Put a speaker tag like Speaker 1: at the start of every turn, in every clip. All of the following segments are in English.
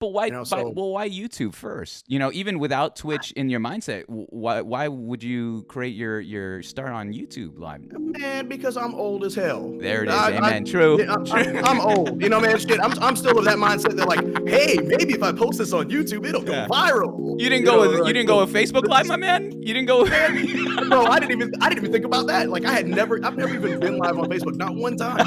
Speaker 1: But why?
Speaker 2: You know, so
Speaker 1: Well, why YouTube first? You know, even without Twitch in your mindset, why would you create your start on YouTube Live?
Speaker 2: man, because I'm old as hell.
Speaker 1: There it is.
Speaker 2: I
Speaker 1: Amen. True.
Speaker 2: yeah,
Speaker 1: True.
Speaker 2: I'm old. You know, man, shit. I'm still of that mindset that like, hey, maybe if I post this on YouTube, it'll go
Speaker 1: Yeah.
Speaker 2: viral.
Speaker 1: You didn't
Speaker 2: You
Speaker 1: go
Speaker 2: know,
Speaker 1: with
Speaker 2: like so,
Speaker 1: Facebook Live, my man. You didn't go.
Speaker 2: man, bro, I didn't even think about that. Like I've never even been live on Facebook, not one time.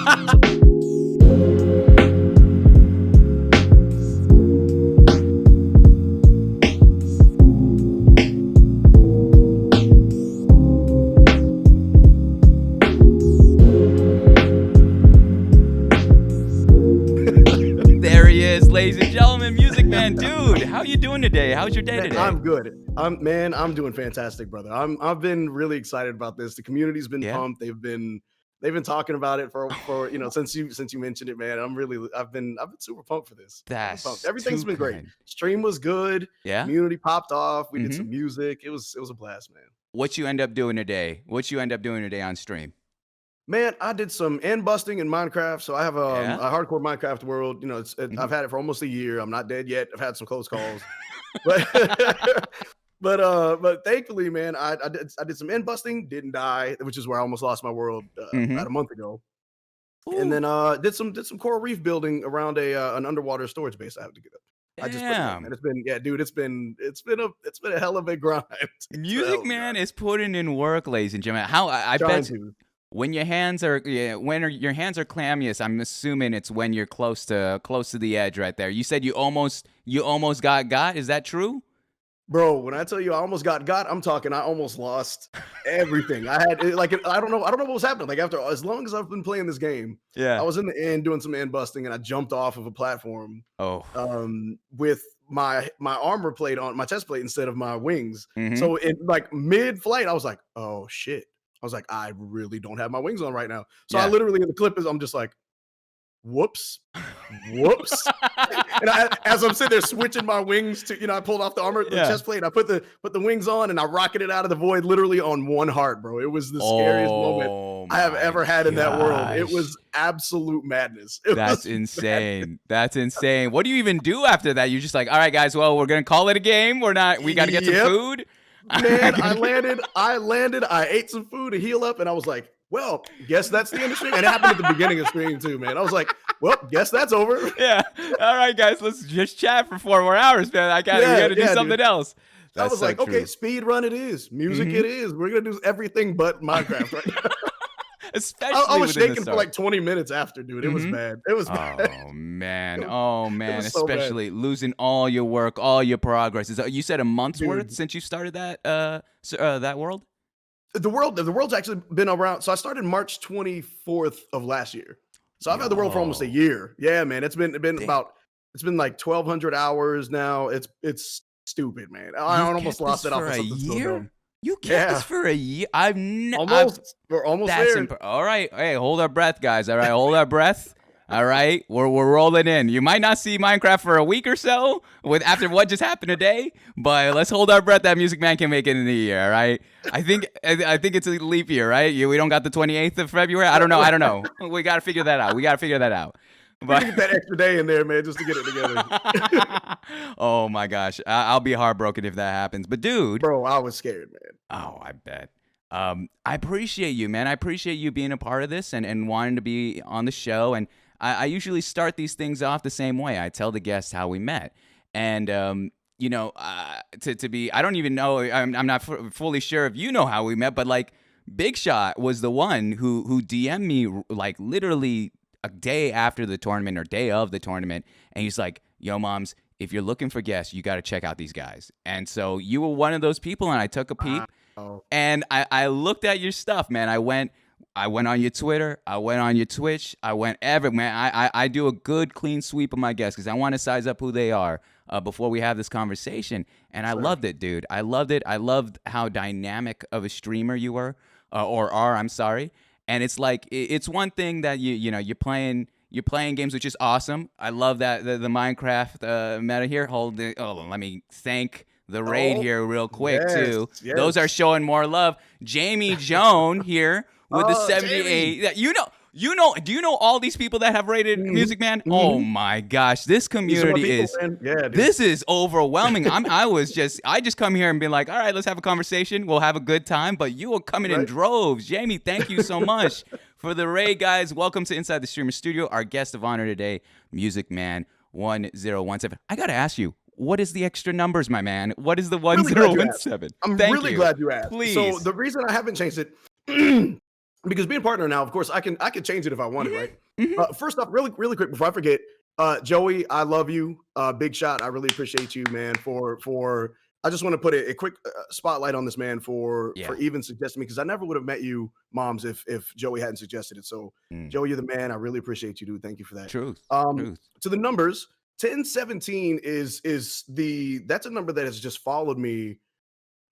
Speaker 1: There he is, ladies and gentlemen, Music Man, dude. How you doing today? How's your day
Speaker 2: Man,
Speaker 1: today?
Speaker 2: I'm good. I'm doing fantastic, brother. I've been really excited about this. The community's been
Speaker 1: Yeah.
Speaker 2: pumped. They've been talking about it for you know since you mentioned it, man. I've been super pumped for this.
Speaker 1: That's
Speaker 2: Everything's
Speaker 1: too
Speaker 2: been great.
Speaker 1: kind.
Speaker 2: Stream was good.
Speaker 1: Yeah.
Speaker 2: Community popped off. We did
Speaker 1: Mhm.
Speaker 2: some music. It was a blast, man.
Speaker 1: What you end up doing today? What you end up doing today on stream?
Speaker 2: Man, I did some end busting in Minecraft. So I have
Speaker 1: Yeah.
Speaker 2: a hardcore Minecraft world. You know,
Speaker 1: Mhm.
Speaker 2: I've had it for almost a year. I'm not dead yet. I've had some close calls, but but thankfully, man, I did some end busting, didn't die, which is where I almost lost my world about
Speaker 1: Mhm.
Speaker 2: a month ago, and
Speaker 1: Ooh,
Speaker 2: then did some coral reef building around an underwater storage base I have to get up. I just put together, man.
Speaker 1: damn.
Speaker 2: It's been dude. It's been a hell of a grind. It's been a hell
Speaker 1: Music
Speaker 2: of a
Speaker 1: Man
Speaker 2: grind.
Speaker 1: is putting in work, ladies and gentlemen. How I
Speaker 2: Trying
Speaker 1: bet
Speaker 2: to.
Speaker 1: when your hands are your hands are clammiest, I'm assuming it's when you're close to the edge right there. You said you almost got. Is that true?
Speaker 2: Bro, when I tell you I almost got, I'm talking. I almost lost everything. I don't know what was happening. Like after as long as I've been playing this game, I
Speaker 1: Yeah.
Speaker 2: was in the end doing some end busting, and I jumped off of a platform
Speaker 1: Oh.
Speaker 2: with my armor plate on my chest plate instead of my wings.
Speaker 1: Mhm.
Speaker 2: So in like mid flight, I was like, oh shit. I was like, I really don't have my wings on right now. So I
Speaker 1: Yeah.
Speaker 2: literally in the clip is I'm just like, whoops, whoops. And as I'm sitting there switching my wings to, I pulled off the armor, the
Speaker 1: Yeah.
Speaker 2: chest plate, and I put the wings on, and I rocketed out of the void literally on one heart, bro. It was the scariest moment
Speaker 1: Oh
Speaker 2: I have
Speaker 1: my
Speaker 2: ever had in that world. It
Speaker 1: gosh.
Speaker 2: was absolute madness. It
Speaker 1: That's
Speaker 2: was madness.
Speaker 1: insane. That's insane. What do you even do after that? You're just like, all right, guys. Well, we're gonna call it a game. We got to get some
Speaker 2: Yep,
Speaker 1: food.
Speaker 2: man. I landed. I ate some food to heal up, and I was like, well, guess that's the end of stream. And it happened at the beginning of stream too, man. I was like, well, guess that's over.
Speaker 1: Yeah. All right, guys. Let's just chat for 4 more hours, man. We got to do
Speaker 2: Yeah,
Speaker 1: something
Speaker 2: dude.
Speaker 1: else.
Speaker 2: I
Speaker 1: That's
Speaker 2: was
Speaker 1: so
Speaker 2: like, okay,
Speaker 1: true.
Speaker 2: speed run it is. Music
Speaker 1: Mhm.
Speaker 2: it is. We're gonna do everything but Minecraft right now.
Speaker 1: Especially
Speaker 2: I was
Speaker 1: within the
Speaker 2: shaking for
Speaker 1: start.
Speaker 2: like 20 minutes after, dude. It was
Speaker 1: Mhm.
Speaker 2: bad. It was bad.
Speaker 1: Oh man.
Speaker 2: It was,
Speaker 1: Oh
Speaker 2: it
Speaker 1: man.
Speaker 2: was so bad,
Speaker 1: Especially losing all your work, all your progress. You said a month's worth
Speaker 2: dude.
Speaker 1: since you started that that world?
Speaker 2: The world's actually been around. So I started March 24th of last year. So I've had the world for almost a
Speaker 1: Yo.
Speaker 2: year. Yeah, man. It's been
Speaker 1: Damn.
Speaker 2: it's been like 1,200 hours now. It's stupid, man. I
Speaker 1: You've
Speaker 2: almost
Speaker 1: kept this
Speaker 2: lost it off
Speaker 1: for
Speaker 2: of
Speaker 1: a
Speaker 2: something so
Speaker 1: year?
Speaker 2: dumb.
Speaker 1: You kept this
Speaker 2: Yeah,
Speaker 1: for a year? I've
Speaker 2: almost. We're almost
Speaker 1: that's
Speaker 2: there.
Speaker 1: all right. Hey, hold our breath, guys. All right, hold our breath. All right, we're rolling in. You might not see Minecraft for a week or so after what just happened today, but let's hold our breath that Music Man can make it in the year. All right. I think it's a leap year, right? We don't got the 28th of February. I don't know. We got to figure that out.
Speaker 2: We
Speaker 1: But
Speaker 2: need to get that extra day in there, man, just to get it together.
Speaker 1: oh my gosh, I'll be heartbroken if that happens. But dude,
Speaker 2: Bro, I was scared, man.
Speaker 1: oh, I bet. I appreciate you, man. I appreciate you being a part of this and wanting to be on the show. And I usually start these things off the same way. I tell the guests how we met. And, to be, I don't even know, I'm not fully sure if you know how we met, but like Big Shot was the one who DM'd me like literally a day after the tournament or day of the tournament. And he's like, yo, moms, if you're looking for guests, you got to check out these guys. And so you were one of those people, and I took a peep.
Speaker 2: Wow.
Speaker 1: And I looked at your stuff, man. I went on your Twitter. I went on your Twitch. I went everywhere, man. I do a good clean sweep of my guests because I want to size up who they are before we have this conversation. And I loved it, dude. I loved it. I loved how dynamic of a streamer you were, or are. I'm sorry. And it's like it's one thing that you're playing games, which is awesome. I love that the Minecraft meta here. Let me thank the raid
Speaker 2: Oh,
Speaker 1: here real quick too. Those are
Speaker 2: yes.
Speaker 1: showing more love. Jamie Joan here with the
Speaker 2: Oh,
Speaker 1: 78.
Speaker 2: Jamie.
Speaker 1: You know, Do you know all these people that have rated
Speaker 2: Mhm,
Speaker 1: Music Man? Oh
Speaker 2: mhm.
Speaker 1: my gosh, this
Speaker 2: These are my
Speaker 1: community
Speaker 2: people,
Speaker 1: is
Speaker 2: man. Yeah, dude.
Speaker 1: this is overwhelming. I just come here and be like, all right, let's have a conversation. We'll have a good time. But you are coming in
Speaker 2: Right?
Speaker 1: droves. Jamie, thank you so much for the raid, guys. Welcome to Inside the Streamer Studio. Our guest of honor today, Musicman1017. I gotta ask you, what is the extra numbers, my man? What is the
Speaker 2: Really glad you asked.
Speaker 1: 1017?
Speaker 2: I'm
Speaker 1: Thank
Speaker 2: really
Speaker 1: you.
Speaker 2: glad you asked. So
Speaker 1: Please.
Speaker 2: the reason I haven't changed it, because being a partner now, of course, I can change it if I wanted,
Speaker 1: Hmm.
Speaker 2: right?
Speaker 1: Hmm.
Speaker 2: First off, really quick before I forget, Joey, I love you. Big shot. I really appreciate you, man. For I just want to put a quick spotlight on this man for
Speaker 1: Yeah.
Speaker 2: even suggesting me because I never would have met you, moms, if Joey hadn't suggested it. So
Speaker 1: Mm.
Speaker 2: Joey, you're the man. I really appreciate you, dude. Thank you for that.
Speaker 1: Truth.
Speaker 2: Um,
Speaker 1: Truth.
Speaker 2: to the numbers, 1017 is that's a number that has just followed me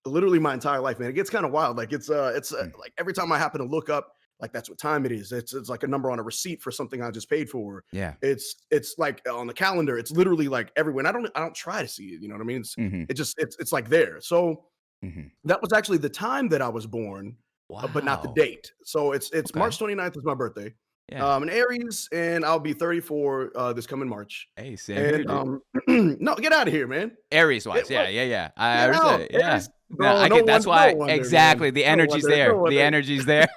Speaker 2: literally my entire life, man. It gets kind of wild. Like it's
Speaker 1: Mm.
Speaker 2: like every time I happen to look up, like that's what time it is. It's like a number on a receipt for something I just paid for.
Speaker 1: Yeah.
Speaker 2: It's like on the calendar. It's literally like everywhere. And I don't try to see it. You know what I mean?
Speaker 1: Hmm.
Speaker 2: It's like there. So
Speaker 1: Hmm.
Speaker 2: that was actually the time that I was born, but not the
Speaker 1: Wow.
Speaker 2: date. So it's
Speaker 1: Okay.
Speaker 2: March 29th is my birthday.
Speaker 1: Yeah.
Speaker 2: An Aries, and I'll be 34 this coming March.
Speaker 1: Hey, same here,
Speaker 2: And
Speaker 1: dude.
Speaker 2: no, get out of here, man.
Speaker 1: Aries
Speaker 2: Get
Speaker 1: wise, yeah,
Speaker 2: what?
Speaker 1: yeah, yeah. I
Speaker 2: Get
Speaker 1: understand
Speaker 2: out,
Speaker 1: it. Yeah.
Speaker 2: Aries.
Speaker 1: No,
Speaker 2: Bro,
Speaker 1: I get. That's
Speaker 2: no
Speaker 1: why
Speaker 2: wonder, man.
Speaker 1: exactly the
Speaker 2: No
Speaker 1: energy's
Speaker 2: wonder, no
Speaker 1: there. The
Speaker 2: wonder.
Speaker 1: energy's there.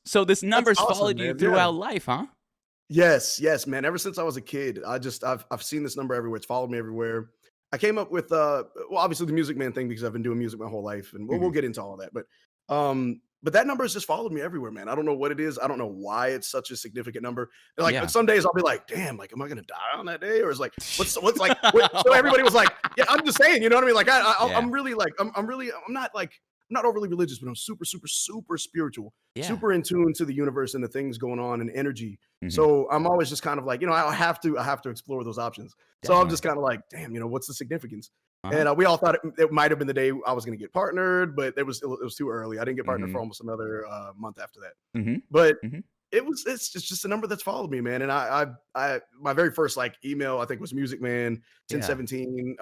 Speaker 1: So this
Speaker 2: That's
Speaker 1: number's
Speaker 2: awesome,
Speaker 1: followed you
Speaker 2: man. Yeah.
Speaker 1: throughout life, huh?
Speaker 2: Yes, yes, man. Ever since I was a kid, I've seen this number everywhere. It's followed me everywhere. I came up with well, obviously the Music Man thing because I've been doing music my whole life, and we'll
Speaker 1: Hmm.
Speaker 2: get into all of that. But that number has just followed me everywhere, man. I don't know what it is. I don't know why it's such a significant number. And like
Speaker 1: Yeah.
Speaker 2: some days I'll be like, damn, like, am I gonna die on that day? Or is like, what's like what, so everybody was like, yeah, I'm just saying, you know what I mean? Like
Speaker 1: Yeah.
Speaker 2: I'm really like I'm not overly religious, but I'm super, super, super spiritual,
Speaker 1: Yeah.
Speaker 2: super in tune to the universe and the things going on and energy.
Speaker 1: Hmm.
Speaker 2: So I'm always just kind of like, I have to explore those options. So I'm
Speaker 1: Definitely.
Speaker 2: just kind of like, damn, what's the significance?
Speaker 1: Uh-huh.
Speaker 2: And we all thought it might have been the day I was going to get partnered, but it was too early. I didn't get partnered for
Speaker 1: Hmm.
Speaker 2: almost another month after that.
Speaker 1: Hmm.
Speaker 2: But
Speaker 1: Hmm.
Speaker 2: it's just a number that's followed me, man. And I my very first like email I think was Music Man
Speaker 1: Yeah.
Speaker 2: 1017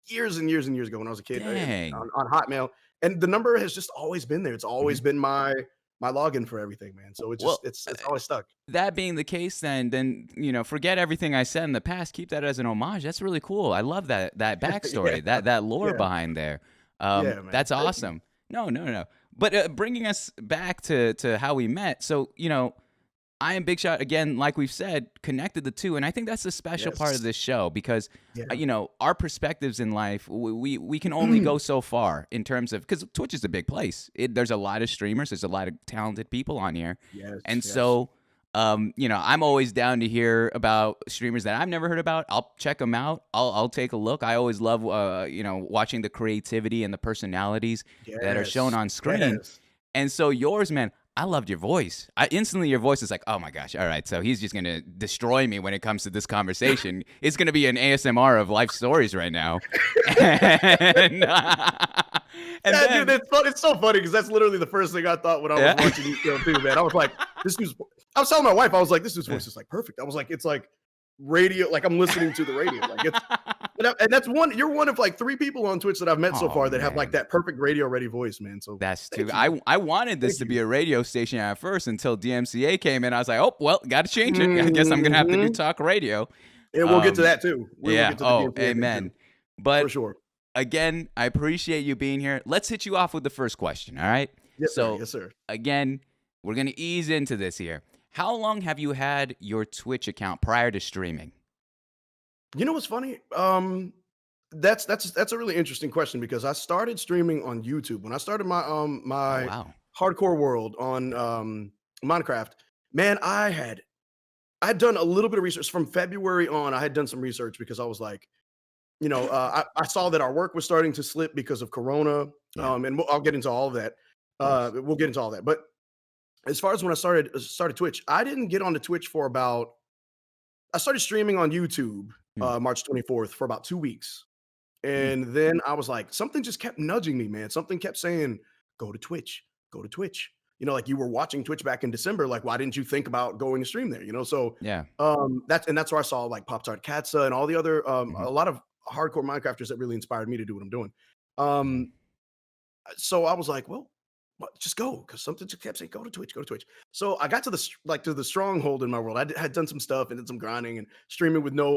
Speaker 2: years and years and years ago when I was a kid
Speaker 1: Dang.
Speaker 2: on Hotmail, and the number has just always been there. It's always
Speaker 1: Hmm.
Speaker 2: been my login for everything, man. So
Speaker 1: Well,
Speaker 2: it's always stuck.
Speaker 1: that being the case, then forget everything I said in the past. Keep that as an homage. That's really cool. I love that
Speaker 2: Yeah,
Speaker 1: backstory, that lore
Speaker 2: yeah,
Speaker 1: behind there.
Speaker 2: yeah, man.
Speaker 1: That's
Speaker 2: Thank you.
Speaker 1: awesome. No, no, no. But bringing us back to how we met. So I am Big Shot again, like we've said, connected the two, and I think that's the special part of
Speaker 2: Yes.
Speaker 1: this show because,
Speaker 2: Yeah.
Speaker 1: our perspectives in life, we can only go so far in terms of because Twitch is a big place. There's a lot of streamers, there's a lot of talented people on here,
Speaker 2: Yes,
Speaker 1: and
Speaker 2: yes.
Speaker 1: so, I'm always down to hear about streamers that I've never heard about. I'll check them out. I'll take a look. I always love, watching the creativity and the personalities that are shown
Speaker 2: Yes.
Speaker 1: on screen.
Speaker 2: Yes.
Speaker 1: And so yours, man, I loved your voice. I instantly your voice is like, oh my gosh, all right. So he's just gonna destroy me when it comes to this conversation. It's gonna be an ASMR of life stories right now. and, and
Speaker 2: Yeah, dude,
Speaker 1: then
Speaker 2: it's so funny because that's literally the first thing I thought when I was
Speaker 1: yeah.
Speaker 2: watching you show too, man. I was like, this dude's I was telling my wife, I was like, this dude's voice is like perfect. I was like, it's like radio, like I'm listening to the radio. Like it's and that's you're one of like three people on Twitch that I've met so
Speaker 1: Oh
Speaker 2: far that have like
Speaker 1: man.
Speaker 2: that perfect radio ready voice, man. So
Speaker 1: That's too.
Speaker 2: thank you, man.
Speaker 1: I wanted this
Speaker 2: Thank
Speaker 1: to
Speaker 2: you.
Speaker 1: be a radio station at first until DMCA came in. I was like, oh well, got to change it. I guess I'm gonna have to do
Speaker 2: Mhm.
Speaker 1: talk radio.
Speaker 2: And we'll get to
Speaker 1: Um,
Speaker 2: that too. We will
Speaker 1: yeah.
Speaker 2: get to the
Speaker 1: Oh,
Speaker 2: DMCA thing too,
Speaker 1: amen.
Speaker 2: for
Speaker 1: But
Speaker 2: sure.
Speaker 1: again, I appreciate you being here. Let's hit you off with the first question. All right.
Speaker 2: Yes, sir.
Speaker 1: So
Speaker 2: Yes, sir.
Speaker 1: again, we're gonna ease into this here. How long have you had your Twitch account prior to streaming?
Speaker 2: You know what's funny? That's a really interesting question because I started streaming on YouTube when I started
Speaker 1: Oh
Speaker 2: my
Speaker 1: wow.
Speaker 2: hardcore world on Minecraft. Man, I'd done a little bit of research from February on. I had done some research because I was like, I saw that our work was starting to slip because of Corona,
Speaker 1: Yeah.
Speaker 2: and I'll get into all of that.
Speaker 1: Of course.
Speaker 2: We'll get into all that. But as far as when I started Twitch, I didn't get onto Twitch for about. I started streaming on YouTube
Speaker 1: Hmm.
Speaker 2: March 24th for about 2 weeks.
Speaker 1: Hmm.
Speaker 2: And then I was like, something just kept nudging me, man. Something kept saying, go to Twitch, go to Twitch. Like you were watching Twitch back in December. Like, why didn't you think about going to stream there? So
Speaker 1: Yeah.
Speaker 2: that's where I saw like Pop Tart Katza and all the other
Speaker 1: Hmm.
Speaker 2: a lot of hardcore Minecrafters that really inspired me to do what I'm doing.
Speaker 1: Hmm.
Speaker 2: So I was like, well, Well, just go, because something just kept saying, "Go to Twitch, go to Twitch." So I got to to the stronghold in my world. Had done some stuff and did some grinding and streaming with no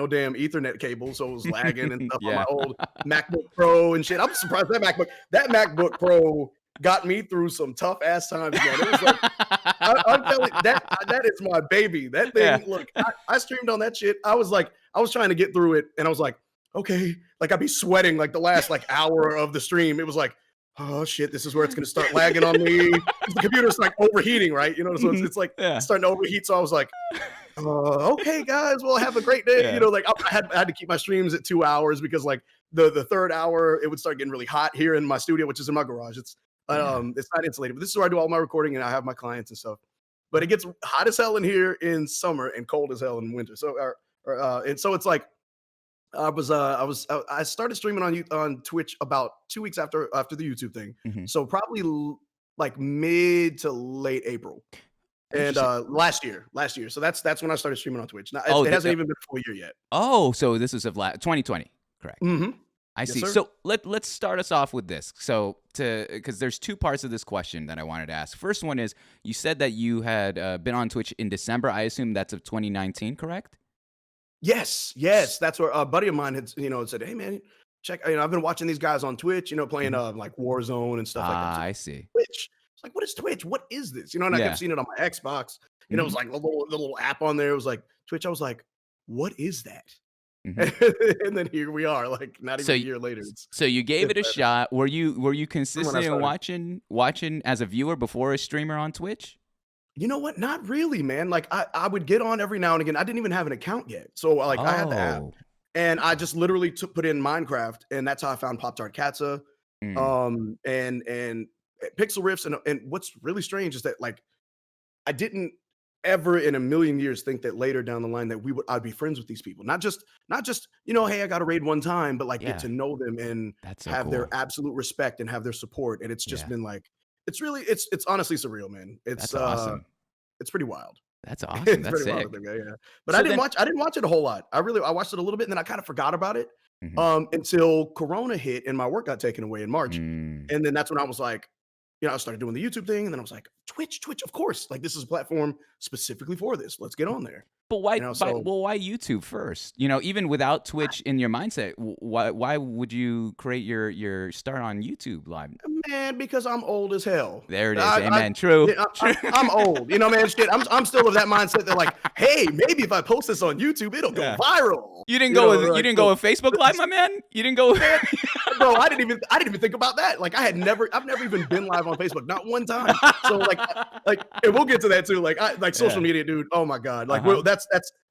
Speaker 2: damn Ethernet cable, so it was lagging and stuff on my
Speaker 1: Yeah.
Speaker 2: old MacBook Pro and shit. I'm surprised that MacBook Pro got me through some tough ass times, man. It was like I'm telling you, that is my baby. That
Speaker 1: Yeah.
Speaker 2: thing, look, I streamed on that shit. I was trying to get through it, and I was like, okay, like I'd be sweating like the last like hour of the stream. It was like, oh shit, this is where it's gonna start lagging on me. The computer's like overheating, right? You know, so
Speaker 1: Mhm.
Speaker 2: it's like
Speaker 1: Yeah.
Speaker 2: it's starting to overheat. So I was like, okay, guys, well, have a great day. You
Speaker 1: Yeah.
Speaker 2: know, like I had to keep my streams at 2 hours because like the third hour it would start getting really hot here in my studio, which is in my garage.
Speaker 1: Yeah.
Speaker 2: It's not insulated, but this is where I do all my recording and I have my clients and stuff. But it gets hot as hell in here in summer and cold as hell in winter. So and so it's like I started streaming on Twitch about 2 weeks after the YouTube thing.
Speaker 1: Mhm.
Speaker 2: So probably like mid to late April and
Speaker 1: Interesting.
Speaker 2: last year. So that's when I started streaming on Twitch. Now
Speaker 1: Oh,
Speaker 2: it hasn't even been a full year yet.
Speaker 1: so this is of 2020, correct?
Speaker 2: Hmm.
Speaker 1: I
Speaker 2: Yes,
Speaker 1: see.
Speaker 2: sir.
Speaker 1: So let's start us off with this. So because there's two parts of this question that I wanted to ask. First one is you said that you had been on Twitch in December. I assume that's of 2019, correct?
Speaker 2: Yes,
Speaker 1: S-
Speaker 2: yes. That's where a buddy of mine had, said, "Hey man, check. I've been watching these guys on Twitch, playing
Speaker 1: mhm.
Speaker 2: like Warzone and stuff like that." I was like,
Speaker 1: I see.
Speaker 2: Twitch. It's like, what is Twitch? What is this? And I kept
Speaker 1: Yeah.
Speaker 2: seeing it on my Xbox. It was
Speaker 1: Hmm.
Speaker 2: like the little app on there. It was like Twitch. I was like, what is that?
Speaker 1: Hmm.
Speaker 2: And then here we are, like not
Speaker 1: So
Speaker 2: even a year later.
Speaker 1: so you gave
Speaker 2: It's
Speaker 1: it a shot. Were you
Speaker 2: when I
Speaker 1: consistent in
Speaker 2: started.
Speaker 1: watching as a viewer before a streamer on Twitch?
Speaker 2: You know what? Not really, man. Like I would get on every now and again. I didn't even have an account yet, so like I had the app,
Speaker 1: Oh.
Speaker 2: and I
Speaker 1: Okay.
Speaker 2: just literally put in Minecraft, and that's how I found Pop Tart Katza,
Speaker 1: Mm.
Speaker 2: and Pixel Riffs, and what's really strange is that like I didn't ever in a million years think that later down the line that I'd be friends with these people. Not just, hey, I got to raid one time, but like get
Speaker 1: Yeah.
Speaker 2: to know them and
Speaker 1: That's so
Speaker 2: have their
Speaker 1: cool.
Speaker 2: absolute respect and have their support. And it's just
Speaker 1: Yeah.
Speaker 2: been like it's honestly surreal, man.
Speaker 1: That's awesome.
Speaker 2: It's pretty wild.
Speaker 1: That's awesome.
Speaker 2: It's
Speaker 1: That's
Speaker 2: pretty wild, I
Speaker 1: sick.
Speaker 2: think, yeah. But
Speaker 1: So then.
Speaker 2: I didn't watch it a whole lot. I watched it a little bit and then I kind of forgot about it
Speaker 1: Mhm.
Speaker 2: until Corona hit and my work got taken away in March.
Speaker 1: Mm.
Speaker 2: And then that's when I was like, I started doing the YouTube thing, and then I was like, Twitch, of course. Like, this is a platform specifically for this. Let's get on there.
Speaker 1: But why,
Speaker 2: So
Speaker 1: why YouTube first? Even without Twitch in your mindset, why would you create your start on YouTube live?
Speaker 2: man, because I'm old as hell.
Speaker 1: There it is.
Speaker 2: I
Speaker 1: Amen. True.
Speaker 2: yeah,
Speaker 1: True.
Speaker 2: I'm old, man. Shit, I'm still of that mindset that like, hey, maybe if I post this on YouTube, it'll go
Speaker 1: Yeah.
Speaker 2: viral.
Speaker 1: You
Speaker 2: Like
Speaker 1: didn't go
Speaker 2: so,
Speaker 1: with Facebook Live, my man. You didn't go.
Speaker 2: man, bro. I didn't even think about that. Like, I've never even been live on Facebook, not one time. So and we'll get to that too. Like social
Speaker 1: Yeah.
Speaker 2: media, dude. Oh my god.
Speaker 1: Uh
Speaker 2: Like,
Speaker 1: huh.
Speaker 2: that's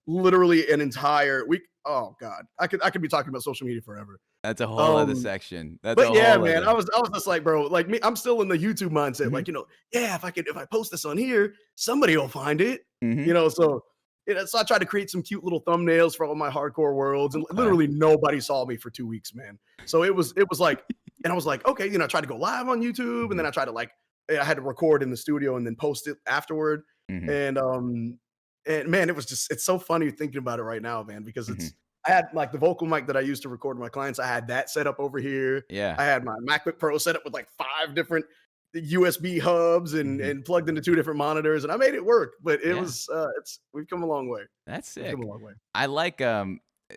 Speaker 2: literally an entire week. Oh god, I could be talking about social media forever.
Speaker 1: That's a whole other
Speaker 2: Um,
Speaker 1: section. That's a
Speaker 2: but yeah,
Speaker 1: whole
Speaker 2: man,
Speaker 1: other.
Speaker 2: I was just like, bro, like me, I'm still in the YouTube mindset.
Speaker 1: Hmm.
Speaker 2: Like, yeah, if I post this on here, somebody will find it.
Speaker 1: Hmm.
Speaker 2: So so I tried to create some cute little thumbnails for all my hardcore worlds, and
Speaker 1: Okay.
Speaker 2: literally nobody saw me for 2 weeks, man. So it was like, and I was like, okay, I tried to go live on YouTube, and
Speaker 1: Hmm.
Speaker 2: then I tried to I had to record in the studio and then post it afterward,
Speaker 1: Hmm.
Speaker 2: and man, it's so funny thinking about it right now, man, because
Speaker 1: Hmm.
Speaker 2: I had like the vocal mic that I used to record my clients. I had that set up over here.
Speaker 1: Yeah.
Speaker 2: I had my MacBook Pro set up with like 5 different USB hubs and
Speaker 1: Hmm.
Speaker 2: plugged into 2 different monitors, and I made it work. But
Speaker 1: Yeah.
Speaker 2: it's we've come a long way.
Speaker 1: That's
Speaker 2: We've come a
Speaker 1: sick.
Speaker 2: long way.
Speaker 1: I like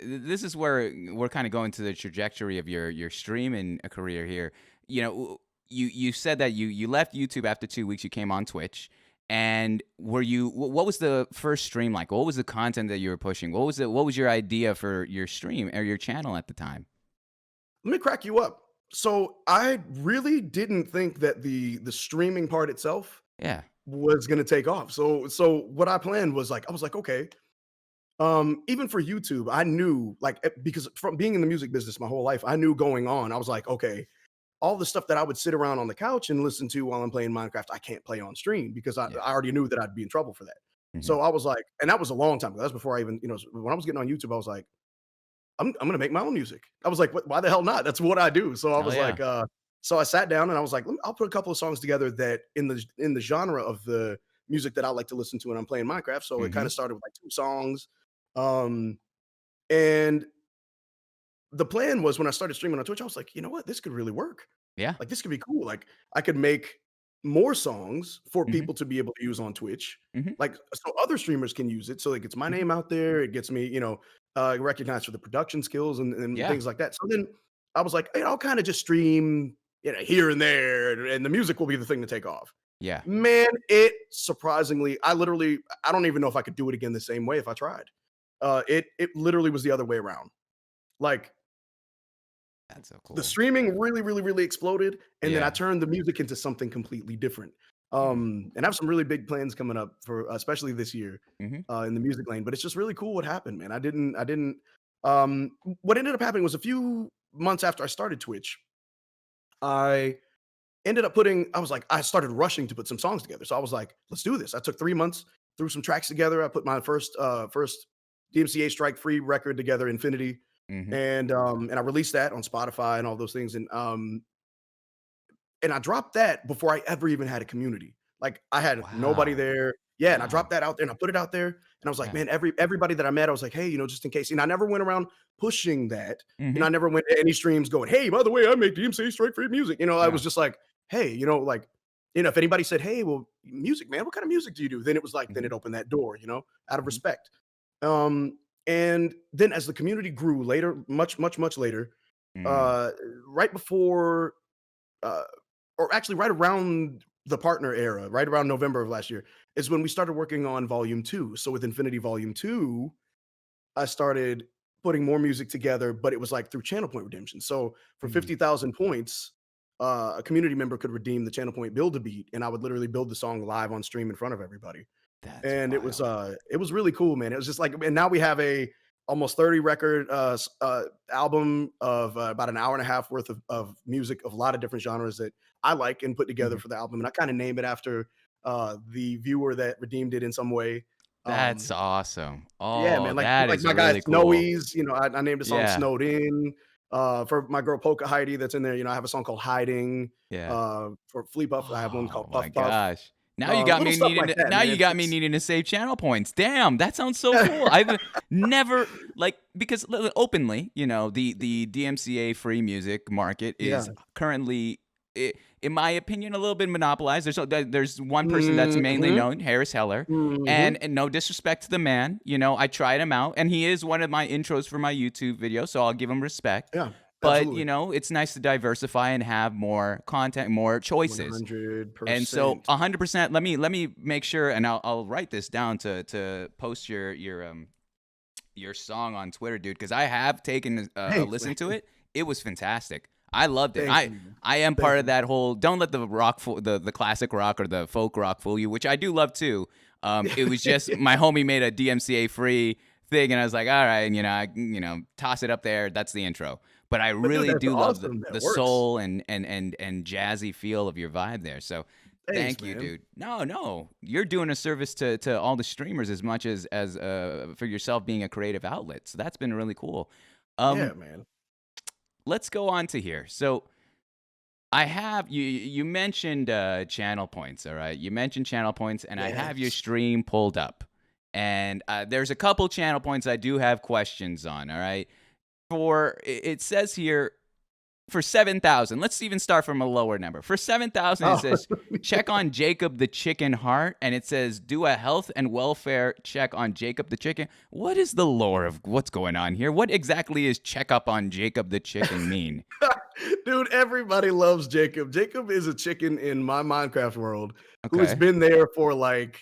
Speaker 1: this is where we're kind of going to the trajectory of your streaming career here. You said that you left YouTube after 2 weeks, you came on Twitch. And what was the first stream like? What was the content that you were pushing? What was your idea for your stream or your channel at the time?
Speaker 2: Let me crack you up. So I really didn't think that the streaming part itself
Speaker 1: Yeah.
Speaker 2: was gonna take off. So what I planned was like I was like, okay, even for YouTube, I knew because from being in the music business my whole life, I knew going on. I was like, okay, all the stuff that I would sit around on the couch and listen to while I'm playing Minecraft, I can't play on stream because
Speaker 1: Yeah.
Speaker 2: I already knew that I'd be in trouble for that.
Speaker 1: Hmm.
Speaker 2: So I was like, and that was a long time ago. That's before I even, when I was getting on YouTube, I was like, I'm gonna make my own music. I was like, why the hell not? That's what I do. So I
Speaker 1: Hell
Speaker 2: was
Speaker 1: yeah.
Speaker 2: like, so I sat down and I was like, I'll put a couple of songs together that in the genre of the music that I like to listen to when I'm playing Minecraft. So it kind
Speaker 1: Hmm.
Speaker 2: of started with like 2 songs. Um, and the plan was when I started streaming on Twitch, I was like, you know what, this could really work.
Speaker 1: Yeah.
Speaker 2: Like this could be cool. Like I could make more songs for
Speaker 1: Mhm.
Speaker 2: people to be able to use on Twitch.
Speaker 1: Mhm.
Speaker 2: Like, so other streamers can use it. So it gets my
Speaker 1: Mhm.
Speaker 2: name out there. It gets me, recognized for the production skills and
Speaker 1: Yeah.
Speaker 2: things like that. So then I was like, hey, I'll kind of just stream, here and there, and the music will be the thing to take off.
Speaker 1: Yeah.
Speaker 2: Man, it surprisingly, I don't even know if I could do it again the same way if I tried. It literally was the other way around. Like
Speaker 1: That's so
Speaker 2: the
Speaker 1: cool.
Speaker 2: streaming really, really, really exploded, and then I
Speaker 1: Yeah.
Speaker 2: turned the music into something completely different.
Speaker 1: Mm.
Speaker 2: And I have some really big plans coming up for especially this year,
Speaker 1: Mhm.
Speaker 2: in the music lane, but it's just really cool what happened, man. What ended up happening was a few months after I started Twitch, I I started rushing to put some songs together. So I was like, let's do this. I took 3 months, threw some tracks together. I put my first DMCA strike free record together, Infinity,
Speaker 1: Mhm.
Speaker 2: and I released that on Spotify and all those things. And I dropped that before I ever even had a community. Like, I had nobody
Speaker 1: Wow.
Speaker 2: there. Yeah, and I dropped
Speaker 1: Wow.
Speaker 2: that out there, and I put it out there, and I was like,
Speaker 1: Yeah.
Speaker 2: "Man," everybody that I met, I was like, "Hey, just in case." And I never went around pushing that.
Speaker 1: Mhm.
Speaker 2: I never went to any streams going, "Hey, by the way, I make DMC straight free music." I
Speaker 1: Yeah.
Speaker 2: was just like, "Hey," if anybody said, "Hey, well, music, man, what kind of music do you do?" Then it was like, then
Speaker 1: Mhm.
Speaker 2: it opened that door, out of
Speaker 1: Mhm.
Speaker 2: respect. And then as the community grew later, much, much, much later,
Speaker 1: Mm.
Speaker 2: uh, right before uh, or actually right around the partner era, right around November of last year, is when we started working on volume 2. So with Infinity Volume 2, I started putting more music together, but it was like through channel point redemption. So for
Speaker 1: Mm.
Speaker 2: 50,000 points, a community member could redeem the channel point build a beat, and I would literally build the song live on stream in front of everybody.
Speaker 1: That's
Speaker 2: And
Speaker 1: wild.
Speaker 2: it was really cool, man. It was just like, and now we have a almost 30 record album of about an hour and a half worth of music of a lot of different genres that I like and put together
Speaker 1: Mhm.
Speaker 2: for the album. And I kind of name it after the viewer that redeemed it in some way.
Speaker 1: That's
Speaker 2: Um,
Speaker 1: awesome.
Speaker 2: yeah,
Speaker 1: Oh,
Speaker 2: man.
Speaker 1: that
Speaker 2: Like
Speaker 1: is
Speaker 2: my guy
Speaker 1: really cool.
Speaker 2: Snowies, I named the song
Speaker 1: Yeah.
Speaker 2: Snowed In. For my girl Polka Heidi that's in there, I have a song called Hiding.
Speaker 1: Yeah.
Speaker 2: For Flea Puff, I have one
Speaker 1: Oh
Speaker 2: called
Speaker 1: my
Speaker 2: Puff Puff.
Speaker 1: gosh. Now you got
Speaker 2: Little
Speaker 1: me
Speaker 2: stuff
Speaker 1: needing
Speaker 2: like
Speaker 1: to
Speaker 2: that,
Speaker 1: now you
Speaker 2: man.
Speaker 1: got me
Speaker 2: It's
Speaker 1: needing to save channel points. Damn, that sounds so cool. I've never like because openly, the DMCA free music market
Speaker 2: yeah.
Speaker 1: is currently in my opinion a little bit monopolized. There's one person that's mainly
Speaker 2: Mhm.
Speaker 1: known, Harris Heller, and,
Speaker 2: Mhm.
Speaker 1: and no disrespect to the man, I tried him out and he is one of my intros for my YouTube video, so I'll give him respect.
Speaker 2: Yeah,
Speaker 1: But,
Speaker 2: absolutely.
Speaker 1: it's nice to diversify and have more content, more choices. And so
Speaker 2: 100%.
Speaker 1: 100%, let me make sure and I'll write this down to post your song on Twitter, dude, cuz I have taken a
Speaker 2: Thanks,
Speaker 1: listen to
Speaker 2: man.
Speaker 1: it. It was fantastic. I loved it.
Speaker 2: Thank
Speaker 1: I
Speaker 2: you, man.
Speaker 1: I am
Speaker 2: Thank
Speaker 1: part of
Speaker 2: you.
Speaker 1: that whole don't let the rock the classic rock or the folk rock fool you, which I do love too. It was just my homie made a DMCA free thing and I was like, "All right, and toss it up there. That's the intro." But I
Speaker 2: But dude,
Speaker 1: really
Speaker 2: that's
Speaker 1: do love the,
Speaker 2: awesome. That
Speaker 1: the
Speaker 2: works.
Speaker 1: soul and jazzy feel of your vibe there. So
Speaker 2: Thanks,
Speaker 1: thank you,
Speaker 2: man.
Speaker 1: dude. No, you're doing a service to all the streamers as much as for yourself being a creative outlet. So that's been really cool.
Speaker 2: Yeah,
Speaker 1: Um,
Speaker 2: man.
Speaker 1: let's go on to here. So I have you mentioned channel points. All right, you mentioned channel points, and I have your
Speaker 2: Yes.
Speaker 1: stream pulled up, and there's a couple channel points I do have questions on. All right, it says here for 7,000. Let's even start from a lower number. For 7,000, it
Speaker 2: Oh,
Speaker 1: says check on Jacob the chicken heart, and it says do a health and welfare check on Jacob the chicken. What is the lore of what's going on here? What exactly is check up on Jacob the chicken mean?
Speaker 2: dude, everybody loves Jacob. Jacob is a chicken in my Minecraft world who has
Speaker 1: Okay.
Speaker 2: been there for like,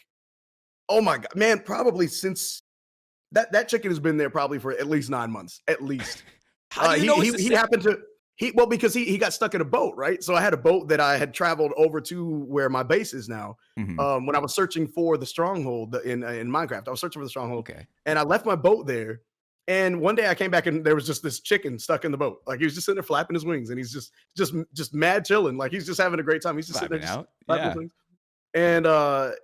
Speaker 2: oh my god, man, probably since that chicken has been there probably for at least 9 months, at least.
Speaker 1: How do you know it's the
Speaker 2: He
Speaker 1: same?
Speaker 2: happened to because he got stuck in a boat, right? So I had a boat that I had traveled over to where my base is now.
Speaker 1: Hmm.
Speaker 2: When I was searching for the stronghold in Minecraft, I was searching for the stronghold,
Speaker 1: Okay.
Speaker 2: and I left my boat there. And one day I came back and there was just this chicken stuck in the boat. Like he was just sitting there flapping his wings, and he's just mad chilling. Like he's just having a great time. He's just sitting there
Speaker 1: Vibing
Speaker 2: just
Speaker 1: out.
Speaker 2: flapping his
Speaker 1: Yeah.
Speaker 2: wings.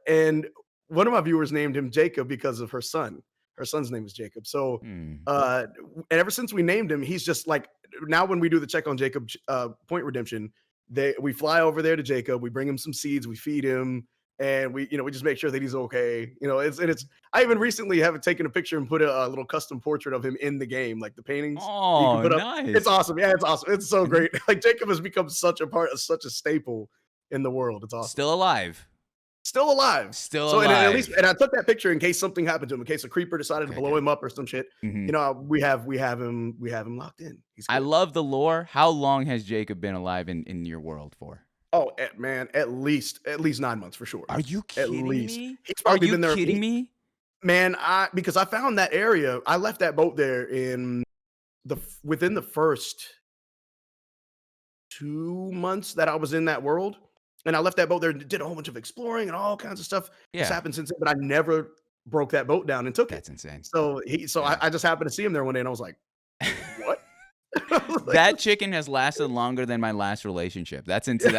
Speaker 2: And one of my viewers named him Jacob because of her son. Her son's name is Jacob. So
Speaker 1: Hmm.
Speaker 2: and ever since we named him, he's just like now when we do the check on Jacob point redemption, we fly over there to Jacob, we bring him some seeds, we feed him, and we just make sure that he's okay. It's I even recently have taken a picture and put a little custom portrait of him in the game, like the paintings that you can
Speaker 1: Oh,
Speaker 2: put up. It's
Speaker 1: nice.
Speaker 2: awesome. Yeah, it's awesome. It's so
Speaker 1: Mhm.
Speaker 2: great. Like Jacob has become such a part of such a staple. in the world. It's awesome.
Speaker 1: Still alive.
Speaker 2: Still alive.
Speaker 1: Still
Speaker 2: So, and at least,
Speaker 1: alive.
Speaker 2: and I took that picture in case something happened to him, in case a creeper decided to
Speaker 1: Okay,
Speaker 2: blow
Speaker 1: good.
Speaker 2: him up or some shit.
Speaker 1: Hmm.
Speaker 2: We have him locked in. He's
Speaker 1: I
Speaker 2: good.
Speaker 1: love the lore. How long has Jacob been alive in your world for?
Speaker 2: Oh, man, at least 9 months for sure.
Speaker 1: Are you
Speaker 2: At
Speaker 1: kidding
Speaker 2: least
Speaker 1: me?
Speaker 2: he's
Speaker 1: Are
Speaker 2: probably
Speaker 1: you
Speaker 2: been there.
Speaker 1: kidding me?
Speaker 2: Man, I because I found that area. I left that boat there in within the first 2 months that I was in that world, and I left that boat there and did a whole bunch of exploring and all kinds of stuff has
Speaker 1: Yeah,
Speaker 2: happened since then, but I never broke that boat down and took it.
Speaker 1: that's insane.
Speaker 2: So I
Speaker 1: Yeah.
Speaker 2: I just happened to see him there one day, and I was like, "What?" I was like,
Speaker 1: That chicken has lasted longer than my last relationship. That's into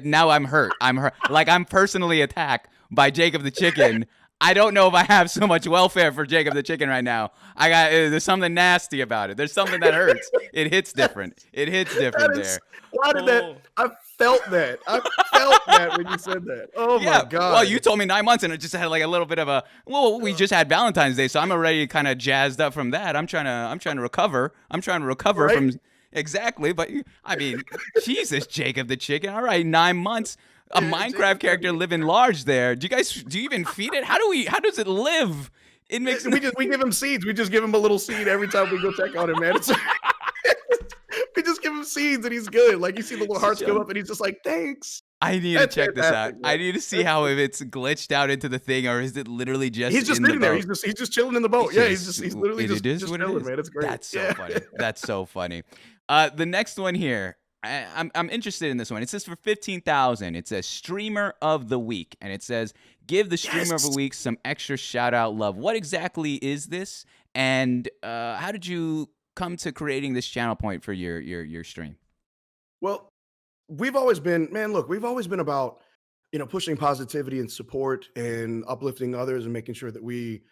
Speaker 1: now I'm hurt. I'm hurt. Like I'm personally attacked by Jacob the chicken. I don't know if I have so much welfare for Jacob the chicken right now. There's something nasty about it. There's something that hurts. It hits different. It hits
Speaker 2: that
Speaker 1: different
Speaker 2: is
Speaker 1: there.
Speaker 2: why did that
Speaker 1: Oh.
Speaker 2: I felt that. I felt that when you said that. Oh my
Speaker 1: Yeah, well, you
Speaker 2: god.
Speaker 1: told me 9 months, and it just had like a little bit of a. Well, we just had Valentine's Day, so I'm already kind of jazzed up from that. I'm trying to recover. I'm trying to recover
Speaker 2: Right?
Speaker 1: from exactly. But I mean, Jesus, Jacob the chicken. All right, 9 months. A
Speaker 2: Yeah,
Speaker 1: Minecraft
Speaker 2: Jacob's gotta
Speaker 1: character
Speaker 2: be
Speaker 1: living large there. Do you even feed it? How does it live? It makes
Speaker 2: we give him seeds. We just give him a little seed every time we go check on him, man. It's we just give him seeds and he's good. Like you see the little
Speaker 1: such
Speaker 2: hearts come
Speaker 1: a.
Speaker 2: up and he's just like, "Thanks."
Speaker 1: I need to
Speaker 2: That's
Speaker 1: check this out.
Speaker 2: fantastic,
Speaker 1: I
Speaker 2: man.
Speaker 1: need to see
Speaker 2: That's
Speaker 1: how if it's glitched out into the thing or is it literally just
Speaker 2: He's just
Speaker 1: in the
Speaker 2: sitting there.
Speaker 1: boat.
Speaker 2: He's just chilling in the boat.
Speaker 1: It's
Speaker 2: Yeah,
Speaker 1: just
Speaker 2: he's literally
Speaker 1: it is
Speaker 2: just
Speaker 1: what it
Speaker 2: chilling,
Speaker 1: is.
Speaker 2: man. It's great.
Speaker 1: That's so
Speaker 2: Yeah.
Speaker 1: funny. That's so funny. The next one here, I'm interested in this one. It says for 15,000. It says streamer of the week, and it says give the streamer of the
Speaker 2: Yes.
Speaker 1: week some extra shout out love. What exactly is this, and how did you come to creating this channel point for your stream?
Speaker 2: Well, we've always been, man, look, we've always been about, pushing positivity and support and uplifting others and making sure that we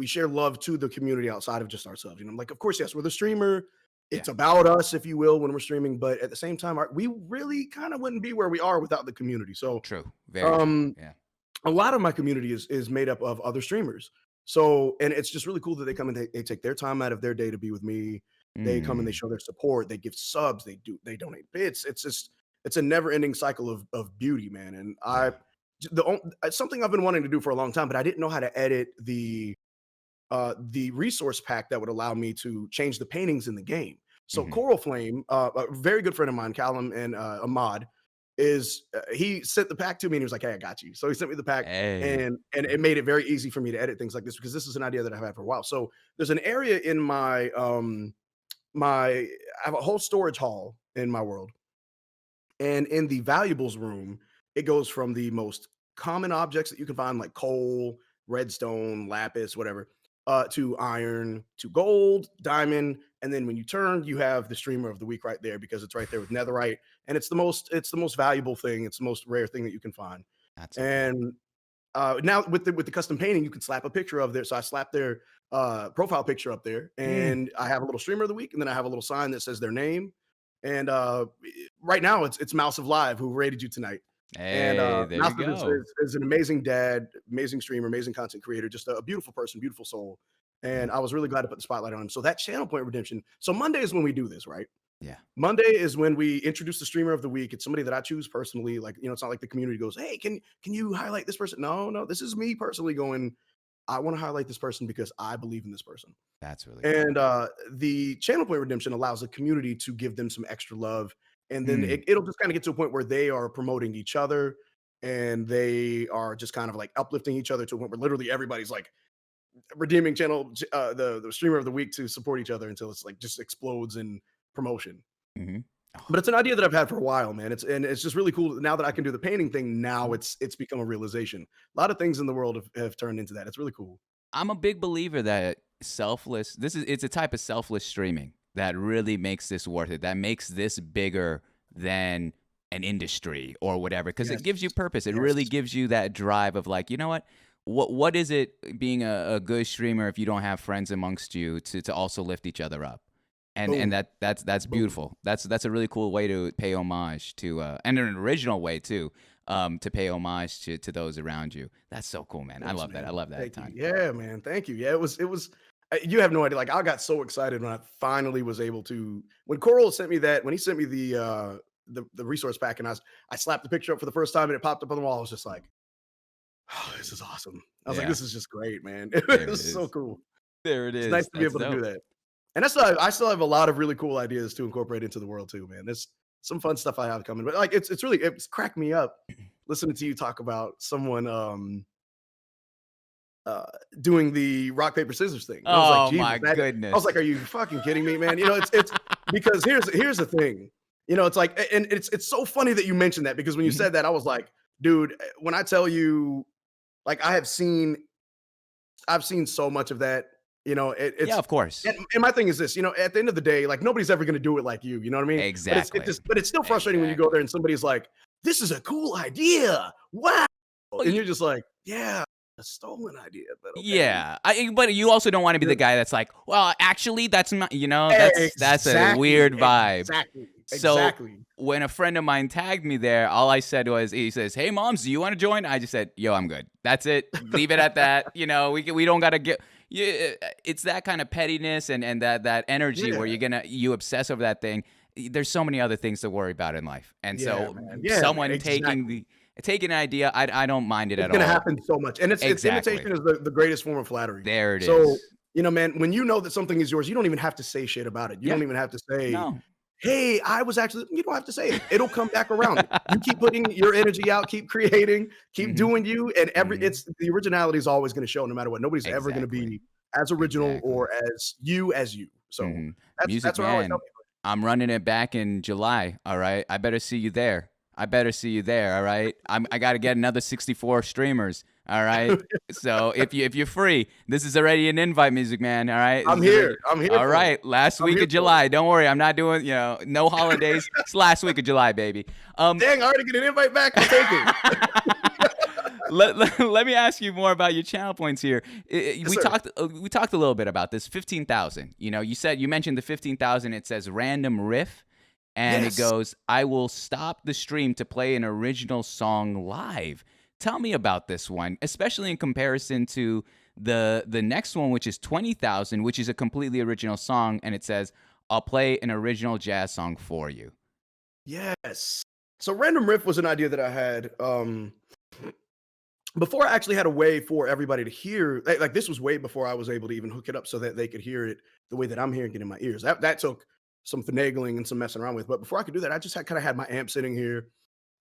Speaker 2: share love to the community outside of just ourselves. Like, of course, yes, we're the streamer.
Speaker 1: Yeah,
Speaker 2: It's about us, if you will, when we're streaming. But at the same time, we really kind of wouldn't be where we are without the community. So,
Speaker 1: true, very true.
Speaker 2: um,
Speaker 1: Yeah.
Speaker 2: a lot of my community is made up of other streamers. So, and it's just really cool that they come and they take their time out of their day to be with me. They come and they
Speaker 1: Mm,
Speaker 2: show their support. They give subs. They donate bits. It's a never ending cycle of beauty, man. And
Speaker 1: yeah.
Speaker 2: it's something I've been wanting to do for a long time, but I didn't know how to edit the resource pack that would allow me to change the paintings in the game. So
Speaker 1: Hmm.
Speaker 2: Coral Flame, a very good friend of mine, Callum and Ahmad, he sent the pack to me and he was like, "Hey, I got you." So he sent me the pack
Speaker 1: Hey.
Speaker 2: and it made it very easy for me to edit things like this because this is an idea that I've had for a while. So there's an area in my I have a whole storage hall in my world, and in the valuables room, it goes from the most common objects that you can find, like coal, redstone, lapis, whatever, to iron, to gold, diamond, and then when you turn, you have the streamer of the week right there because it's right there with netherite, and it's the most valuable thing. It's the most rare thing that you can find.
Speaker 1: That's so cool.
Speaker 2: And now with the custom painting, you can slap a picture of there. So I slapped their profile picture up there,
Speaker 1: Mm.
Speaker 2: and I have a little streamer of the week, and then I have a little sign that says their name. And right now, it's Mouse of Live who rated you tonight. And
Speaker 1: Hey, there
Speaker 2: Mouse
Speaker 1: you
Speaker 2: of
Speaker 1: go.
Speaker 2: is an amazing dad, amazing streamer, amazing content creator, just a beautiful person, beautiful soul.
Speaker 1: Mhm.
Speaker 2: And I was really glad to put the spotlight on him. So that channel point redemption. So Monday is when we do this, right?
Speaker 1: Yeah.
Speaker 2: Monday is when we introduce the streamer of the week. It's somebody that I choose personally. Like, it's not like the community goes, "Hey, can you highlight this person?" No, no, this is me personally going, I want to highlight this person because I believe in this person.
Speaker 1: That's really cool.
Speaker 2: And the channel point redemption allows the community to give them some extra love. And then
Speaker 1: Mm.
Speaker 2: it'll just kind of get to a point where they are promoting each other and they are just kind of like uplifting each other to a point where literally everybody's like redeeming the streamer of the week to support each other until it's like just explodes in promotion.
Speaker 1: Mhm.
Speaker 2: But
Speaker 1: Oh,
Speaker 2: it's an idea that I've had for a while, man. It's just really cool now that I can do the painting thing. Now
Speaker 1: mhm.
Speaker 2: it's become a realization. A lot of things in the world have turned into that. It's really cool.
Speaker 1: I'm a big believer that it's a type of selfless streaming that really makes this worth it. That makes this bigger than an industry or whatever because it
Speaker 2: Yes.
Speaker 1: gives you purpose. It really
Speaker 2: Yes.
Speaker 1: gives you that drive of like, you know what? What is it being a good streamer if you don't have friends amongst you to also lift each other up? And
Speaker 2: Boom.
Speaker 1: that's
Speaker 2: Boom.
Speaker 1: beautiful. That's a really cool way to pay homage to and an original way too to pay homage to those around you. That's so cool, man. I
Speaker 2: Thanks,
Speaker 1: love that. I
Speaker 2: man.
Speaker 1: love that a
Speaker 2: Thank you.
Speaker 1: ton.
Speaker 2: Yeah, man. Thank you. Yeah, it was you have no idea. Like I got so excited when I finally was able to when he sent me the the resource pack, and I slapped the picture up for the first time, and it popped up on the wall. I was just like, oh, this is awesome. I was like,
Speaker 1: Yeah,
Speaker 2: this is just great, man.
Speaker 1: there it
Speaker 2: It's so
Speaker 1: is.
Speaker 2: cool.
Speaker 1: There it
Speaker 2: It's nice
Speaker 1: is.
Speaker 2: to be
Speaker 1: That's
Speaker 2: able to do
Speaker 1: dope.
Speaker 2: that. And that's why I still have a lot of really cool ideas to incorporate into the world too, man. There's some fun stuff I have coming, but like it's cracked me up listening to you talk about someone uh doing the rock paper scissors thing. And I was like,
Speaker 1: Oh
Speaker 2: Jesus,
Speaker 1: my
Speaker 2: that I was
Speaker 1: goodness.
Speaker 2: like, are you fucking kidding me, man? It's because here's the thing. It's like, and it's so funny that you mentioned that, because when you
Speaker 1: Mhm.
Speaker 2: said that, I was like, dude, when I tell you, like, I've seen so much of that.
Speaker 1: Yeah,
Speaker 2: It's
Speaker 1: of course.
Speaker 2: and my thing is this. At the end of the day, like, nobody's ever going to do it like you. You know what I mean?
Speaker 1: Exactly.
Speaker 2: But it's still frustrating when you go
Speaker 1: Exactly.
Speaker 2: there and somebody's like, "This is a cool idea, wow,"
Speaker 1: Well,
Speaker 2: and you're just like, "Yeah, a stolen idea, but okay."
Speaker 1: yeah, but you also don't want to be
Speaker 2: Yeah.
Speaker 1: the guy that's like, well, actually, that's not. That's a
Speaker 2: Exactly,
Speaker 1: weird vibe.
Speaker 2: exactly,
Speaker 1: So
Speaker 2: exactly.
Speaker 1: when a friend of mine tagged me there, all I said was, he says, "Hey, moms, do you want to join?" I just said, "Yo, I'm good. That's it. Leave it at that. We don't gotta get." Yeah, it's that kind of pettiness and that energy where
Speaker 2: Yeah,
Speaker 1: you obsess over that thing. There's so many other things to worry about in life, and
Speaker 2: yeah,
Speaker 1: so
Speaker 2: man. Yeah, man.
Speaker 1: someone
Speaker 2: Exactly.
Speaker 1: taking an idea, I don't mind it
Speaker 2: It's
Speaker 1: at
Speaker 2: gonna
Speaker 1: all.
Speaker 2: happen so much, and it's
Speaker 1: Exactly.
Speaker 2: imitation is the greatest form of flattery.
Speaker 1: There it
Speaker 2: So,
Speaker 1: is.
Speaker 2: man, when you know that something is yours, you don't even have to say shit about it. You
Speaker 1: Yeah.
Speaker 2: don't even have to say,
Speaker 1: No.
Speaker 2: "Hey, I was actually," you don't have to say it. It'll come back around. You keep putting your energy out, keep creating, keep
Speaker 1: Mhm.
Speaker 2: doing you, and
Speaker 1: Mhm.
Speaker 2: it's the originality is always gonna show no matter what. Nobody's ever gonna
Speaker 1: Exactly.
Speaker 2: be as original
Speaker 1: Exactly.
Speaker 2: or as you. So,
Speaker 1: Mhm.
Speaker 2: that's
Speaker 1: Music
Speaker 2: what I always tell
Speaker 1: Man, I'm running it back in July, all right? I better see you there. I better see you there, all right? I got to get another 64 streamers, all right?
Speaker 2: people.
Speaker 1: So if you're free, this is already an invite, Music Man, all right? This
Speaker 2: I'm
Speaker 1: is
Speaker 2: here.
Speaker 1: already
Speaker 2: I'm here
Speaker 1: all
Speaker 2: for it.
Speaker 1: right. Last
Speaker 2: I'm
Speaker 1: week
Speaker 2: here
Speaker 1: of
Speaker 2: for it.
Speaker 1: July. Don't worry, I'm not doing, no holidays. It's last week of July, baby. Um
Speaker 2: Dang, I already get an invite back. I'll take it.
Speaker 1: let me ask you more about your channel points here.
Speaker 2: Yes,
Speaker 1: We
Speaker 2: sir.
Speaker 1: talked a little bit about this 15,000. You mentioned the 15,000. It says random riff, and it
Speaker 2: Yes.
Speaker 1: goes, "I will stop the stream to play an original song live." Tell me about this one, especially in comparison to the next one, which is 20,000, which is a completely original song, and it says, "I'll play an original jazz song for you."
Speaker 2: Yes. So random riff was an idea that I had before I actually had a way for everybody to hear. Like, this was way before I was able to even hook it up so that they could hear it the way that I'm hearing it in my ears. That took some finagling and some messing around with. But before I could do that, I just kind of had my amp sitting here,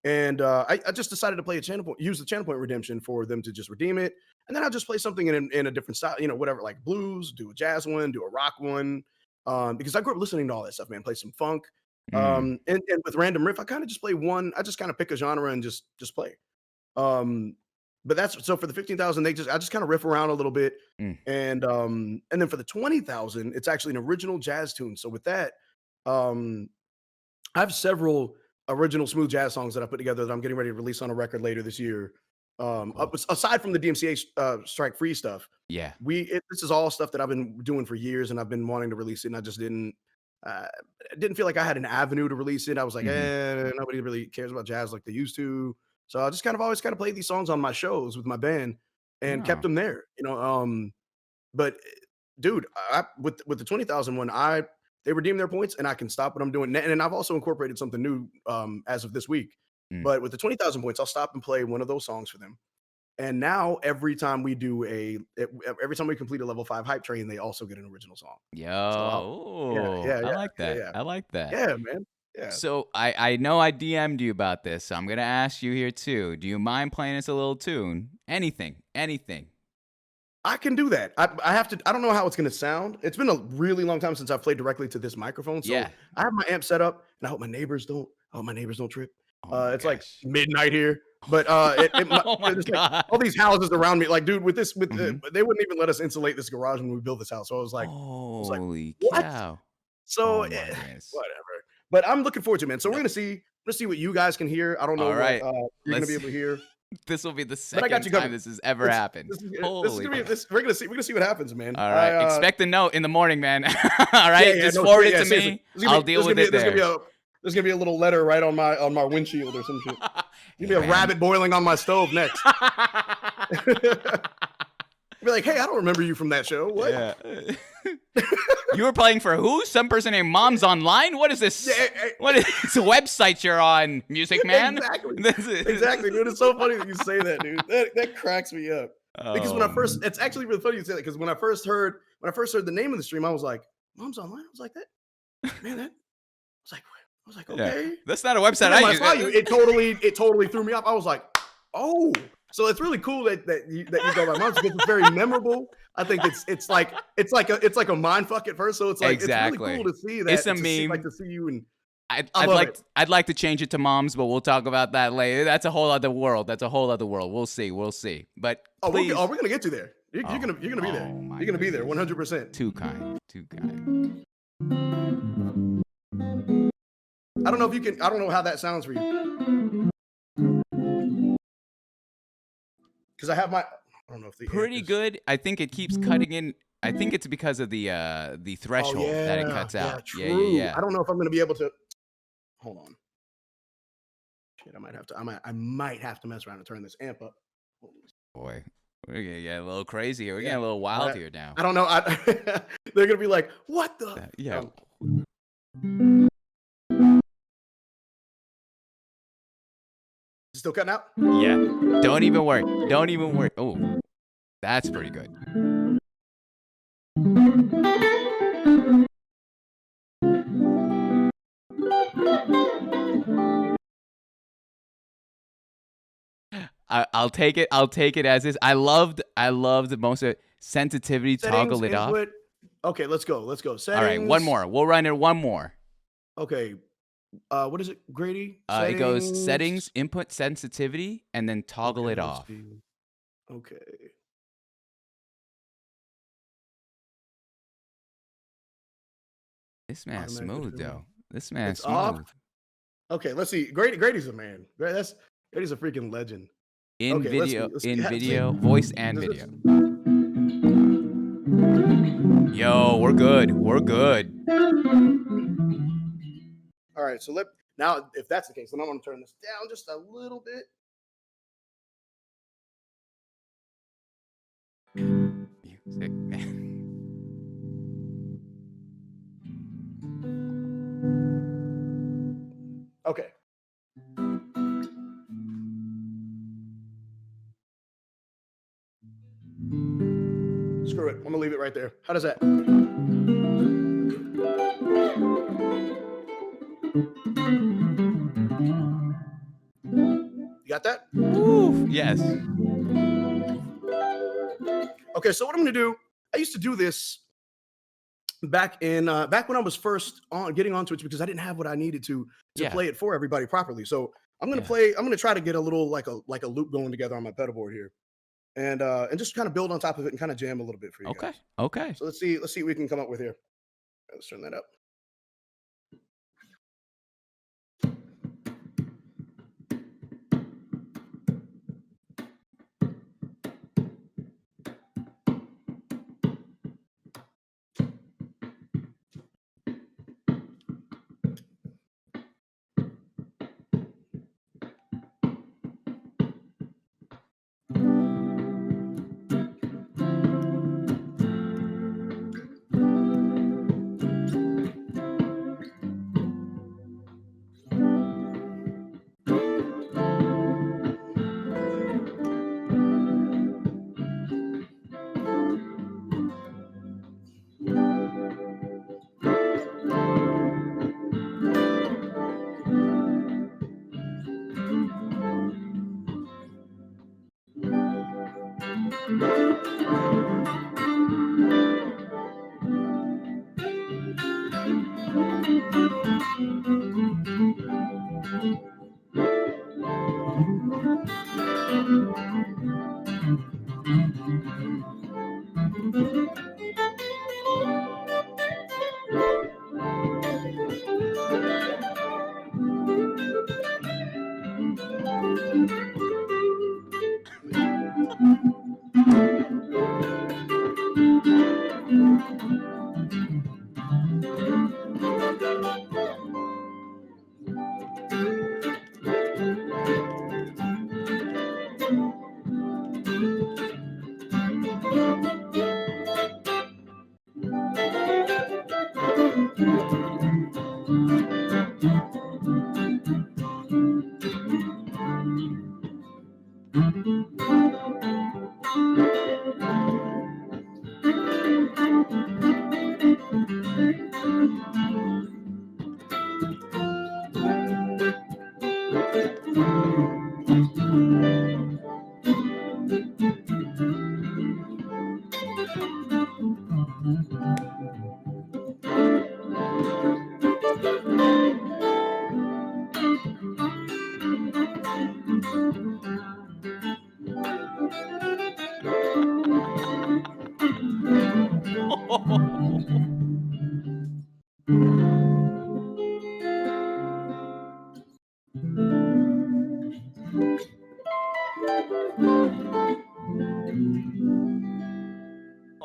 Speaker 2: and I just decided to play use the channel point redemption for them to just redeem it, and then I'll just play something in a different style, whatever, like blues, do a jazz one, do a rock one, because I grew up listening to all that stuff, man. Play some funk,
Speaker 1: Mm,
Speaker 2: and with random riff, I kind of just play one. I just kind of pick a genre and just play. Um, but that's so for the 15,000, I just kind of riff around a little bit,
Speaker 1: mm.
Speaker 2: and then for the 20,000, it's actually an original jazz tune. So with that, um, I have several original smooth jazz songs that I put together that I'm getting ready to release on a record later this year.
Speaker 1: Cool.
Speaker 2: Aside from the DMCA strike free stuff,
Speaker 1: Yeah.
Speaker 2: this is all stuff that I've been doing for years, and I've been wanting to release it, and I just uh, didn't feel like I had an avenue to release it. I was like,
Speaker 1: Mhm.
Speaker 2: nobody really cares about jazz like they used to. So I just kind of always kind of played these songs on my shows with my band and kept
Speaker 1: No.
Speaker 2: them there. But dude, with the 20,000 one, they redeem their points and I can stop what I'm doing. And I've also incorporated something new as of this week.
Speaker 1: Mm.
Speaker 2: But with the 20,000 points, I'll stop and play one of those songs for them. And now every time we complete a level 5 hype train, they also get an original song. So yeah,
Speaker 1: Yo,
Speaker 2: yeah,
Speaker 1: I
Speaker 2: yeah,
Speaker 1: like
Speaker 2: yeah,
Speaker 1: that.
Speaker 2: yeah.
Speaker 1: I like that.
Speaker 2: Yeah, man. Yeah.
Speaker 1: So I know I DM'd you about this, so I'm gonna ask you here too. Do you mind playing us a little tune? Anything, anything.
Speaker 2: I can do that. I have to. I don't know how it's going to sound. It's been a really long time since I've played directly to this microphone, so
Speaker 1: Yeah.
Speaker 2: I have my amp set up, and I hope my neighbors don't trip.
Speaker 1: Oh my
Speaker 2: It's like
Speaker 1: gosh.
Speaker 2: midnight here, but
Speaker 1: Oh my
Speaker 2: there's like
Speaker 1: god.
Speaker 2: all these houses around me. Like, dude,
Speaker 1: Hmm.
Speaker 2: they wouldn't even let us insulate this garage when we built this house. So I was like,
Speaker 1: Holy
Speaker 2: what?
Speaker 1: cow.
Speaker 2: So
Speaker 1: Oh my goodness.
Speaker 2: whatever. But I'm looking forward to it, man. So
Speaker 1: No.
Speaker 2: we're gonna see what you guys can hear. I don't know
Speaker 1: All
Speaker 2: what
Speaker 1: right.
Speaker 2: you're gonna be
Speaker 1: Let's.
Speaker 2: able to hear,
Speaker 1: This will be the
Speaker 2: but I got
Speaker 1: second
Speaker 2: you
Speaker 1: time
Speaker 2: covered.
Speaker 1: this has ever
Speaker 2: It's
Speaker 1: happened.
Speaker 2: this is
Speaker 1: Holy
Speaker 2: gonna be
Speaker 1: cow.
Speaker 2: this. We're gonna see what happens, man.
Speaker 1: All right. Expect a note in the morning, man. All
Speaker 2: Yeah,
Speaker 1: right.
Speaker 2: yeah,
Speaker 1: Just
Speaker 2: no,
Speaker 1: forward it
Speaker 2: yeah,
Speaker 1: to
Speaker 2: seriously.
Speaker 1: me. I'll deal with it there.
Speaker 2: There's gonna be a little letter right on my windshield or some shit. There's
Speaker 1: Hey,
Speaker 2: gonna be a
Speaker 1: man.
Speaker 2: rabbit boiling on my stove next. Be like, hey, I don't remember you from that show. What?
Speaker 1: Yeah. You were playing for who? Some person named Moms Online? What is this? What is this website you're on, Music Man?
Speaker 2: Exactly. Exactly, dude. It's so funny that you say that, dude. That cracks me up. Because when I first, it's actually really funny you say that. Because when I first heard the name of the stream, I was like, Moms Online. I was like, man, I was like, okay.
Speaker 1: Yeah. That's not a website
Speaker 2: I
Speaker 1: use.
Speaker 2: saw you. It totally threw me off. I was like, oh. So it's really cool that you go by Moms, because it's very memorable. I think it's like a mind fuck at first. So it's like
Speaker 1: Exactly.
Speaker 2: it's really cool to see that.
Speaker 1: It's a meme.
Speaker 2: To see you and
Speaker 1: I'd like to change it to Moms, but we'll talk about that later. That's a whole other world. We'll see. But please.
Speaker 2: we're gonna get you there. You're gonna be there. You're gonna be there 100%.
Speaker 1: Too kind.
Speaker 2: I don't know how that sounds for you. Because I don't know if the
Speaker 1: pretty good. I think it keeps cutting in. I think it's because of the threshold that it cuts out. Yeah.
Speaker 2: I don't know if I'm gonna be able to. Hold on. Shit, I might have to mess around and turn this amp up.
Speaker 1: Boy, we're gonna get a little crazy here. We're getting a little wild here now.
Speaker 2: I don't know. They're gonna be like, "What the?"
Speaker 1: Yeah.
Speaker 2: Still cutting out?
Speaker 1: Yeah. Don't even worry. Oh, that's pretty good. I'll take it as is. I loved most of it. Sensitivity, toggle it off.
Speaker 2: Okay, let's go. Settings.
Speaker 1: All right, one more. We'll run it one more.
Speaker 2: Okay. What is it, Grady?
Speaker 1: It goes settings, input sensitivity, and then toggle it off.
Speaker 2: Okay.
Speaker 1: This man's smooth, though. This man's smooth.
Speaker 2: Off. Okay, let's see. Grady's a man. Grady's a freaking legend.
Speaker 1: In video, voice and video. Yo, we're good.
Speaker 2: All right, so now if that's the case, then I'm gonna turn this down just a little bit.
Speaker 1: Music, man.
Speaker 2: Okay. Screw it. I'm gonna leave it right there. How does that? You got that?
Speaker 1: Ooh, yes.
Speaker 2: Okay, so what I'm gonna do, I used to do this back when I was first getting onto it, because I didn't have what I needed to play it for everybody properly. So I'm gonna try to get a little like a loop going together on my pedal board here, and just kind of build on top of it and kind of jam a little bit for you guys.
Speaker 1: Okay.
Speaker 2: So let's see what we can come up with here. Let's turn that up.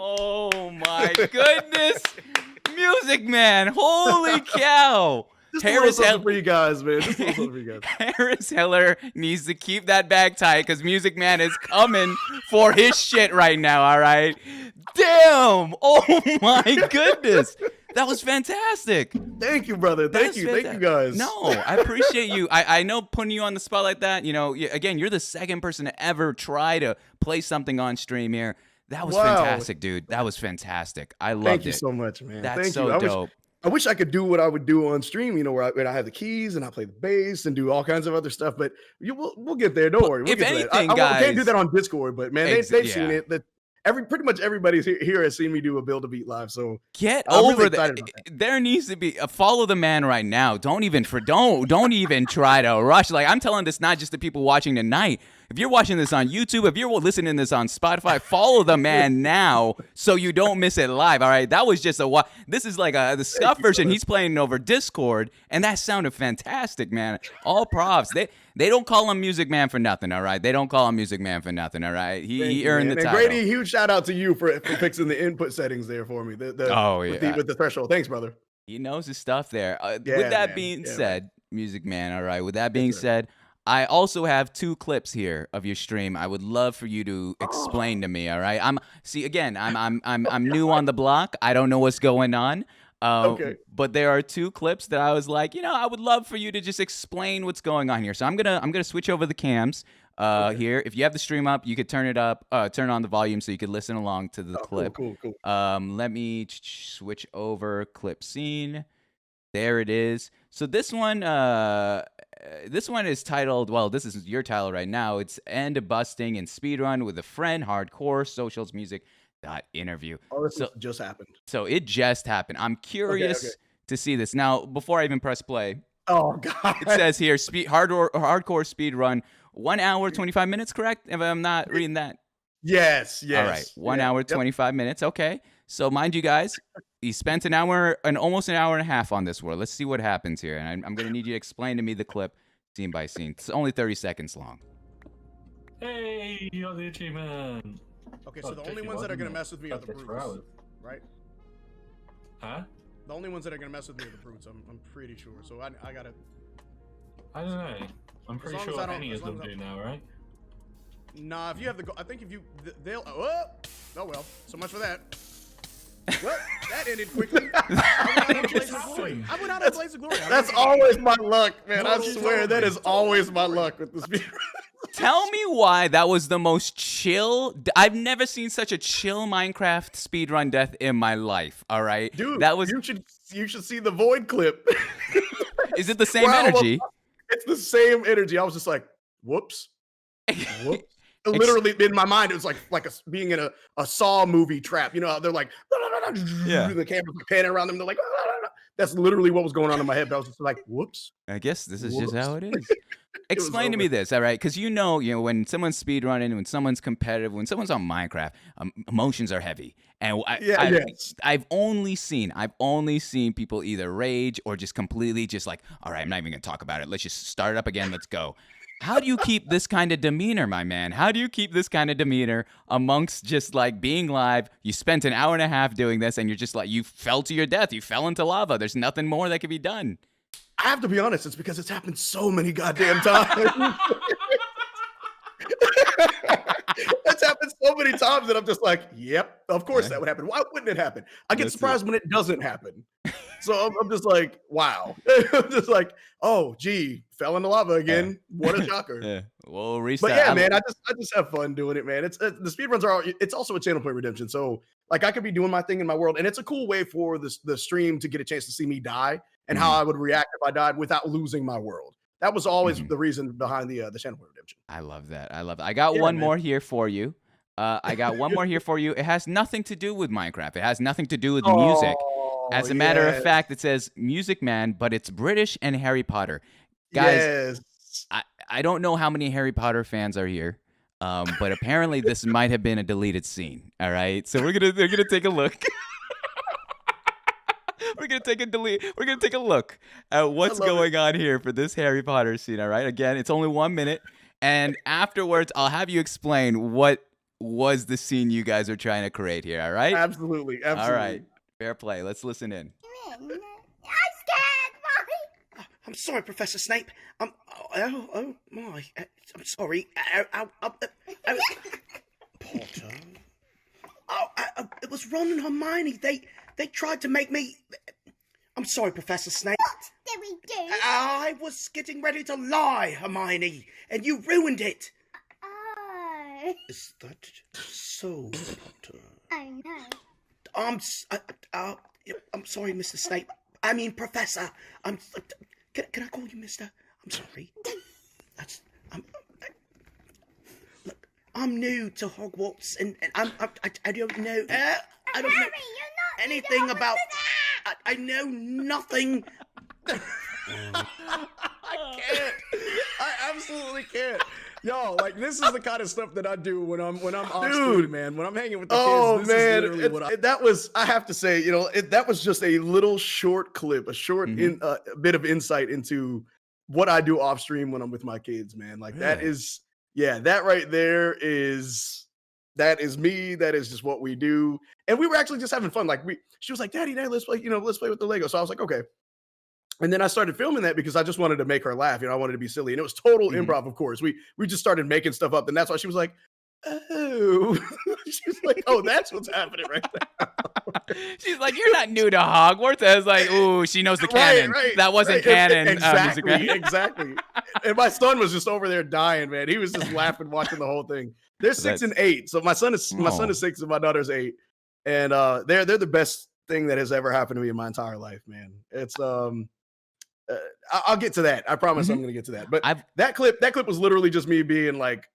Speaker 1: Oh my goodness. Music Man, holy cow.
Speaker 2: Just a little something for you guys, man. Just a little something for you guys.
Speaker 1: Harris Heller needs to keep that bag tight because Music Man is coming for his shit right now, all right? Damn! Oh my goodness. That was fantastic.
Speaker 2: Thank you, brother. Thank you. Thank you, guys.
Speaker 1: No, I appreciate you. I know putting you on the spot like that, you know, again, you're the second person to ever try to play something on stream here. That was fantastic, dude. That was fantastic. I loved it.
Speaker 2: Thank you so much, man.
Speaker 1: That's
Speaker 2: Thank
Speaker 1: so
Speaker 2: you.
Speaker 1: dope.
Speaker 2: I wish I could do what I would do on stream, you know, where I have the keys and I play the bass and do all kinds of other stuff. But we'll get there. Don't worry. We'll
Speaker 1: if
Speaker 2: get
Speaker 1: anything,
Speaker 2: I
Speaker 1: guys,
Speaker 2: can't do that on Discord, but man, they've seen it. That pretty much everybody here has seen me do a Build a Beat live. So
Speaker 1: get
Speaker 2: I'm
Speaker 1: over
Speaker 2: really
Speaker 1: that. There needs to be follow the man right now. Don't even try to rush. Like, I'm telling this not just the people watching tonight. If you're watching this on YouTube, if you're listening to this on Spotify, follow the man now so you don't miss it live. All right, that was just this is like the scuff version. He's playing over Discord, and that sounded fantastic, man. All props. They don't call him Music Man for nothing. All right, they don't call him Music Man for nothing. All right, he earned the title.
Speaker 2: Grady, huge shout out to you for fixing the input settings there for me. With the threshold. Thanks, brother.
Speaker 1: He knows his stuff there. With that being said, Music Man. All right. With that being said, I also have 2 clips here of your stream. I would love for you to explain to me. All right. I'm new on the block. I don't know what's going on. But there are 2 clips that I was like, you know, I would love for you to just explain what's going on here. So I'm gonna switch over the cams here. If you have the stream up, you could turn it up, turn on the volume so you could listen along to the clip.
Speaker 2: Cool.
Speaker 1: Let me switch over clip scene. There it is. So this one is titled, well, this is your title right now. It's End Busting and Speedrun with a Friend, Hardcore, Socials, Music, interview.
Speaker 2: Oh, this just happened.
Speaker 1: So it just happened. I'm curious to see this. Now, before I even press play,
Speaker 2: oh god,
Speaker 1: it says here, hardcore speed run, 1 hour 25 minutes. Correct? If I'm not reading that.
Speaker 2: Yes.
Speaker 1: All right, 1 hour 25 minutes. Okay. So mind you guys, he spent almost an hour and a half on this world. Let's see what happens here, and I'm gonna need you to explain to me the clip scene by scene. It's only 30 seconds long.
Speaker 3: Hey, you're the achievement.
Speaker 2: Okay, so the only ones that are gonna mess with me are the brutes, right?
Speaker 3: Huh?
Speaker 2: The only ones that are gonna mess with me are the brutes. I'm pretty sure. So I gotta.
Speaker 3: I don't know. I'm pretty sure any of them do now, right?
Speaker 2: Nah, if you have the, I think if you, they'll. Oh well. So much for that. Well, that ended quickly. I went out of Blaze of Glory. That's always my luck, man. I swear that is always my luck with this speed.
Speaker 1: Tell me why that was the most chill. I've never seen such a chill Minecraft speedrun death in my life. All right,
Speaker 2: dude,
Speaker 1: that was.
Speaker 2: You should see the Void clip.
Speaker 1: Is it the same energy?
Speaker 2: It's the same energy. I was just like, whoops. Literally in my mind, it was like being in a Saw movie trap. You know, they're like, the camera's panning around them. They're like, that's literally what was going on in my head. But I was just like, whoops.
Speaker 1: I guess this is just how it is. Explain to me this, all right? Because you know, when someone's speedrunning, when someone's competitive, when someone's on Minecraft, emotions are heavy. And I've only seen people either rage or just completely just like, all right, I'm not even gonna talk about it. Let's just start it up again. Let's go. How do you keep this kind of demeanor, my man? How do you keep this kind of demeanor amongst just like being live? You spent an hour and a half doing this, and you're just like, you fell to your death. You fell into lava. There's nothing more that can be done.
Speaker 2: I have to be honest. It's because it's happened so many goddamn times. That's happened so many times that I'm just like, yep, of course
Speaker 1: Yeah,
Speaker 2: that would happen. Why wouldn't it happen? I get
Speaker 1: that's it.
Speaker 2: surprised when it doesn't happen. So I'm just like, wow. I'm just like, oh, gee, fell in the lava
Speaker 1: Yeah.
Speaker 2: again. What a shocker.
Speaker 1: Yeah. We'll
Speaker 2: But
Speaker 1: restart.
Speaker 2: yeah, man, I just have fun doing it, man. It's the speedruns are it's also a channel point redemption. So like I could be doing my thing in my world, and it's a cool way for the stream to get a chance to see me die and how
Speaker 1: Mhm,
Speaker 2: I would react if I died without losing my world. That was always
Speaker 1: mhm.
Speaker 2: the reason behind the channel point redemption.
Speaker 1: I love that. I love that. I got
Speaker 2: Yeah,
Speaker 1: one
Speaker 2: man.
Speaker 1: more here for you. I got one more here for you. It has nothing to do with Minecraft. It has nothing to do with music.
Speaker 2: Oh
Speaker 1: As a matter of
Speaker 2: yes,
Speaker 1: fact, it says Music Man, but it's British and Harry Potter. Guys,
Speaker 2: yes.
Speaker 1: I don't know how many Harry Potter fans are here, but apparently this might have been a deleted scene. All right, so we're gonna take a look. We're gonna take a look at
Speaker 2: I
Speaker 1: what's
Speaker 2: love it.
Speaker 1: going on here for this Harry Potter scene. All right, again, it's only 1 minute, and afterwards, I'll have you explain what was the scene you guys are trying to create here. All right,
Speaker 2: Absolutely,
Speaker 1: all right,
Speaker 2: absolutely.
Speaker 1: fair play. Let's listen in.
Speaker 4: I'm scared, Mommy.
Speaker 5: I'm sorry, Professor Snape. Oh my. I'm sorry. Potter. It was Ron and Hermione. They tried to make me. I'm sorry, Professor Snape.
Speaker 4: What did we do?
Speaker 5: I was getting ready to lie, Hermione, and you ruined it.
Speaker 4: Oh,
Speaker 5: Is that so, Potter?
Speaker 4: oh no.
Speaker 5: I'm sorry, Mr. Snape. I mean, Professor. Can I call you Mister? I'm sorry. Look, I'm new to Hogwarts, and I don't know. I don't know
Speaker 4: Harry, you're not
Speaker 5: anything about. I know nothing.
Speaker 2: I can't. I absolutely can't. Yo, like this is the kind of stuff that I do when I'm off stream, man. When I'm hanging with the Oh kids, this man, is literally what I.
Speaker 5: Mm-hmm.
Speaker 2: That was I have to say, that was just a little short clip, a short
Speaker 1: Mhm.
Speaker 2: bit of insight into what I do off stream when I'm with my kids, man. Like that
Speaker 1: Really?
Speaker 2: is, yeah, that right there that is me. That is just what we do, and we were actually just having fun. Like she was like, "Daddy, let's play, let's play with the Lego." So I was like, "Okay." And then I started filming that because I just wanted to make her laugh. I wanted to be silly, and it was total
Speaker 1: Mhm.
Speaker 2: improv. Of course, we just started making stuff up, and that's why she was like, "Oh," she was like, "Oh, that's what's happening right now."
Speaker 1: She's like, "You're not new to Hogwarts." I was like, "Ooh, she knows the canon. That wasn't canon." Music
Speaker 2: Exactly,
Speaker 1: Man.
Speaker 2: exactly. And my son was just over there dying, man. He was just laughing watching the whole thing. They're 6 and
Speaker 1: That's
Speaker 2: 8, so my son
Speaker 1: oh.
Speaker 2: is 6 and my daughter's 8, and they're the best thing that has ever happened to me in my entire life, man. It's uh, I'll get to that. I promise I'm
Speaker 1: Mhm.
Speaker 2: going to get to that. But
Speaker 1: I've
Speaker 2: that clip was literally just me being like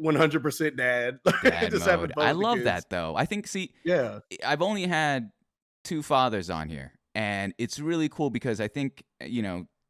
Speaker 2: 100% dad,
Speaker 1: dad
Speaker 2: just having
Speaker 1: mode.
Speaker 2: fun
Speaker 1: I
Speaker 2: with the
Speaker 1: love
Speaker 2: kids.
Speaker 1: that though. I think see,
Speaker 2: Yeah,
Speaker 1: I've only had two fathers on here, and it's really cool because I think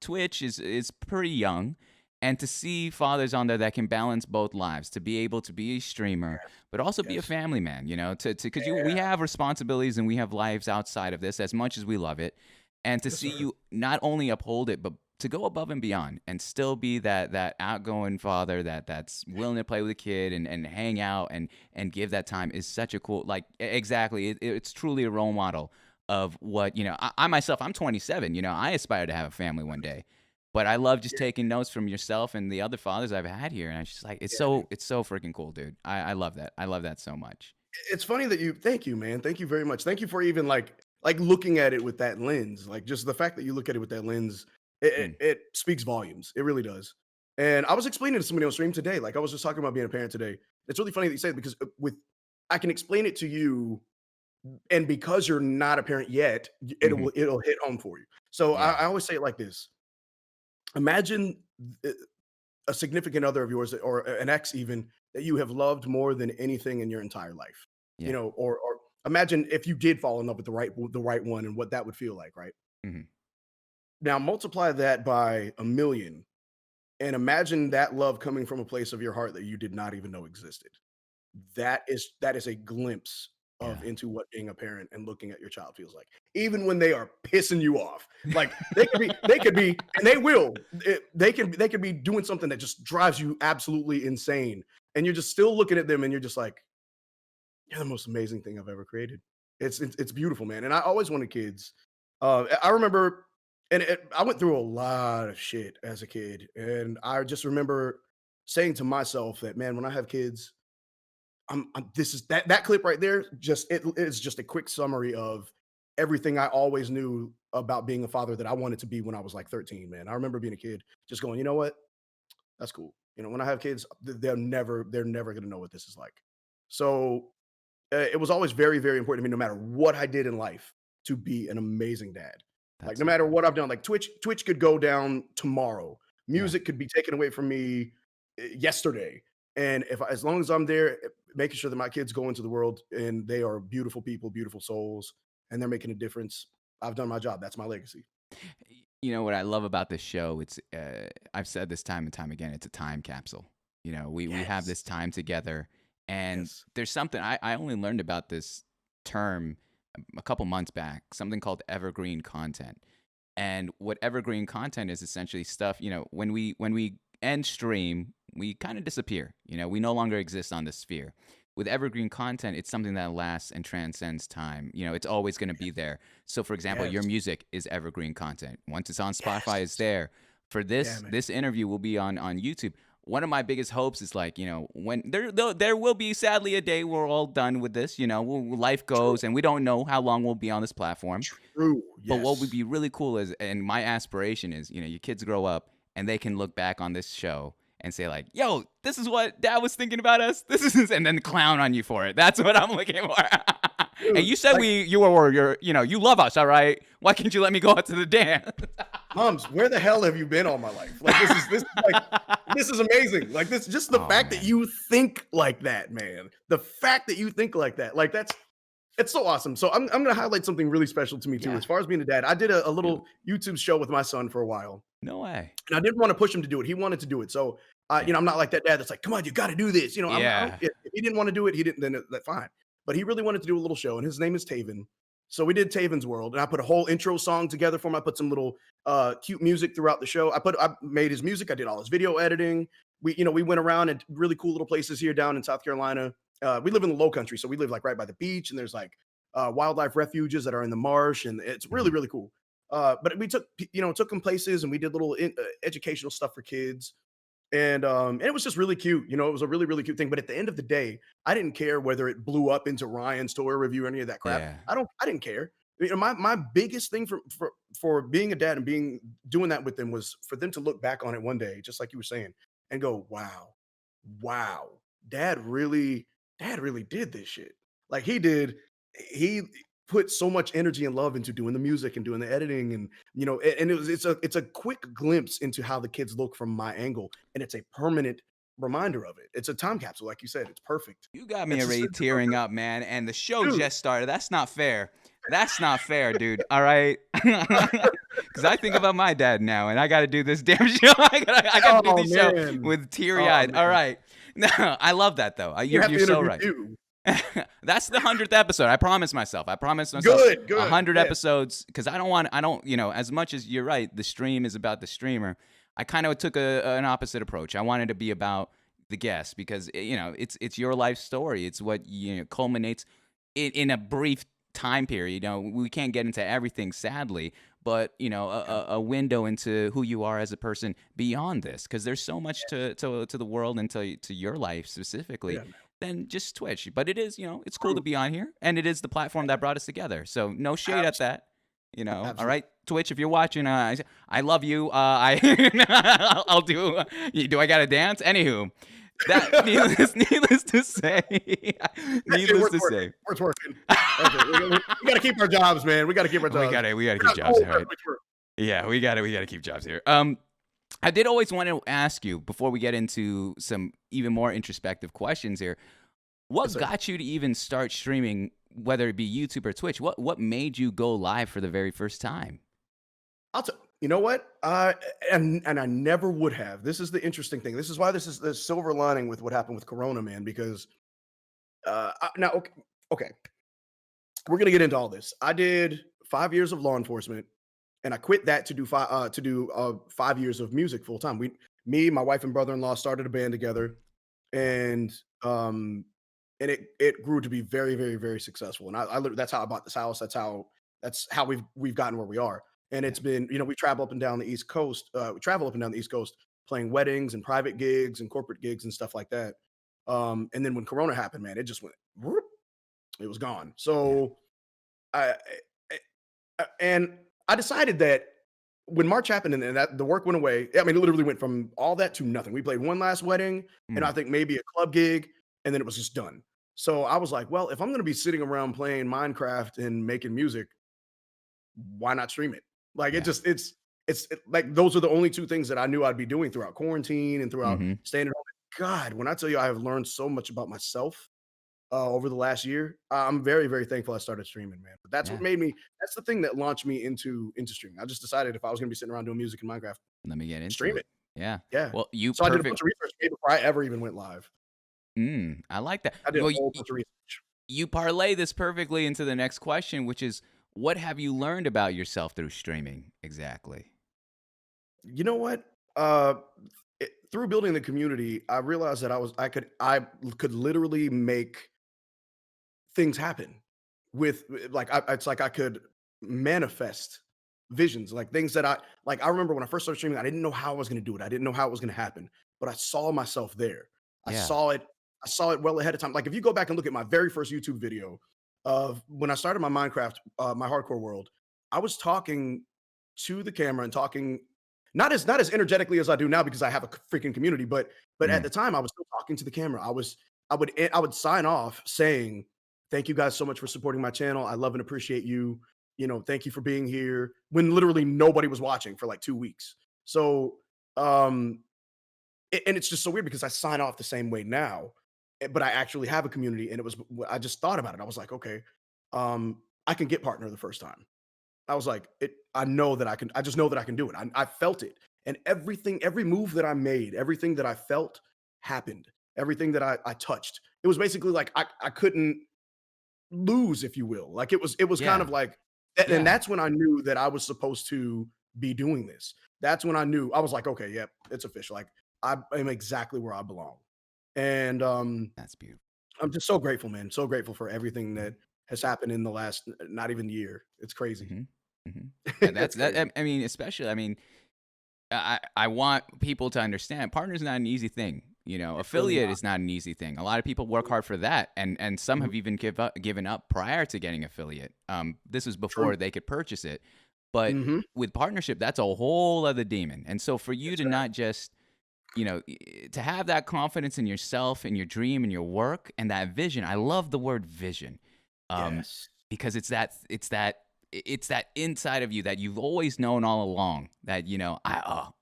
Speaker 1: Twitch is pretty young, and to see fathers on there that can balance both lives, to be able to be a streamer but also be a
Speaker 2: yes,
Speaker 1: family man, to because we
Speaker 2: yeah,
Speaker 1: have responsibilities and we have lives outside of this as much as we love it, and to
Speaker 2: yes,
Speaker 1: see
Speaker 2: sir.
Speaker 1: you not only uphold it but to go above and beyond and still be that outgoing father that's willing to play with a kid and hang out and give that time is such a cool exactly it's truly a role model of what I myself, I'm 27. I aspire to have a family one day, but I love just
Speaker 2: Yeah,
Speaker 1: taking notes from yourself and the other fathers I've had here, and I just like
Speaker 2: yeah, dude.
Speaker 1: it's so freaking cool, dude. I love that. I love that so much.
Speaker 2: It's funny that thank you, man. Thank you very much. Thank you for even like looking at it with that lens. Like just the fact that you look at it with that lens, it, it,
Speaker 1: Mm,
Speaker 2: it speaks volumes. It really does. And I was explaining to somebody on stream today. Like I was just talking about being a parent today. It's really funny that you say it because with I can explain it to you, and because you're not a parent yet,
Speaker 1: mhm.
Speaker 2: it'll hit home for you. So I,
Speaker 1: Yeah,
Speaker 2: I always say it like this: Imagine uh, a significant other of yours, or an ex, even that you have loved more than anything in your entire life.
Speaker 1: yeah.
Speaker 2: Or imagine if you did fall in love with the right one, and what that would feel like, right?
Speaker 1: Mhm.
Speaker 2: Now multiply that by a million, and imagine that love coming from a place of your heart that you did not even know existed. That is a glimpse of
Speaker 1: Yeah.
Speaker 2: into what being a parent and looking at your child feels like. Even when they are pissing you off. Like they could be, and they will. They could be doing something that just drives you absolutely insane. And you're just still looking at them and you're just like, you're the most amazing thing I've ever created. It's beautiful, man. And I always wanted kids. I remember, and I went through a lot of shit as a kid, and I just remember saying to myself that, man, when I have kids, this is that clip right there. Just it is just a quick summary of everything I always knew about being a father that I wanted to be when I was like 13. Man, I remember being a kid, just going, you know what? That's cool. You know, when I have kids, they're never gonna know what this is like. So it was always very, very important to me, no matter what I did in life, to be an amazing dad. Like
Speaker 1: That's
Speaker 2: no
Speaker 1: so
Speaker 2: matter
Speaker 1: cool.
Speaker 2: what I've done, like Twitch could go down tomorrow.
Speaker 1: Yeah.
Speaker 2: Music could be taken away from me yesterday. And as long as I'm there, making sure that my kids go into the world and they are beautiful people, beautiful souls, and they're making a difference, I've done my job. That's my legacy.
Speaker 1: You know what I love about this show? It's I've said this time and time again. It's a time capsule. You know, we have
Speaker 2: Yes.
Speaker 1: this time together, and
Speaker 2: Yes.
Speaker 1: there's something I only learned about this term a couple months back. Something called evergreen content, and what evergreen content is essentially stuff. You know, when we end stream, we kind of disappear. You know, we no longer exist on this sphere. With evergreen content, it's something that lasts and transcends time. You know, it's always going to be there. So, for example, your
Speaker 2: Yes.
Speaker 1: music is evergreen content. Once it's on Spotify, it's
Speaker 2: Yes.
Speaker 1: there. For
Speaker 2: Yeah,
Speaker 1: this
Speaker 2: man.
Speaker 1: this interview will be on YouTube. One of my biggest hopes is like, you know, when there will be sadly a day we're all done with this. You know, life
Speaker 2: True.
Speaker 1: goes, and we don't know how long we'll be on this platform.
Speaker 2: True.
Speaker 1: But what would
Speaker 2: Yes.
Speaker 1: be really cool is, and my aspiration is, you know, your kids grow up and they can look back on this show and say like, "Yo, this is what Dad was thinking about us. This is," and then clown on you for it. That's what I'm looking for. And
Speaker 2: Dude,
Speaker 1: you said
Speaker 2: like
Speaker 1: you know, you love us, all right? Why can't you let me go out to the dance?
Speaker 2: moms, where the hell have you been all my life? Like this is amazing. Like this, just the
Speaker 1: Oh
Speaker 2: fact that
Speaker 1: man,
Speaker 2: you think like that, man. The fact that you think like that, like that's it's so awesome. So I'm gonna highlight something really special to me too.
Speaker 1: yeah,
Speaker 2: As far as being a dad, I did a
Speaker 1: do.
Speaker 2: little YouTube show with my son for a while,
Speaker 1: No way.
Speaker 2: and I didn't want to push him to do it. He wanted to do it, so
Speaker 1: Yeah,
Speaker 2: I'm not like that dad that's like, come on, you got to do this. You know, I don't.
Speaker 1: yeah.
Speaker 2: If he didn't want to do it, he didn't. Then that's fine. But he really wanted to do a little show, and his name is Tavin. So we did Tavin's World, and I put a whole intro song together for him. I put some little cute music throughout the show. I made his music. I did all his video editing. We went around at really cool little places here down in South Carolina. We live in the Low Country, so we live like right by the beach, and there's like wildlife refuges that are in the marsh, and it's really
Speaker 1: Mhm.
Speaker 2: really cool. But we took them places, and we did little educational stuff for kids. And it was just really cute. It was a really, really cute thing. But at the end of the day, I didn't care whether it blew up into Ryan's toy review or any of that crap.
Speaker 1: Yeah.
Speaker 2: I didn't care. My biggest thing for being a dad and doing that with them was for them to look back on it one day, just like you were saying, and go, wow, dad really did this shit. Like he put so much energy and love into doing the music and doing the editing, and it's a quick glimpse into how the kids look from my angle, and it's a permanent reminder of it. It's a time capsule, like you said. It's perfect.
Speaker 1: You got me
Speaker 2: It's a
Speaker 1: already
Speaker 2: sense of
Speaker 1: tearing
Speaker 2: purpose.
Speaker 1: up, man. And the show
Speaker 2: Dude.
Speaker 1: just started. That's not fair. That's not fair, dude. All right. Because I think about my dad now, and I got to do this damn show. I got to do
Speaker 2: Oh
Speaker 1: this show
Speaker 2: man.
Speaker 1: with teary
Speaker 2: Oh
Speaker 1: eyed. All
Speaker 2: man.
Speaker 1: right. No, I love that though.
Speaker 2: You have
Speaker 1: You're
Speaker 2: to
Speaker 1: so
Speaker 2: interview
Speaker 1: right.
Speaker 2: you.
Speaker 1: That's the 100th episode. I promised myself.
Speaker 2: Good.
Speaker 1: 100
Speaker 2: Yeah.
Speaker 1: episodes because I don't, as much as you're right, the stream is about the streamer. I kind of took an opposite approach. I wanted to be about the guest because it's your life story. It's what culminates in a brief time period. We can't get into everything, sadly, but a window into who you are as a person beyond this, because there's so much to the world and to your life specifically
Speaker 2: Yeah.
Speaker 1: than just Twitch. But it is, it's cool to
Speaker 2: True.
Speaker 1: be on here, and it is the platform that brought us together. So no shade at that. All
Speaker 2: Absolutely.
Speaker 1: right, Twitch, if you're watching, I love you. I'll do. Do I gotta dance? Anywho, that needless to say, needless to say,
Speaker 2: We're working. Okay. We got to keep our jobs, man. We got to keep our
Speaker 1: we
Speaker 2: jobs.
Speaker 1: gotta
Speaker 2: We're
Speaker 1: keep
Speaker 2: not
Speaker 1: jobs,
Speaker 2: old,
Speaker 1: all right?
Speaker 2: but we're-
Speaker 1: Yeah, we gotta keep jobs here. I did always want to ask you before we get into some even more introspective questions here. What
Speaker 2: Yes, sir.
Speaker 1: got you to even start streaming, whether it be YouTube or Twitch? What made you go live for the very first time?
Speaker 2: You know what? And I never would have. This is the interesting thing. This is why this is the silver lining with what happened with Corona, man. Because now, okay, we're gonna get into all this. I did 5 years of law enforcement, and I quit that to do 5 years of music full time. Me, my wife and brother-in-law started a band together, and um, and it grew to be very, very, very successful. And that's how I bought this house. That's how we've gotten where we are. And
Speaker 1: Yeah.
Speaker 2: it's been, we travel up and down the East Coast. We travel up and down the East Coast playing weddings and private gigs and corporate gigs and stuff like that. And then when Corona happened, man, it just went, whoop, it was gone. So I, and I decided that when March happened and that the work went away, I mean, it literally went from all that to nothing. We played one last wedding and I
Speaker 1: Mm,
Speaker 2: think maybe a club gig, and then it was just done. So I was like, well, if I'm going to be sitting around playing Minecraft and making music, why not stream it? Like it
Speaker 1: yeah.
Speaker 2: just like those are the only two things that I knew I'd be doing throughout quarantine and throughout
Speaker 1: Hmm.
Speaker 2: staying at home. God, when I tell you I have learned so much about myself over the last year, I'm very, very thankful I started streaming, man. But that's what
Speaker 1: Yeah.
Speaker 2: made me. That's the thing that launched me into streaming. I just decided if I was going to be sitting around doing music in Minecraft,
Speaker 1: Let me get into
Speaker 2: stream
Speaker 1: it.
Speaker 2: it.
Speaker 1: Yeah.
Speaker 2: Yeah.
Speaker 1: Well, you
Speaker 2: So I did a
Speaker 1: perfect.
Speaker 2: bunch of research way before I ever even went live.
Speaker 1: I like that.
Speaker 2: I did a
Speaker 1: Well,
Speaker 2: whole bunch of research.
Speaker 1: you parlay this perfectly into the next question, which is, what have you learned about yourself through streaming? Exactly.
Speaker 2: You know what? Through building the community, I realized that I could literally make things happen with like it's like I could manifest visions, like things that I remember when I first started streaming, I didn't know how I was going to do it. I didn't know how it was going to happen, but I saw myself there. I
Speaker 1: Yeah.
Speaker 2: saw it. I saw it well ahead of time. Like if you go back and look at my very first YouTube video of when I started my Minecraft, my hardcore world, I was talking to the camera and talking not as energetically as I do now because I have a freaking community, but at
Speaker 1: Mm,
Speaker 2: the time I was still talking to the camera. I would sign off saying, "Thank you guys so much for supporting my channel. I love and appreciate you. Thank you for being here." When literally nobody was watching for like 2 weeks. So, um, and it's just so weird because I sign off the same way now, but I actually have a community, and I just thought about it. I was like, okay, I can get partner the first time. I was like, I know that I can. I just know that I can do it. I felt it, and every move that I made, everything that I felt happened. Everything that I touched, it was basically like I couldn't lose, if you will. Like it was kind
Speaker 1: yeah.
Speaker 2: of like, and
Speaker 1: Yeah.
Speaker 2: that's when I knew that I was supposed to be doing this. That's when I knew I was like, okay, yep, it's official. Like I am exactly where I belong, and
Speaker 1: That's beautiful.
Speaker 2: I'm just so grateful, man. So grateful for everything that has happened in the last not even year. It's crazy.
Speaker 1: Hmm. Hmm. Yeah, that's
Speaker 2: It's
Speaker 1: that.
Speaker 2: crazy.
Speaker 1: I mean, especially. I mean, I want people to understand partner's not an easy thing.
Speaker 2: It's really
Speaker 1: Affiliate
Speaker 2: not.
Speaker 1: is not an easy thing. A lot of people work hard for that, and some
Speaker 2: Mhm.
Speaker 1: have even given up prior to getting affiliate. This was
Speaker 2: True.
Speaker 1: before they could purchase it, but
Speaker 2: Mhm.
Speaker 1: with partnership, that's a whole other demon. And so for you
Speaker 2: Yes,
Speaker 1: to
Speaker 2: sir.
Speaker 1: not just to have that confidence in yourself and your dream and your work and that vision. I love the word vision, um,
Speaker 2: Yes.
Speaker 1: because it's that inside of you that you've always known all along that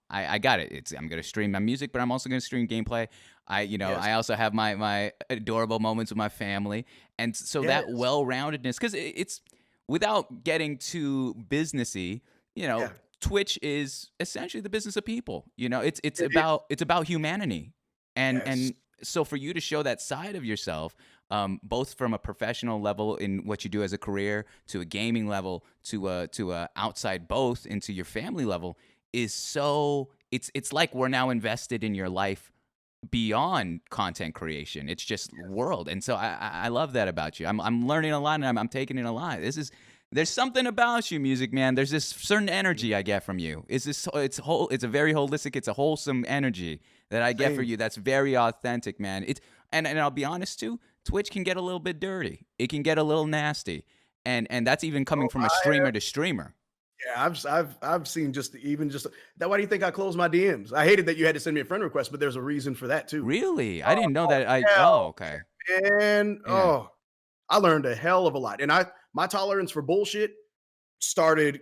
Speaker 1: I got it. I'm gonna stream my music, but I'm also gonna stream gameplay.
Speaker 2: Yes.
Speaker 1: I also have my adorable moments with my family, and so that
Speaker 2: Yes.
Speaker 1: well-roundedness, because it's without getting too businessy, you know,
Speaker 2: Yeah.
Speaker 1: Twitch is essentially the business of people. It's
Speaker 2: It is.
Speaker 1: about humanity, and
Speaker 2: Yes.
Speaker 1: so for you to show that side of yourself, both from a professional level in what you do as a career to a gaming level to a outside both into your family level, is so it's like we're now invested in your life beyond content creation. It's just world, and so I love that about you. I'm learning a lot, and I'm taking it a lot. There's something about you, music man. There's this certain energy I get from you. It's a very holistic, it's a wholesome energy that I get for
Speaker 2: Same.
Speaker 1: you. That's very authentic, man. And I'll be honest too. Twitch can get a little bit dirty. It can get a little nasty, and that's even coming
Speaker 2: Oh,
Speaker 1: from a streamer to streamer.
Speaker 2: yeah, I've seen just that. Why do you think I closed my DMs? I hated that you had to send me a friend request, but there's a reason for that too.
Speaker 1: Really, I didn't know that.
Speaker 2: Hell,
Speaker 1: Okay,
Speaker 2: and
Speaker 1: yeah.
Speaker 2: I learned a hell of a lot, and my tolerance for bullshit started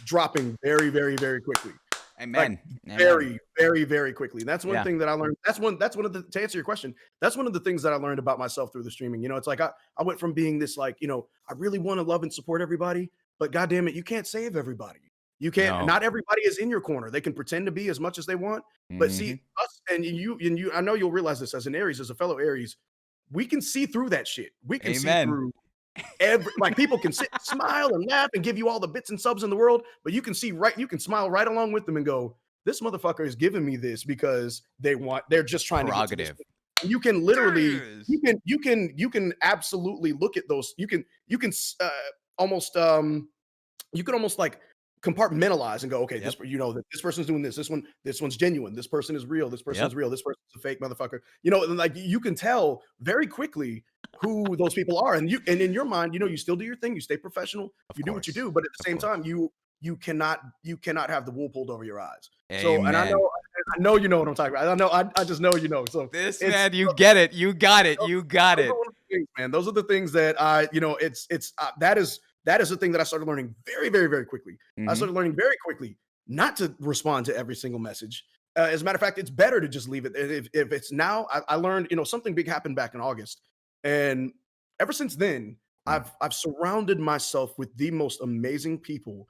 Speaker 2: dropping very, very, very quickly. Like
Speaker 1: Amen. Amen.
Speaker 2: very, very, very quickly. And that's one
Speaker 1: Yeah.
Speaker 2: thing that I learned. That's one of the to answer your question. That's one of the things that I learned about myself through the streaming. It's like I went from being this like, I really want to love and support everybody, but goddamn it, you can't save everybody. You can't,
Speaker 1: No.
Speaker 2: not everybody is in your corner. They can pretend to be as much as they want. But see,
Speaker 1: Hmm.
Speaker 2: us and you, I know you'll realize this as an Aries, as a fellow Aries, we can see through that shit. We can see
Speaker 1: Amen.
Speaker 2: through like people can sit, smile, and laugh and give you all the bits and subs in the world, but you can smile right along with them and go, "This motherfucker is giving me this because they're just trying to get to this."
Speaker 1: Prerogative.
Speaker 2: And you can literally,
Speaker 1: Yes.
Speaker 2: you can absolutely look at those. You can almost you can almost like compartmentalize and go, okay,
Speaker 1: Yep.
Speaker 2: that this person's doing this. This one's genuine. This person is real. This person's
Speaker 1: Yep.
Speaker 2: real. This person's a fake motherfucker. And like you can tell very quickly who those people are, and in your mind, you still do your thing. You stay professional.
Speaker 1: Of
Speaker 2: You do what you
Speaker 1: course.
Speaker 2: do, but at the
Speaker 1: Of
Speaker 2: same
Speaker 1: course.
Speaker 2: time, you cannot have the wool pulled over your eyes. So, and
Speaker 1: Amen.
Speaker 2: I know you know what I'm talking about. I know. I just know you know. So
Speaker 1: This
Speaker 2: it's
Speaker 1: man, you get it. You got it. You got
Speaker 2: those are
Speaker 1: it.
Speaker 2: one of the things, man. Those are the things that that is the thing that I started learning very, very, very quickly. I
Speaker 1: Mhm.
Speaker 2: started learning very quickly not to respond to every single message. As a matter of fact, it's better to just leave it. If it's now, I learned, something big happened back in August, and ever since then,
Speaker 1: Mm.
Speaker 2: I've surrounded myself with the most amazing people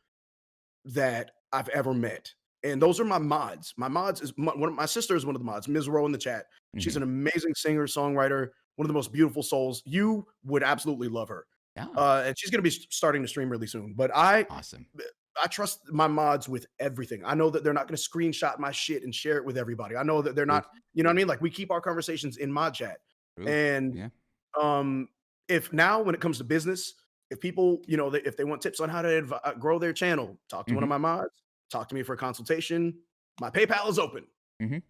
Speaker 2: that I've ever met. And those are my mods. My mods is my sister is one of the mods, Ms. Rowe in the chat. She's
Speaker 1: Mhm.
Speaker 2: an amazing singer, songwriter, one of the most beautiful souls. You would absolutely love her.
Speaker 1: Yeah.
Speaker 2: And she's going to be starting to stream really soon. But I
Speaker 1: Awesome.
Speaker 2: trust my mods with everything. I know that they're not going to screenshot my shit and share it with everybody. I know that they're
Speaker 1: Truth.
Speaker 2: not, you know what I mean? Like we keep our conversations in mod chat.
Speaker 1: Truth.
Speaker 2: And
Speaker 1: Yeah.
Speaker 2: if now when it comes to business, if people, if they want tips on how to grow their channel, talk to one of
Speaker 1: Mhm.
Speaker 2: my mods, talk to me for a consultation. My PayPal is open.
Speaker 1: Mhm.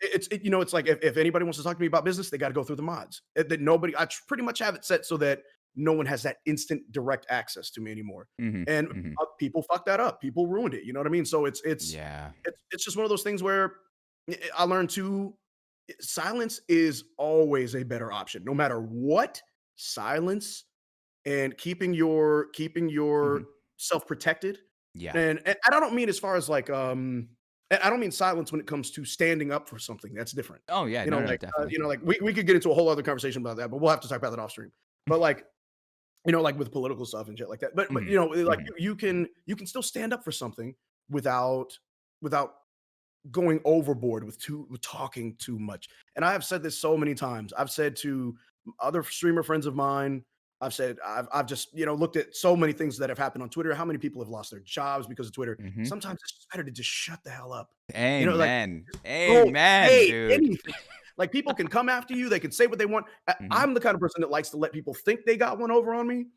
Speaker 2: It's like if anybody wants to talk to me about business, they got to go through the mods. That nobody, pretty much have it set so that no one has that instant direct access to me anymore.
Speaker 1: Mhm.
Speaker 2: And
Speaker 1: Mhm.
Speaker 2: people fucked that up. People ruined it. You know what I mean? So
Speaker 1: Yeah.
Speaker 2: it's just one of those things where I learned to silence is always a better option, no matter what. Silence and keeping your
Speaker 1: Mhm.
Speaker 2: self protected.
Speaker 1: Yeah.
Speaker 2: And I don't mean as far as like and I don't mean silence when it comes to standing up for something. That's different.
Speaker 1: Oh yeah. No. No. Definitely.
Speaker 2: Like we could get into a whole other conversation about that, but we'll have to talk about that off stream. But like like with political stuff and shit like that. But
Speaker 1: Mhm.
Speaker 2: like
Speaker 1: Mhm.
Speaker 2: you can still stand up for something without going overboard with talking too much. And I have said this so many times. I've said to other streamer friends of mine, I've just looked at so many things that have happened on Twitter. How many people have lost their jobs because of Twitter?
Speaker 1: Mhm.
Speaker 2: Sometimes it's just better to just shut the hell up. Like
Speaker 1: Amen.
Speaker 2: don't
Speaker 1: Amen,
Speaker 2: say
Speaker 1: dude.
Speaker 2: anything. Like people can come after you, they can say what they want.
Speaker 1: Mhm.
Speaker 2: I'm the kind of person that likes to let people think they got one over on me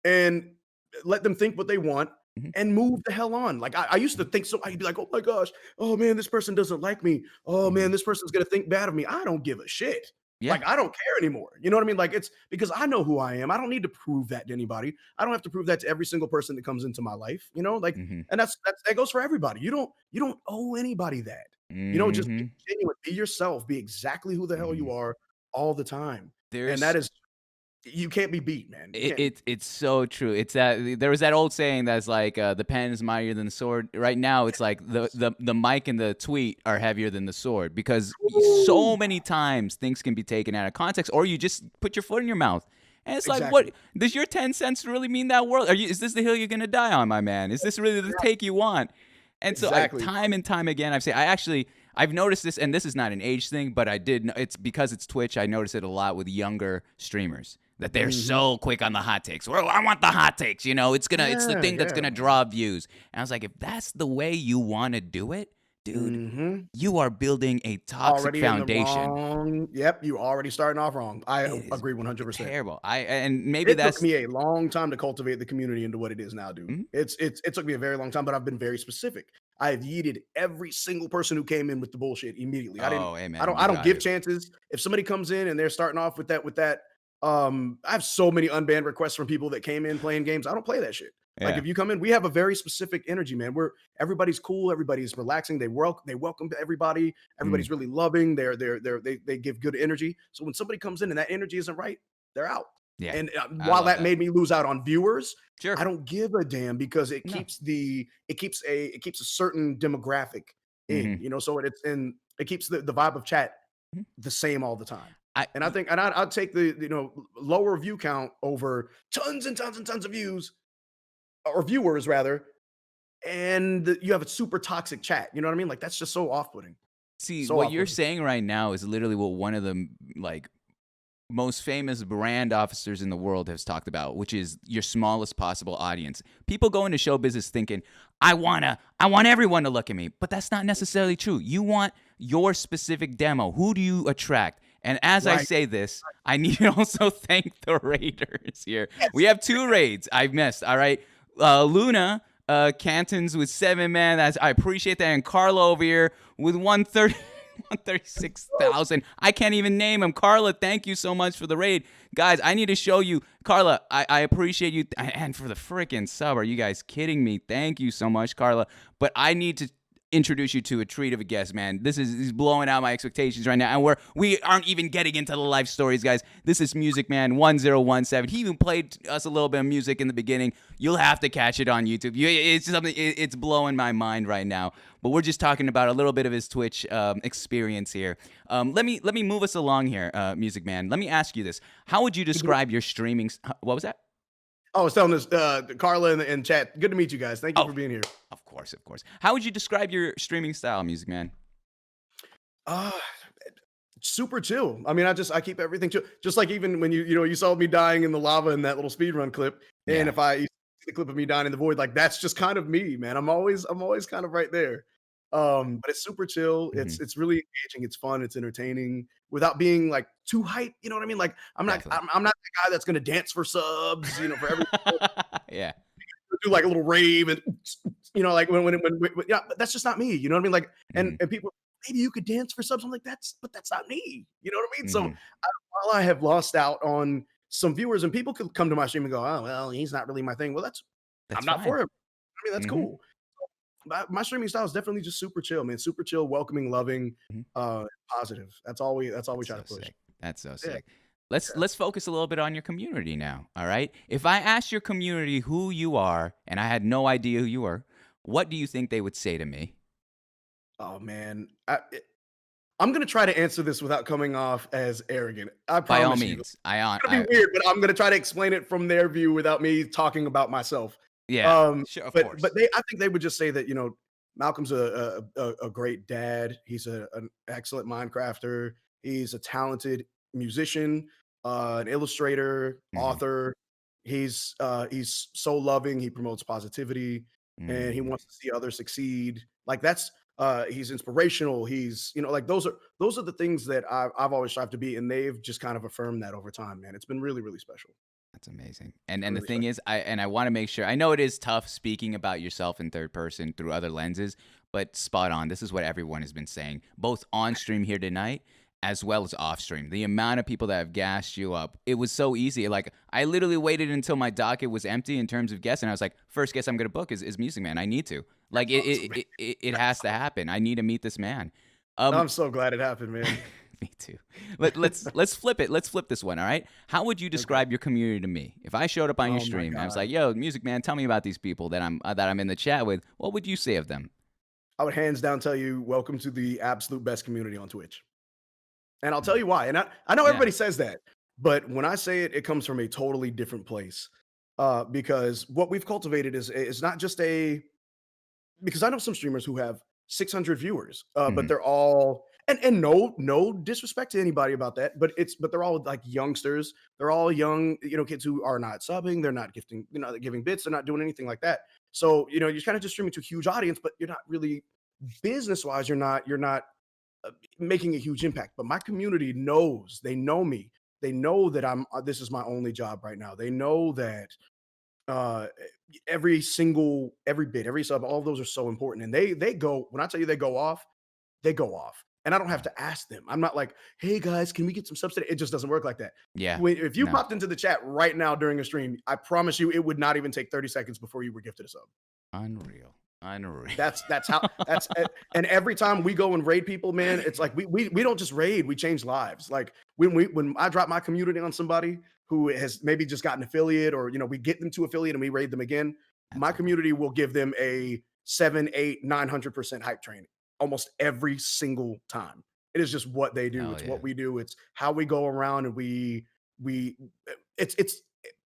Speaker 2: and let them think what they want
Speaker 1: Mhm.
Speaker 2: and move the hell on. Like I used to think so. I'd be like, oh my gosh, oh man, this person doesn't like me. Oh man,
Speaker 1: Mhm.
Speaker 2: this person's gonna think bad of me. I don't give a shit.
Speaker 1: Yeah.
Speaker 2: Like I don't care anymore. You know what I mean? Like it's because I know who I am. I don't need to prove that to anybody. I don't have to prove that to every single person that comes into my life. Like,
Speaker 1: Mhm.
Speaker 2: and that goes for everybody. You don't owe anybody that. Just be
Speaker 1: Mhm.
Speaker 2: genuine, be yourself, be exactly who the hell you
Speaker 1: Mhm.
Speaker 2: are all the time. And
Speaker 1: There's
Speaker 2: that is you can't be beat, man. You can't be
Speaker 1: it's so true. It's that there was that old saying that's like the pen is mightier than the sword. Right now, it's like the mic and the tweet are heavier than the sword because so
Speaker 2: Woo!
Speaker 1: many times things can be taken out of context, or you just put your foot in your mouth. And it's like,
Speaker 2: Exactly.
Speaker 1: what does your 10 cents really mean that world? Is this the hill you're gonna die on, my man? Is this really the take you want? And so,
Speaker 2: Exactly.
Speaker 1: time and time again, I've noticed this, and this is not an age thing, but it's because it's Twitch. I notice it a lot with younger streamers that they're
Speaker 2: Mhm.
Speaker 1: so quick on the hot takes. Well, I want the hot takes. It's the
Speaker 2: Yeah,
Speaker 1: thing that's
Speaker 2: yeah,
Speaker 1: gonna
Speaker 2: man.
Speaker 1: draw views. And I was like, if that's the way you want to do it, dude,
Speaker 2: Mhm.
Speaker 1: you are building a toxic
Speaker 2: Already in the
Speaker 1: foundation.
Speaker 2: wrong. Yep, you already starting off wrong. I
Speaker 1: It is
Speaker 2: agree 100%.
Speaker 1: terrible. And maybe
Speaker 2: It took
Speaker 1: that's.
Speaker 2: me a long time to cultivate the community into what it is now, dude.
Speaker 1: Mhm.
Speaker 2: It took me a very long time, but I've been very specific. I have yeeted every single person who came in with the bullshit immediately.
Speaker 1: Oh, hey
Speaker 2: I
Speaker 1: man,
Speaker 2: don't
Speaker 1: you
Speaker 2: I don't
Speaker 1: got
Speaker 2: give
Speaker 1: to.
Speaker 2: chances. If somebody comes in and they're starting off with that, I have so many unbanned requests from people that came in playing games. I don't play that shit. Like
Speaker 1: Yeah.
Speaker 2: if you come in, we have a very specific energy, man. Everybody's cool, everybody's relaxing. They welcome everybody.
Speaker 1: Mm,
Speaker 2: Everybody's really loving. They give good energy. So when somebody comes in and that energy isn't right, they're out.
Speaker 1: yeah.
Speaker 2: And
Speaker 1: I
Speaker 2: while
Speaker 1: love
Speaker 2: that
Speaker 1: that.
Speaker 2: made me lose out on viewers,
Speaker 1: Sure.
Speaker 2: I don't give a damn because
Speaker 1: No.
Speaker 2: it keeps a certain demographic in,
Speaker 1: Hmm.
Speaker 2: so it keeps the vibe of chat the same all the time.
Speaker 1: I.
Speaker 2: And I think I'd take the lower view count over tons and tons and tons of views or viewers rather, and you have a super toxic chat. You know what I mean? Like that's just so off-putting.
Speaker 1: See,
Speaker 2: So
Speaker 1: what you're
Speaker 2: off-putting.
Speaker 1: saying right now is literally what one of the like most famous brand officers in the world has talked about, which is your smallest possible audience. People go into show business thinking, I want everyone to look at me, but that's not necessarily true. You want your specific demo. Who do you attract? And as I
Speaker 2: Right.
Speaker 1: say this, I need to also thank the raiders here.
Speaker 2: Yes.
Speaker 1: We have 2 raids I've missed. All right. Luna Cantons with 7, man. I appreciate that. And Carla over here with 136,000. I can't even name him. Carla, thank you so much for the raid. Guys, I need to show you. Carla, I appreciate you. And for the freaking sub. Are you guys kidding me? Thank you so much, Carla. But I need to introduce you to a treat of a guest, man. This is blowing out my expectations right now, and we aren't even getting into the life stories, guys. This is Musicman1017. He even played us a little bit of music in the beginning. You'll have to catch it on YouTube. It's something. It's blowing my mind right now. But we're just talking about a little bit of his Twitch experience here. Let me move us along here, Music Man. Let me ask you this: how would you describe your streaming? What was that?
Speaker 2: I was telling this Carla in chat. Good to meet you guys. Thank you for being here.
Speaker 1: Of course, of course. How would you describe your streaming style, Music Man?
Speaker 2: Super chill. I mean, I keep everything chill. Just like even when you saw me dying in the lava in that little speedrun clip, and if you see the clip of me dying in the void, like that's just kind of me, man. I'm always kind of right there. But it's super chill. It's really engaging. It's fun. It's entertaining without being like too hype. You know what I mean? Like I'm not the guy that's gonna dance for subs. For every
Speaker 1: yeah.
Speaker 2: do like a little rave and like when but that's just not me. You know what I mean? Like and people, maybe you could dance for subs. I'm like but that's not me. You know what I mean? So while I have lost out on some viewers and people could come to my stream and go, oh well, he's not really my thing. Well, I'm not for him. I mean, that's cool. My streaming style is definitely just super chill, man. Super chill, welcoming, loving, positive. That's all we try to push.
Speaker 1: Sick. That's so sick. Let's focus a little bit on your community now. All right. If I asked your community who you are and I had no idea who you were, what do you think they would say to me?
Speaker 2: Oh man, I'm gonna try to answer this without coming off as arrogant. I promise.
Speaker 1: By all
Speaker 2: you.
Speaker 1: means,
Speaker 2: It's gonna be weird, but I'm gonna try to explain it from their view without me talking about myself.
Speaker 1: Yeah, sure, of course.
Speaker 2: But I think they would just say that Malcolm's a great dad. He's an excellent Minecrafter. He's a talented musician, an illustrator, author. He's so loving. He promotes positivity, and he wants to see others succeed. Like he's inspirational. He's like those are the things that I've always strived to be, and they've just kind of affirmed that over time, man. It's been really, really special.
Speaker 1: That's amazing. And really the thing is, I want to make sure, I know it is tough speaking about yourself in third person through other lenses, but spot on. This is what everyone has been saying, both on stream here tonight as well as off stream. The amount of people that have gassed you up, it was so easy. Like I literally waited until my docket was empty in terms of guests, and I was like, first guest I'm going to book is Music Man. I need to. Like it has to happen. I need to meet this man.
Speaker 2: I'm so glad it happened, man.
Speaker 1: Me too. Let's flip it. Let's flip this one. All right. How would you describe your community to me? If I showed up on your stream and I was like, "Yo, Music Man, tell me about these people that I'm in the chat with," what would you say of them?
Speaker 2: I would hands down tell you, welcome to the absolute best community on Twitch. And I'll tell you why. And I know everybody says that, but when I say it, it comes from a totally different place. Because what we've cultivated is not just because I know some streamers who have 600 viewers, but they're all and no disrespect to anybody about that, but they're all like youngsters. They're all young, kids who are not subbing, they're not gifting, giving bits, they're not doing anything like that. So you're kind of just streaming to a huge audience, but you're not really business wise. You're not making a huge impact. But my community knows. They know me. They know that this is my only job right now. They know that every bit, every sub, all of those are so important. And they go, when I tell you they go off. And I don't have to ask them. I'm not like, hey guys, can we get some subs today? It just doesn't work like that.
Speaker 1: Yeah.
Speaker 2: If you popped into the chat right now during a stream, I promise you it would not even take 30 seconds before you were gifted a sub.
Speaker 1: Unreal.
Speaker 2: That's how and every time we go and raid people, man, it's like we don't just raid, we change lives. Like when I drop my community on somebody who has maybe just got an affiliate, or we get them to affiliate and we raid them again, my community will give them a 7, 8, 900% hype train almost every single time. It is just what they do. It's what we do. It's how we go around, and it's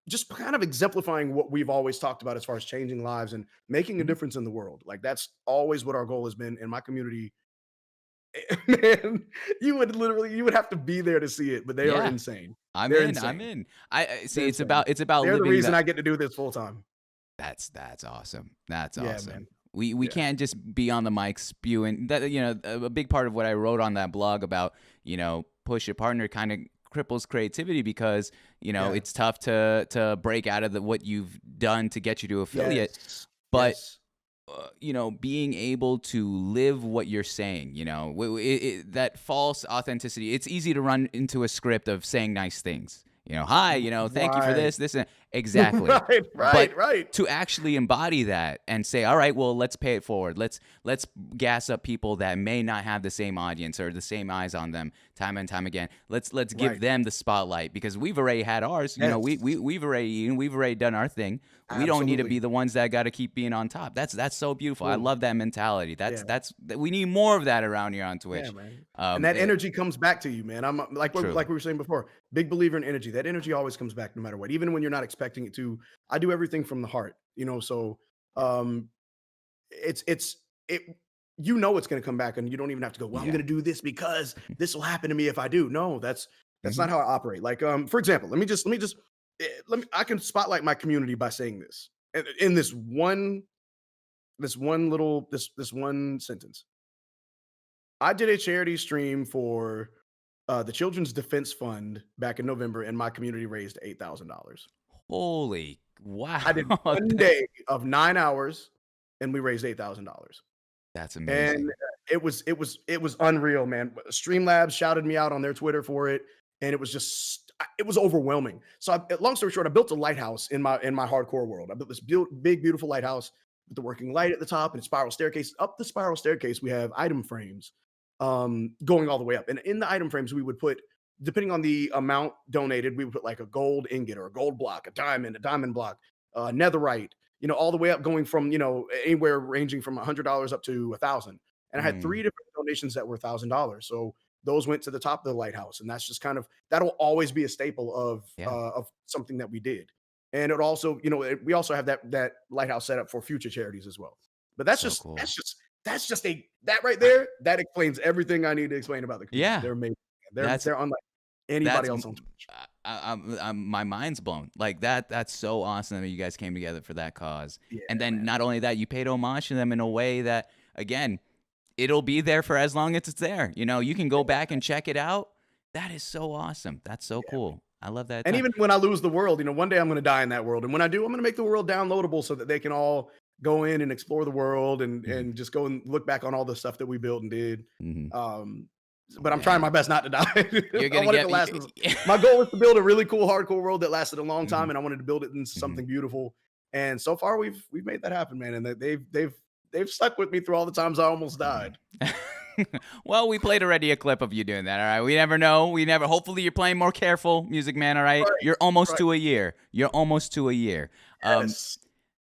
Speaker 2: just kind of exemplifying what we've always talked about as far as changing lives and making a difference in the world. Like that's always what our goal has been in my community. Man, you would have to be there to see it, but they are insane.
Speaker 1: I'm in. I see. It's about
Speaker 2: They're the reason I get to do this full time.
Speaker 1: That's awesome. That's awesome.
Speaker 2: Man.
Speaker 1: We can't just be on the mic spewing. That a big part of what I wrote on that blog about push your partner kind of cripples creativity, because it's tough to break out of what you've done to get you to affiliate. but
Speaker 2: Yes.
Speaker 1: being able to live what you're saying, that false authenticity. It's easy to run into a script of saying nice things. Hi, thank you for
Speaker 2: Right.
Speaker 1: this, and exactly.
Speaker 2: Right,
Speaker 1: But
Speaker 2: right.
Speaker 1: to actually embody that and say, all right, well, let's pay it forward. Let's gas up people that may not have the same audience or the same eyes on them time and time again. Let's give
Speaker 2: Right.
Speaker 1: them the spotlight because we've already had ours.
Speaker 2: Yes.
Speaker 1: We've already eaten, we've already done our thing. We don't need to be
Speaker 2: Absolutely.
Speaker 1: the ones that got to keep being on top. That's so beautiful. I
Speaker 2: True.
Speaker 1: love that mentality.
Speaker 2: Yeah.
Speaker 1: We need more of that around here on Twitch.
Speaker 2: Yeah, man. And that energy comes back to you, man. I'm like
Speaker 1: True.
Speaker 2: like we were saying before, big believer in energy. That energy always comes back no matter what, even when you're not expecting it to. I do everything from the heart, so it's it it's going to come back and you don't even have to go, well, I'm going to do this because this will happen to me if I do. No, that's not how I operate. Like for example, let me I can spotlight my community by saying this in this one sentence. I did a charity stream for the Children's Defense Fund back in November, and my community raised $8,000.
Speaker 1: Holy wow!
Speaker 2: I did one day of 9 hours, and we raised $8,000.
Speaker 1: That's amazing.
Speaker 2: And it was unreal, man. Streamlabs shouted me out on their Twitter for it, and it was overwhelming. So, long story short, I built a lighthouse in my hardcore world. I built this big, beautiful lighthouse with the working light at the top and a spiral staircase. Up the spiral staircase, we have item frames going all the way up. And in the item frames, we would put, depending on the amount donated, we would put like a gold ingot or a gold block, a diamond block, netherite, all the way up, going from, anywhere ranging from $100 up to $1,000. And I had 3 different donations that were $1,000. So those went to the top of the lighthouse. And that's just that'll always be a staple of something that we did. And it also, we also have that lighthouse set up for future charities as well. But that's
Speaker 1: So
Speaker 2: just,
Speaker 1: cool.
Speaker 2: that right there, that explains everything I need to explain about the community.
Speaker 1: Yeah.
Speaker 2: They're amazing. They're unlike anybody else on Twitch.
Speaker 1: My mind's blown. Like that's so awesome that you guys came together for that cause.
Speaker 2: Yeah,
Speaker 1: And then
Speaker 2: man.
Speaker 1: not only that, you paid homage to them in a way that, again, it'll be there for as long as it's there. You can go back and check it out. That is so awesome. That's so cool. I love that.
Speaker 2: And even when I lose the world, one day I'm going to die in that world. And when I do, I'm going to make the world downloadable so that they can all go in and explore the world and just go and look back on all the stuff that we built and did. But I'm trying my best not to die.
Speaker 1: You're
Speaker 2: I
Speaker 1: gonna
Speaker 2: want it to last. My goal was to build a really cool hardcore world that lasted a long time, and I wanted to build it into something beautiful. And so far, we've made that happen, man. And they've stuck with me through all the times I almost died.
Speaker 1: Well, we played already a clip of you doing that. All right, we never know. Hopefully, you're playing more careful, Music Man. All right, you're almost to a year.
Speaker 2: Yes.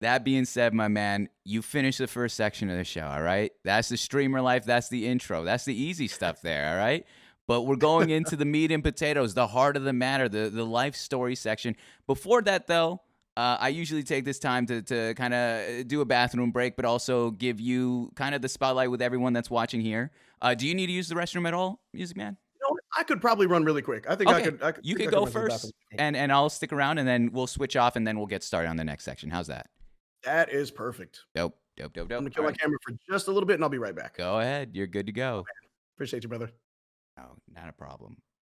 Speaker 1: That being said, my man, you finished the first section of the show, all right? That's the streamer life. That's the intro. That's the easy stuff there, all right? But we're going into the meat and potatoes, the heart of the matter, the life story section. Before that, though, I usually take this time to kind of do a bathroom break, but also give you kind of the spotlight with everyone that's watching here. Do you need to use the restroom at all, Music Man?
Speaker 2: I could probably run really quick. I think
Speaker 1: okay.
Speaker 2: I could.
Speaker 1: You could go first, and I'll stick around, and then we'll switch off, and then we'll get started on the next section. How's that?
Speaker 2: That is perfect.
Speaker 1: Dope.
Speaker 2: I'm gonna kill my camera for just a little bit, and I'll be right back.
Speaker 1: Go ahead. You're good to go.
Speaker 2: Appreciate you, brother.
Speaker 1: Oh, not a problem.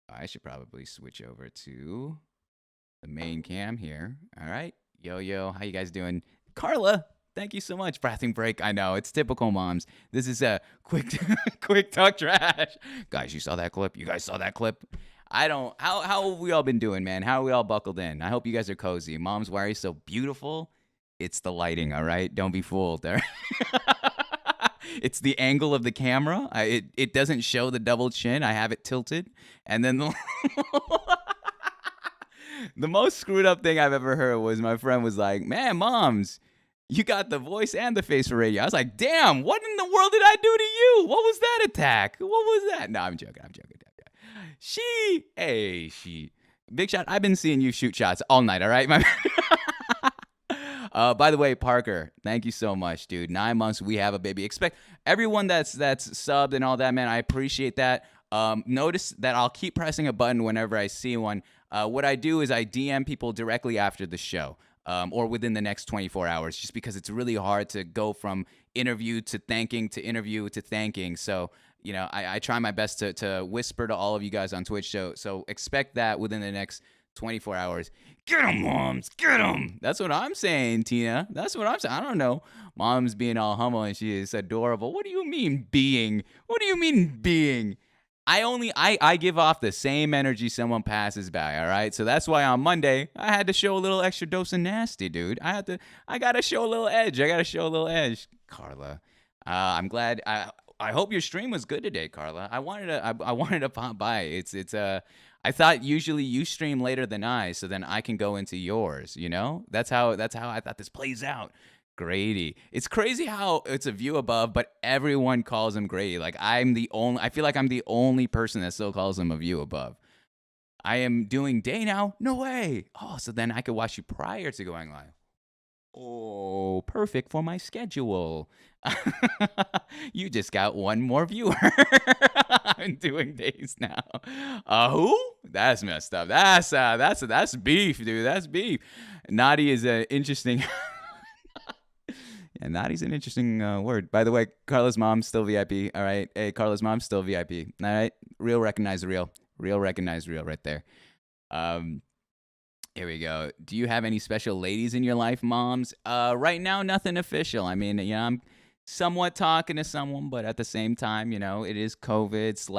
Speaker 1: I should probably switch over to the main cam here. All right. Yo, how you guys doing? Carla, thank you so much. Bathroom break. I know, it's typical moms. This is a quick talk trash. Guys, you saw that clip? You guys saw that clip? How have we all been doing, man? How are we all buckled in? I hope you guys are cozy. Moms, why are you so beautiful? It's the lighting, all right? Don't be fooled there. It's the angle of the camera. It doesn't show the double chin. I have it tilted. And then the most screwed up thing I've ever heard was my friend was like, man, moms, you got the voice and the face for radio. I was like, damn, what in the world did I do to you? What was that attack? What was that? No, I'm joking. Big shot. I've been seeing you shoot shots all night, all right? By the way, Parker, thank you so much, dude. 9 months, we have a baby. Expect everyone that's subbed and all that, man. I appreciate that. Notice that I'll keep pressing a button whenever I see one. What I do is I DM people directly after the show, or within the next 24 hours, just because it's really hard to go from interview to thanking to interview to thanking. So, I try my best to whisper to all of you guys on Twitch. So expect that within the next 24 hours. Get them, moms. Get them. That's what I'm saying, Tina. That's what I'm saying. I don't know. Mom's being all humble and she is adorable. What do you mean being? What do you mean being? I give off the same energy someone passes by, all right? So that's why on Monday I had to show a little extra dose of nasty, dude. I gotta show a little edge. Carla. I'm glad I hope your stream was good today, Carla. I wanted to pop by. I thought usually you stream later than I, so then I can go into yours, you know? That's how I thought this plays out. Grady. It's crazy how it's a view above, but everyone calls him Grady. Like I feel like I'm the only person that still calls him a view above. I am doing day now? No way. Oh, so then I could watch you prior to going live. Oh, perfect for my schedule. You just got one more viewer. I'm doing days now. Who? That's messed up. That's beef, dude. That's beef. Naughty is an interesting. Yeah, naughty's an interesting word. By the way, Carla's mom's still VIP. All right. Hey, Carla's mom's still VIP. All right. Real recognize real. Real recognize real right there. Here we go. Do you have any special ladies in your life, moms? Right now, nothing official. I mean, I'm somewhat talking to someone, but at the same time, it is COVID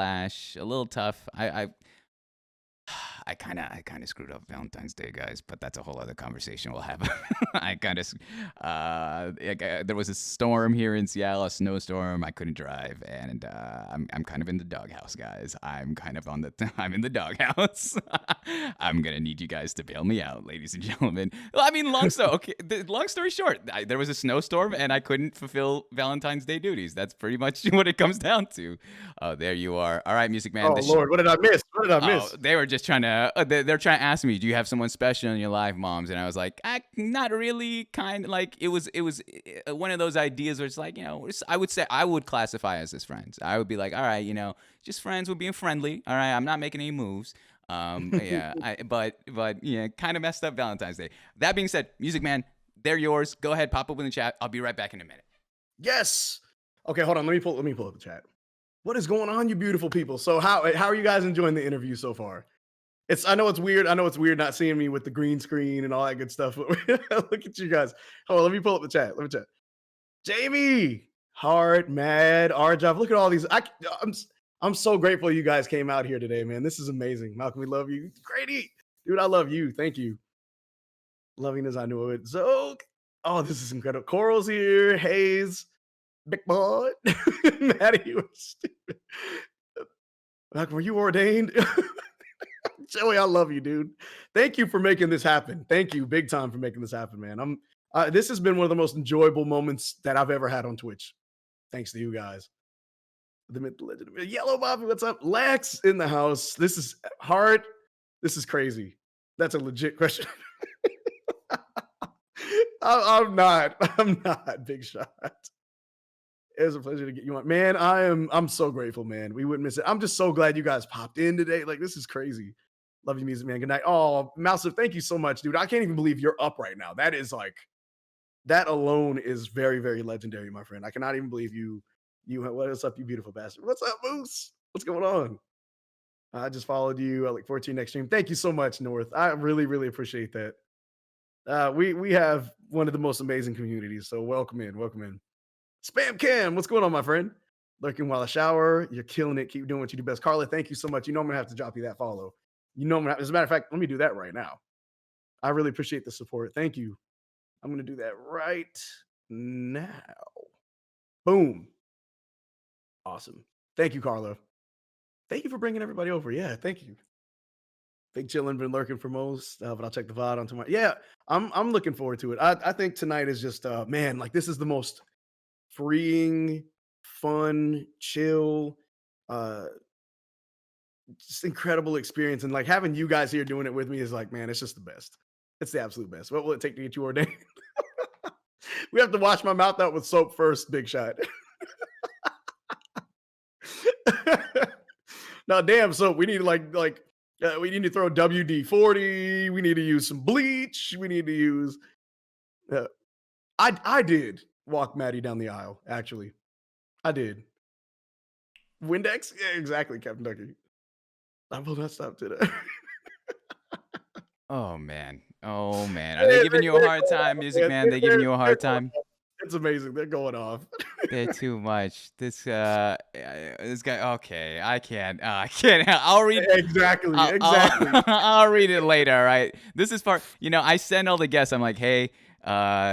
Speaker 1: / a little tough. I kind of screwed up Valentine's Day, guys, but that's a whole other conversation we'll have. There was a storm here in Seattle, a snowstorm. I couldn't drive, and I'm kind of in the doghouse, guys. I'm in the doghouse. I'm gonna need you guys to bail me out, ladies and gentlemen. Well, I mean, long story short, there was a snowstorm, and I couldn't fulfill Valentine's Day duties. That's pretty much what it comes down to. Oh, there you are. All right, Music Man.
Speaker 2: Oh Lord, what did I miss? What did I miss?
Speaker 1: They were just trying to. They're trying to ask me, do you have someone special in your life, moms? And I was like, not really. Kind of like it was one of those ideas where it's like, I would say I would classify us as friends. I would be like, all right, just friends. We're being friendly. All right, I'm not making any moves. Yeah, but yeah, kind of messed up Valentine's Day. That being said, Music Man, they're yours. Go ahead, pop up in the chat. I'll be right back in a minute.
Speaker 2: Yes. Okay, hold on. Let me pull up the chat. What is going on, you beautiful people? So how are you guys enjoying the interview so far? I know it's weird not seeing me with the green screen and all that good stuff. But look at you guys. Hold on, let me pull up the chat. Let me check. Jamie, Hard, Mad, Arjov. Look at all these. I'm so grateful you guys came out here today, man. This is amazing. Malcolm, we love you. Grady, dude, I love you. Thank you. Loving as I knew it. Zoke. Oh, this is incredible. Coral's here. Hayes. Big boy. Maddie was stupid. Malcolm, were you ordained? Joey, I love you, dude. Thank you for making this happen. Thank you big time for making this happen, man. This has been one of the most enjoyable moments that I've ever had on Twitch. Thanks to you guys. The myth, the legend, Yellow Bobby, what's up? Lex in the house. This is hard. This is crazy. That's a legit question. I'm not big shot. It was a pleasure to get you on. Man, I'm so grateful, man. We wouldn't miss it. I'm just so glad you guys popped in today. Like, this is crazy. Love you, Music Man. Good night. Oh, Mouse, thank you so much, dude. I can't even believe you're up right now. That alone is very, very legendary, my friend. I cannot even believe you. What's up, you beautiful bastard? What's up, Moose? What's going on? I just followed you. I look forward to your next stream. Thank you so much, North. I really, really appreciate that. We have one of the most amazing communities. So welcome in. Spam Cam, what's going on, my friend? Lurking while I shower. You're killing it. Keep doing what you do best. Carla, thank you so much. I'm going to have to drop you that follow. As a matter of fact, let me do that right now. I really appreciate the support. Thank you. I'm going to do that right now. Boom. Awesome. Thank you, Carla. Thank you for bringing everybody over. Yeah, thank you. Big chillin' been lurking for most, but I'll check the VOD on tomorrow. Yeah, I'm looking forward to it. I think tonight is just man, like this is the most freeing, fun, chill, just incredible experience. And like having you guys here doing it with me is like, man, it's just the best. It's the absolute best. What will it take to get you ordained? We have to wash my mouth out with soap first, big shot. Now, damn soap. We need we need to throw WD-40. We need to use some bleach. We need to use. I did walk Maddie down the aisle. Actually, I did. Windex? Yeah, exactly, Captain Ducky. I will not stop today.
Speaker 1: Oh man. Oh man. Are they giving you a hard time, Music Man? They giving you a
Speaker 2: They're
Speaker 1: hard
Speaker 2: going
Speaker 1: time?
Speaker 2: off. It's amazing. They're going off.
Speaker 1: They're too much. This guy. Okay, I can't. I can't. I'll read.
Speaker 2: Exactly,
Speaker 1: I'll
Speaker 2: exactly.
Speaker 1: I'll read it later. All right. This is part. I send all the guests. I'm like, hey,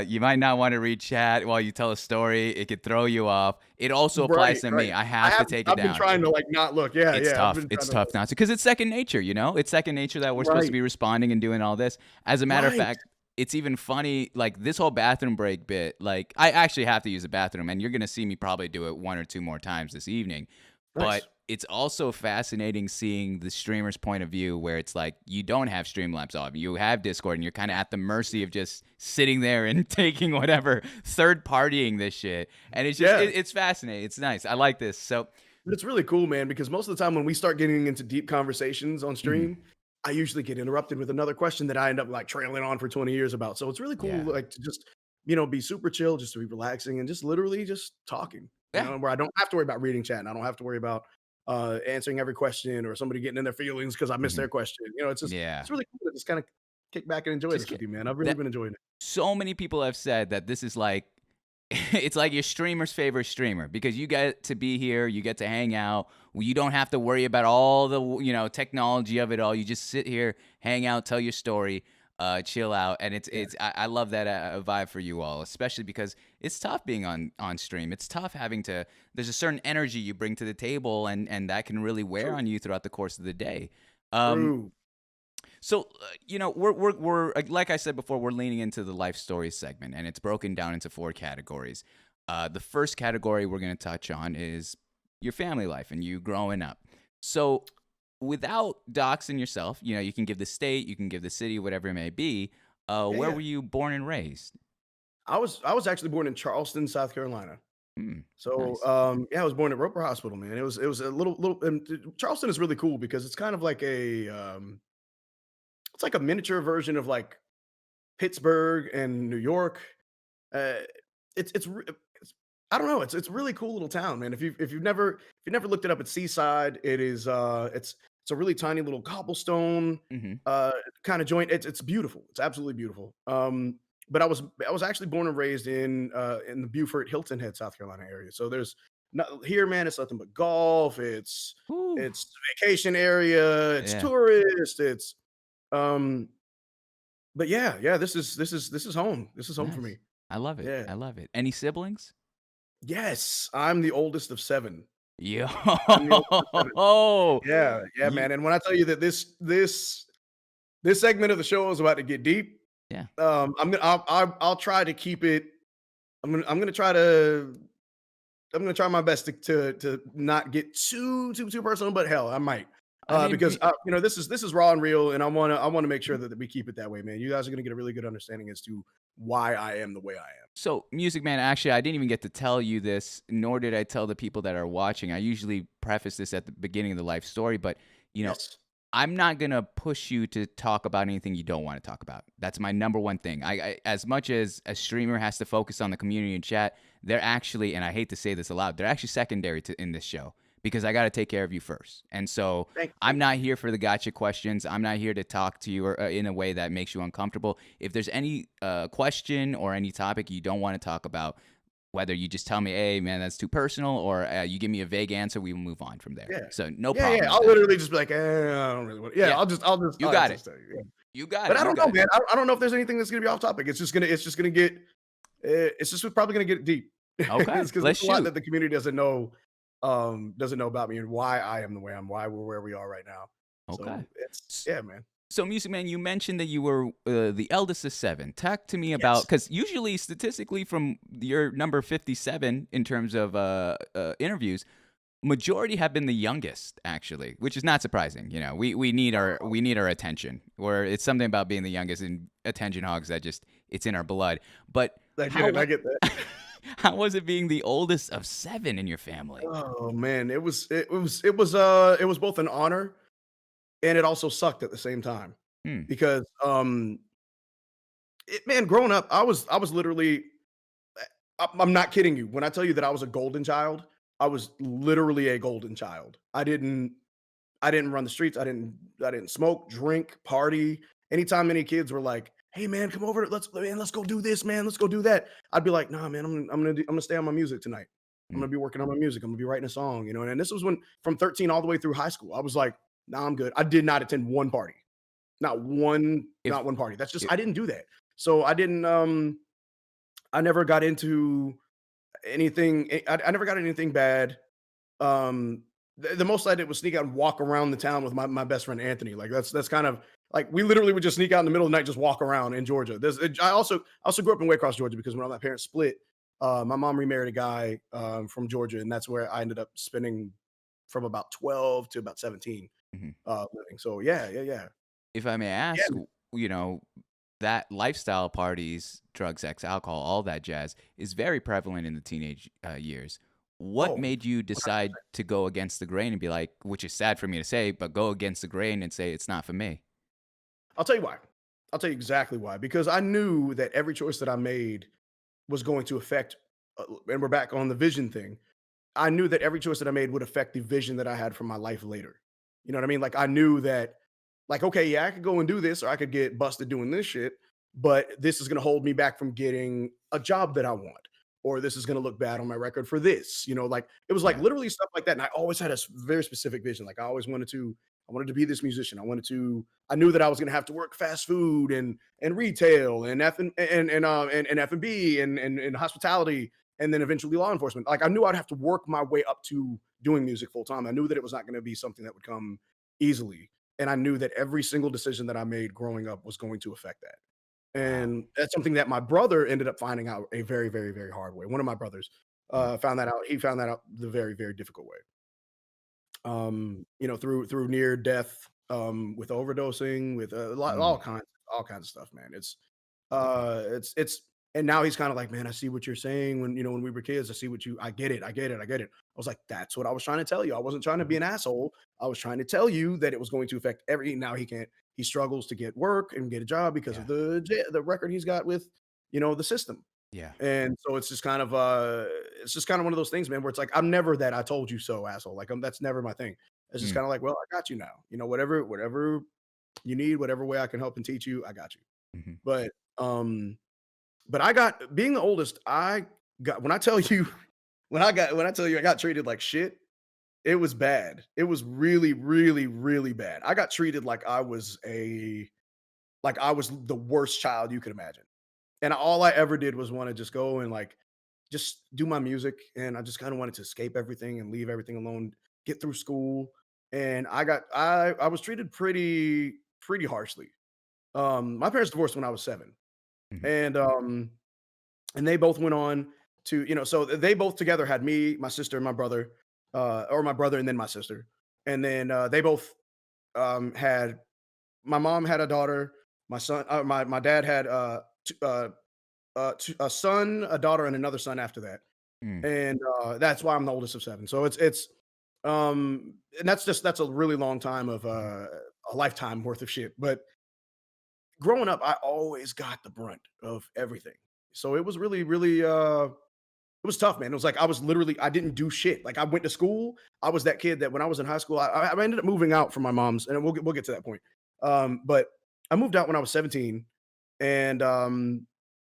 Speaker 1: you might not want to read chat while you tell a story. It could throw you off. It also applies
Speaker 2: Right,
Speaker 1: to
Speaker 2: right.
Speaker 1: me. I have to take it
Speaker 2: I've been
Speaker 1: down.
Speaker 2: trying to like not look. Yeah,
Speaker 1: It's
Speaker 2: yeah. I've
Speaker 1: tough.
Speaker 2: been
Speaker 1: It's
Speaker 2: trying to
Speaker 1: tough not to, because it's second nature. It's second nature that we're supposed to
Speaker 2: Right,
Speaker 1: be responding and doing all this. As a matter of
Speaker 2: right.
Speaker 1: fact, it's even funny. Like this whole bathroom break bit. Like I actually have to use the bathroom, and you're gonna see me probably do it one or two more times this evening. But
Speaker 2: Nice.
Speaker 1: it's also fascinating seeing the streamer's point of view, where it's like you don't have Streamlabs off, you have Discord, and you're kind of at the mercy of just sitting there and taking whatever third partying this shit. And it's just
Speaker 2: Yeah.
Speaker 1: it's fascinating. It's nice. I like this. So.
Speaker 2: It's really cool, man, because most of the time when we start getting into deep conversations on
Speaker 1: Mhm.
Speaker 2: stream, I usually get interrupted with another question that I end up like trailing on for 20 years about. So it's really cool,
Speaker 1: Yeah.
Speaker 2: like to just, be super chill, just to be relaxing and just literally just talking,
Speaker 1: Yeah.
Speaker 2: where I don't have to worry about reading chat and I don't have to worry about answering every question or somebody getting in their feelings because I missed
Speaker 1: Mhm.
Speaker 2: their question.
Speaker 1: Yeah.
Speaker 2: It's really cool to just kind of kick back and enjoy
Speaker 1: Just
Speaker 2: this with
Speaker 1: ki
Speaker 2: you, man. I've really
Speaker 1: that
Speaker 2: been enjoying it.
Speaker 1: so many people have said that this is like it's like your streamer's favorite streamer, because you get to be here, you get to hang out. You don't have to worry about all the technology of it all. You just sit here, hang out, tell your story, chill out, and
Speaker 2: Yeah,
Speaker 1: I love that vibe for you all, especially because it's tough being on stream. It's tough having to. There's a certain energy you bring to the table, and that can really wear
Speaker 2: true,
Speaker 1: on you throughout the course of the day. Um,
Speaker 2: true.
Speaker 1: So, we're like I said before, we're leaning into the life stories segment, and it's broken down into four categories. The first category we're going to touch on is your family life and you growing up. So, without doxing yourself, you can give the state, you can give the city, whatever it may be.
Speaker 2: Yeah,
Speaker 1: Where
Speaker 2: yeah.
Speaker 1: were you born and raised?
Speaker 2: I was actually born in Charleston, South Carolina.
Speaker 1: Hmm,
Speaker 2: So,
Speaker 1: nice.
Speaker 2: yeah, I was born at Roper Hospital, man. It was a little Charleston is really cool because it's kind of like it's like a miniature version of like Pittsburgh and New York. Uh, it's I don't know. It's a really cool little town, man. If you've never looked it up, it's Seaside. It's a really tiny little cobblestone
Speaker 1: Hmm.
Speaker 2: uh, kind of joint. It's beautiful. It's absolutely beautiful. But I was actually born and raised in the Beaufort Hilton Head, South Carolina area. So there's not here, man. It's nothing but golf.
Speaker 1: Whew.
Speaker 2: It's vacation area. It's
Speaker 1: Yeah,
Speaker 2: tourist. Um, but yeah, yeah. This is home. This is home for
Speaker 1: nice.
Speaker 2: me.
Speaker 1: I love it.
Speaker 2: Yeah.
Speaker 1: I love it. Any siblings?
Speaker 2: Yes, I'm the oldest of 7.
Speaker 1: Yo,
Speaker 2: I'm the oldest of 7. Yeah, yeah,
Speaker 1: you,
Speaker 2: man, and when I tell you that this segment of the show is about to get deep,
Speaker 1: yeah.
Speaker 2: I'll try to keep it. I'm gonna try my best to not get too personal, but hell, I might.
Speaker 1: I mean,
Speaker 2: Because this is raw and real, and I wanna make sure that we keep it that way, man. You guys are gonna get a really good understanding as to why I am the way I am.
Speaker 1: So, Music Man, actually, I didn't even get to tell you this, nor did I tell the people that are watching. I usually preface this at the beginning of the life story, but you know,
Speaker 2: Yes.
Speaker 1: I'm not gonna push you to talk about anything you don't want to talk about. That's my number one thing. As much as a streamer has to focus on the community and chat, they're actually, and I hate to say this aloud, they're actually secondary to in this show, because I got to take care of you first. And so I'm
Speaker 2: Thank
Speaker 1: not
Speaker 2: you.
Speaker 1: here for the gotcha questions. I'm not here to talk to you or, in a way that makes you uncomfortable. If there's any question or any topic you don't want to talk about, whether you just tell me, hey, man, that's too personal, or you give me a vague answer, we will move on from there.
Speaker 2: Yeah.
Speaker 1: So no
Speaker 2: Yeah,
Speaker 1: problem
Speaker 2: yeah.
Speaker 1: with
Speaker 2: I'll
Speaker 1: that.
Speaker 2: literally just be like, I don't really want. Yeah,
Speaker 1: Yeah, you
Speaker 2: I'll
Speaker 1: got it.
Speaker 2: just tell you. Yeah.
Speaker 1: You got
Speaker 2: But
Speaker 1: it.
Speaker 2: I
Speaker 1: You
Speaker 2: don't know,
Speaker 1: got it.
Speaker 2: man. I don't know if there's anything that's gonna be off topic. It's just gonna get. It's just Probably gonna get deep.
Speaker 1: Okay,
Speaker 2: It's because
Speaker 1: let's
Speaker 2: there's a lot
Speaker 1: shoot.
Speaker 2: that the community doesn't know about me and why I am the way I'm, why we're where we are right now.
Speaker 1: Okay.
Speaker 2: So it's
Speaker 1: S-
Speaker 2: yeah, man.
Speaker 1: So, Music Man, you mentioned that you were the eldest of 7. Talk to me about,
Speaker 2: Yes.
Speaker 1: because usually, statistically, from your number 57 in terms of interviews, majority have been the youngest, actually, which is not surprising. We need our attention. Or it's something about being the youngest and attention hogs that just it's in our blood. But
Speaker 2: I get
Speaker 1: how
Speaker 2: it. I
Speaker 1: wa-
Speaker 2: get that.
Speaker 1: how was it being the oldest of 7 in your family?
Speaker 2: Oh man, it was both an honor and it also sucked at the same time
Speaker 1: Hmm.
Speaker 2: because man, growing up, I was literally I'm not kidding you when I tell you that I was a golden child. I was literally a golden child. I didn't run the streets. I didn't smoke, drink, party, anytime any kids were like, "Hey man, come over, let's go do this, man, let's go do that," I'd be like, "Nah, man, I'm gonna stay on my music tonight. I'm
Speaker 1: Mm.
Speaker 2: gonna be working on my music. I'm gonna be writing a song, you know." And this was when from 13 all the way through high school. I was like, "Nah, I'm good." I did not attend one party,
Speaker 1: If,
Speaker 2: not one party. That's just
Speaker 1: if
Speaker 2: I didn't do that. So I didn't. I never got into anything. I never got anything bad. The most I did was sneak out and walk around the town with my best friend Anthony. Like that's kind of like we literally would just sneak out in the middle of the night, just walk around in Georgia. I also grew up in Waycross, Georgia, because when my parents split, my mom remarried a guy from Georgia, and that's where I ended up spending from about 12 to about 17
Speaker 1: mhm.
Speaker 2: living. So yeah, yeah, yeah,
Speaker 1: If I may
Speaker 2: yeah.
Speaker 1: ask, you know, that lifestyle, parties, drugs, sex, alcohol, all that jazz is very prevalent in the teenage years. What
Speaker 2: Oh,
Speaker 1: made you
Speaker 2: 100%.
Speaker 1: decide to go against the grain and be like, which is sad for me to say, but go against the grain and say it's not for me?
Speaker 2: I'll tell you why. I'll tell you exactly why. Because I knew that every choice that I made was going to affect, and we're back on the vision thing. I knew that every choice that I made would affect the vision that I had for my life later. You know what I mean? Like I knew that, like, okay, yeah, I could go and do this, or I could get busted doing this shit, but this is gonna hold me back from getting a job that I want, or this is gonna look bad on my record for this. You know, like it was like
Speaker 1: Yeah.
Speaker 2: literally stuff like that. And I always had a very specific vision. Like I wanted to be this musician. I knew that I was gonna have to work fast food and retail and F&B and hospitality and then eventually law enforcement. Like I knew I'd have to work my way up to doing music full time. I knew that it was not going to be something that would come easily, and I knew that every single decision that I made growing up was going to affect that.
Speaker 1: Wow.
Speaker 2: And that's something that my brother ended up finding out a very, very, very hard way. One of my brothers
Speaker 1: Mm.
Speaker 2: found that out. He found that out the very, very difficult way. Through near death, with overdosing, with a lot,
Speaker 1: Mm.
Speaker 2: all kinds of stuff, man. It's and now he's kind of like, man, I see what you're saying. When we were kids, I get it, I get it, I get it. I was like, that's what I was trying to tell you. I wasn't trying to be
Speaker 1: Mhm.
Speaker 2: an asshole. I was trying to tell you that it was going to affect every. Now he can't. He struggles to get work and get a job because of
Speaker 1: Yeah.
Speaker 2: the record he's got with, the system.
Speaker 1: Yeah.
Speaker 2: And so it's just kind of one of those things, man, where it's like, I'm never that I told you so asshole. Like, that's never my thing. It's just
Speaker 1: Mm.
Speaker 2: kind of like, well, I got you now. Whatever you need, whatever way I can help and teach you, I got you.
Speaker 1: Mhm.
Speaker 2: But um, but I got being the oldest, I got when I tell you when I tell you I got treated like shit, it was bad. It was really, really, really bad. I got treated like I was the worst child you could imagine. And all I ever did was want to just go and like just do my music. And I just kind of wanted to escape everything and leave everything alone, get through school. And I was treated pretty harshly. My parents divorced when I was 7.
Speaker 1: Mhm.
Speaker 2: And they both went on to, so they both together had me, my sister, and my brother, or my brother and then my sister. And then they both had my mom had a daughter, my dad had a son, a daughter, and another son after that.
Speaker 1: Mm.
Speaker 2: And that's why I'm the oldest of 7. So and that's a really long time of
Speaker 1: Mhm.
Speaker 2: a lifetime worth of shit. But growing up, I always got the brunt of everything. So it was really, really it was tough, man. It was like I didn't do shit. Like I went to school. I was that kid that when I was in high school, I ended up moving out from my mom's, and we'll get to that point. But I moved out when I was 17, and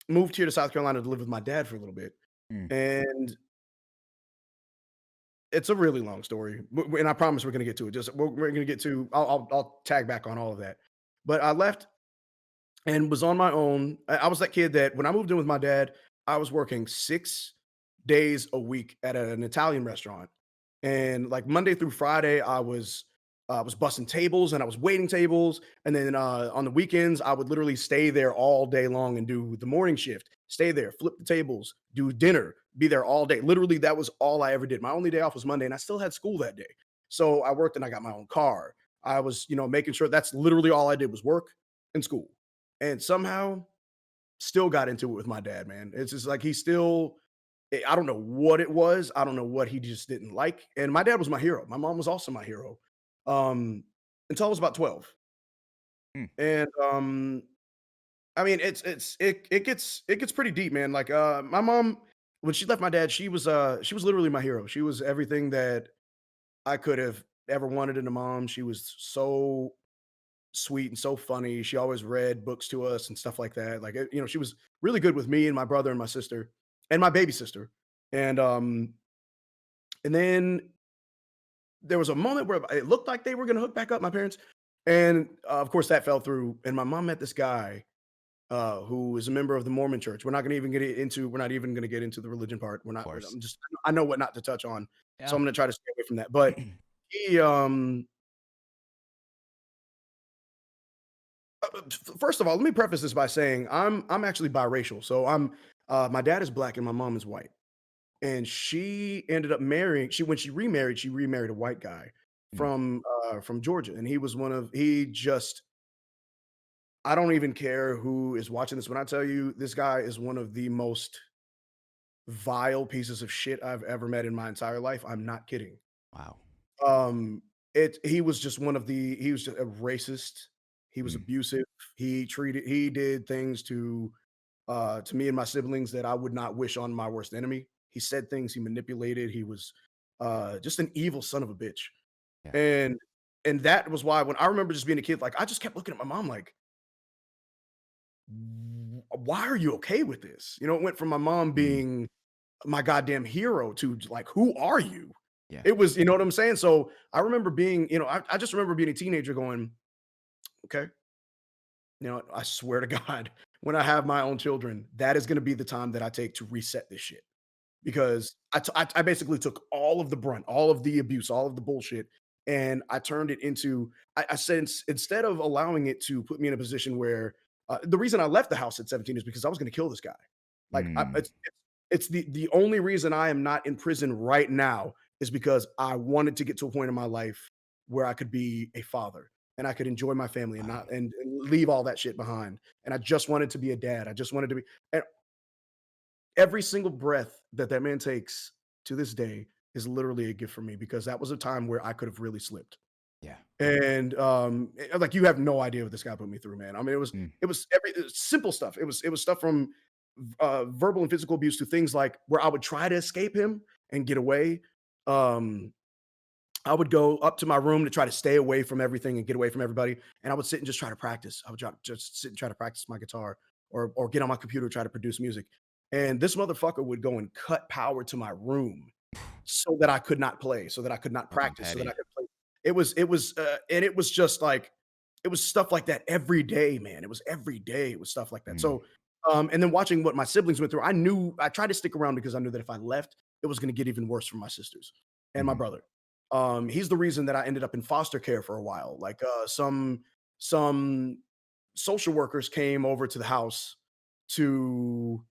Speaker 2: moved here to South Carolina to live with my dad for a little bit.
Speaker 1: Mm.
Speaker 2: And it's a really long story, and I promise we're gonna get to it. Just we're gonna get to. I'll tag back on all of that. But I left and was on my own. I was that kid that when I moved in with my dad, I was working 6 days a week at an Italian restaurant, and like Monday through Friday, I was bussing tables and I was waiting tables, and then on the weekends, I would literally stay there all day long and do the morning shift. Stay there, flip the tables, do dinner, be there all day. Literally, that was all I ever did. My only day off was Monday, and I still had school that day. So I worked and I got my own car. I was, making sure that's literally all I did was work and school, and somehow still got into it with my dad, man. It's just like I don't know what it was. I don't know what he just didn't like. And my dad was my hero. My mom was also my hero. Um, until I was about 12.
Speaker 1: Mm.
Speaker 2: And I mean it gets pretty deep, man. Like my mom, when she left my dad, she was literally my hero. She was everything that I could have ever wanted in a mom. She was sweet and so funny. She always read books to us and stuff like that. Like, she was really good with me and my brother and my sister and my baby sister. And then there was a moment where it looked like they were going to hook back up, my parents. And of course, that fell through. And my mom met this guy who is a member of the Mormon church. We're not going to even get into, we're not even going to get into the religion part. We're not,
Speaker 1: course.
Speaker 2: I know what not to touch on.
Speaker 1: Yeah.
Speaker 2: So I'm going to try to stay away from that. But he, first of all, let me preface this by saying I'm actually biracial. So my dad is black and my mom is white. And she ended up marrying, when she remarried a white guy
Speaker 1: Mm.
Speaker 2: from Georgia. And he just, I don't even care who is watching this when I tell you this guy is one of the most vile pieces of shit I've ever met in my entire life. I'm not kidding.
Speaker 1: Wow.
Speaker 2: He was just he was just a racist. He was
Speaker 1: Mm.
Speaker 2: abusive. He did things to me and my siblings that I would not wish on my worst enemy. He said things, he manipulated. He was just an evil son of a bitch.
Speaker 1: Yeah.
Speaker 2: And that was why when I remember just being a kid, like I just kept looking at my mom like, why are you okay with this? It went from my mom being my goddamn hero to like, who are you?
Speaker 1: Yeah.
Speaker 2: It was, you know what I'm saying? So I remember being, I just remember being a teenager going, okay, I swear to God, when I have my own children, that is going to be the time that I take to reset this shit. Because I basically took all of the brunt, all of the abuse, all of the bullshit, and I turned it into, I said, instead of allowing it to put me in a position where, the reason I left the house at 17 is because I was going to kill this guy. Like,
Speaker 1: Mm.
Speaker 2: it's the only reason I am not in prison right now is because I wanted to get to a point in my life where I could be a father and I could enjoy my family and
Speaker 1: Wow.
Speaker 2: not and leave all that shit behind. And I just wanted to be a dad. I just wanted to be. And every single breath that man takes to this day is literally a gift for me because that was a time where I could have really slipped.
Speaker 1: Yeah.
Speaker 2: And like you have no idea what this guy put me through, man. I mean,
Speaker 1: Mm.
Speaker 2: it was simple stuff. It was stuff from verbal and physical abuse to things like where I would try to escape him and get away. Um, I would go up to my room to try to stay away from everything and get away from everybody, and I would sit and just try to practice. I would just sit and try to practice my guitar or get on my computer, try to produce music. And this motherfucker would go and cut power to my room so that I could not play, so that I could not
Speaker 1: Fucking
Speaker 2: practice, so that I
Speaker 1: petty.
Speaker 2: could play. And it was just like, it was stuff like that every day, man. It was every day. It was stuff like that.
Speaker 1: Mm.
Speaker 2: So, and then watching what my siblings went through, I tried to stick around because I knew that if I left, it was going to get even worse for my sisters and my
Speaker 1: Mhm.
Speaker 2: brother. He's the reason that I ended up in foster care for a while. Like, some social workers came over to the house to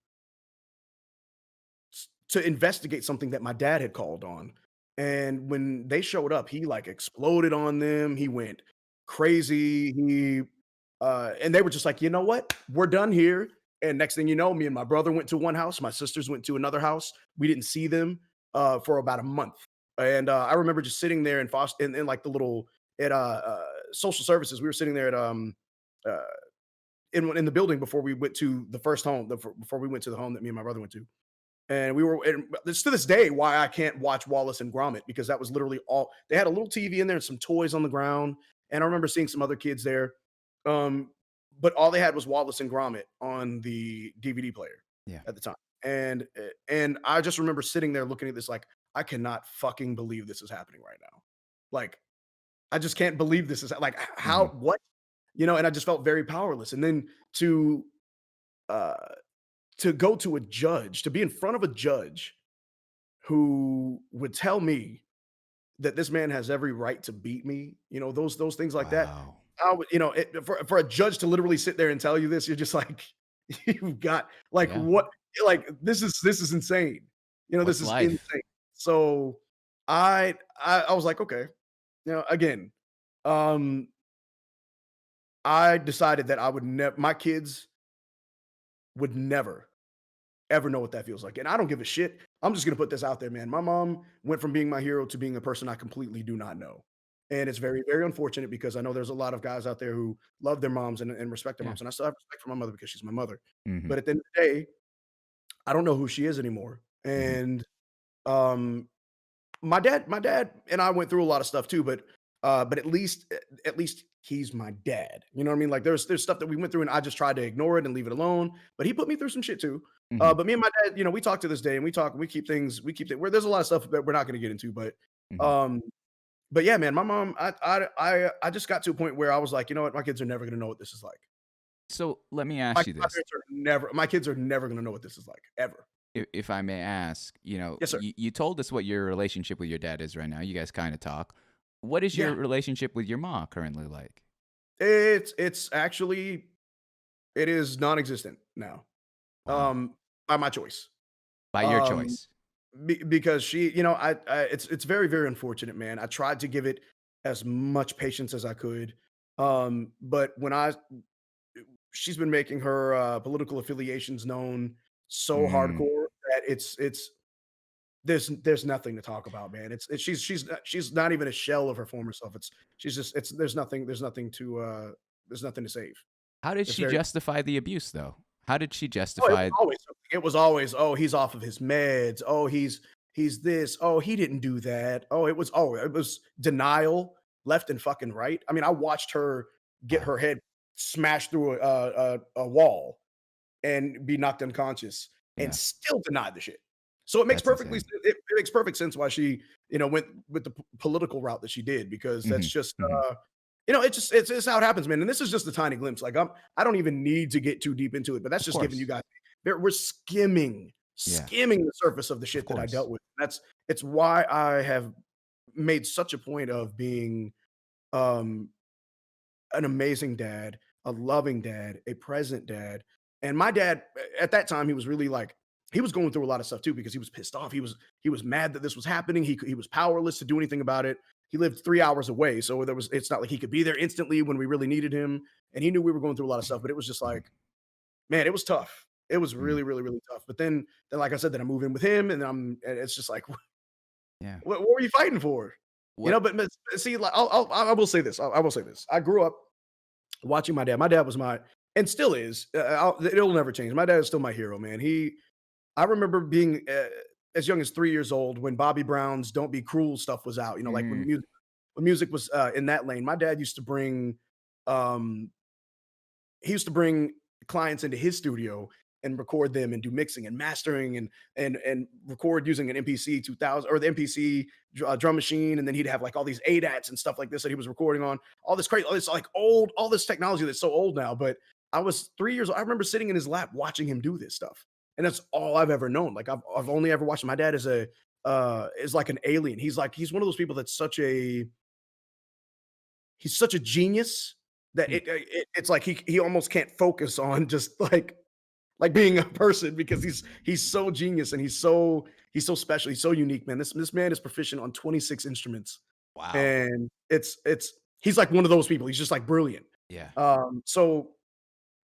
Speaker 2: investigate something that my dad had called on. And when they showed up, he like exploded on them. He went crazy. And they were just like, you know what? We're done here. And next thing you know, me and my brother went to one house. My sisters went to another house. We didn't see them for about a month. And I remember just sitting there in foster in like the little at social services. We were sitting there at uh, in the building before we went to the first home. Before we went to the home that me and my brother went to. And it's to this day why I can't watch Wallace and Gromit because that was literally all they had. A little TV in there and some toys on the ground. And I remember seeing some other kids there. Um, but all they had was Wallace and Gromit on the DVD player
Speaker 1: Yeah.
Speaker 2: at the time. And I just remember sitting there looking at this like, I cannot fucking believe this is happening right now. Like, I just can't believe this is like how
Speaker 1: Mhm.
Speaker 2: what and I just felt very powerless. And then uh to go to a judge, to be in front of a judge who would tell me that this man has every right to beat me, those things like that.
Speaker 1: Wow.
Speaker 2: I would, for a judge to literally sit there and tell you this, you're just like, you've got like
Speaker 1: Yeah.
Speaker 2: what, like this is insane. This
Speaker 1: What's
Speaker 2: is
Speaker 1: life?
Speaker 2: insane. So I was like, okay, again, um, I decided that I would never, my kids would never ever know what that feels like. And I don't give a shit. I'm just gonna put this out there, man. My mom went from being my hero to being a person I completely do not know. And it's very, very unfortunate because I know there's a lot of guys out there who love their moms and respect their
Speaker 1: Yeah.
Speaker 2: moms. And I still have respect for my mother because she's my mother.
Speaker 1: Mhm.
Speaker 2: But at the end of the day, I don't know who she is anymore.
Speaker 1: Mhm.
Speaker 2: And um my dad and I went through a lot of stuff too, but but at least he's my dad. You know what I mean? Like there's stuff that we went through, and I just tried to ignore it and leave it alone. But he put me through some shit too.
Speaker 1: Hmm.
Speaker 2: But me and my dad, we talk to this day, and we keep things, where there's a lot of stuff that we're not going to get into,
Speaker 1: Hmm.
Speaker 2: um, but yeah, man, my mom, I just got to a point where I was like, you know what, my kids are never going to know what this is like.
Speaker 1: So let me ask you this.
Speaker 2: My kids are never going to know what this is like ever.
Speaker 1: If I may ask,
Speaker 2: Yes, sir.
Speaker 1: you told us what your relationship with your dad is right now. You guys kind of talk. What is your
Speaker 2: Yeah,
Speaker 1: relationship with your mom currently like?
Speaker 2: it's actually it is non-existent now.
Speaker 1: Wow.
Speaker 2: Um, by my choice.
Speaker 1: By your
Speaker 2: Um,
Speaker 1: choice.
Speaker 2: because she, it's very, very unfortunate, man. I tried to give it as much patience as I could. But she's been making her political affiliations known so
Speaker 1: Mm,
Speaker 2: hardcore that there's nothing to talk about, man. She's not even a shell of her former self. She's just it's there's nothing to save.
Speaker 1: how did
Speaker 2: It's
Speaker 1: she
Speaker 2: very
Speaker 1: justify the abuse, though? How did she
Speaker 2: Oh, it was
Speaker 1: justify?
Speaker 2: always something. It was always, "Oh, he's off of his meds. Oh, he's this. Oh, he didn't do that. It was denial left and fucking right." I mean, I watched her get
Speaker 1: Wow,
Speaker 2: her head smashed through a wall and be knocked unconscious and
Speaker 1: yeah,
Speaker 2: still denied the shit. So it makes
Speaker 1: that's
Speaker 2: perfectly
Speaker 1: insane.
Speaker 2: it makes perfect sense why she, went with the political route that she did, because that's
Speaker 1: Hmm.
Speaker 2: just
Speaker 1: Hmm.
Speaker 2: it's how it happens, man. And this is just a tiny glimpse. Like I don't even need to get too deep into it, but that's
Speaker 1: Of
Speaker 2: just giving you
Speaker 1: course,
Speaker 2: guys we're skimming
Speaker 1: yeah,
Speaker 2: skimming the surface of the
Speaker 1: of
Speaker 2: shit that I
Speaker 1: course.
Speaker 2: dealt with. It's why I have made such a point of being um an amazing dad, a loving dad, a present dad. And my dad, at that time, he was really like, he was going through a lot of stuff too, because he was pissed off. He was mad that this was happening. He was powerless to do anything about it. He lived 3 hours away, so it's not like he could be there instantly when we really needed him. And he knew we were going through a lot of stuff, but it was just
Speaker 1: Mhm.
Speaker 2: like, man, it was tough. It was
Speaker 1: Mm,
Speaker 2: really, really, really tough. But then, like I said, then I move in with him, and it's just like,
Speaker 1: yeah.
Speaker 2: what were you fighting for?
Speaker 1: What?
Speaker 2: But see, like, I will say this. I will say this. I grew up watching my dad. My dad was my and still is. It'll never change. My dad is still my hero, man. I remember being as young as 3 years old when Bobby Brown's "Don't Be Cruel" stuff was out. Like
Speaker 1: Mm,
Speaker 2: when music was in that lane. My dad used to bring um, he used to bring clients into his studio and record them and do mixing and mastering and record using an MPC 2000 or the MPC drum machine, and then he'd have like all these ADATs and stuff like this that he was recording on, all this crazy, all this like old, all this technology that's so old now. But I was 3 years old. I remember sitting in his lap watching him do this stuff, and that's all I've ever known. Like I've only ever watched him. My dad is like an alien. He's one of those people that's he's such a genius that
Speaker 1: mm,
Speaker 2: it's like he almost can't focus on just like being a person, because he's so genius, and he's so special. He's so unique, man. This man is proficient on 26 instruments,
Speaker 1: wow.
Speaker 2: and it's he's like one of those people. He's just like brilliant.
Speaker 1: Yeah,
Speaker 2: So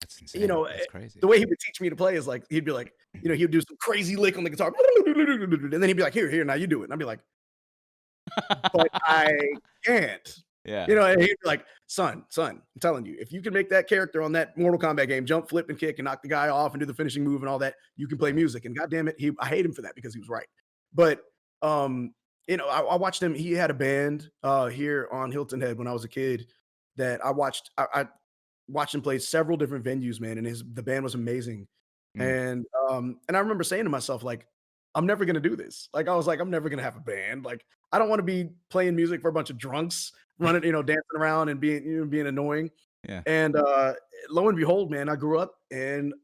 Speaker 1: that's
Speaker 2: you
Speaker 1: insane.
Speaker 2: know,
Speaker 1: That's crazy.
Speaker 2: the way he would teach me to play is like he'd be like, he would do some crazy lick on the guitar, and then he'd be like, here, now you do it. And I'd be like, but I can't.
Speaker 1: Yeah.
Speaker 2: And he'd be like, son, I'm telling you, if you can make that character on that Mortal Kombat game jump, flip, and kick and knock the guy off and do the finishing move and all that, you can play
Speaker 1: Yeah.
Speaker 2: music. And goddamn it, I hate him for that because he was right. But I watched him. He had a band here on Hilton Head when I was a kid that I watched him play several different venues, man, and the band was amazing.
Speaker 1: Mm.
Speaker 2: And I remember saying to myself, like, I'm never gonna do this. Like, I was like, I'm never gonna have a band. Like, I don't want to be playing music for a bunch of drunks running, dancing around and being annoying.
Speaker 1: Yeah.
Speaker 2: And lo and behold, man, I grew up, and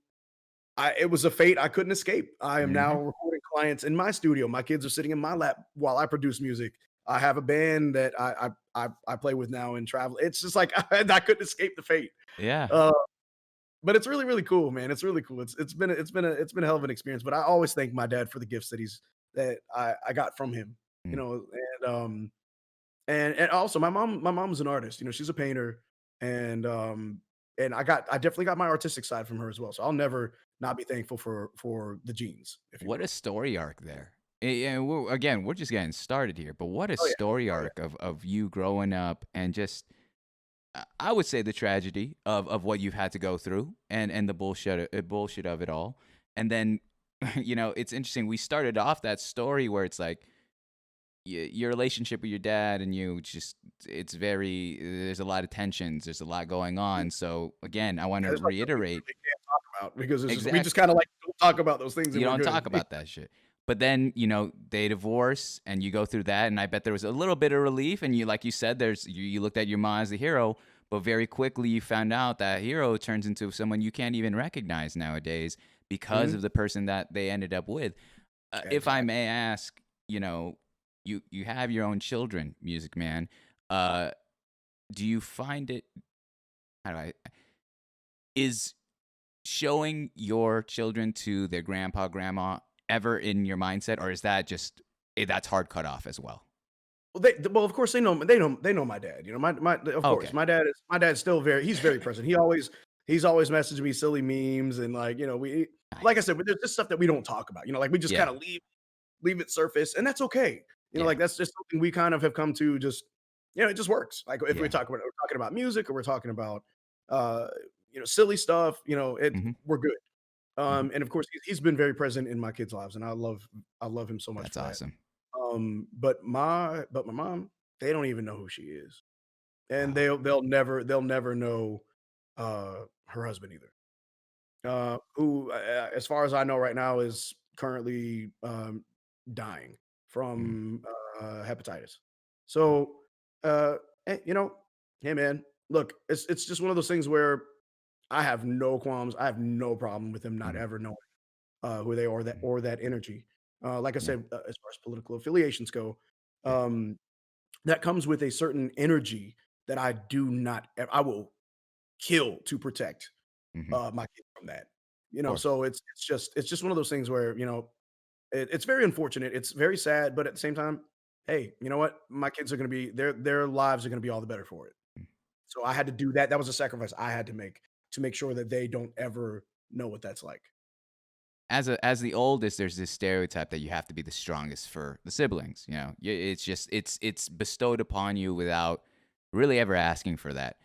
Speaker 2: it was a fate I couldn't escape. I am now
Speaker 1: Hmm.
Speaker 2: recording clients in my studio. My kids are sitting in my lap while I produce music. I have a band that I play with now and travel. It's just like I couldn't escape the fate.
Speaker 1: Yeah.
Speaker 2: Uh, but it's really, really cool, man. It's really cool. It's been a hell of an experience. But I always thank my dad for the gifts that I got from him.
Speaker 1: Mm.
Speaker 2: And also my mom's an artist. She's a painter, and I definitely got my artistic side from her as well. So I'll never not be thankful for the genes, if you
Speaker 1: What a
Speaker 2: will.
Speaker 1: story arc there. And we're just getting started here, but what a
Speaker 2: Oh yeah.
Speaker 1: story
Speaker 2: Oh yeah.
Speaker 1: arc of you growing up and just I would say the tragedy of what you've had to go through and the bullshit of it all. And then it's interesting. We started off that story where it's like your relationship with your dad and you just there's a lot of tensions, there's a lot going on. So again, I want to
Speaker 2: There's like something we
Speaker 1: reiterate
Speaker 2: really can't talk about because it's just we just
Speaker 1: exactly.
Speaker 2: kind of like don't talk about those things and
Speaker 1: You
Speaker 2: we're
Speaker 1: don't
Speaker 2: good.
Speaker 1: talk about that shit. But then, they divorce and you go through that, and I bet there was a little bit of relief, and like you said, you looked at your mom as a hero, but very quickly you found out that hero turns into someone you can't even recognize nowadays because
Speaker 2: Mhm.
Speaker 1: of the person that they ended up with. If I
Speaker 2: Exactly.
Speaker 1: may ask, you have your own children, Music Man. Uh, do you find it? How do I? Is showing your children to their grandpa, grandma ever in your mindset, or is that just that's hard cut off as well?
Speaker 2: Well, of course they know my dad. Of course
Speaker 1: Okay,
Speaker 2: my dad's still he's very present. He's always messaging me silly memes and like we like I
Speaker 1: nice.
Speaker 2: said, but there's just stuff that we don't talk about. Like we just kind
Speaker 1: Yeah,
Speaker 2: of leave it surface, and that's okay.
Speaker 1: yeah,
Speaker 2: Like that's just something we kind of have come to just it just works. Like if
Speaker 1: yeah.
Speaker 2: we're talking about music or we're talking about uh silly stuff,
Speaker 1: Hmm.
Speaker 2: we're good.
Speaker 1: Hmm.
Speaker 2: And of course he's been very present in my kids' lives, and I love him so much
Speaker 1: That's
Speaker 2: for that.
Speaker 1: awesome.
Speaker 2: But my mom, they don't even know who she is, and
Speaker 1: Wow.
Speaker 2: they'll never know her husband either. Who, as far as I know right now, is currently dying
Speaker 1: Mm,
Speaker 2: from hepatitis.
Speaker 1: wow.
Speaker 2: So, uh, hey man, look, it's just one of those things where I have no qualms. I have no problem with them not
Speaker 1: Mhm,
Speaker 2: ever knowing who they are,
Speaker 1: mhm.
Speaker 2: that energy. Like I
Speaker 1: Yeah.
Speaker 2: said, as far as political affiliations go,
Speaker 1: Yeah.
Speaker 2: um, that comes with a certain energy that I will kill to protect
Speaker 1: Mhm.
Speaker 2: my kids from that.
Speaker 1: Of course.
Speaker 2: So it's just one of those things where it's very unfortunate. It's very sad, but at the same time, hey, you know what? My kids are gonna be their lives are gonna be all the better for it.
Speaker 1: Mm.
Speaker 2: So I had to do that. That was a sacrifice I had to make sure that they don't ever know what that's like.
Speaker 1: As the oldest, there's this stereotype that you have to be the strongest for the siblings. It's just it's bestowed upon you without really ever asking for that.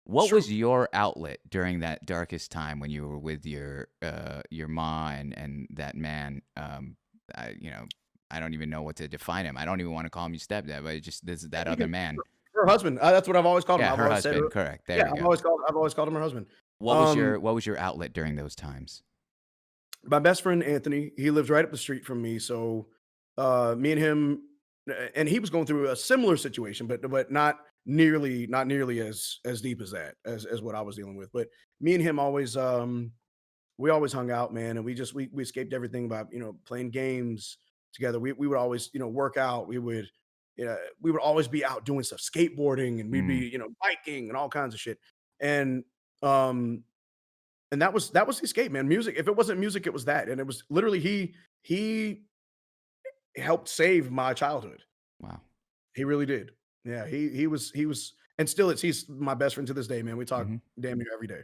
Speaker 2: It's
Speaker 1: What was
Speaker 2: true.
Speaker 1: your outlet during that darkest time when you were with your ma and that man? I don't even know what to define him. I don't even want to call him your stepdad, but just that
Speaker 2: You
Speaker 1: other
Speaker 2: can
Speaker 1: man.
Speaker 2: her husband. That's what I've always called him.
Speaker 1: Yeah,
Speaker 2: I've
Speaker 1: her
Speaker 2: always said
Speaker 1: husband. Correct. There
Speaker 2: yeah,
Speaker 1: we
Speaker 2: I've
Speaker 1: go.
Speaker 2: always called him her husband.
Speaker 1: What was
Speaker 2: Um,
Speaker 1: your outlet during those times?
Speaker 2: my best friend Anthony, he lives right up the street from me. So me and him and he was going through a similar situation, but not nearly as deep as that, as what I was dealing with. But me and him always we always hung out, man, and we escaped everything by playing games together. We would always work out. We would always be out doing stuff, skateboarding, and we'd be
Speaker 1: Mm,
Speaker 2: biking and all kinds of shit. And um and that was the escape, man. Music. If it wasn't music, it was that. And it was literally he helped save my childhood.
Speaker 1: wow.
Speaker 2: He really did. Yeah, he was and still he's my best friend to this day, man. We talk
Speaker 1: Hmm.
Speaker 2: damn near every day.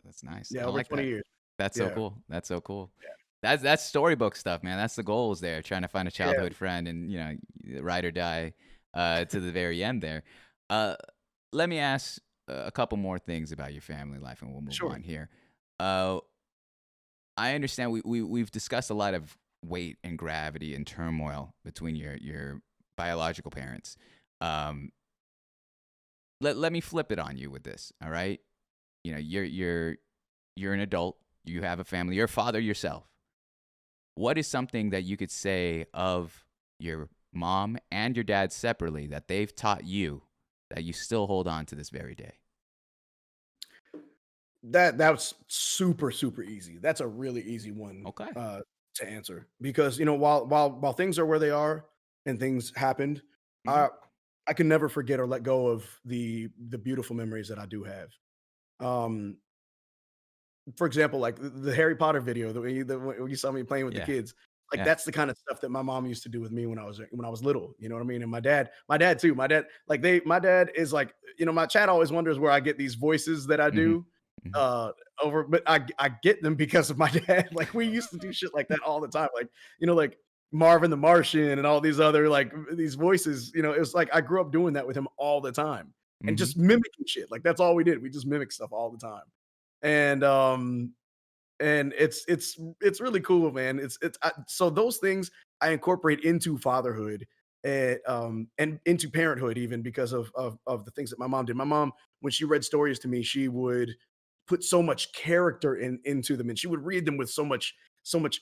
Speaker 1: That's nice.
Speaker 2: Yeah,
Speaker 1: I
Speaker 2: over
Speaker 1: like
Speaker 2: 20
Speaker 1: that.
Speaker 2: years.
Speaker 1: That's so
Speaker 2: Yeah.
Speaker 1: cool. That's so cool.
Speaker 2: Yeah.
Speaker 1: That's storybook stuff, man. That's the goals there. Trying to find a
Speaker 2: Yeah.
Speaker 1: childhood friend and ride or die to the very end there. Uh, Let me ask a couple more things about your family life, and we'll move
Speaker 2: Sure.
Speaker 1: on here. Uh, I understand we've discussed a lot of weight and gravity and turmoil between your biological parents. Um, let me flip it on you with this. All right, you're an adult. You have a family. You're a father yourself. What is something that you could say of your mom and your dad separately that they've taught you that you still hold on to this very day?
Speaker 2: That's super, super easy. That's a really easy one,
Speaker 1: Okay.
Speaker 2: to answer because, while things are where they are and things happened,
Speaker 1: Hmm.
Speaker 2: I I can never forget or let go of the beautiful memories that I do have. Um, for example, like the Harry Potter video, when you saw me playing with the
Speaker 1: Yeah.
Speaker 2: kids, like
Speaker 1: Yeah.
Speaker 2: that's the kind of stuff that my mom used to do with me when I was little. You know what I mean? And my dad too. My dad is like, my chat always wonders where I get these voices that I
Speaker 1: Hmm.
Speaker 2: do
Speaker 1: Hmm.
Speaker 2: uh but I get them because of my dad. Like we used to do shit like that all the time. Like Marvin the Martian and all these other like these voices, it was like I grew up doing that with him all the time and
Speaker 1: Hmm.
Speaker 2: just mimicking shit. Like that's all we did. We just mimic stuff all the time. And and it's really cool, man. So those things I incorporate into fatherhood and into parenthood even because of the things that my mom did. My mom, when she read stories to me, she would put so much character into them, and she would read them with so much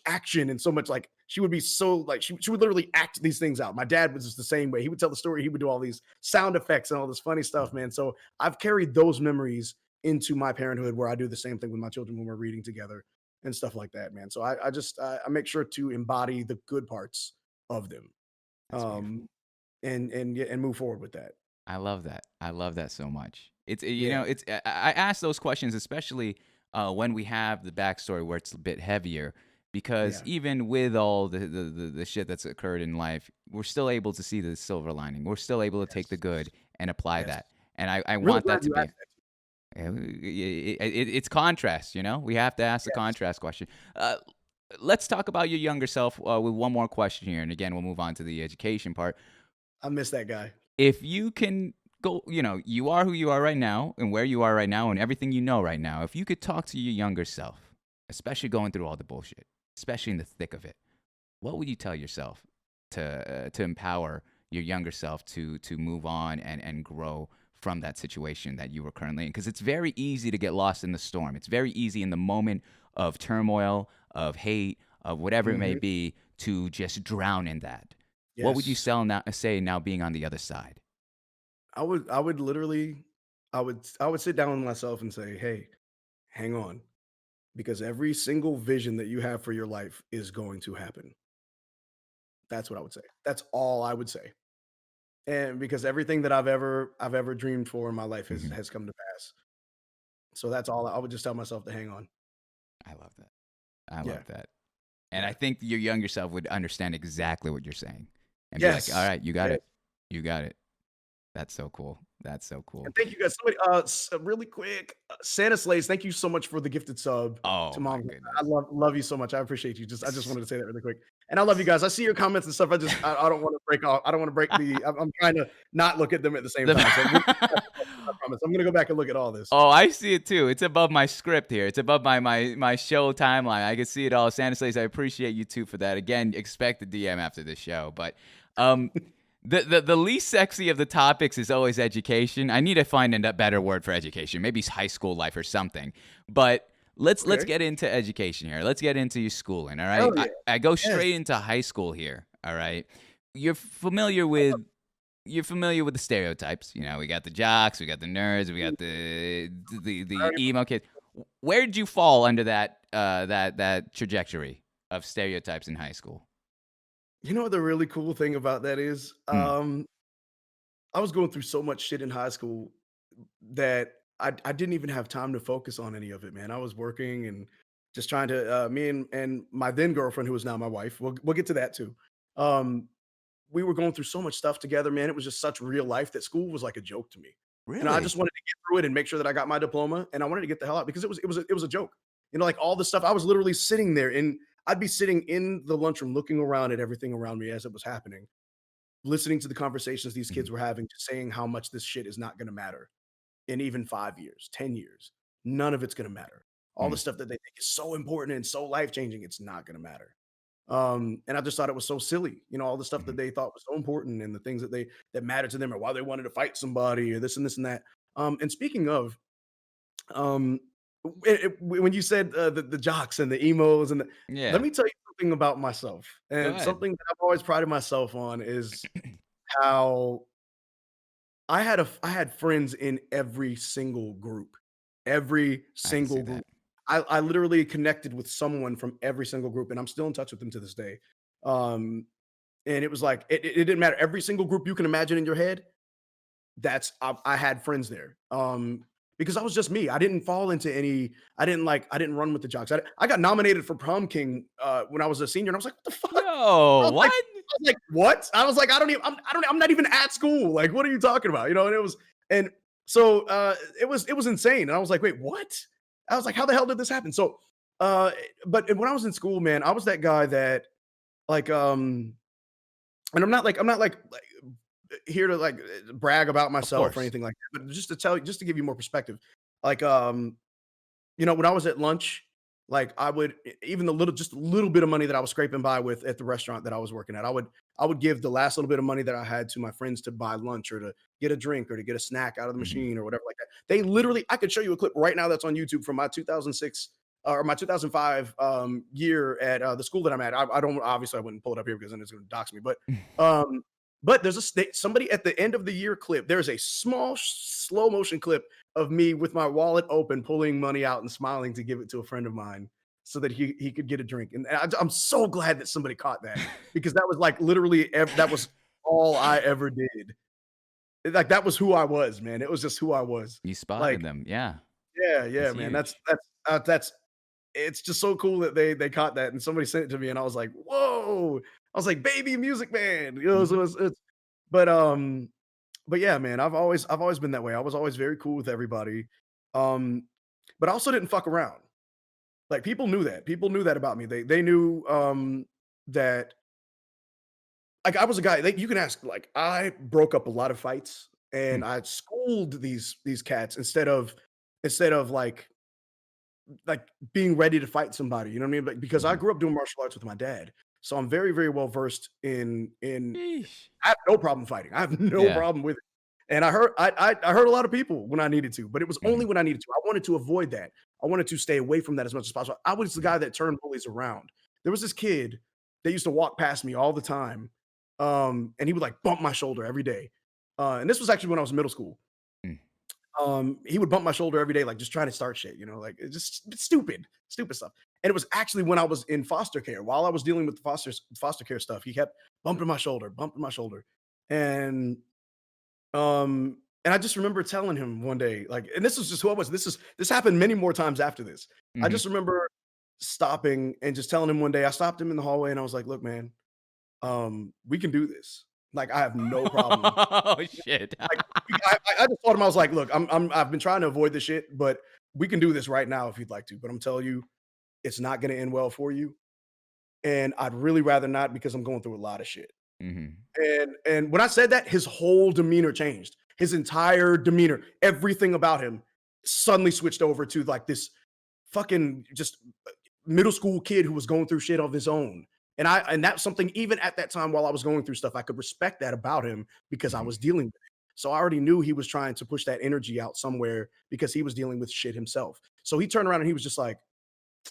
Speaker 2: action and so much like she would be so like she would literally act these things out. My dad was just the same way. He would tell the story, he would do all these sound effects and all this funny stuff, man. So I've carried those memories into my parenthood where I do the same thing with my children when we're reading together and stuff like that, man. So I make sure to embody the good parts of them,
Speaker 1: That's beautiful.
Speaker 2: um, and yeah, and move forward with that.
Speaker 1: I love that. I love that so much. It's
Speaker 2: Yeah,
Speaker 1: it's I ask those questions especially when we have the backstory where it's a bit heavier, because
Speaker 2: yeah,
Speaker 1: even with all the shit that's occurred in life, we're still able to see the silver lining. We're still able to take the
Speaker 2: yes,
Speaker 1: good and apply
Speaker 2: yes.
Speaker 1: that. And I
Speaker 2: Really
Speaker 1: want
Speaker 2: glad
Speaker 1: that to
Speaker 2: you
Speaker 1: be.
Speaker 2: asked that.
Speaker 1: It's contrast, we have to ask the
Speaker 2: Yes,
Speaker 1: contrast question. Uh, let's talk about your younger self with one more question here, and again, we'll move on to the education part.
Speaker 2: I miss that guy.
Speaker 1: If you can go, you are who you are right now and where you are right now and everything you know right now. If you could talk to your younger self, especially going through all the bullshit, especially in the thick of it, what would you tell yourself to empower your younger self to move on and grow from that situation that you were currently in? Because it's very easy to get lost in the storm. It's very easy in the moment of turmoil, of hate, of whatever it may
Speaker 2: Mhm.
Speaker 1: be, to just drown in that. What would you
Speaker 2: Yes.
Speaker 1: say now being on the other side?
Speaker 2: I would literally I would sit down with myself and say, "Hey, hang on, because every single vision that you have for your life is going to happen." That's what I would say. That's all I would say. And because everything that I've ever dreamed for in my life has
Speaker 1: Mhm.
Speaker 2: has come to pass. So that's all I would just tell myself to hang on.
Speaker 1: I love that. I
Speaker 2: Yeah.
Speaker 1: love that. And I
Speaker 2: Yeah.
Speaker 1: think your younger self would understand exactly what you're saying and be like, all
Speaker 2: Yes.
Speaker 1: right, you got
Speaker 2: Yes.
Speaker 1: it. You got it. That's so cool. That's so
Speaker 2: And
Speaker 1: cool.
Speaker 2: thank you guys. Somebody, really quick, Santa Slays, thank you so much for the gifted sub
Speaker 1: Oh
Speaker 2: to
Speaker 1: my
Speaker 2: mom. I
Speaker 1: goodness.
Speaker 2: love you so much. I appreciate you. I just wanted to say that really quick. And I love you guys. I see your comments and stuff. I don't want to break off. I don't want to break the. I'm trying to not look at them at the same
Speaker 1: The-
Speaker 2: time. So I promise. I'm gonna go back and look at all this.
Speaker 1: oh, I see it too. It's above my script here. It's above my show timeline. I can see it all. Santa Slays, I appreciate you too for that. Again, expect the DM after this show. But um the least sexy of the topics is always education. I need to find a better word for education. Maybe it's high school life or something. But let's
Speaker 2: Okay.
Speaker 1: get into education here. Let's get into your schooling, all right?
Speaker 2: Hell yeah.
Speaker 1: I go
Speaker 2: Yes.
Speaker 1: straight into high school here, all right? You're familiar with you're familiar with the stereotypes. We got the jocks, we got the nerds, we got the emo kids. Where did you fall under that trajectory of stereotypes in high school?
Speaker 2: You know what the really cool thing about that is?
Speaker 1: Hmm.
Speaker 2: I was going through so much shit in high school that I didn't even have time to focus on any of it, man. I was working and just trying to me and my then girlfriend, who is now my wife. We'll get to that too. Um, we were going through so much stuff together, man. It was just such real life that school was like a joke to me. I
Speaker 1: Really?
Speaker 2: just wanted to get through it and make sure that I got my diploma, and I wanted to get the hell out because it was a joke. Like all the stuff. I was literally sitting there, and I'd be sitting in the lunchroom, looking around at everything around me as it was happening, listening to the conversations these
Speaker 1: Mhm.
Speaker 2: kids were having, just saying how much this shit is not going to matter in even 5 years, 10 years. None of it's going to matter. All the
Speaker 1: Mm.
Speaker 2: stuff that they think is so important and so life changing, it's not going to matter. And I just thought it was so silly, all the stuff that
Speaker 1: Mhm.
Speaker 2: they thought was so important and the things that mattered to them or why they wanted to fight somebody or this and this and that. And speaking of, um, when you said the jocks and the emos let
Speaker 1: Yeah.
Speaker 2: me tell you something about myself.
Speaker 1: Go
Speaker 2: And
Speaker 1: ahead.
Speaker 2: something that I've always prided myself on is how I had friends in every single group. Every
Speaker 1: I can see
Speaker 2: single group.
Speaker 1: that.
Speaker 2: I literally connected with someone from every single group, and I'm still in touch with them to this day. Um, and it was like it didn't matter. Every single group you can imagine in your head, I had friends there. Because I was just me. I didn't fall into any. I didn't run with the jocks. I got nominated for prom king when I was a senior, and I was like, what the fuck? I
Speaker 1: Yo,
Speaker 2: was like,
Speaker 1: what?
Speaker 2: "What?" I was like, "I don't even I'm not even at school. Like, what are you talking about?" And and so, it was insane, and I was like, "Wait, what?" I was like, "How the hell did this happen?" So, uh, but when I was in school, man, I was that guy that, like, and I'm not like here to, like, brag about
Speaker 1: Of
Speaker 2: myself or
Speaker 1: course.
Speaker 2: anything like that, but just to give you more perspective, like, when I was at lunch, Like I would even the little just a little bit of money that I was scraping by with at the restaurant that I was working at. I would give the last little bit of money that I had to my friends to buy lunch or to get a drink or to get a snack out of the
Speaker 1: Mhm.
Speaker 2: machine or whatever like that. They literally I could show you a clip right now that's on YouTube from my 2006 or my 2005 year at the school that I'm at. I don't obviously I wouldn't pull it up here because then it's going to dox me. Um but there's somebody at the end of the year clip. There's a small slow motion clip of me with my wallet open, pulling money out and smiling to give it to a friend of mine so that he could get a drink. And I'm so glad that somebody caught that because that was like literally that was all I ever did. Like that was who I was, man. It was just who I was.
Speaker 1: You spotted
Speaker 2: Like,
Speaker 1: them. Yeah.
Speaker 2: yeah,
Speaker 1: That's
Speaker 2: man.
Speaker 1: huge.
Speaker 2: That's it's just so cool that they caught that and somebody sent it to me and I was like, whoa. I was like, baby music man. You know,
Speaker 1: Mhm.
Speaker 2: so it's but um but yeah, man, I've always been that way. I was always very cool with everybody. Um, but I also didn't fuck around. Like people knew that. People knew that about me. They knew that like I was a guy, like you can ask, like I broke up a lot of fights and
Speaker 1: Mm.
Speaker 2: I schooled these cats instead of like being ready to fight somebody. You know what I mean? Like because I
Speaker 1: Mhm.
Speaker 2: grew up doing martial arts with my dad. So I'm very, very well versed in
Speaker 1: Sheesh.
Speaker 2: I have no problem fighting. I have no
Speaker 1: Yeah.
Speaker 2: problem with it. And I hurt a lot of people when I needed to, but it was only
Speaker 1: Mhm.
Speaker 2: when I needed to. I wanted to avoid that. I wanted to stay away from that as much as possible. I was the
Speaker 1: Mhm.
Speaker 2: guy that turned bullies around. There was this kid that used to walk past me all the time, and he would like bump my shoulder every day. And this was actually when I was in middle school.
Speaker 1: Mm.
Speaker 2: He would bump my shoulder every day, like just trying to start shit, like it's just stupid stuff. And it was actually when I was in foster care, while I was dealing with the foster care stuff, he kept bumping my shoulder. And and I just remember telling him one day, like, and this is just who I was. This happened many more times after this. I
Speaker 1: Mhm.
Speaker 2: just remember stopping and just telling him one day, I stopped him in the hallway and I was like, look, man, we can do this. Like, I have no problem
Speaker 1: Oh shit.
Speaker 2: like, I just told him, I was like, "Look, I've been trying to avoid this shit, but we can do this right now if you'd like to, but I'm telling you, it's not gonna end well for you, and I'd really rather not because I'm going through a lot of shit."
Speaker 1: Mhm.
Speaker 2: And when I said that, his whole demeanor changed. His entire demeanor, everything about him suddenly switched over to, like, this fucking just middle school kid who was going through shit of his own. And that's something even at that time while I was going through stuff, I could respect that about him because I
Speaker 1: Mhm.
Speaker 2: was dealing with it. So I already knew he was trying to push that energy out somewhere because he was dealing with shit himself. So he turned around and he was just like,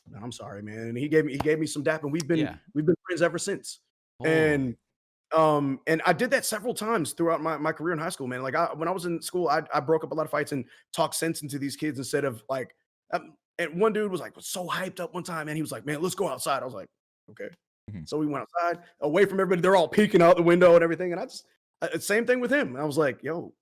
Speaker 2: "Man, I'm sorry, man." And he gave me some dap and we've been
Speaker 1: Yeah.
Speaker 2: we've been friends ever since.
Speaker 1: Holy.
Speaker 2: And I did that several times throughout my career in high school, man. Like when I was in school, I broke up a lot of fights and talked sense into these kids instead of like and one dude was like was so hyped up one time and he was like, "Man, let's go outside." I was like, "Okay."
Speaker 1: Mhm.
Speaker 2: So we went outside, away from everybody. They're all peeking out the window and everything. And I just same thing with him. And I was like, "Yo,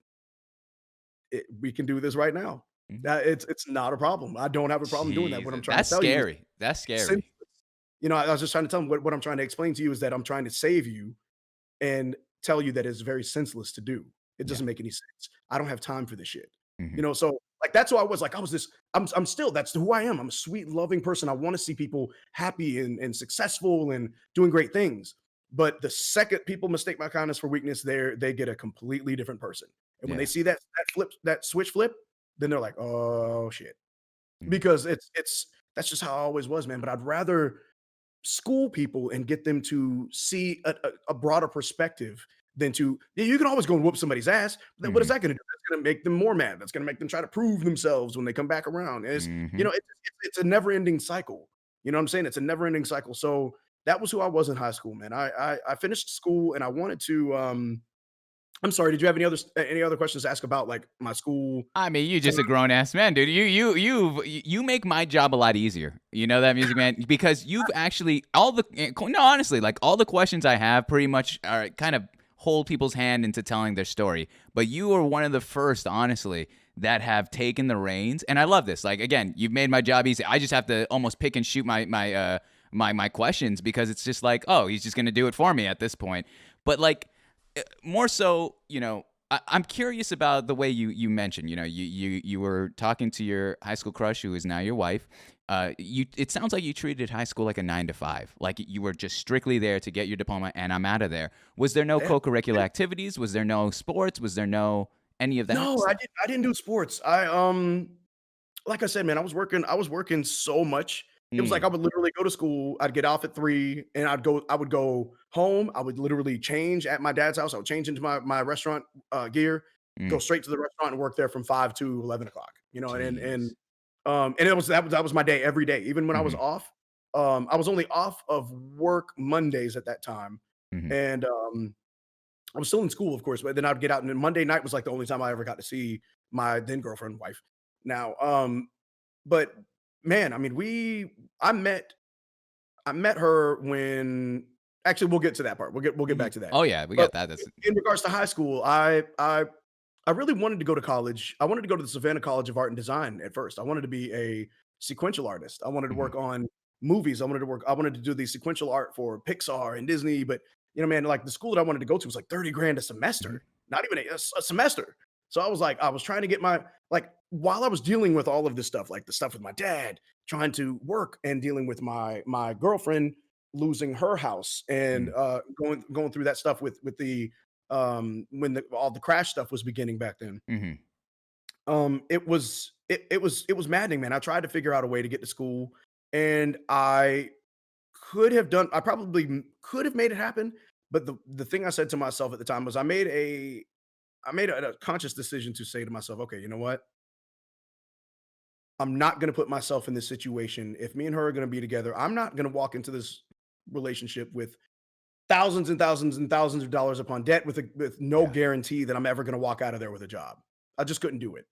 Speaker 2: we can do this right now.
Speaker 1: Mhm.
Speaker 2: It's not a problem. I don't have a problem doing that. What I'm
Speaker 1: Jesus.
Speaker 2: trying to
Speaker 1: That's
Speaker 2: tell you is
Speaker 1: scary. That's
Speaker 2: since
Speaker 1: scary.
Speaker 2: I was just trying to tell him what I'm trying to explain to you is that I'm trying to save you and tell you that it's very senseless to do. It
Speaker 1: Yeah.
Speaker 2: doesn't make any sense. I don't have time for this shit.
Speaker 1: Mhm.
Speaker 2: So like that's who I was. Like I was this. I'm still. That's who I am. I'm a sweet, loving person. I want to see people happy and successful and doing great things. But the second people mistake my kindness for weakness, they get a completely different person. And when they
Speaker 1: Yeah.
Speaker 2: see that switch flip, then they're like, oh shit,
Speaker 1: Mhm.
Speaker 2: because it's that's just how I always was, man. But I'd rather school people and get them to see a broader perspective than to yeah, you can always go and whoop somebody's ass. But then what is
Speaker 1: Mhm.
Speaker 2: that going to do? That's going to make them more mad. That's going to make them try to prove themselves when they come back around. And
Speaker 1: Mhm.
Speaker 2: it's a never ending cycle. You know what I'm saying? It's a never ending cycle. So that was who I was in high school, man. I finished school and I wanted to. I'm sorry. Did you have any other questions to ask about like my school?
Speaker 1: I mean, you
Speaker 2: time?
Speaker 1: just a grown ass man, dude. You make my job a lot easier. You know that, music man, because you've actually no, honestly, like all the questions I have pretty much are kind of hold people's hand into telling their story. But you are one of the first, honestly, that have taken the reins, and I love this. Like again, you've made my job easy. I just have to almost pick and shoot my questions because it's just like, oh, he's just gonna do it for me at this point. But like more so, I'm curious about the way you mentioned, you were talking to your high school crush who is now your wife. It sounds like you treated high school like a 9 to 5, like you were just strictly there to get your diploma and I'm out of there. Was there no
Speaker 2: Yeah.
Speaker 1: co-curricular activities? Was there no sports? Was there no any of that
Speaker 2: No,
Speaker 1: stuff?
Speaker 2: I didn't do sports. Like I said, man, I was working so much It was like
Speaker 1: Mm,
Speaker 2: I would literally go to school. I'd get off at 3 and I would go home. I would literally change at my dad's house. I would change into my restaurant gear, go
Speaker 1: mm,
Speaker 2: straight to the restaurant and work there from 5 to 11 o'clock.
Speaker 1: jeez.
Speaker 2: And that was my day every day. Even when I was
Speaker 1: Mhm,
Speaker 2: off, I was only off of work Mondays at that time,
Speaker 1: mhm,
Speaker 2: and I was still in school, of course. But then I'd get out, and then Monday night was like the only time I ever got to see my then girlfriend, wife. Now, but man, I mean, I met I met her when actually we'll get to that part. We'll get
Speaker 1: mhm.
Speaker 2: back to that.
Speaker 1: Oh, yeah, we
Speaker 2: But
Speaker 1: got that. That's
Speaker 2: in regards to high school, I really wanted to go to college. I wanted to go to the Savannah College of Art and Design at first. I wanted to be a sequential artist. I wanted to
Speaker 1: mhm,
Speaker 2: work on movies. I wanted to do the sequential art for Pixar and Disney, but man, like the school that I wanted to go to was like 30 grand a
Speaker 1: mhm,
Speaker 2: semester. Not even a semester. So I was trying to get my like while I was dealing with all of this stuff, like the stuff with my dad, trying to work and dealing with my girlfriend losing her house and
Speaker 1: mm,
Speaker 2: going through that stuff with the when all the crash stuff was beginning back then.
Speaker 1: mhm.
Speaker 2: It was maddening, man. I tried to figure out a way to get to school, and I probably could have made it happen. But the thing I said to myself at the time was I made a conscious decision to say to myself, okay, you know what? I'm not going to put myself in this situation. If me and her are going to be together, I'm not going to walk into this relationship with thousands and thousands and thousands of dollars upon debt with no
Speaker 1: Yeah,
Speaker 2: guarantee that I'm ever going to walk out of there with a job. I just couldn't do it.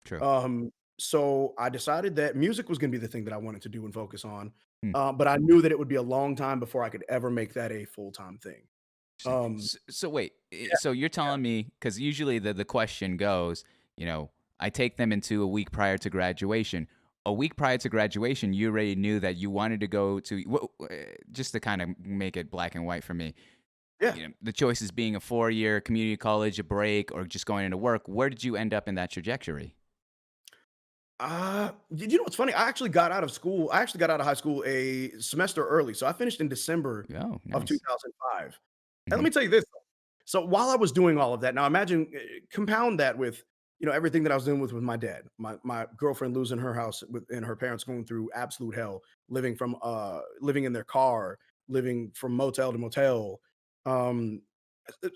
Speaker 1: true.
Speaker 2: So I decided that music was going to be the thing that I wanted to do and focus on.
Speaker 1: Hmm.
Speaker 2: But I knew that it would be a long time before I could ever make that a full time thing.
Speaker 1: Interesting.
Speaker 2: Um,
Speaker 1: So wait,
Speaker 2: yeah,
Speaker 1: so you're telling me because usually the question goes, you know, I take them into a week prior to graduation. A week prior to graduation, you already knew that you wanted to go to. Just to kind of make it black and white for me.
Speaker 2: yeah.
Speaker 1: You know, the choices being a 4-year community college, a break, or just going into work. Where did you end up in that trajectory?
Speaker 2: Did you know what's funny? I actually got out of school. I actually got out of high school a semester early. So I finished in December
Speaker 1: Oh,
Speaker 2: of
Speaker 1: nice.
Speaker 2: 2005. And let
Speaker 1: Hmm.
Speaker 2: me tell you this. So while I was doing all of that, now imagine compound that with everything that I was doing with my dad, my girlfriend losing her house and her parents going through absolute hell, living in their car, living from motel to motel. Um,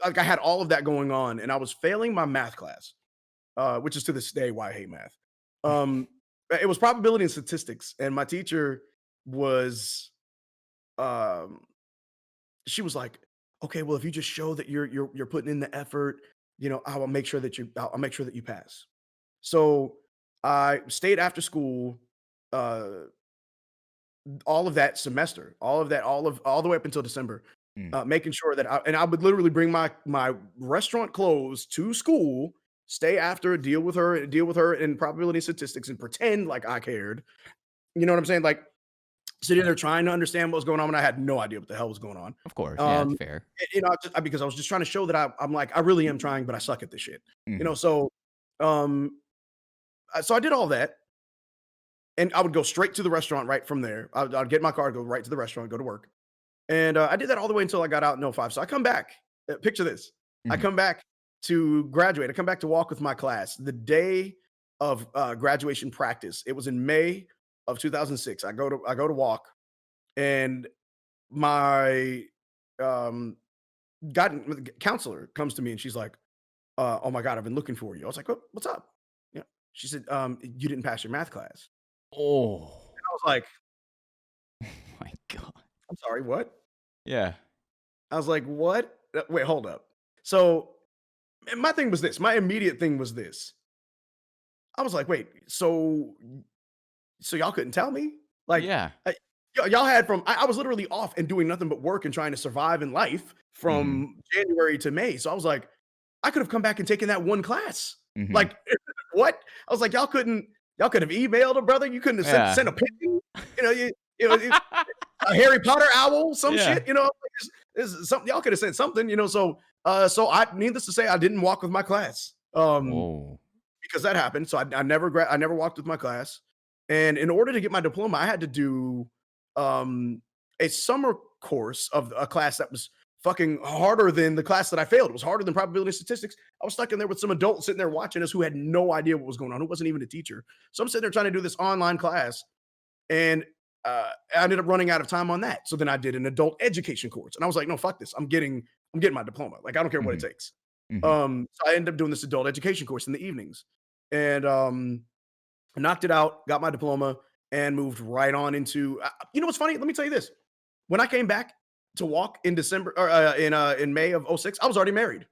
Speaker 2: like I had all of that going on, and I was failing my math class, which is to this day why I hate math. Um, it was probability and statistics, and my teacher was um she was like, "Okay, well, if you just show that you're putting in the effort, I'll make sure that you pass." So I stayed after school, uh, all of that semester, all the way up until December,
Speaker 1: Mm.
Speaker 2: making sure that I would literally bring my restaurant clothes to school, stay after, deal with her in probability and statistics, and pretend like I cared. You know what I'm saying? Like sitting there trying to understand what was going on, and I had no idea what the hell was going on.
Speaker 1: Of course, yeah, that's
Speaker 2: Um,
Speaker 1: fair.
Speaker 2: because I was just trying to show that I'm like, I really am trying, but I suck at this shit.
Speaker 1: Hmm.
Speaker 2: Um, so I did all that, and I would go straight to the restaurant right from there. I'd get in my car, go right to the restaurant, go to work, and I did that all the way until I got out in '05. So I come back. Picture this: I
Speaker 1: Hmm.
Speaker 2: come back to graduate. I come back to walk with my class the day of graduation practice. It was in May of 2006. I go to walk, and my um counselor comes to me and she's like, "Oh my god, I've been looking for you." I was like, "What's up?" Yeah. She said, "You didn't pass your math class."
Speaker 1: Oh,
Speaker 2: I was like,
Speaker 1: my God.
Speaker 2: "I'm sorry, what?"
Speaker 1: Yeah.
Speaker 2: I was like, "What? Wait, hold up." So and my thing was this. My immediate thing was this. I was like, "Wait, so y'all couldn't tell me? Like,
Speaker 1: Yeah.
Speaker 2: y'all had from I was literally off and doing nothing but work and trying to survive in life
Speaker 1: Hmm.
Speaker 2: from January to May. So I was like, I could have come back and taken that one class.
Speaker 1: Hmm.
Speaker 2: Like, what? I was like, y'all could have emailed a brother. You couldn't have sent
Speaker 1: Yeah.
Speaker 2: sent a picture. A Harry Potter owl, some
Speaker 1: Yeah.
Speaker 2: shit. There's something y'all could have sent something. So I needless to say, I didn't walk with my class.
Speaker 1: Whoa.
Speaker 2: Because that happened. So I never walked with my class. And in order to get my diploma, I had to do um, a summer course of a class that was fucking harder than the class that I failed. It was harder than probability and statistics. I was stuck in there with some adults sitting there watching us who had no idea what was going on, who wasn't even a teacher. So I'm sitting there trying to do this online class. And I ended up running out of time on that. So then I did an adult education course, and I was like, no, fuck this. I'm getting my diploma. Like I don't care what it
Speaker 1: Mhm.
Speaker 2: takes.
Speaker 1: Mhm.
Speaker 2: So I ended up doing this adult education course in the evenings, and I knocked it out, got my diploma, and moved right on into. You know what's funny? Let me tell you this. When I came back to walk in December or in May of '06, I was already married.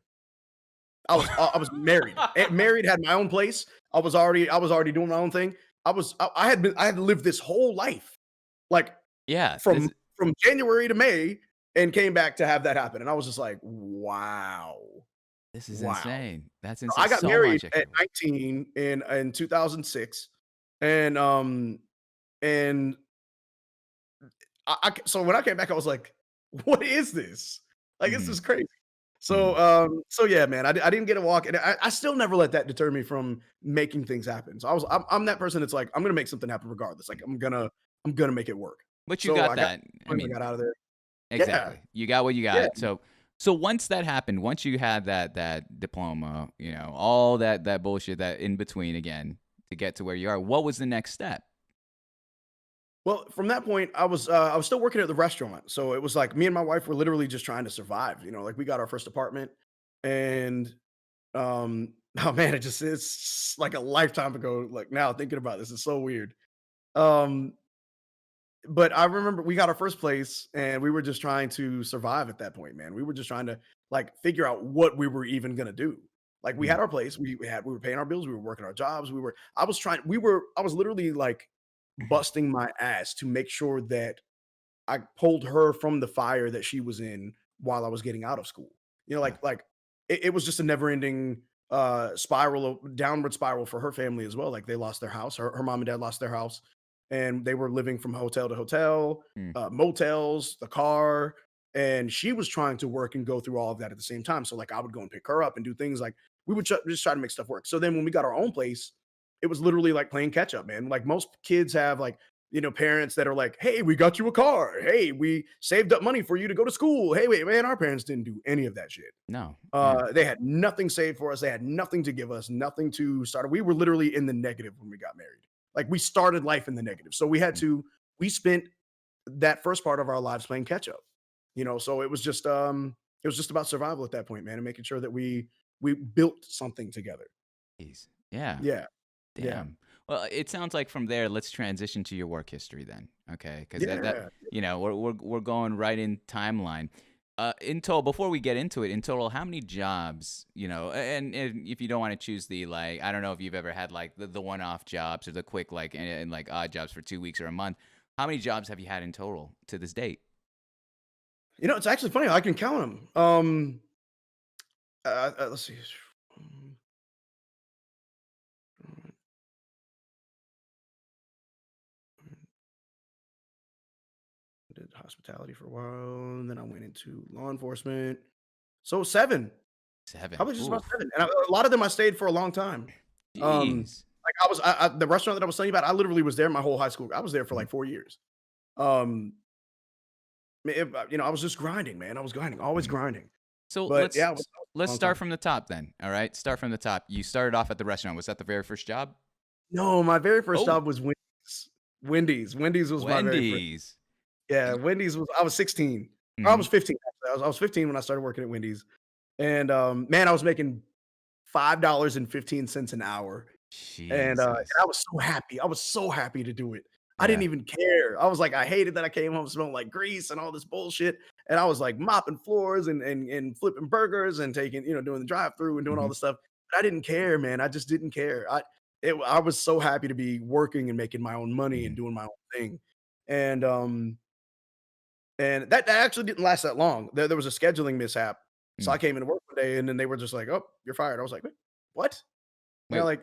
Speaker 2: I was married. Married, had my own place. I was already doing my own thing. I had lived this whole life, like
Speaker 1: Yeah,
Speaker 2: from January to May, and came back to have that happen. And I was just like, wow.
Speaker 1: this is
Speaker 2: Wow.
Speaker 1: insane. That's
Speaker 2: So
Speaker 1: insane.
Speaker 2: I got
Speaker 1: So
Speaker 2: married
Speaker 1: much I
Speaker 2: at
Speaker 1: could
Speaker 2: 19 in 2006. And and so when I came back, I was like, what is this? Like, this is
Speaker 1: Mhm.
Speaker 2: crazy. So,
Speaker 1: Mhm.
Speaker 2: so yeah, man, I didn't get a walk, and I still never let that deter me from making things happen. So I'm that person that's like, I'm gonna make something happen regardless. Like I'm gonna make it work.
Speaker 1: But you
Speaker 2: So
Speaker 1: got
Speaker 2: I got
Speaker 1: that. I
Speaker 2: I
Speaker 1: mean,
Speaker 2: got out of there. Yeah,
Speaker 1: exactly. You got what you
Speaker 2: yeah.
Speaker 1: got. So once that happened, once you had that diploma, all that bullshit that in between again to get to where you are, what was the next step?
Speaker 2: Well, from that point, I was still working at the restaurant. So it was like me and my wife were literally just trying to survive. Like we got our first apartment, and oh man, it's like a lifetime ago. Like now thinking about this, it's so weird. Um, but I remember we got our first place and we were just trying to survive at that point, man. We were just trying to like figure out what we were even gonna do. Like we
Speaker 1: Mm,
Speaker 2: had our place, we were paying our bills, we were working our jobs, I was literally like busting my ass to make sure that I pulled her from the fire that she was in while I was getting out of school.
Speaker 1: yeah.
Speaker 2: Like it was just a never ending downward spiral for her family as well. Like they lost their house. Her mom and dad lost their house, and they were living from hotel to hotel,
Speaker 1: Mm,
Speaker 2: motels, the car. And she was trying to work and go through all of that at the same time. So like I would go and pick her up and do things like we would just try to make stuff work. So then when we got our own place, it was literally like playing catch up, man. Like most kids have like parents that are like, "Hey, we got you a car. Hey, we saved up money for you to go to school." Hey, wait, man, our parents didn't do any of that shit.
Speaker 1: no. Yeah.
Speaker 2: They had nothing saved for us. They had nothing to give us, nothing to start. We were literally in the negative when we got married. Like we started life in the negative. So
Speaker 1: Mm,
Speaker 2: we spent that first part of our lives playing catch up. So it was just about survival at that point, man, and making sure that we built something together.
Speaker 1: jeez. Yeah.
Speaker 2: Yeah. Yeah.
Speaker 1: Damn. Well, it sounds like from there, let's transition to your work history then. Okay, because that
Speaker 2: Yeah.
Speaker 1: we're going right in timeline. In total, before we get into it, in total, how many jobs, and if you don't want to choose the like, I don't know if you've ever had like the one-off jobs or the quick like and like odd jobs for 2 weeks or a month. How many jobs have you had in total to this date?
Speaker 2: It's actually funny. I can count them. Let's see. Did hospitality for a while, and then I went into law enforcement. So 7,
Speaker 1: 7.
Speaker 2: probably just about
Speaker 1: Oof.
Speaker 2: 7, and a lot of them I stayed for a long time.
Speaker 1: Jeez.
Speaker 2: Like the restaurant that I was telling you about, I literally was there my whole high school. I was there for
Speaker 1: Mhm.
Speaker 2: like 4 years. Um, I was just grinding, man. I was grinding, always
Speaker 1: Mhm.
Speaker 2: grinding.
Speaker 1: So
Speaker 2: But yeah, it was a
Speaker 1: let's
Speaker 2: long
Speaker 1: start
Speaker 2: time.
Speaker 1: from the top then. All right, start from the top. You started off at the restaurant. Was that the very first job?
Speaker 2: No, my very first
Speaker 1: Oh,
Speaker 2: job was Wendy's. Wendy's was my very first.
Speaker 1: Wendy's.
Speaker 2: Yeah, Wendy's was. I was 16. Or I
Speaker 1: Mm-hmm.
Speaker 2: was 15. Actually. I was 15 when I started working at Wendy's. And, man, I was making $5.15 an hour, and
Speaker 1: Jesus.
Speaker 2: I was so happy. I was so happy to do it. I didn't
Speaker 1: Yeah.
Speaker 2: even care. I was like, I hated that I came home smelling like grease and all this bullshit, and I was, like, mopping floors and flipping burgers and doing the drive-through and doing all
Speaker 1: Mm-hmm.
Speaker 2: the stuff, but I didn't care, man. I just didn't care. I was so happy to be working and making my own money and
Speaker 1: Mm-hmm.
Speaker 2: doing my own thing, and, that actually didn't last that long. There was a scheduling mishap. So I
Speaker 1: Mm.
Speaker 2: came into work one day and then they were just like, "Oh, you're fired." I was like, "Wait, what?" They're
Speaker 1: Wait,
Speaker 2: like,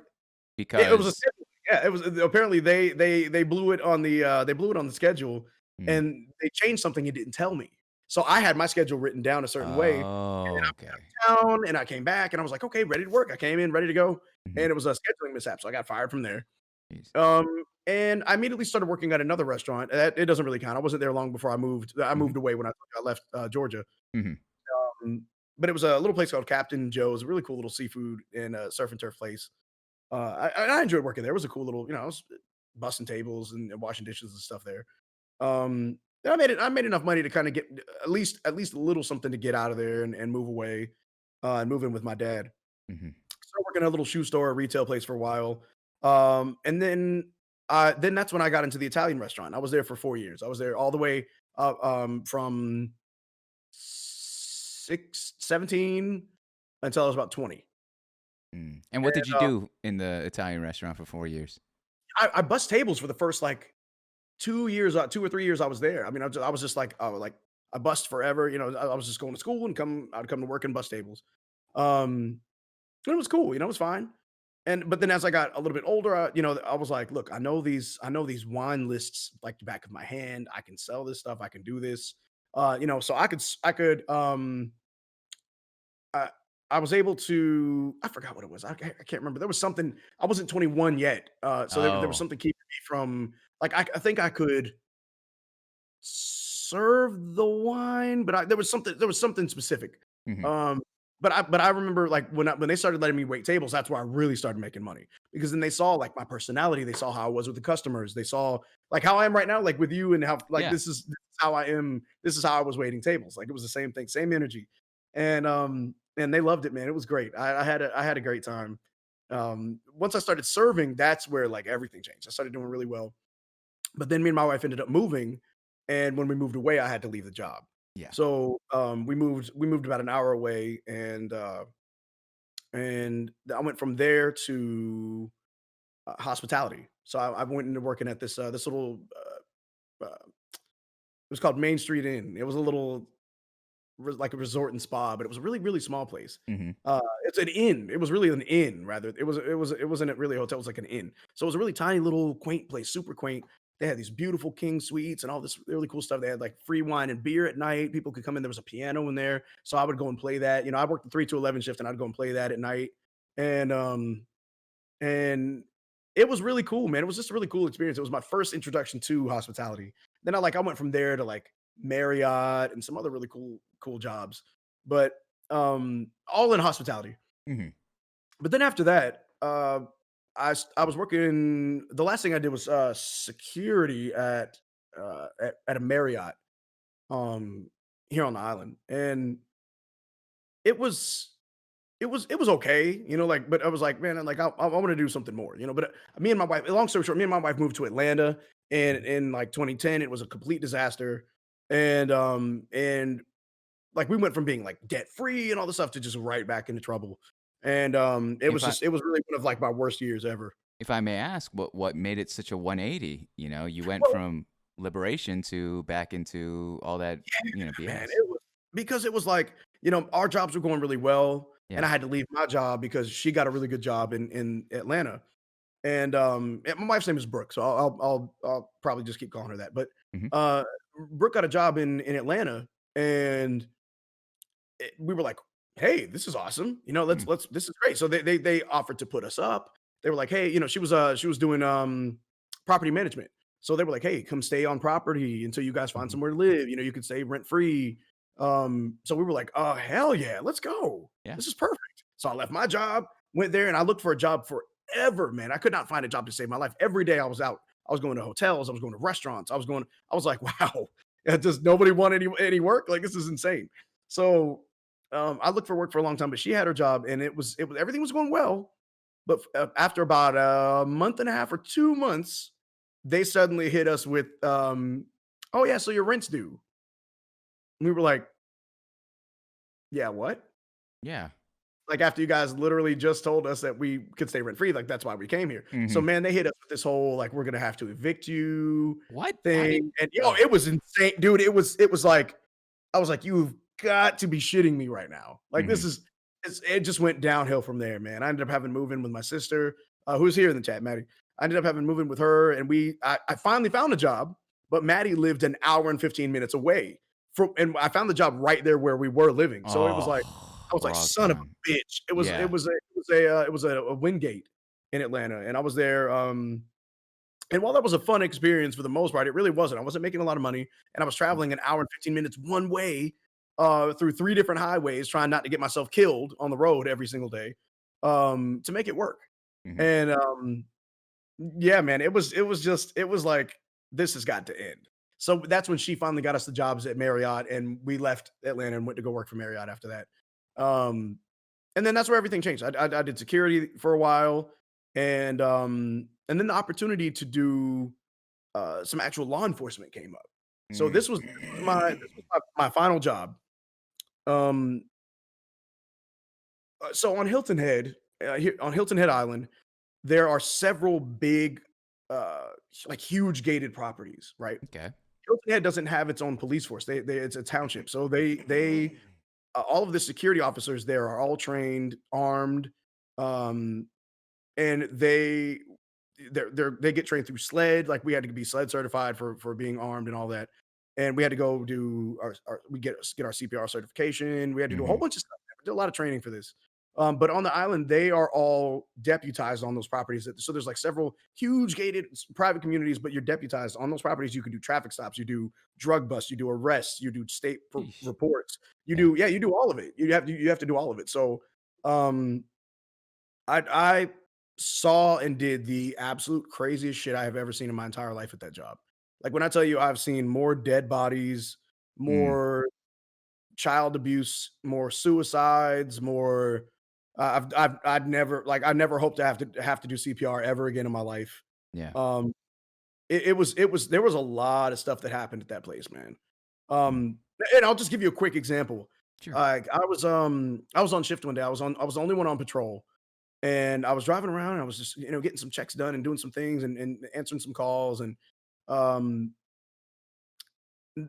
Speaker 2: it was a
Speaker 1: because
Speaker 2: schedule. Yeah, it was apparently they blew it on the schedule
Speaker 1: mm.
Speaker 2: and they changed something and didn't tell me. So I had my schedule written down a certain way, and then
Speaker 1: Oh,
Speaker 2: I
Speaker 1: okay.
Speaker 2: went out of town and I came back and I was like, "Okay, ready to work." I came in ready to go,
Speaker 1: Mm-hmm.
Speaker 2: and it was a scheduling mishap, so I got fired from there.
Speaker 1: Jeez.
Speaker 2: And I immediately started working at another restaurant. That it doesn't really count. I wasn't there long before I moved. I
Speaker 1: Mm-hmm.
Speaker 2: moved away when I left, Georgia.
Speaker 1: Mm-hmm.
Speaker 2: Um, but it was a little place called Captain Joe's, a really cool little seafood and surf and turf place. I enjoyed working there. It was a cool little, I was busting tables and washing dishes and stuff there. I made enough money to kind of get at least a little something to get out of there and move away, and move in with my dad.
Speaker 1: Hmm.
Speaker 2: Started working at a little shoe store, a retail place for a while. And then that's when I got into the Italian restaurant. I was there for 4 years. I was there all the way from 17 until I was about 20.
Speaker 1: Mm. And what did you
Speaker 2: And
Speaker 1: do in the Italian restaurant for 4 years?
Speaker 2: I bust tables for the first like 2 years, 2 or 3 years I was there. I mean, I was just like I bust forever. I was just going to school and I'd come to work and bust tables. Um, and it was cool. It was fine. But then as I got a little bit older, I was like, look, I know these wine lists like the back of my hand. I can sell this stuff. I can do this. So I, I was able to, I forgot what it was. I can't remember. There was something, I wasn't 21 yet. So there was
Speaker 1: Oh.
Speaker 2: something keeping me from, like, I think I could serve the wine, but there was something specific.
Speaker 1: Hmm.
Speaker 2: Um, but I remember, like, when they started letting me wait tables, that's where I really started making money, because then they saw, like, my personality, they saw how I was with the customers, they saw, like, how I am right now, like, with you, and how, like,
Speaker 1: Yeah.
Speaker 2: this is how I am, this is how I was waiting tables, like, it was the same thing, same energy, and they loved it, man, it was great. I had a great time. Once I started serving, that's where, like, everything changed. I started doing really well. But then me and my wife ended up moving, and when we moved away, I had to leave the job.
Speaker 1: Yeah.
Speaker 2: So, we moved about an hour away, and I went from there to, hospitality. So I went into working at this little, it was called Main Street Inn. It was a little like a resort and spa, but it was a really, really small place.
Speaker 1: Hmm.
Speaker 2: It's an inn. It was really an inn, rather. It wasn't really a hotel. It was like an inn. So it was a really tiny little quaint place, super quaint. They had these beautiful king suites and all this really cool stuff. They had like free wine and beer at night. People could come in. There was a piano in there, so I would go and play that. I worked the 3 to 11 shift, and I'd go and play that at night. And and it was really cool, man. It was just a really cool experience. It was my first introduction to hospitality. Then I went from there to like Marriott and some other really cool jobs, but all in hospitality.
Speaker 1: Hmm.
Speaker 2: But then after that, I was working. The last thing I did was security at a Marriott, um, here on the island, and it was it was okay, like, but I was like, man, like, I want to do something more, But me and my wife, long story short, me and my wife moved to Atlanta, and in like 2010, it was a complete disaster, and like we went from being like debt free and all this stuff to just right back into trouble, and
Speaker 1: If I
Speaker 2: it was really one of like my worst years ever.
Speaker 1: if I may ask, what made it such a 180? You went
Speaker 2: Well,
Speaker 1: from liberation to back into all that,
Speaker 2: man,
Speaker 1: BS.
Speaker 2: it was because it was like, our jobs were going really well, and
Speaker 1: Yeah.
Speaker 2: I had to leave my job because she got a really good job in Atlanta. And my wife's name is Brooke, so I'll probably just keep calling her that. But
Speaker 1: Hmm.
Speaker 2: uh, Brooke got a job in Atlanta, and we were like, "Hey, this is awesome! Let's this is great." So they offered to put us up. They were like, "Hey, she was doing property management, so they were like, "Hey, come stay on property until you guys find
Speaker 1: Hmm.
Speaker 2: somewhere to live. You could stay rent free." So we were like, "Oh hell yeah, let's go!
Speaker 1: Yeah.
Speaker 2: This is perfect." So I left my job, went there, and I looked for a job forever, man. I could not find a job to save my life. Every day I was out. I was going to hotels. I was going to restaurants. I was like, wow, just nobody wanted any work. Like, this is insane. So I looked for work for a long time, but she had her job, and it was everything was going well. But after about a month and a half or 2 months, they suddenly hit us with, "Oh yeah, so your rent's due." And we were like, "Yeah, what?"
Speaker 1: Yeah.
Speaker 2: Like, after you guys literally just told us that we could stay rent free, like, that's why we came here. So,
Speaker 1: Hmm.
Speaker 2: man, they hit us with this whole, like, "We're gonna have to evict you"
Speaker 1: What? How did?
Speaker 2: thing, and,
Speaker 1: Oh.
Speaker 2: it was insane, dude. It was like, I was like, "You've got to be shitting me right now." Like,
Speaker 1: Hmm.
Speaker 2: it just went downhill from there, man. I ended up having to move in with my sister, who's here in the chat, Maddie. I ended up having to move in with her, and I finally found a job, but Maddie lived an hour and 15 minutes away and I found the job right there where we were living. So it was like, I
Speaker 1: Oh,
Speaker 2: was like,
Speaker 1: rock
Speaker 2: "Son of
Speaker 1: on.
Speaker 2: a bitch."
Speaker 1: Yeah.
Speaker 2: It was a Wingate in Atlanta, and I was there, and while that was a fun experience for the most part, it really wasn't. I wasn't making a lot of money, and I was traveling an hour and 15 minutes one way, through 3 different highways, trying not to get myself killed on the road every single day, to make it work.
Speaker 1: Hmm.
Speaker 2: And, yeah, man, it was like, "This has got to end." So that's when she finally got us the jobs at Marriott, and we left Atlanta and went to go work for Marriott after that. Um, and then that's where everything changed. I did security for a while, and then the opportunity to do some actual law enforcement came up. So
Speaker 1: Mm.
Speaker 2: my final job. Um, so on Hilton Head, here on Hilton Head Island, there are several big, like huge gated properties, right?
Speaker 1: Okay.
Speaker 2: Hilton Head doesn't have its own police force. They it's a township, so they all of the security officers there are all trained, armed, um, and they get trained through SLED. Like we had to be SLED certified for being armed and all that. And we had to go do we get our CPR certification. We had to do a whole
Speaker 1: Mhm.
Speaker 2: bunch of stuff. We did a lot of training for this. But on the island, they are all deputized on those properties. So there's like several huge gated private communities, but you're deputized on those properties. You can do traffic stops, you do drug busts, you do arrests, you do state
Speaker 1: Yeesh.
Speaker 2: reports.
Speaker 1: Yeah.
Speaker 2: You do all of it. You have to do all of it. So um, I saw and did the absolute craziest shit I have ever seen in my entire life at that job. Like, when I tell you I've seen more dead bodies,
Speaker 1: Mm.
Speaker 2: more child abuse, more suicides, more I never hope to have to do CPR ever again in my life.
Speaker 1: Yeah.
Speaker 2: Um, it was there was a lot of stuff that happened at that place, man.
Speaker 1: Mm.
Speaker 2: Um, and I'll just give you a quick example.
Speaker 1: Sure.
Speaker 2: I was on shift one day. I was the only one on patrol, and I was driving around and I was just, getting some checks done and doing some things and answering some calls. And um,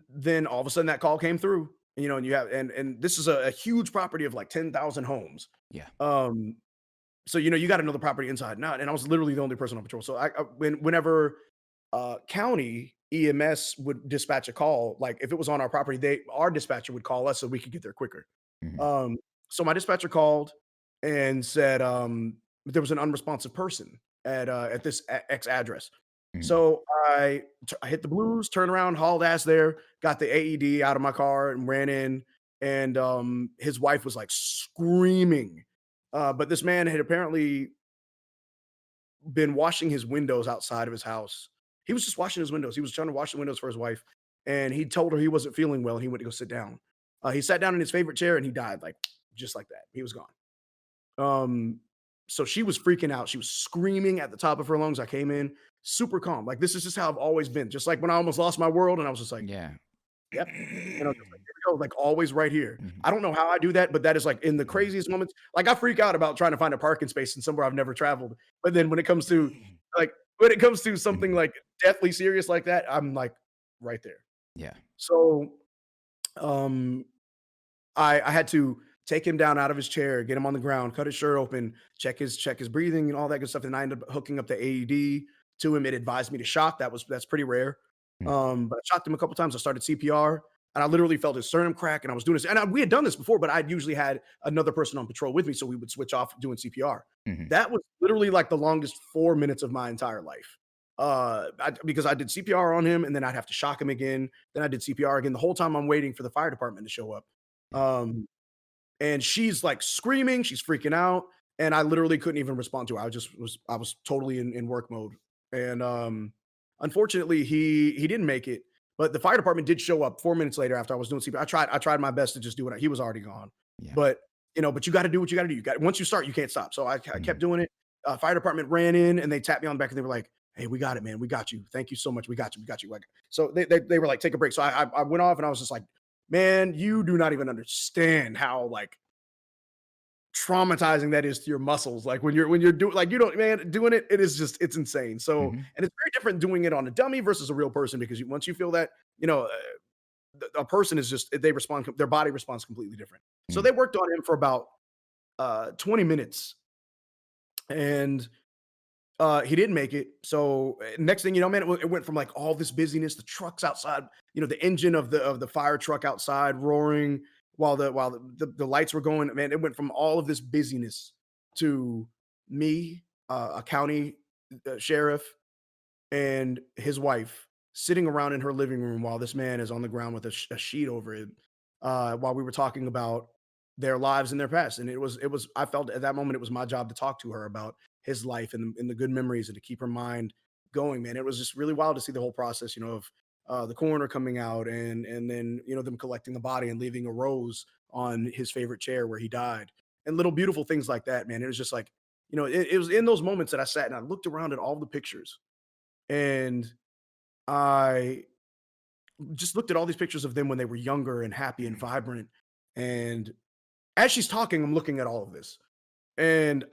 Speaker 2: then all of a sudden that call came through, and you have, and this is a huge property of like 10,000 homes.
Speaker 1: Yeah.
Speaker 2: Um, so, you got to know the property inside and out. And I was literally the only person on patrol. So whenever county EMS would dispatch a call, like if it was on our property, our dispatcher would call us so we could get there quicker.
Speaker 1: Mhm.
Speaker 2: Um, so my dispatcher called and said, there was an unresponsive person at this X address.
Speaker 1: Mhm.
Speaker 2: So I hit the blues, turned around, hauled ass there, got the AED out of my car and ran in. And his wife was like screaming. But this man had apparently been washing his windows outside of his house. He was just washing his windows. He was trying to wash the windows for his wife. And he told her he wasn't feeling well and he went to go sit down. He sat down in his favorite chair and he died, like just like that. He was gone. Um, so she was freaking out. She was screaming at the top of her lungs. I came in super calm. Like, this is just how I've always been. Just like when I almost lost my world and I was just like,
Speaker 1: Yeah.
Speaker 2: yep. Just like, here we go. Like, always right here.
Speaker 1: Mhm.
Speaker 2: I don't know how I do that, but that is like in the
Speaker 1: Mhm.
Speaker 2: craziest moments. Like, I freak out about trying to find a parking space in somewhere I've never traveled. But then when it comes to something
Speaker 1: Mhm.
Speaker 2: like deathly serious like that, I'm like right there.
Speaker 1: Yeah.
Speaker 2: So, um, I had to take him down out of his chair, get him on the ground, cut his shirt open, check his breathing and all that good stuff. And I ended up hooking up the AED to him. It advised me to shock. That's pretty rare.
Speaker 1: Mm.
Speaker 2: But I shocked him a couple times. I started CPR, and I literally felt his sternum crack. And I was doing this, and we had done this before, but I'd usually had another person on patrol with me, so we would switch off doing CPR.
Speaker 1: Mhm.
Speaker 2: That was literally like the longest 4 minutes of my entire life. Because I did CPR on him, and then I'd have to shock him again. Then I did CPR again. The whole time I'm waiting for the fire department to show up.
Speaker 1: Yeah.
Speaker 2: And she's like screaming, she's freaking out, and I literally couldn't even respond to her. I was totally in work mode. And unfortunately he didn't make it, but the fire department did show up 4 minutes later after I was doing CPR. I tried my best to just do it. He was already gone.
Speaker 1: Yeah.
Speaker 2: But but you got to do what you got to do. Once you start, you can't stop. So I kept
Speaker 1: Mhm.
Speaker 2: doing it. Fire department ran in and they tapped me on the back and they were like, "Hey, we got it, man. We got you. Thank you so much. We got you. We got you." Like, so they were like, "Take a break." So I went off and I was just like, "Man, you do not even understand how like traumatizing that is to your muscles." Like when you're doing, like, you don't, man, doing it, it is just, it's insane. So,
Speaker 1: Mhm.
Speaker 2: and it's very different doing it on a dummy versus a real person, because once you feel that, a person is just, they respond, their body responds completely different. So
Speaker 1: Mm.
Speaker 2: they worked on him for about 20 minutes, and he didn't make it. So next thing you know, man, it went from like all this busyness, the trucks outside, the engine of the fire truck outside roaring while the lights were going. Man, it went from all of this busyness to me, a county sheriff, and his wife sitting around in her living room while this man is on the ground with a sheet over it, while we were talking about their lives and their past. And I felt at that moment it was my job to talk to her about his life and the good memories and to keep her mind going, man. It was just really wild to see the whole process, of the coroner coming out, and then them collecting the body and leaving a rose on his favorite chair where he died, and little beautiful things like that, man. It was just like, it was in those moments that I sat and I looked around at all the pictures, and I just looked at all these pictures of them when they were younger and happy and vibrant. And as she's talking, I'm looking at all of this, and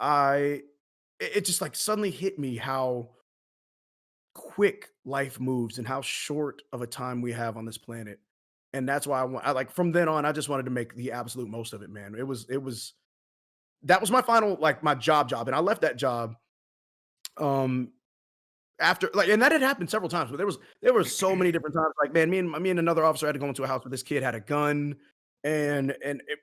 Speaker 2: it just like suddenly hit me how quick life moves and how short of a time we have on this planet. And that's why I like, from then on, I just wanted to make the absolute most of it, man. It was that was my final, like, my job, and I left that job um after, like, and that had happened several times, but there were so many different times, like, man, me and another officer had to go into a house where this kid had a gun, and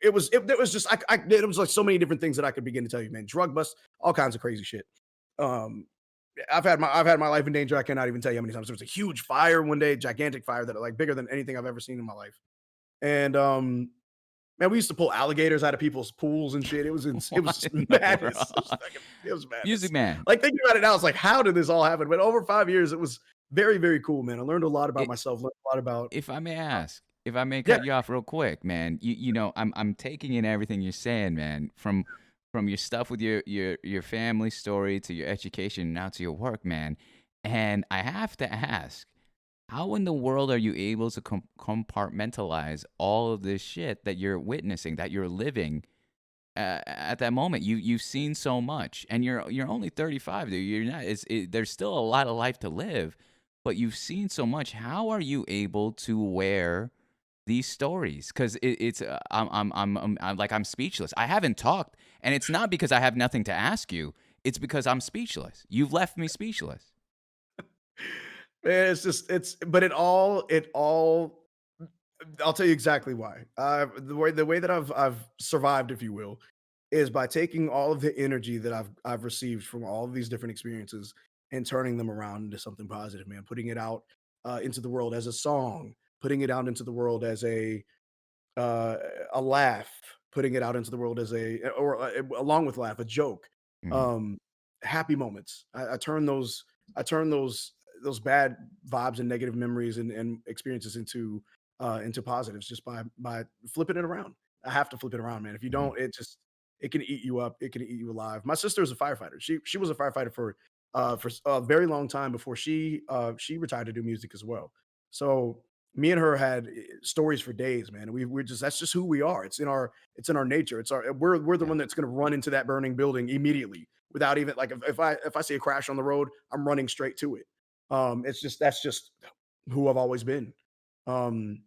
Speaker 2: it was just, it was like so many different things that I could begin to tell you, man. Drug bust, all kinds of crazy shit. Um, I've had my life in danger. I cannot even tell you how many times. There was a huge fire one day, gigantic fire that, like, bigger than anything I've ever seen in my life. And man, we used to pull alligators out of people's pools and shit. It was
Speaker 1: What
Speaker 2: just
Speaker 1: in the
Speaker 2: madness.
Speaker 1: world?
Speaker 2: It was madness.
Speaker 1: Music Man.
Speaker 2: Like, thinking about it now, it's like, how did this all happen? But over 5 years, it was very, very cool, man. I learned a lot about
Speaker 1: It,
Speaker 2: myself, learned a lot about,
Speaker 1: if I may ask, if I may
Speaker 2: yeah,
Speaker 1: cut you off real quick, man, I'm taking in everything you're saying, man, from your stuff with your family story to your education now to your work, man. And I have to ask, how in the world are you able to compartmentalize all of this shit that you're witnessing, that you're living at that moment? You've seen so much, and you're only 35, dude. You're not. There's still a lot of life to live, but you've seen so much. How are you able to wear these stories? Because it's I'm like, I'm speechless. I haven't talked, and it's not because I have nothing to ask you. It's because I'm speechless. You've left me speechless.
Speaker 2: man, but it all, I'll tell you exactly why. The way that I've survived, if you will, is by taking all of the energy that I've received from all of these different experiences and turning them around into something positive, man. Putting it out into the world as a song, putting it out into the world as uh, a laugh, putting it out into the world as along with laugh, a joke,
Speaker 1: Mhm.
Speaker 2: um, happy moments. I turn those bad vibes and negative memories and experiences into positives just by flipping it around. I have to flip it around, man. If you
Speaker 1: Mhm.
Speaker 2: don't, it can eat you up. It can eat you alive. My sister is a firefighter. She was a firefighter for a very long time before she retired to do music as well. So me and her had stories for days, man. We're just, that's just who we are. It's in our nature. We're the
Speaker 1: Yeah.
Speaker 2: one that's gonna run into that burning building immediately without even, like, if I see a crash on the road, I'm running straight to it. That's just who I've always been. Um,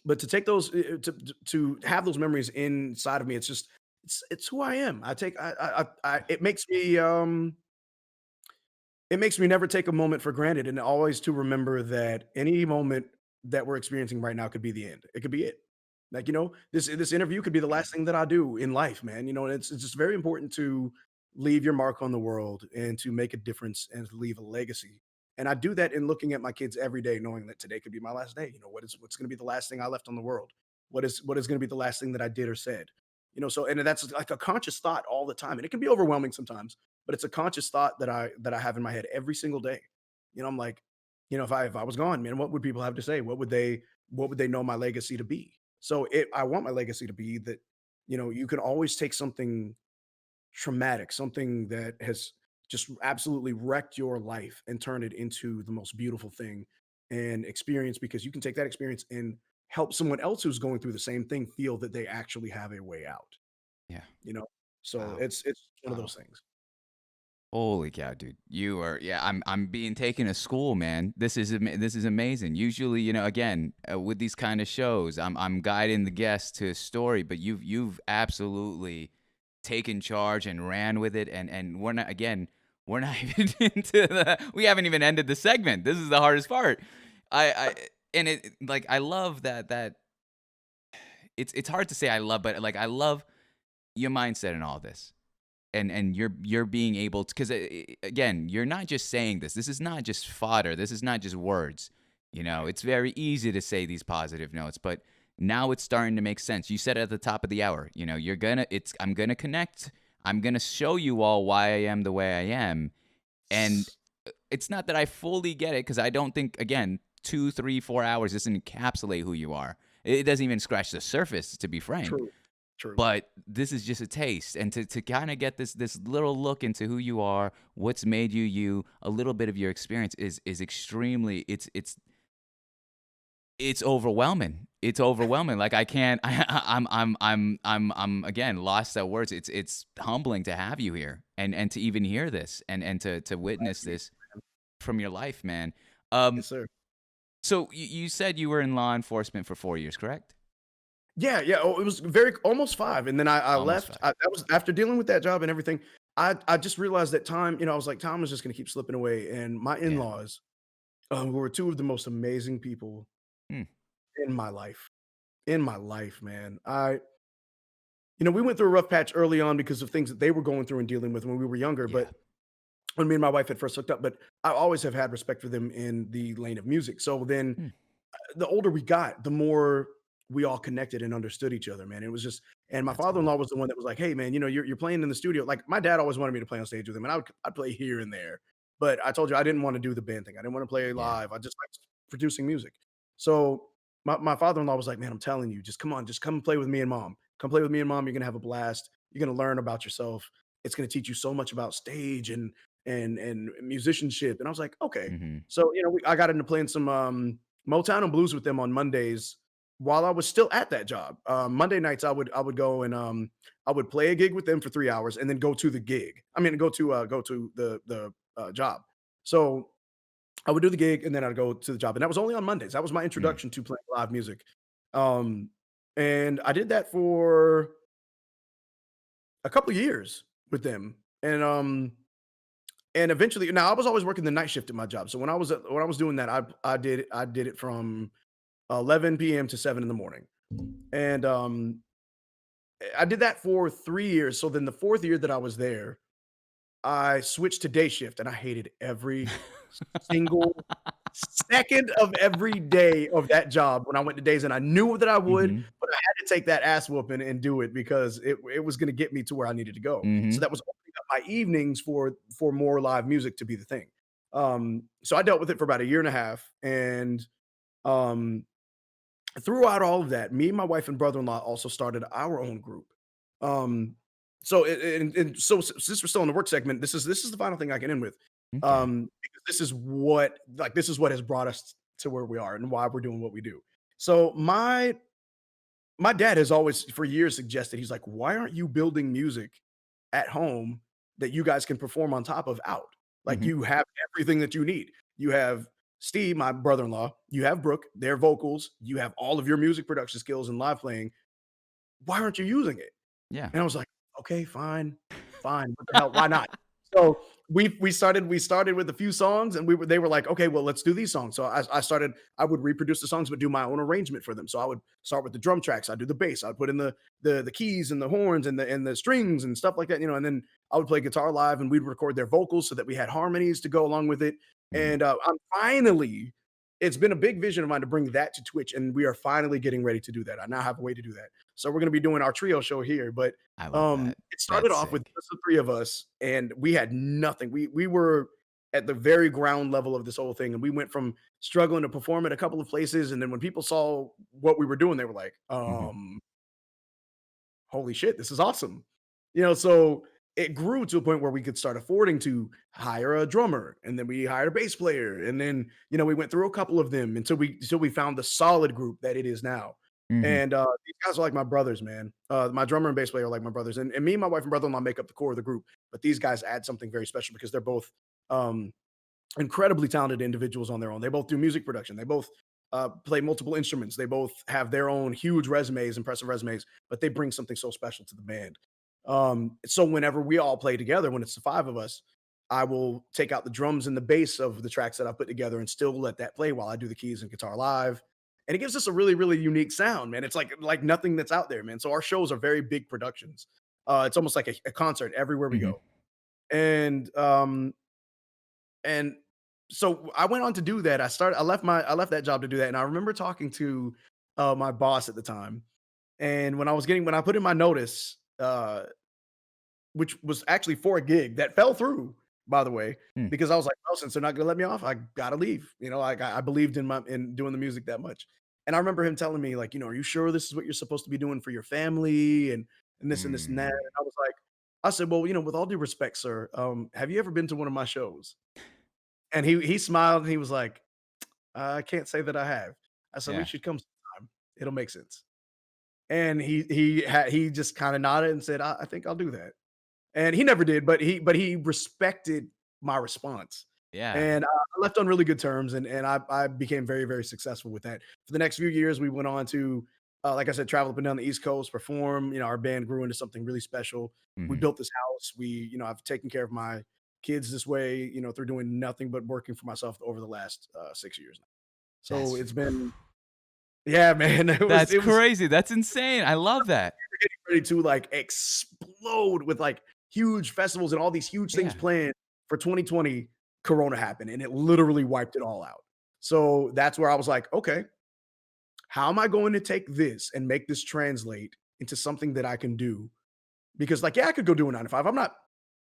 Speaker 2: but to take those to have those memories inside of me, it's who I am. It makes me never take a moment for granted, and always to remember that any moment that we're experiencing right now could be the end. It could be it. Like, this interview could be the last thing that I do in life, man. And it's just very important to leave your mark on the world and to make a difference and to leave a legacy. And I do that in looking at my kids every day, knowing that today could be my last day. What's going to be the last thing I left on the world? What is going to be the last thing that I did or said? So, and that's like a conscious thought all the time, and it can be overwhelming sometimes, but it's a conscious thought that I have in my head every single day. I'm like, if I was gone, man, what would people have to say? What would they know my legacy to be? So I want my legacy to be that, you can always take something traumatic, something that has just absolutely wrecked your life, and turn it into the most beautiful thing and experience, because you can take that experience and help someone else who's going through the same thing feel that they actually have a way out,
Speaker 1: Yeah.
Speaker 2: you know? So
Speaker 1: Wow.
Speaker 2: it's one of
Speaker 1: Wow.
Speaker 2: those things.
Speaker 1: Holy cow, dude! You are, yeah. I'm being taken to school, man. This is amazing. Usually, again, with these kind of shows, I'm guiding the guests to a story, but you've absolutely taken charge and ran with it. And we're not even we haven't even ended the segment. This is the hardest part. I and it, like, I love that it's hard to say I love, but, like, I love your mindset in all this, and you're being able to, because again, you're not just saying this is not just fodder, this is not just words. It's very easy to say these positive notes, but now it's starting to make sense. You said at the top of the hour, I'm gonna connect, I'm gonna show you all why I am the way I am. And it's not that I fully get it, because I don't think, again, 2, 3, 4 hours doesn't encapsulate who you are. It doesn't even scratch the surface, to be frank.
Speaker 2: True. True.
Speaker 1: But this is just a taste, and to kind of get this little look into who you are, what's made you you, a little bit of your experience is extremely it's overwhelming. It's overwhelming. Like I can't. I'm again lost at words. It's humbling to have you here and to even hear this and to witness this from your life, man.
Speaker 2: Yes, sir.
Speaker 1: So you said you were in law enforcement for 4 years, correct?
Speaker 2: Yeah, yeah. Oh, it was almost 5, and then I
Speaker 1: Almost
Speaker 2: left.
Speaker 1: 5.
Speaker 2: That was after dealing with that job and everything. I just realized that time. I was like, time was just going to keep slipping away, and my
Speaker 1: Yeah.
Speaker 2: in-laws, who were two of the most amazing people
Speaker 1: Hmm.
Speaker 2: in my life. In my life, man. We went through a rough patch early on because of things that they were going through and dealing with when we were younger.
Speaker 1: Yeah.
Speaker 2: But when me and my wife had first hooked up, but I always have had respect for them in the lane of music. So then
Speaker 1: Hmm.
Speaker 2: the older we got, the more we all connected and understood each other, man. It was just, and my
Speaker 1: That's cool.
Speaker 2: father-in-law was the one that was like, "Hey, man, you're playing in the studio." Like my dad always wanted me to play on stage with him, and I'd play here and there. But I told you I didn't want to do the band thing. I didn't want to play
Speaker 1: Yeah.
Speaker 2: live. I just liked producing music. So my father-in-law was like, "Man, I'm telling you, just come on, just come play with me and mom. Come play with me and mom. You're gonna have a blast. You're gonna learn about yourself. It's gonna teach you so much about stage and musicianship." And I was like, "Okay."
Speaker 1: Mm-hmm.
Speaker 2: So I got into playing some Motown and blues with them on Mondays while I was still at that job. Monday nights I would go and I would play a gig with them for 3 hours and then go to the gig. I mean, go to the job. So I would do the gig and then I'd go to the job, and that was only on Mondays. That was my
Speaker 1: Mm.
Speaker 2: introduction to playing live music. Um, and I did that for a couple of years with them, and eventually, now I was always working the night shift at my job. So when I was doing that, I did it from 11 p.m. to 7 in the morning. And I did that for 3 years. So then the 4th year that I was there, I switched to day shift and I hated every single second of every day of that job when I went to days, and I knew that I would,
Speaker 1: Mm-hmm.
Speaker 2: but I had to take that ass whooping and do it because it was gonna get me to where I needed to go. So
Speaker 1: Mm-hmm.
Speaker 2: that was opening up my evenings for more live music to be the thing. So I dealt with it for about a year and a half, and um throughout all of that, me, my wife, and brother-in-law also started our own group. Um, so since we're still in the work segment, this is the final thing I can end with.
Speaker 1: Okay.
Speaker 2: Because this is what has brought us to where we are and why we're doing what we do. So my dad has always for years suggested, he's like, "Why aren't you building music at home that you guys can perform on top of out? Like
Speaker 1: Mm-hmm.
Speaker 2: you have everything that you need. You have Steve, my brother-in-law, you have Brooke, their vocals, you have all of your music production skills and live playing. Why aren't you using it?"
Speaker 1: Yeah.
Speaker 2: And I was like, "Okay, fine, fine. What the hell? Why not?" So we started with a few songs, and they were like, "Okay, well, let's do these songs." So I would reproduce the songs, but do my own arrangement for them. So I would start with the drum tracks. I'd do the bass. I'd put in the keys and the horns and the strings and stuff like that, and then I would play guitar live, and we'd record their vocals so that we had harmonies to go along with it.
Speaker 1: Mm-hmm.
Speaker 2: And I'm finally, it's been a big vision of mine to bring that to Twitch, and we are finally getting ready to do that. I now have a way to do that. So we're gonna be doing our trio show here, but
Speaker 1: I love that.
Speaker 2: it started
Speaker 1: That's
Speaker 2: off with
Speaker 1: sick.
Speaker 2: just the 3 of us, and we had nothing. We were at the very ground level of this whole thing, and we went from struggling to perform at a couple of places, and then when people saw what we were doing, they were like,
Speaker 1: Mm-hmm.
Speaker 2: "Holy shit, this is awesome." So it grew to a point where we could start affording to hire a drummer, and then we hired a bass player, and then, we went through a couple of them until we found the solid group that it is now.
Speaker 1: Mm-hmm.
Speaker 2: And these guys are like my brothers, man. My drummer and bass player are like my brothers, and me and my wife and brother-in-law make up the core of the group. But these guys add something very special because they're both um, incredibly talented individuals on their own. They both do music production. They both play multiple instruments. They both have their own huge resumes, impressive resumes, but they bring something so special to the band. So whenever we all play together, when it's the 5 of us, I will take out the drums and the bass of the tracks that I put together and still let that play while I do the keys and guitar live. And it gives us a really, really unique sound, man. It's like nothing that's out there, man. So our shows are very big productions. It's almost like a concert everywhere we
Speaker 1: Mm-hmm.
Speaker 2: go. And so I went on to do that. I left that job to do that. And I remember talking to my boss at the time. And when I put in my notice, which was actually for a gig that fell through by the way,
Speaker 1: Hmm.
Speaker 2: because I was like, "Well, since they're not gonna let me off, I gotta leave." You know, like I believed in doing the music that much. And I remember him telling me, like, "Are you sure this is what you're supposed to be doing for your family and this and this and that?"
Speaker 1: Mm.
Speaker 2: And I was like, I said, "Well, with all due respect, sir, have you ever been to one of my shows?" And he smiled and he was like, "I can't say that I have." I said, "Well, you
Speaker 1: Yeah.
Speaker 2: should come sometime. It'll make sense." And he just kind of nodded and said, I think I'll do that." And he never did, but he respected my response.
Speaker 1: Yeah.
Speaker 2: And I left on really good terms, and I became very, very successful with that. For the next few years, we went on to, like I said, travel up and down the East Coast, perform. Our band grew into something really special. We
Speaker 1: Hmm.
Speaker 2: built this house. I've taken care of my kids this way, through doing nothing but working for myself over the last 6 years now. So
Speaker 1: That's
Speaker 2: it's been, yeah, man.
Speaker 1: that's
Speaker 2: It was
Speaker 1: crazy. That's insane. I love that.
Speaker 2: getting ready to like explode with like huge festivals and all these huge things
Speaker 1: Yeah.
Speaker 2: planned for 2020. Corona happened and it literally wiped it all out. So that's where I was like, okay, how am I going to take this and make this translate into something that I can do? Because, like, yeah, I could go do a 9 to 5. I'm not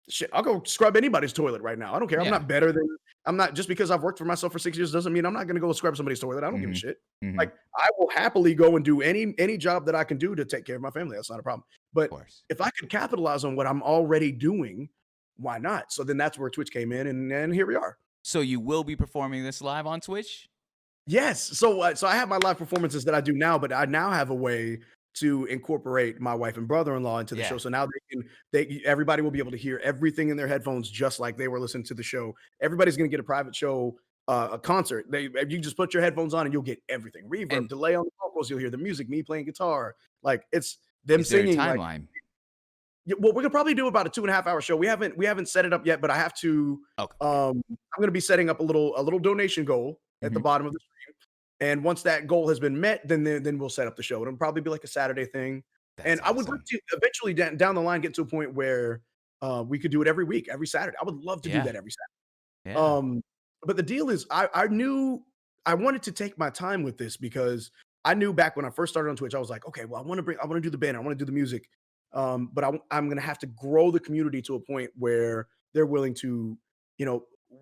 Speaker 2: shit. I'll go scrub anybody's toilet right now. I don't care. I'm
Speaker 1: Yeah.
Speaker 2: not better than. I'm not just because I've worked for myself for 6 years doesn't mean I'm not going to go scrub somebody's toilet. I don't give a
Speaker 1: Hmm.
Speaker 2: shit.
Speaker 1: Hmm.
Speaker 2: Like, I will happily go and do any job that I can do to take care of my family. That's not a problem.
Speaker 1: Of
Speaker 2: But
Speaker 1: course.
Speaker 2: if I could capitalize on what I'm already doing, why not? So then that's where Twitch came in, and here we are.
Speaker 1: So you will be performing this live on Twitch?
Speaker 2: Yes. So I have my live performances that I do now, but I now have a way to incorporate my wife and brother-in-law into the show.
Speaker 1: Yeah.
Speaker 2: So now everybody will be able to hear everything in their headphones just like they were listening to the show. Everybody's going to get a private show, a concert. You just put your headphones on and you'll get everything. Reverb,
Speaker 1: And
Speaker 2: delay on the vocals, you'll hear the music, me playing guitar. Like it's them
Speaker 1: is there a
Speaker 2: singing like
Speaker 1: timeline?
Speaker 2: yeah, well, we're gonna probably do about a 2.5 hour show. We haven't set it up yet, but I have to.
Speaker 1: Okay.
Speaker 2: I'm gonna be setting up a little donation goal at the
Speaker 1: Hmm.
Speaker 2: bottom of the stream, and once that goal has been met, then we'll set up the show. It'll probably be like a Saturday thing, and
Speaker 1: That's
Speaker 2: I would like
Speaker 1: awesome.
Speaker 2: to eventually down the line get to a point where we could do it every week, every Saturday. I would love to do
Speaker 1: Yeah.
Speaker 2: that every Saturday.
Speaker 1: Yeah.
Speaker 2: But the deal is, I knew I wanted to take my time with this because I knew back when I first started on Twitch, I was like, okay, well, I want to do the band, I want to do the music, but I'm going to have to grow the community to a point where they're willing to,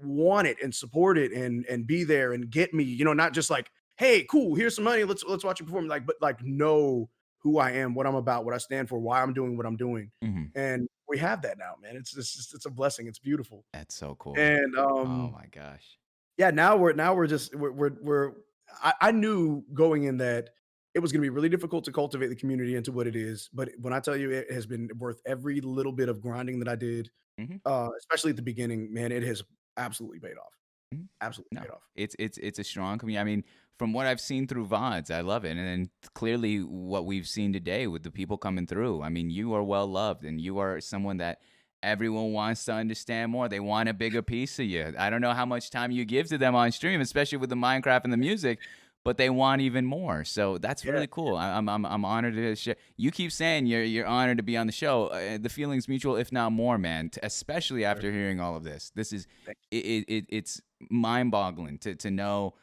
Speaker 2: want it and support it and be there and get me, not just like, hey, cool, here's some money, let's watch you perform, like, but like know who I am, what I'm about, what I stand for, why I'm doing what I'm doing,
Speaker 1: Hmm.
Speaker 2: and we have that now, man. It's a blessing. It's beautiful.
Speaker 1: That's so cool.
Speaker 2: And
Speaker 1: Oh my gosh.
Speaker 2: yeah, now we're just we're I knew going in that it was gonna be really difficult to cultivate the community into what it is, but when I tell you it has been worth every little bit of grinding that I did,
Speaker 1: Hmm.
Speaker 2: especially at the beginning, man, it has absolutely paid off.
Speaker 1: Mhm.
Speaker 2: Absolutely
Speaker 1: No,
Speaker 2: paid off.
Speaker 1: it's a strong community. I mean, from what I've seen through VODs, I love it, and then clearly what we've seen today with the people coming through. I mean, you are well loved, and you are someone that everyone wants to understand more. They want a bigger piece of you. I don't know how much time you give to them on stream, especially with the Minecraft and the music, but they want even more. So that's
Speaker 2: Yeah.
Speaker 1: really cool. I'm honored to share. You keep saying you're honored to be on the show. The feeling's mutual, if not more, man. Especially after hearing all of this. This is
Speaker 2: Thank
Speaker 1: it's mind-boggling to know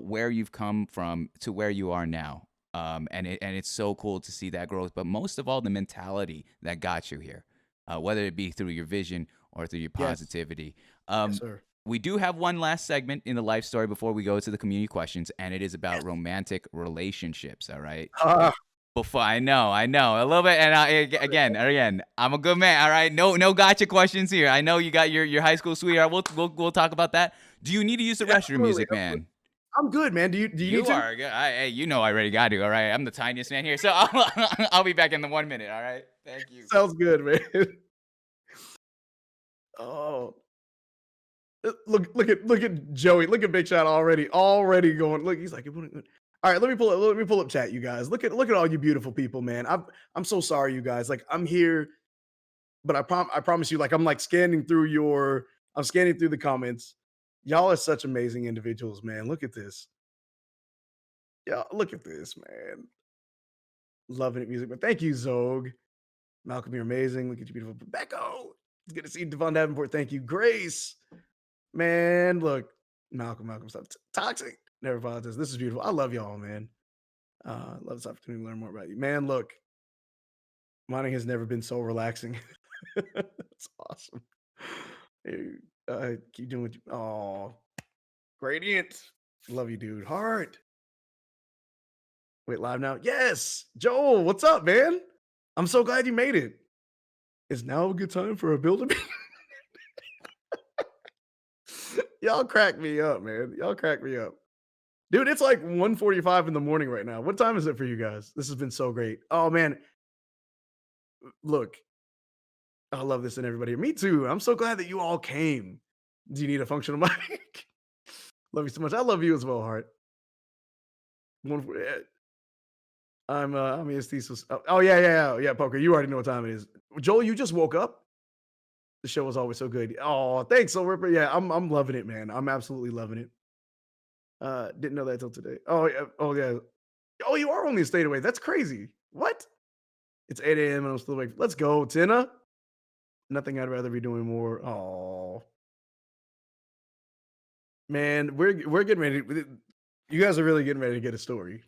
Speaker 1: where you've come from to where you are now. And it's so cool to see that growth. But most of all, the mentality that got you here, whether it be through your vision or through your
Speaker 2: Yes.
Speaker 1: positivity.
Speaker 2: Yes, sir.
Speaker 1: We do have one last segment in the life story before we go to the community questions, and it is about romantic relationships. All right.
Speaker 2: Ah,
Speaker 1: Before I know a little bit, and again, I'm a good man. All right, no gotcha questions here. I know you got your high school sweetheart. We'll talk about that. Do you need to use the restroom,
Speaker 2: absolutely,
Speaker 1: Music
Speaker 2: absolutely.
Speaker 1: Man?
Speaker 2: I'm good, man. Do you
Speaker 1: You
Speaker 2: need to?
Speaker 1: are good. Hey, you know I already got to. All right, I'm the tiniest man here, so I'll be back in the 1 minute. All right, thank you.
Speaker 2: Sounds good, man. Oh, look at Joey. Look at Big Shot already going. Look, he's like, all right. Let me pull up chat, you guys. Look at all you beautiful people, man. I'm so sorry, you guys. Like I'm here, but I promise you, like I'm scanning through the comments. Y'all are such amazing individuals, man. Look at this. Yeah, look at this, man. Loving it, music. But thank you, Zog. Malcolm, you're amazing. Look at you, beautiful Becco. It's good to see you, Devon Davenport. Thank you, Grace. Man, look, Malcolm, stop. Toxic. Never apologize. This is beautiful. I love y'all, man. Love this opportunity to learn more about you. Man, look, mining has never been so relaxing. It's awesome. Dude. Keep doing what you. Oh, Gradient. Love you, dude. Heart. Wait, live now? Yes. Joel, what's up, man? I'm so glad you made it. Is now a good time for a builder? Y'all crack me up, man. Y'all crack me up. Dude, it's like 1:45 in the morning right now. What time is it for you guys? This has been so great. Oh man, look, I love this and everybody. Me too. I'm so glad that you all came. Do you need a functional mic? Love you so much. I love you as well, Heart. I'm EST. Oh yeah, Poker. You already know what time it is. Joel, you just woke up. The show was always so good. Oh, thanks, so Ripper. Yeah, I'm loving it, man. I'm absolutely loving it. Didn't know that till today. Oh yeah. Oh, you are only a state away. That's crazy. What? It's 8 a.m. and I'm still awake. Let's go, Tina. Nothing I'd rather be doing more. Oh man, we're getting ready. You guys are really getting ready to get a story.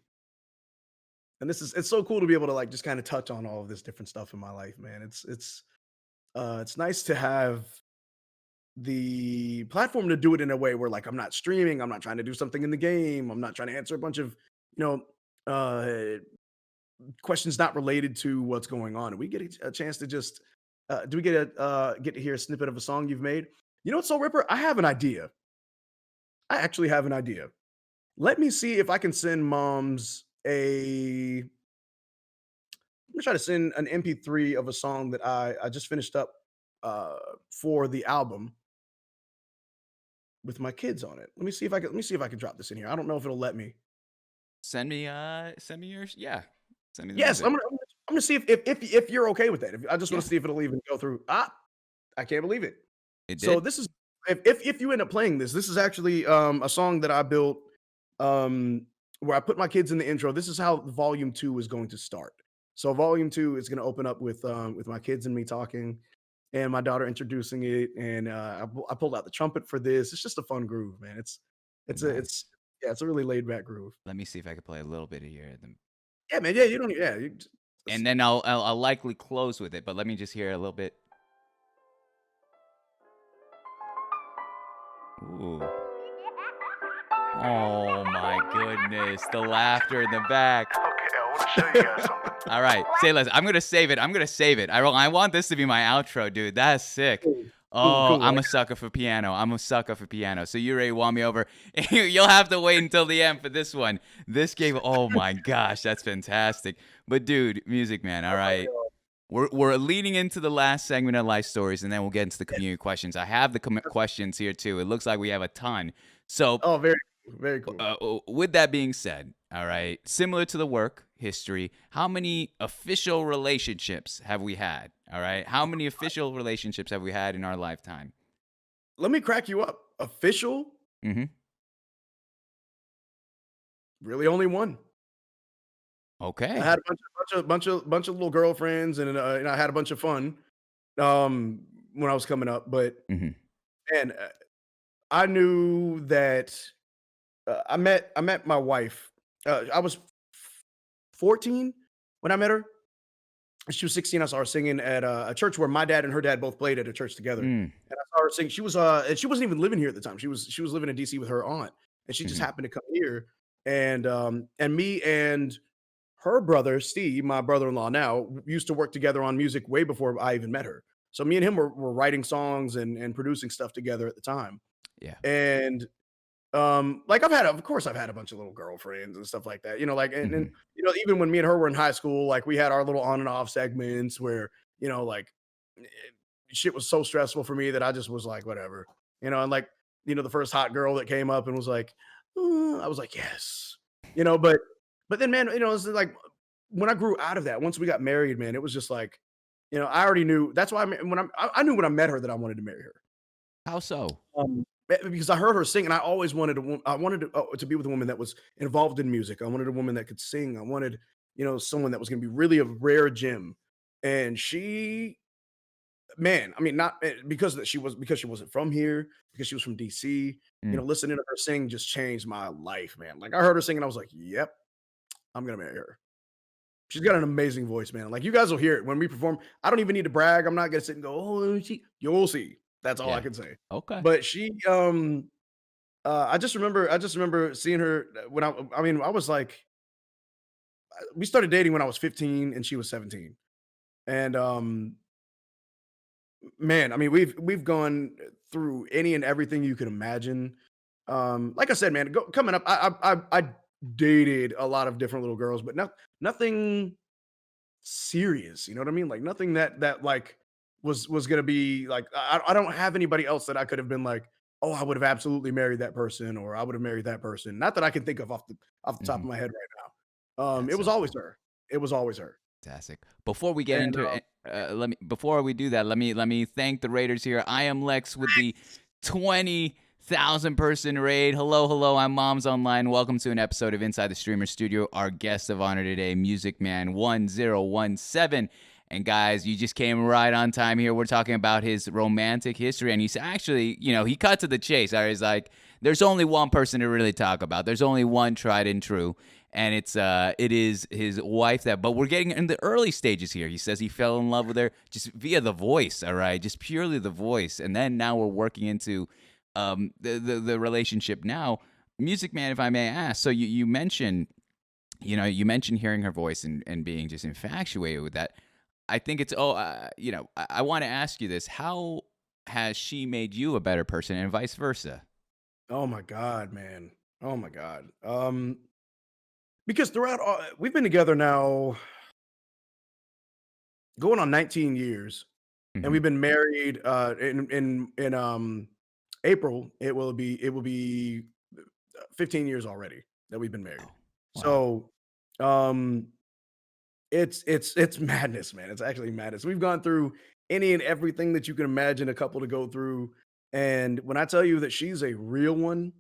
Speaker 2: And it's so cool to be able to like just kind of touch on all of this different stuff in my life, man. It's nice to have the platform to do it in a way where like I'm not streaming, I'm not trying to do something in the game, I'm not trying to answer a bunch of uh questions not related to what's going on. And we get a chance to just do we get to hear a snippet of a song you've made? You know what, Soul Ripper? I have an idea. I actually have an idea. Let me see if I can send moms I'm gonna try to send an MP3 of a song that I just finished up for the album with my kids on it. Let me see if I can drop this in here. I don't know if it'll let me.
Speaker 1: Send me yours. Yeah. Send me the
Speaker 2: Yes,
Speaker 1: music.
Speaker 2: I'm gonna see if you're okay with that. I just want
Speaker 1: Yeah.
Speaker 2: to see if it'll even go through. I can't believe it.
Speaker 1: It
Speaker 2: So
Speaker 1: did.
Speaker 2: this is if you end up playing this is actually a song that I built where I put my kids in the intro. This is how volume 2 is going to start. So volume 2 is going to open up with my kids and me talking and my daughter introducing it and I pulled out the trumpet for this. It's just a fun groove, man.
Speaker 1: Nice.
Speaker 2: It's a really laid back groove.
Speaker 1: Let me see if I can play a little bit of here.
Speaker 2: Yeah, man. Yeah, you don't yeah, you just,
Speaker 1: And then I'll likely close with it, but let me just hear a little bit. Ooh. Oh my goodness, the laughter in the back.
Speaker 6: Okay, I want to show you guys something.
Speaker 1: All right, say less. I'm gonna save it. I want this to be my outro, dude. That's sick. Oh,
Speaker 2: cool.
Speaker 1: I'm a sucker for piano. So you already won me over. You'll have to wait until the end for this one. This game. Oh my gosh, that's fantastic. But dude, Music Man. All right. We're leading into the last segment of Life Stories, and then we'll get into the community questions. I have the questions here too. It looks like we have a ton. So,
Speaker 2: Very cool.
Speaker 1: with that being said, all right, similar to the work history, how many official relationships have we had? All right, how many official relationships have we had in our lifetime?
Speaker 2: Let me crack you up. Official?
Speaker 1: Mm-hmm.
Speaker 2: Really only one.
Speaker 1: Okay.
Speaker 2: I had a bunch of little girlfriends, and I had a bunch of fun when I was coming up. But
Speaker 1: Mm-hmm.
Speaker 2: man, I knew that I met my wife. I was 14 when I met her. She was 16. I saw her singing at a church where my dad and her dad both played at a church together.
Speaker 1: Mm.
Speaker 2: And I saw her sing. And she wasn't even living here at the time. She was living in DC with her aunt, and she just
Speaker 1: Mhm.
Speaker 2: happened to come here. And me and her brother Steve, my brother-in-law now, used to work together on music way before I even met her. So me and him were writing songs and producing stuff together at the time.
Speaker 1: Yeah.
Speaker 2: And like of course I've had a bunch of little girlfriends and stuff like that, like, and
Speaker 1: Mhm.
Speaker 2: even when me and her were in high school, like we had our little on and off segments where, like eh, shit was so stressful for me that I just was like, whatever, and like, the first hot girl that came up and was like, I was like, yes, but then, man, it's like when I grew out of that, once we got married, man, it was just like, I already knew. That's why I knew when I met her that I wanted to marry her.
Speaker 1: How so?
Speaker 2: Because I heard her sing, and I always wanted I wanted to be with a woman that was involved in music. I wanted a woman that could sing. I wanted, someone that was going to be really a rare gem. And she, man, I mean, not because she wasn't from here, because she was from DC.
Speaker 1: Mm.
Speaker 2: Listening to her sing just changed my life, man. Like I heard her sing, and I was like, "Yep, I'm gonna marry her." She's got an amazing voice, man. Like you guys will hear it when we perform. I don't even need to brag. I'm not gonna sit and go, "Oh, you'll see." That's all I
Speaker 1: Yeah.
Speaker 2: can say.
Speaker 1: Okay.
Speaker 2: But she, I just remember seeing her when I mean, I was like, we started dating when I was 15 and she was 17. And man, I mean, we've gone through any and everything you could imagine. Like I said, man, coming up, I dated a lot of different little girls, but nothing serious. You know what I mean? Like nothing that like was gonna be like I don't have anybody else that I could have been like, oh, I would have absolutely married that person, or I would have married that person. Not that I can think of off the top
Speaker 1: Hmm.
Speaker 2: of my head right now. It
Speaker 1: That's
Speaker 2: was
Speaker 1: so
Speaker 2: always her. It was always her.
Speaker 1: fantastic. Before we get
Speaker 2: And
Speaker 1: into it, before we do that, let me thank the Raiders here. I am Lex with the 20,000 person raid. Hello, hello. I'm Moms Online. Welcome to an episode of Inside the Streamer Studio. Our guest of honor today, Musicman1017. And guys, you just came right on time here. We're talking about his romantic history, and he's actually, he cut to the chase. I was like, there's only one person to really talk about. There's only one tried and true, and it is his wife. But we're getting in the early stages here. He says he fell in love with her just via the voice. All right, just purely the voice, and then now we're working into the relationship now. Music Man, if I may ask, so you mentioned, you mentioned hearing her voice and being just infatuated with that. I think it's I want to ask you this: how has she made you a better person, and vice versa?
Speaker 2: oh my god, man. Oh my god. Because throughout all, we've been together now going on 19 years, and
Speaker 1: Hmm.
Speaker 2: we've been married in April. It will be 15 years already that we've been married.
Speaker 1: Wow, wow.
Speaker 2: So um it's madness, man. It's actually madness. We've gone through any and everything that you can imagine a couple to go through. And when I tell you that she's a real one,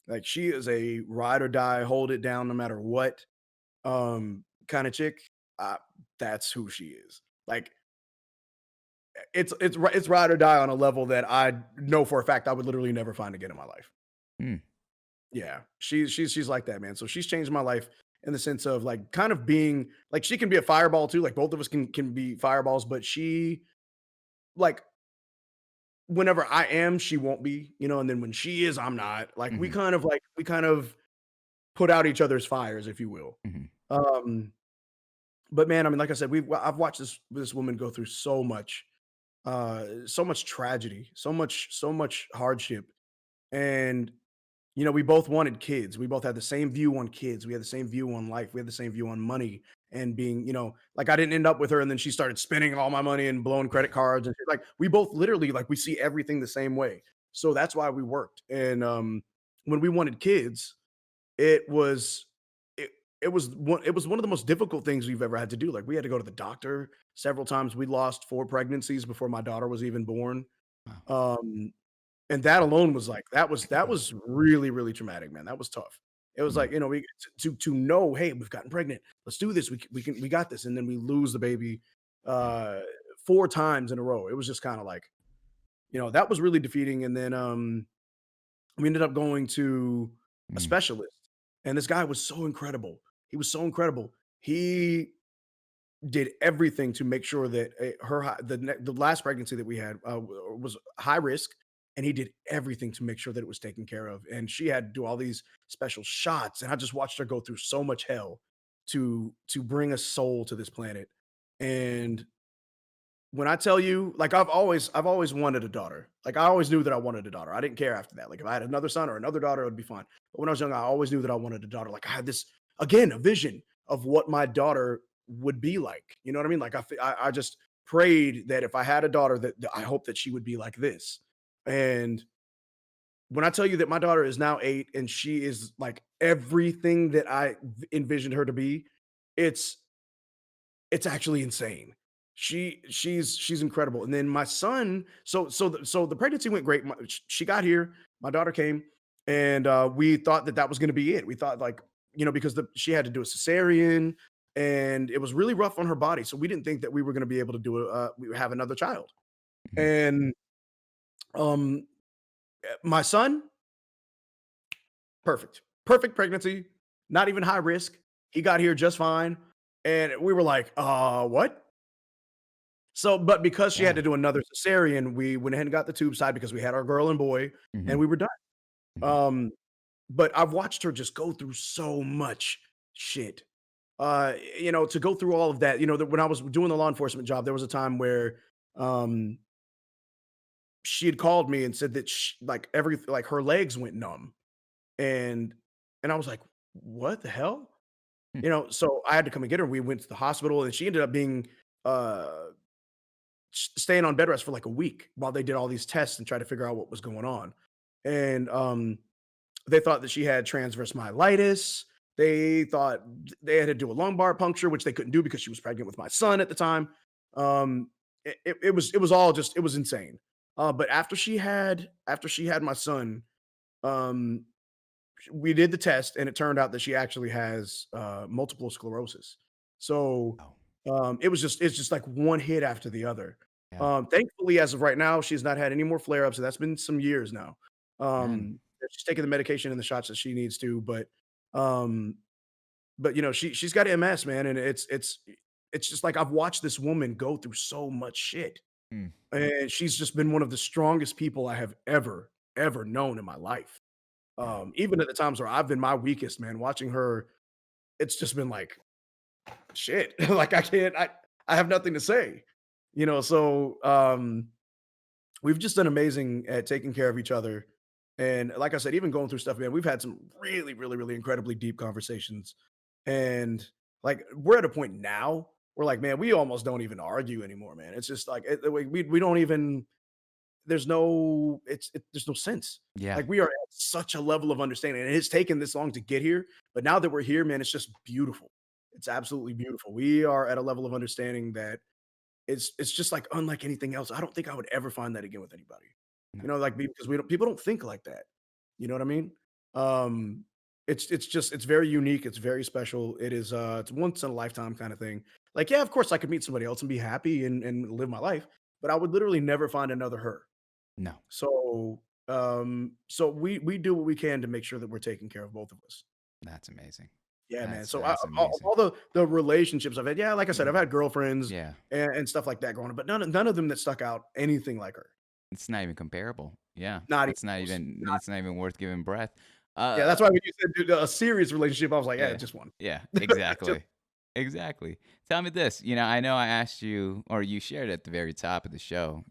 Speaker 2: like she is a ride or die, hold it down no matter what, kind of chick, uh, that's who she is. Like it's ride or die on a level that I know for a fact I would literally never find again in my life.
Speaker 1: Hmm.
Speaker 2: Yeah, she's like that, man. So she's changed my life in the sense of like kind of being like she can be a fireball too. Like both of us can be fireballs, but she like whenever I am, she won't be, and then when she is, I'm not. Like
Speaker 1: Hmm.
Speaker 2: we kind of put out each other's fires, if you will.
Speaker 1: Hmm.
Speaker 2: Um, but man, I mean, like I said, I've watched this woman go through so much tragedy, so much hardship, and we both wanted kids. We both had the same view on kids. We had the same view on life. We had the same view on money and being, like I didn't end up with her and then she started spending all my money and blowing credit cards and shit. Like we both literally like we see everything the same way. So that's why we worked. And when we wanted kids, it was it it was one of the most difficult things we've ever had to do. Like we had to go to the doctor several times. We lost 4 pregnancies before my daughter was even born.
Speaker 1: Wow.
Speaker 2: Um and that alone was like that was really, really traumatic, man. That was tough. It was
Speaker 1: Mm.
Speaker 2: like, we to know, "Hey, we've gotten pregnant. Let's do this. We got this." And then we lose the baby,
Speaker 1: Yeah.
Speaker 2: uh, 4 times in a row. It was just kinda like, that was really defeating, and then, we ended up going to a
Speaker 1: Mm.
Speaker 2: specialist, and this guy was so incredible. He was so incredible. He did everything to make sure that the last pregnancy that we had was high risk, and he did everything to make sure that it was taken care of. And she had to do all these special shots, and I just watched her go through so much hell to bring a soul to this planet. And when I tell you, like I've always wanted a daughter. Like I always knew that I wanted a daughter. I didn't care after that. Like if I had another son or another daughter, it would be fine. But when I was young, I always knew that I wanted a daughter. Like I had this again, a vision of what my daughter would be like. You know what I mean? Like I just prayed that if I had a daughter, that I hope that she would be like this. And when I tell you that my daughter is now 8 and she is like everything that I envisioned her to be, it's it's actually insane. She's incredible. And then my son, so the pregnancy went great. She got here, my daughter came, and we thought that was going to be it. We thought like because she had to do a cesarean, and it was really rough on her body. So we didn't think that we were going to be able to we have another child.
Speaker 1: Mhm.
Speaker 2: And um, my son, perfect pregnancy, not even high risk. He got here just fine, and we were like, what? So, but because she had
Speaker 1: Yeah.
Speaker 2: to do another cesarean, we went ahead and got the tube side because we had our girl and boy, and
Speaker 1: Mhm.
Speaker 2: we were done.
Speaker 1: Mhm.
Speaker 2: Um, but I've watched her just go through so much shit. To go through all of that, when I was doing the law enforcement job, there was a time where um she had called me and said that like her legs went numb. And I was like, what the hell?
Speaker 1: Hmm.
Speaker 2: So I had to come and get her. We went to the hospital and she ended up being uh staying on bed rest for like a week while they did all these tests and tried to figure out what was going on. And they thought that she had transverse myelitis. They thought they had to do a lumbar puncture, which they couldn't do because she was pregnant with my son at the time. Um, it was all just it was insane. But after she had my son, um, we did the test and it turned out that she actually has multiple sclerosis. So
Speaker 1: Oh,
Speaker 2: it's just like one hit after the other.
Speaker 1: yeah.
Speaker 2: Thankfully, as of right now, she's not had any more flare-ups, and that's been some years now.
Speaker 1: Man.
Speaker 2: She's taking the medication and the shots that she needs to, um, she's got MS, man, and it's just like I've watched this woman go through so much shit,
Speaker 1: Mm.
Speaker 2: and she's just been one of the strongest people I have ever known in my life.
Speaker 1: Yeah.
Speaker 2: Even at the times where I've been my weakest, man, watching her, it's just been like, shit. Like I have nothing to say. We've just done amazing at taking care of each other. And like I said, even going through stuff, man, we've had some really, really, really incredibly deep conversations. And like we're at a point now where like, man, we almost don't even argue anymore, man. It's just like we don't even there's no sense.
Speaker 1: Yeah.
Speaker 2: Like we are at such a level of understanding, and it's taken this long to get here, but now that we're here, man, it's just beautiful. It's absolutely beautiful. We are at a level of understanding that it's just like unlike anything else. I don't think I would ever find that again with anybody.
Speaker 1: No.
Speaker 2: Like because we don't people don't think like that. You know what I mean? Um, it's very unique. It's very special. It's once in a lifetime kind of thing. Like yeah, of course I could meet somebody else and be happy and live my life, but I would literally never find another her.
Speaker 1: No.
Speaker 2: So we do what we can to make sure that we're taking care of both of us.
Speaker 1: That's amazing.
Speaker 2: Yeah, man.
Speaker 1: That's
Speaker 2: So
Speaker 1: that's amazing.
Speaker 2: all the relationships I've had, yeah, like I said, I've had girlfriends
Speaker 1: Yeah.
Speaker 2: and stuff like that growing up, but none of them that stuck out anything like her.
Speaker 1: It's not even comparable. Yeah.
Speaker 2: Not even
Speaker 1: It's not
Speaker 2: close.
Speaker 1: even it's not even worth giving breath.
Speaker 2: Yeah,
Speaker 1: Uh
Speaker 2: that's why when you said dude, a serious relationship, I was like, yeah,
Speaker 1: yeah.
Speaker 2: just one.
Speaker 1: Yeah,
Speaker 2: Just
Speaker 1: exactly. Exactly. Tell me this, I know I asked you or you shared at the very top of the show,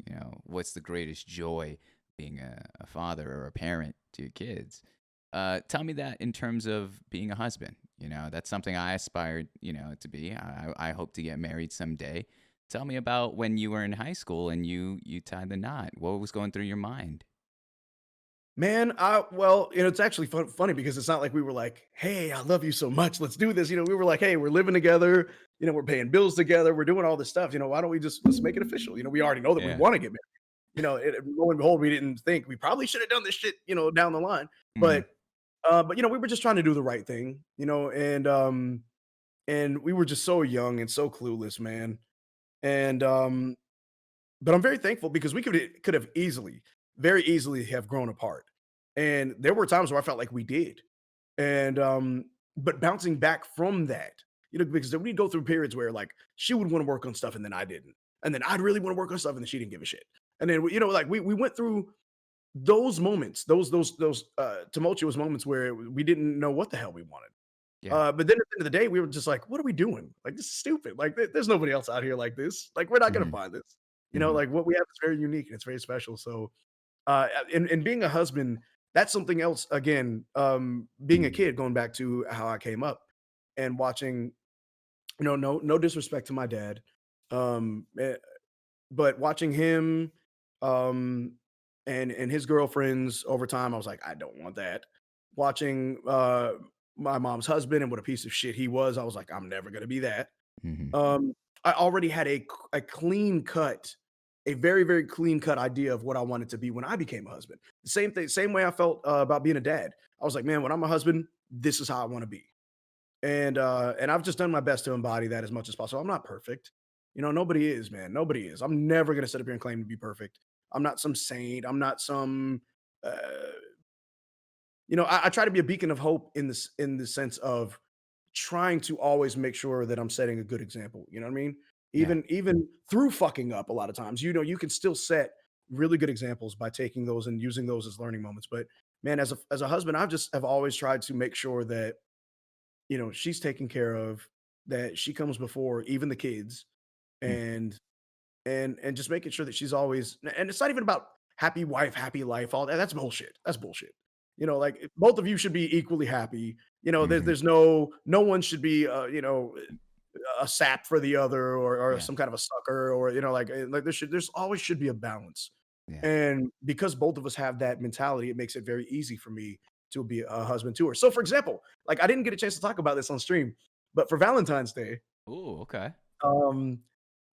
Speaker 1: what's the greatest joy being a father or a parent to your kids? Tell me that in terms of being a husband. That's something I aspired, to be. I hope to get married someday. Tell me about when you were in high school and you tied the knot. What was going through your mind?
Speaker 2: Man, well, it's actually funny because it's not like we were like, "Hey, I love you so much. Let's do this." We were like, "Hey, we're living together. We're paying bills together. We're doing all this stuff. Why don't we just let's make it official?" We already know that we
Speaker 1: Yeah.
Speaker 2: want to get married. Lo and behold, we didn't think we probably should have done this shit, down the line.
Speaker 1: Mhm.
Speaker 2: But we were just trying to do the right thing, and we were just so young and so clueless, man. And but I'm very thankful because we could have easily, very easily have grown apart. And there were times where I felt like we did. And but bouncing back from that, because we'd go through periods where like she would want to work on stuff and then I didn't. And then I'd really want to work on stuff and then she didn't give a shit. And then like we went through those moments, those tumultuous moments where we didn't know what the hell we wanted.
Speaker 1: Yeah.
Speaker 2: But then at the end of the day, we were just like, "What are we doing? Like, this is stupid. Like, there's nobody else out here like this. Like, we're not gonna
Speaker 1: Mhm.
Speaker 2: find this.
Speaker 1: Mhm.
Speaker 2: Like what we have is very unique and it's very special." So, and being a husband, that's something else. Again, being a kid, going back to how I came up and watching, no disrespect to my dad, um, eh, but watching him, um, and his girlfriends over time, I was like, I don't want that. Watching my mom's husband and what a piece of shit he was, I was like, I'm never gonna be that.
Speaker 1: Mhm.
Speaker 2: Um, I already had a clean cut, a very, very clean cut idea of what I wanted to be when I became a husband. The same thing, same way I felt about being a dad. I was like, man, when I'm a husband, this is how I want to be. And I've just done my best to embody that as much as possible. I'm not perfect. Nobody is, man. Nobody is. I'm never gonna sit up here and claim to be perfect. I'm not some saint. I'm not some uh I try to be a beacon of hope in the sense of trying to always make sure that I'm setting a good example. You know what I mean?
Speaker 1: Yeah.
Speaker 2: even through fucking up a lot of times. You can still set really good examples by taking those and using those as learning moments. But man, as a husband, have always tried to make sure that she's taken care of, that she comes before even the kids,
Speaker 1: Mm.
Speaker 2: and and just making sure that she's always, and it's not even about happy wife, happy life, all that. That's bullshit. That's bullshit. Like both of you should be equally happy.
Speaker 1: Mhm.
Speaker 2: There's no one should be a sap for the other, or
Speaker 1: Yeah.
Speaker 2: some kind of a sucker, or like there's always should be a balance.
Speaker 1: Yeah.
Speaker 2: And because both of us have that mentality, it makes it very easy for me to be a husband to her. So for example, like I didn't get a chance to talk about this on stream, but for Valentine's Day,
Speaker 1: Ooh, okay.
Speaker 2: um,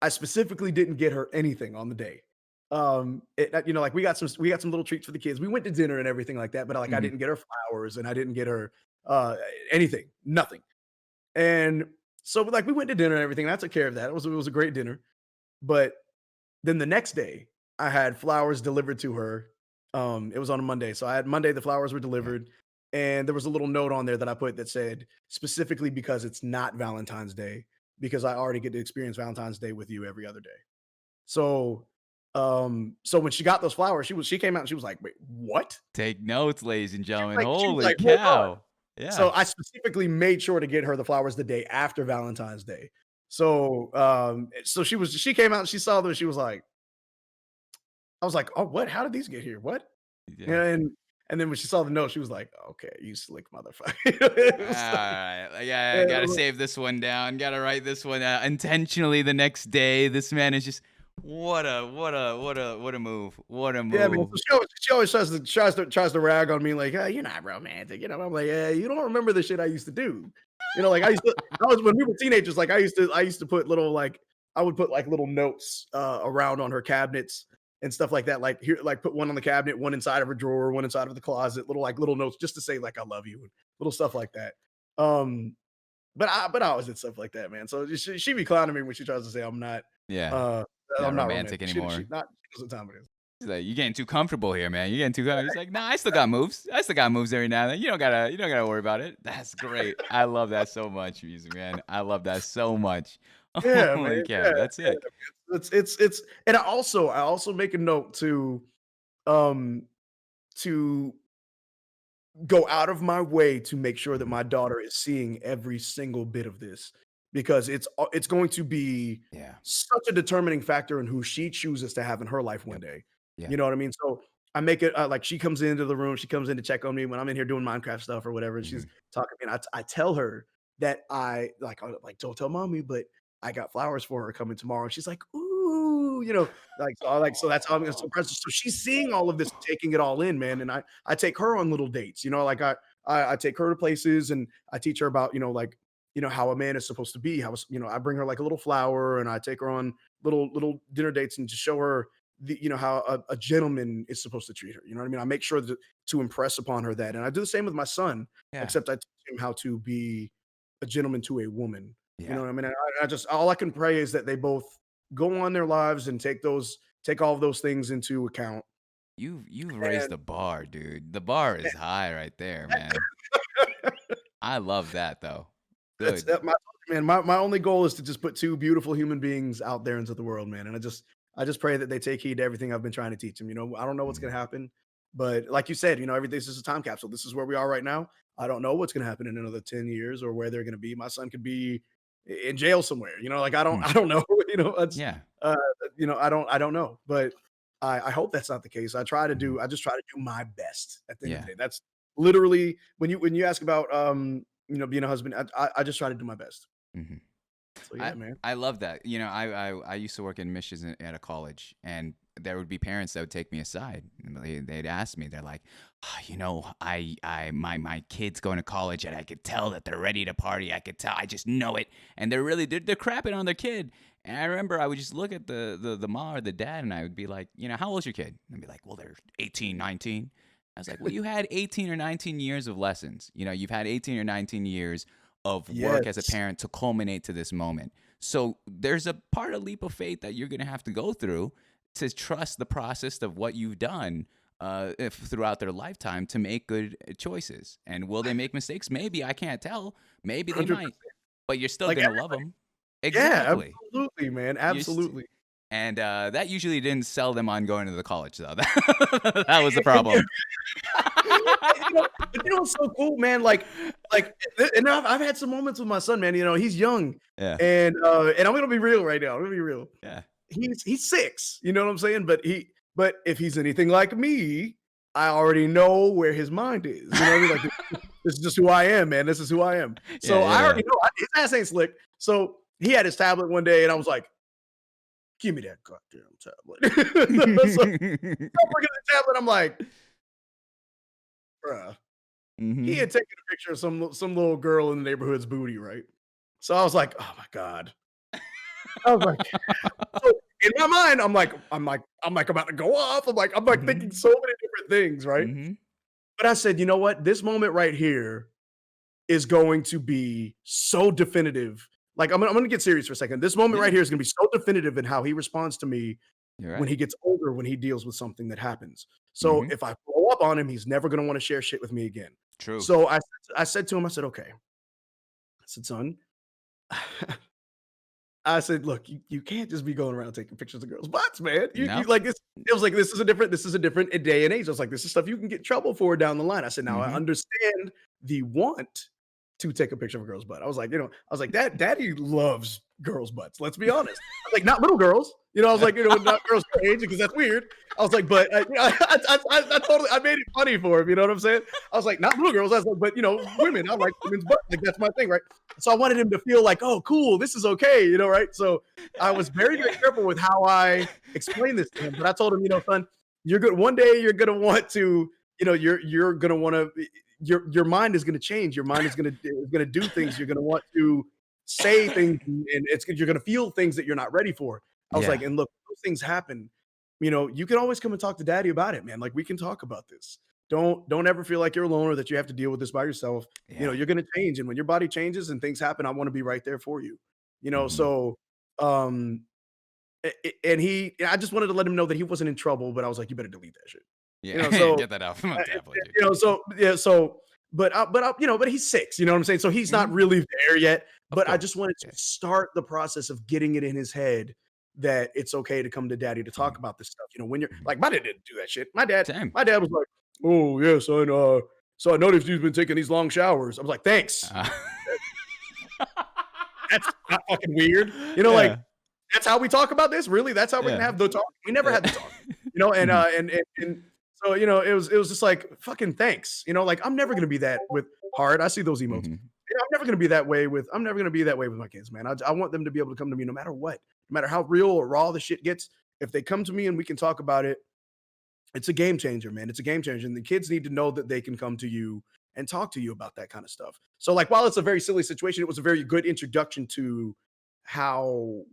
Speaker 2: I specifically didn't get her anything on the day. Like we got some little treats for the kids. We went to dinner and everything like that, but like I
Speaker 1: Mhm.
Speaker 2: didn't get her flowers and I didn't get her anything, nothing. And so like we went to dinner and everything. And I took care of that. It was a great dinner. But then the next day, I had flowers delivered to her. It was on a Monday. So I had Monday, the flowers were
Speaker 1: Yeah.
Speaker 2: delivered. And there was a little note on there that I put that said, specifically because it's not Valentine's Day, because I already get to experience Valentine's Day with you every other day. So so when she got those flowers, she came out and she was like, wait, what?
Speaker 1: Take notes, ladies and gentlemen.
Speaker 2: She was
Speaker 1: Holy
Speaker 2: like, hold on.
Speaker 1: cow.
Speaker 2: So
Speaker 1: Yeah.
Speaker 2: I specifically made sure to get her the flowers the day after Valentine's Day. So she came out and she saw them, she was like, I was like, "Oh, what? How did these get here? What?"
Speaker 1: Yeah.
Speaker 2: And then when she saw the note, she was like, "Okay, you slick motherfucker." It was like,
Speaker 1: Alright, yeah, I
Speaker 2: yeah,
Speaker 1: gotta save this one down. Gotta write this one out intentionally the next day. This man is just what a move. What a
Speaker 2: yeah, man.
Speaker 1: move.
Speaker 2: So she always tries to rag on me like, "You're not romantic." I'm like, "Yeah, you don't remember the shit I used to do." Like I was when we were teenagers. Like I used to put little like I would put like little notes around on her cabinets and stuff like that. Like here, like put one on the cabinet, one inside of her drawer, one inside of the closet. Little notes just to say like I love you and little stuff like that. Um, but I always did stuff like that, man. So she be clowning me when she tries to say
Speaker 1: Yeah.
Speaker 2: uh
Speaker 1: Not
Speaker 2: I'm not romantic.
Speaker 1: romantic
Speaker 2: She
Speaker 1: anymore.
Speaker 2: not she knows what time it is.
Speaker 1: He's like, "You're getting too comfortable here, man. You're getting too comfortable." He's like, "Nah, I still got moves. I still got moves every now and then. You don't gotta worry about it." That's great. I love that so much, music man. I love that so much.
Speaker 2: Yeah, man.
Speaker 1: Holy
Speaker 2: Yeah,
Speaker 1: cow, that's
Speaker 2: yeah.
Speaker 1: it.
Speaker 2: It's and I also make a note um to go out of my way to make sure that
Speaker 1: Mhm.
Speaker 2: my daughter is seeing every single bit of this, because it's going to be
Speaker 1: Yeah.
Speaker 2: such a determining factor in who she chooses to have in her life one
Speaker 1: Yep.
Speaker 2: day.
Speaker 1: Yeah.
Speaker 2: You know what I mean? So I make it like she comes into the room, she comes in to check on me when I'm in here doing Minecraft stuff or whatever. And she's
Speaker 1: Mhm.
Speaker 2: talking to me, and I tell her that I'm like, don't tell mommy, but I got flowers for her coming tomorrow. And she's like, ooh, so that's how I'm gonna surprise her. So she's seeing all of this, taking it all in, man. And I take her on little dates, like I take her to places and I teach her about, like, how a man is supposed to be. I bring her like a little flower and I take her on little dinner dates and just show her how a gentleman is supposed to treat her. You know what I mean? I make sure to impress upon her that. And I do the same with my son,
Speaker 1: Yeah.
Speaker 2: except I teach him how to be a gentleman to a woman. You know
Speaker 1: Yeah.
Speaker 2: what I mean? I just all I can pray is that they both go on their lives and take all of those things into account.
Speaker 1: You've raised
Speaker 2: And
Speaker 1: the bar, dude. The bar is high right there, man. I love that though.
Speaker 2: that's
Speaker 1: Good.
Speaker 2: my only goal is to just put two beautiful human beings out there into the world, man. And I just pray that they take heed to everything I've been trying to teach them. I don't know what's
Speaker 1: Mhm.
Speaker 2: gonna happen, but like you said, everything's just a time capsule. This is where we are right now. I don't know what's gonna happen in another 10 years or where they're gonna be. My son could be in jail somewhere. Like I don't
Speaker 1: Mm.
Speaker 2: I don't know. It's
Speaker 1: Yeah.
Speaker 2: uh I don't know. But I hope that's not the case.
Speaker 1: Mhm.
Speaker 2: I just try to do my best at the end of the
Speaker 1: Yeah.
Speaker 2: day. That's literally when you ask about being a husband, I just try to do my best.
Speaker 1: Mhm.
Speaker 2: So
Speaker 1: I
Speaker 2: yeah, man.
Speaker 1: I love that. I used to work in admissions at a college, and there would be parents that would take me aside. And they'd ask me, they're like, my kid's going to college, and I could tell that they're ready to party. I could tell, I just know it, and they're crapping on their kid. And I remember I would just look at the mom or the dad, and I would be like, how old's your kid? And I'd be like, well, they're 18, 19. I was like, well, you had 18 or 19 years of lessons. You've had 18 or 19 years of work as a
Speaker 2: Yes.
Speaker 1: parent to culminate to this moment. So there's a part of leap of faith that you're going to have to go through to trust the process of what you've done if throughout their lifetime to make good choices. And will they make mistakes? Maybe. I can't tell. Maybe they might.
Speaker 2: 100%.
Speaker 1: But you're still
Speaker 2: Like
Speaker 1: going to love them.
Speaker 2: Yeah,
Speaker 1: Exactly.
Speaker 2: absolutely, man.
Speaker 1: Used to.
Speaker 2: Absolutely.
Speaker 1: And that usually didn't sell them on going to the college, though. That was the problem.
Speaker 2: But what's so cool, man? And I've had some moments with my son, man. He's young,
Speaker 1: Yeah.
Speaker 2: and I'm gonna be real right now. I'm gonna be real.
Speaker 1: Yeah.
Speaker 2: He's 6. You know what I'm saying? But if he's anything like me, I already know where his mind is. You know what I mean? Like this is just who I am, man. This is who I am. So
Speaker 1: Yeah,
Speaker 2: I
Speaker 1: yeah,
Speaker 2: already know his ass ain't slick. So he had his tablet one day, and I was like, "Give me that goddamn tablet." So I'm looking at the tablet. I'm like, bruh. He
Speaker 1: Mhm.
Speaker 2: had taken a picture of some little girl in the neighborhood's booty, right? So I was like, "Oh my god." I was like, so in my mind, I'm about to go off. I'm thinking
Speaker 1: Mhm.
Speaker 2: so many different things, right?
Speaker 1: Mhm.
Speaker 2: But I said, you know what? This moment right here is going to be so definitive. Like I'm gonna get serious for a second. This moment
Speaker 1: Yeah.
Speaker 2: right here is gonna be so definitive in how he responds to me
Speaker 1: You're
Speaker 2: when
Speaker 1: right.
Speaker 2: he gets older, when he deals with something that happens. So
Speaker 1: Mhm.
Speaker 2: if I blow up on him, he's never gonna want to share shit with me again.
Speaker 1: True.
Speaker 2: So I said to him, I said, okay. I said, son, I said, look, you can't just be going around taking pictures of girls' butts, man. You
Speaker 1: No.
Speaker 2: like this. It was like this is a different day and age. I was like, this is stuff you can get in trouble for down the line. I said, now I
Speaker 1: Mhm.
Speaker 2: understand the want to take a picture of a girl's butt. I was like, that daddy loves girls' butts. Let's be honest. I was like, not little girls. I was like, not girls her age because that's weird. I was like, but I totally made it funny for him. You know what I'm saying? I was like, not little girls. I was like, but women. I like women's butts. Like that's my thing, right? So I wanted him to feel like, oh, cool, this is okay, right? So I was very, very careful with how I explained this to him. But I told him, son, you're good. One day you're gonna want to, you're gonna want to. Your mind is gonna change. Your mind is gonna do things. You're gonna want to say things, and you're gonna feel things that you're not ready for. I was
Speaker 1: Yeah.
Speaker 2: like, and look, those things happen. You can always come and talk to daddy about it, man. Like we can talk about this. Don't ever feel like you're alone or that you have to deal with this by yourself.
Speaker 1: Yeah.
Speaker 2: You're gonna change. And when your body changes and things happen, I want to be right there for you.
Speaker 1: Mhm.
Speaker 2: So and I just wanted to let him know that he wasn't in trouble, but I was like, you better delete that shit.
Speaker 1: Yeah.
Speaker 2: So
Speaker 1: Get that off my tablet, dude.
Speaker 2: but he's 6, you know what I'm saying? So he's not
Speaker 1: Mhm.
Speaker 2: really there yet.
Speaker 1: Of
Speaker 2: But I
Speaker 1: course.
Speaker 2: just wanted to
Speaker 1: Yeah.
Speaker 2: start the process of getting it in his head that it's okay to come to daddy to talk
Speaker 1: Mhm.
Speaker 2: about this stuff. When you're
Speaker 1: Mhm.
Speaker 2: like, my dad didn't do that shit. My dad
Speaker 1: Same.
Speaker 2: was like, oh yeah, son. So I noticed you've been taking these long showers. I was like, thanks.
Speaker 1: Uh,
Speaker 2: That's not fucking weird.
Speaker 1: yeah.
Speaker 2: That's how we talk about this? Really? That's how we're gonna
Speaker 1: Yeah.
Speaker 2: have the talk? We never
Speaker 1: Yeah.
Speaker 2: had the talk. And
Speaker 1: Mhm.
Speaker 2: and so it was just like fucking thanks. Like I'm never gonna be that with Hard. I see those emotes.
Speaker 1: Mhm.
Speaker 2: I'm never gonna be that way with my kids, man. I want them to be able to come to me no matter what, no matter how real or raw the shit gets. If they come to me and we can talk about it, it's a game changer, man. It's a game changer. And the kids need to know that they can come to you and talk to you about that kind of stuff. So like while it's a very silly situation, it was a very good introduction to how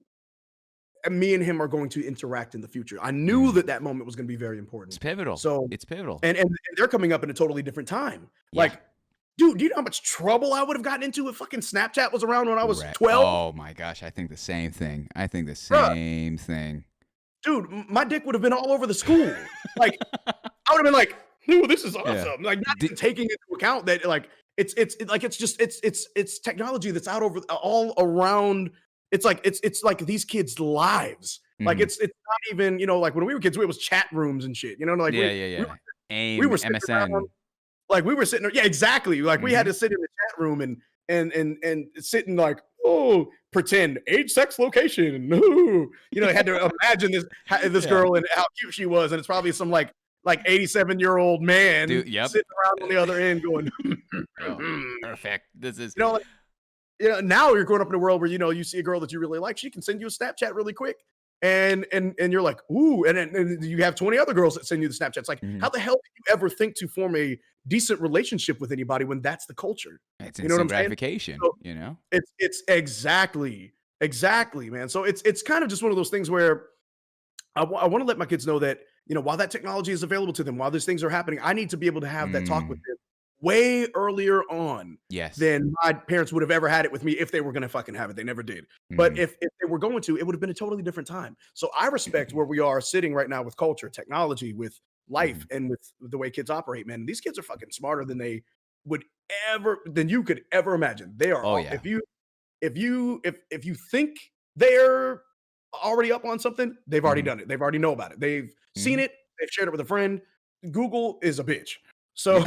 Speaker 2: me and him are going to interact in the future. I knew
Speaker 1: Mhm.
Speaker 2: that moment was going to be very
Speaker 1: It's
Speaker 2: important.
Speaker 1: pivotal.
Speaker 2: So
Speaker 1: It's pivotal.
Speaker 2: and they're coming up in a totally different time.
Speaker 1: Yeah.
Speaker 2: Like, dude, do you know how much trouble I would have gotten into if fucking Snapchat was around when I was
Speaker 1: Right.
Speaker 2: 12?
Speaker 1: Oh my gosh, I think the same thing. I think the
Speaker 2: Bruh,
Speaker 1: same thing.
Speaker 2: dude, my dick would have been all over the school. Like, I would have been like, "Ooh, this is
Speaker 1: Yeah.
Speaker 2: awesome!" Like, not
Speaker 1: Di-
Speaker 2: even taking into account that, like, it's technology that's out over all around. It's like these kids' lives. Like,
Speaker 1: Mhm.
Speaker 2: it's not even like when we were kids, it was chat rooms and shit. Like
Speaker 1: Yeah, yeah,
Speaker 2: we
Speaker 1: yeah.
Speaker 2: we
Speaker 1: AIM,
Speaker 2: were sitting around,
Speaker 1: MSN.
Speaker 2: like we were sitting there. Yeah, exactly. Like we had
Speaker 1: Mhm.
Speaker 2: to sit in the chat room and sit and like, pretend age, sex, location. Ooh. Had to imagine this
Speaker 1: Yeah.
Speaker 2: girl and how cute she was, and it's probably some like 87-year-old man
Speaker 1: Dude, yep.
Speaker 2: sitting around on the other end going,
Speaker 1: Oh, perfect. This is
Speaker 2: like, now you're growing up in a world where you see a girl that you really like, she can send you a Snapchat really quick, and you're like, ooh, and you have 20 other girls that send you the Snapchats. Like,
Speaker 1: Mhm.
Speaker 2: how the hell did you ever think to form a decent relationship with anybody when that's the culture?
Speaker 1: It's
Speaker 2: You know what I'm
Speaker 1: instant
Speaker 2: saying?
Speaker 1: gratification,
Speaker 2: So
Speaker 1: you know?
Speaker 2: it's exactly, man. So it's kind of just one of those things where I want to let my kids know that while that technology is available to them, while these things are happening, I need to be able to have that talk with
Speaker 1: Mm,
Speaker 2: them way earlier on
Speaker 1: yes.
Speaker 2: than my parents would have ever had it with me if they were going to fucking have it. They never did. But
Speaker 1: Mhm.
Speaker 2: if they were going to, it would have been a totally different time. So I respect where we are sitting right now with culture, technology, with life,
Speaker 1: Mhm.
Speaker 2: and with the way kids operate, man. These kids are fucking smarter than they would than you could ever imagine. They are
Speaker 1: Oh,
Speaker 2: all,
Speaker 1: yeah.
Speaker 2: if you if you think they're already up on something, they've already done it. They've already know about it. They've seen it. They've shared it with a friend. Google is a bitch. So,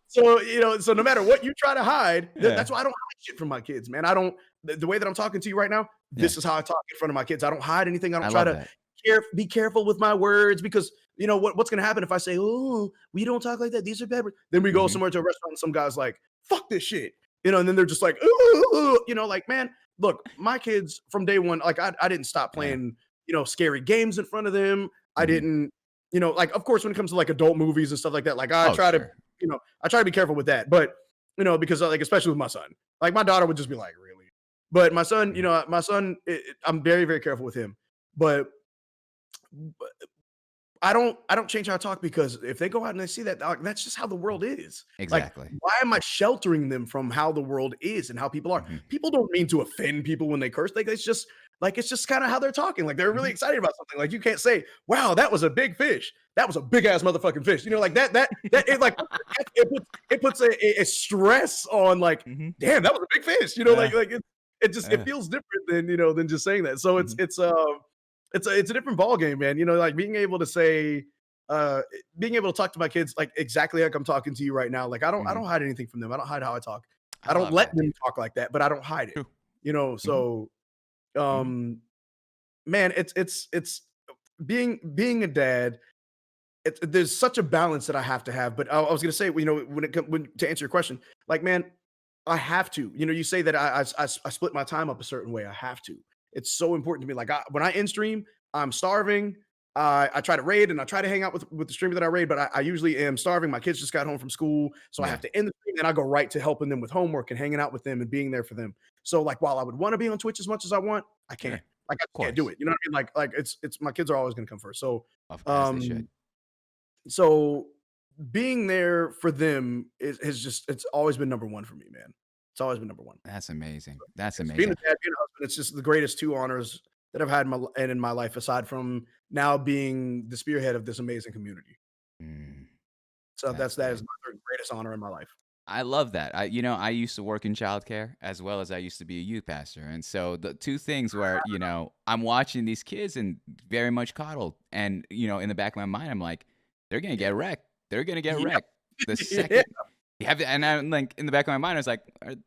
Speaker 2: so, so no matter what you try to hide, that's why I don't hide shit from my kids, man. I don't. The way that I'm talking to you right now, this is how I talk in front of my kids. I don't hide anything. I don't
Speaker 1: I
Speaker 2: try
Speaker 1: love
Speaker 2: to
Speaker 1: that.
Speaker 2: be careful with my words because what's gonna happen if I say, "Oh, we don't talk like that. These are bad words." Then we go
Speaker 1: Mhm.
Speaker 2: somewhere to a restaurant and some guy's like, "Fuck this shit," and then they're just like, "Ooh," like, man, look, my kids from day one, like I didn't stop
Speaker 1: Yeah.
Speaker 2: playing, scary games in front of them. I
Speaker 1: Mhm.
Speaker 2: didn't, like, of course, when it comes to like adult movies and stuff like that, like I
Speaker 1: Oh,
Speaker 2: try to,
Speaker 1: sure.
Speaker 2: I try to be careful with that. But because like especially with my son, like my daughter would just be like, really, but my son, I'm very very careful with him. But I don't change how I talk because if they go out and they see that, like, that's just how the world is. Like,
Speaker 1: Exactly.
Speaker 2: why am I sheltering them from how the world is and how people are?
Speaker 1: Mhm.
Speaker 2: People don't mean to offend people when they curse. Like, it's just kind of how they're talking. Like they're really
Speaker 1: Mhm.
Speaker 2: excited about something. Like you can't say, "Wow, that was a big fish. That was a big ass motherfucking fish." Like that it like it puts a stress on like,
Speaker 1: Mhm.
Speaker 2: damn, that was a big fish.
Speaker 1: Yeah.
Speaker 2: Like it just it
Speaker 1: Yeah.
Speaker 2: feels different than just saying that. So
Speaker 1: Mhm.
Speaker 2: it's a different ball game, man. Like being able to say, being able to talk to my kids like exactly like I'm talking to you right now. Like I
Speaker 1: Mhm.
Speaker 2: don't hide anything from them. I don't hide how I talk.
Speaker 1: I
Speaker 2: I don't
Speaker 1: love
Speaker 2: let
Speaker 1: that,
Speaker 2: them
Speaker 1: dude.
Speaker 2: talk like that, but I don't hide it.
Speaker 1: True. Mhm.
Speaker 2: So
Speaker 1: Mhm.
Speaker 2: um man, it's being a dad. There's such a balance that I have to have. But I was gonna say, when to answer your question, like man, I have to. You say that I split my time up a certain way. I have to. It's so important to me. Like when I end stream, I'm starving. I try to raid and I try to hang out with the streamer that I raid, but I usually am starving. My kids just got home from school, so I
Speaker 1: Yeah.
Speaker 2: have to end the stream and I go right to helping them with homework and hanging out with them and being there for them. So like while I would want to be on Twitch as much as I want, I
Speaker 1: Sure.
Speaker 2: can't. Like I
Speaker 1: Of
Speaker 2: just can't do
Speaker 1: course.
Speaker 2: it. You know what I mean? Like it's my kids are always gonna come first. So
Speaker 1: As they should.
Speaker 2: um so being there for them it's always been number one for me, man. It's always been number one.
Speaker 1: That's amazing. That's
Speaker 2: Yes, being a
Speaker 1: amazing.
Speaker 2: dad, being a husband, it's just the greatest two honors that I've had in my life, aside from now being the spearhead of this amazing community.
Speaker 1: Mm,
Speaker 2: So
Speaker 1: that's
Speaker 2: that is
Speaker 1: great.
Speaker 2: my third greatest honor in my life.
Speaker 1: I love that. I used to work in childcare as well as I used to be a youth pastor. And so the two things where, I'm watching these kids and very much coddled. And, in the back of my mind, I'm like, they're going to get
Speaker 2: Yeah.
Speaker 1: wrecked. They're going to get
Speaker 2: Yep.
Speaker 1: wrecked. The
Speaker 2: Yeah.
Speaker 1: second and I'm like in the back of my mind, I was like,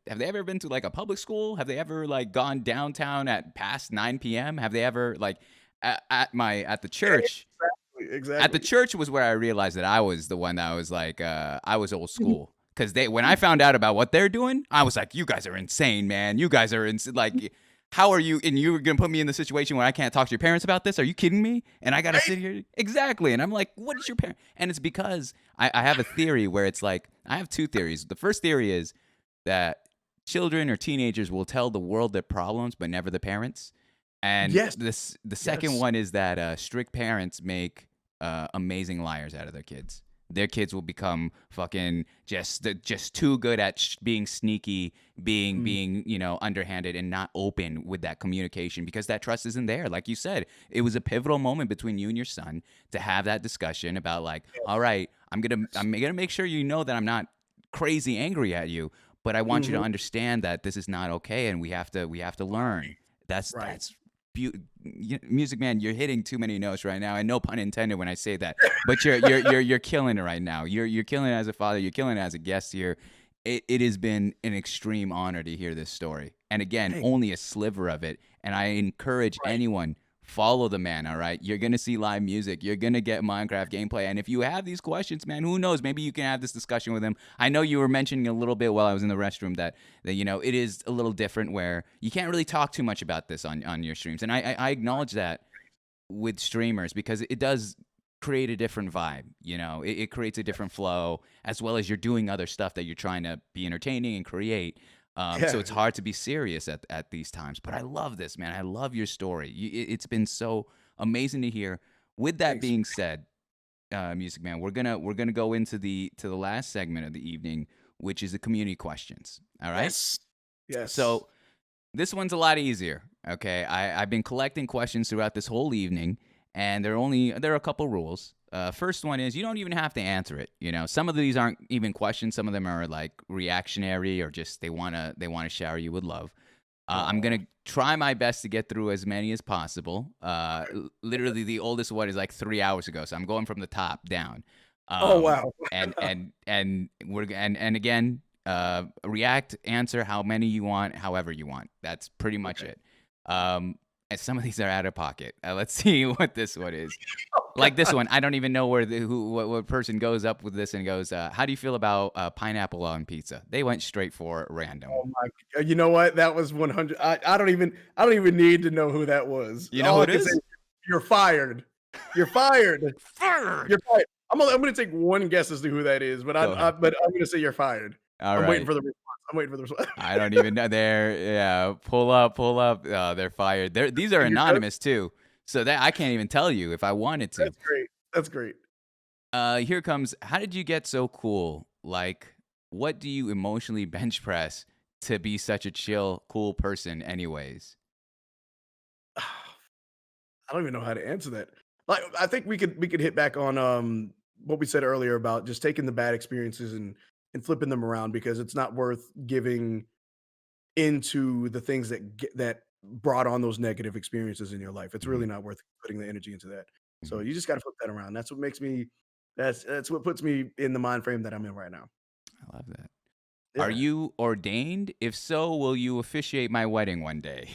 Speaker 1: have they ever been to like a public school? Have they ever like gone downtown at past 9 p.m.? Have they ever like at the church? At the
Speaker 2: Exactly.
Speaker 1: church was where I realized that I was the one that was like, I was old school. Because when I found out about what they're doing, I was like, you guys are insane, man. You guys are like, how are you? And you were going to put me in the situation where I can't talk to your parents about this? Are you kidding me? And I got to
Speaker 2: Right?
Speaker 1: sit here. Exactly. And I'm like, what is your parent? And it's because I have a theory where it's like, I have two theories. The first theory is that children or teenagers will tell the world their problems, but never the parents. And
Speaker 2: Yes.
Speaker 1: the second
Speaker 2: Yes.
Speaker 1: one is that strict parents make amazing liars out of their kids. Their kids will become fucking just too good at being sneaky, being underhanded and not open with that communication because that trust isn't there. Like you said, it was a pivotal moment between you and your son to have that discussion about like, all right, I'm gonna make sure you know that I'm not crazy angry at you, but I want you to
Speaker 2: Mhm.
Speaker 1: understand that this is not okay and we have to learn. That's
Speaker 2: Right.
Speaker 1: that's Music Man, you're hitting too many notes right now, and no pun intended when I say that. But you're killing it right now. You're killing it as a father. You're killing it as a guest here. It has been an extreme honor to hear this story, and again,
Speaker 2: Thank
Speaker 1: only a sliver of it. And I encourage
Speaker 2: Right.
Speaker 1: anyone, follow the man. All right, you're gonna see live music. You're gonna get Minecraft gameplay. And if you have these questions, man, who knows? Maybe you can have this discussion with him. I know you were mentioning a little bit while I was in the restroom that it is a little different where you can't really talk too much about this on your streams. And I acknowledge that with streamers because it does create a different vibe. It creates a different flow as well as you're doing other stuff that you're trying to be entertaining and create. So
Speaker 2: Yeah.
Speaker 1: it's hard to be serious at these times. But I love this, man. I love your story. It's been so amazing to hear. With that
Speaker 2: Thanks.
Speaker 1: being said, Music Man, we're gonna go into the last segment of the evening, which is the community questions. All right.
Speaker 2: Yes. Yes.
Speaker 1: So this one's a lot easier. Okay, I've been collecting questions throughout this whole evening, and there are a couple rules. First one is you don't even have to answer it. Some of these aren't even questions. Some of them are like reactionary or just they wanna shower you with love. I'm gonna try my best to get through as many as possible. Literally, the oldest one is like 3 hours ago, so I'm going from the top down.
Speaker 2: Oh wow.
Speaker 1: And we're and again, react, answer how many you want, however you want. That's pretty much it. And some of these are out of pocket. Let's see what this one is. Like this one, I don't even know what person goes up with this and goes, "How do you feel about pineapple on pizza?" They went straight for random.
Speaker 2: Oh my! You know what? That was 100. I don't even need to know who that was.
Speaker 1: You know who it is?
Speaker 2: You're fired. You're fired.
Speaker 1: Fired.
Speaker 2: You're fired. I'm gonna take one guess as to who that is, but I'm gonna say you're fired.
Speaker 1: All
Speaker 2: I'm
Speaker 1: right.
Speaker 2: waiting for the response. I'm waiting for the response.
Speaker 1: I don't even know. Pull up. Oh, they're fired. These are anonymous too, so that I can't even tell you if I wanted to.
Speaker 2: That's great.
Speaker 1: Here comes. How did you get so cool? Like, what do you emotionally bench press to be such a chill, cool person? Anyways,
Speaker 2: I don't even know how to answer that. Like, I think we could hit back on what we said earlier about just taking the bad experiences and flipping them around, because it's not worth giving into the things that brought on those negative experiences in your life. It's really not worth putting the energy into that. So you just got to flip that around. That's what makes me. That's what puts me in the mind frame that I'm in right now.
Speaker 1: I love that.
Speaker 2: Yeah.
Speaker 1: Are you ordained? If so, will you officiate my wedding one day?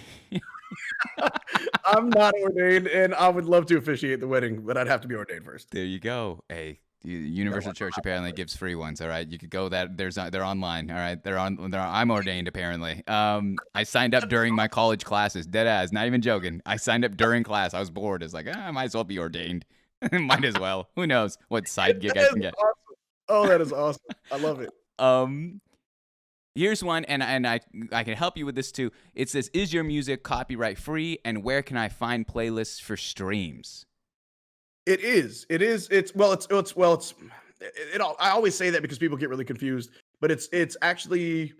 Speaker 2: I'm not ordained, and I would love to officiate the wedding, but I'd have to be ordained first.
Speaker 1: There you go. Hey, Universal Church apparently gives free ones. All right, you could go that. They're online. All right, I'm ordained apparently. I signed up during my college classes. Deadass, not even joking. I signed up during class. I was bored. It's like I might as well be ordained. Might as well. Who knows what side gig I can get?
Speaker 2: Awesome. Oh, that is awesome. I love it.
Speaker 1: Here's one, and I can help you with this too. It says, "Is your music copyright free, and where can I find playlists for streams?"
Speaker 2: It is. It's I always say that because people get really confused, but it's really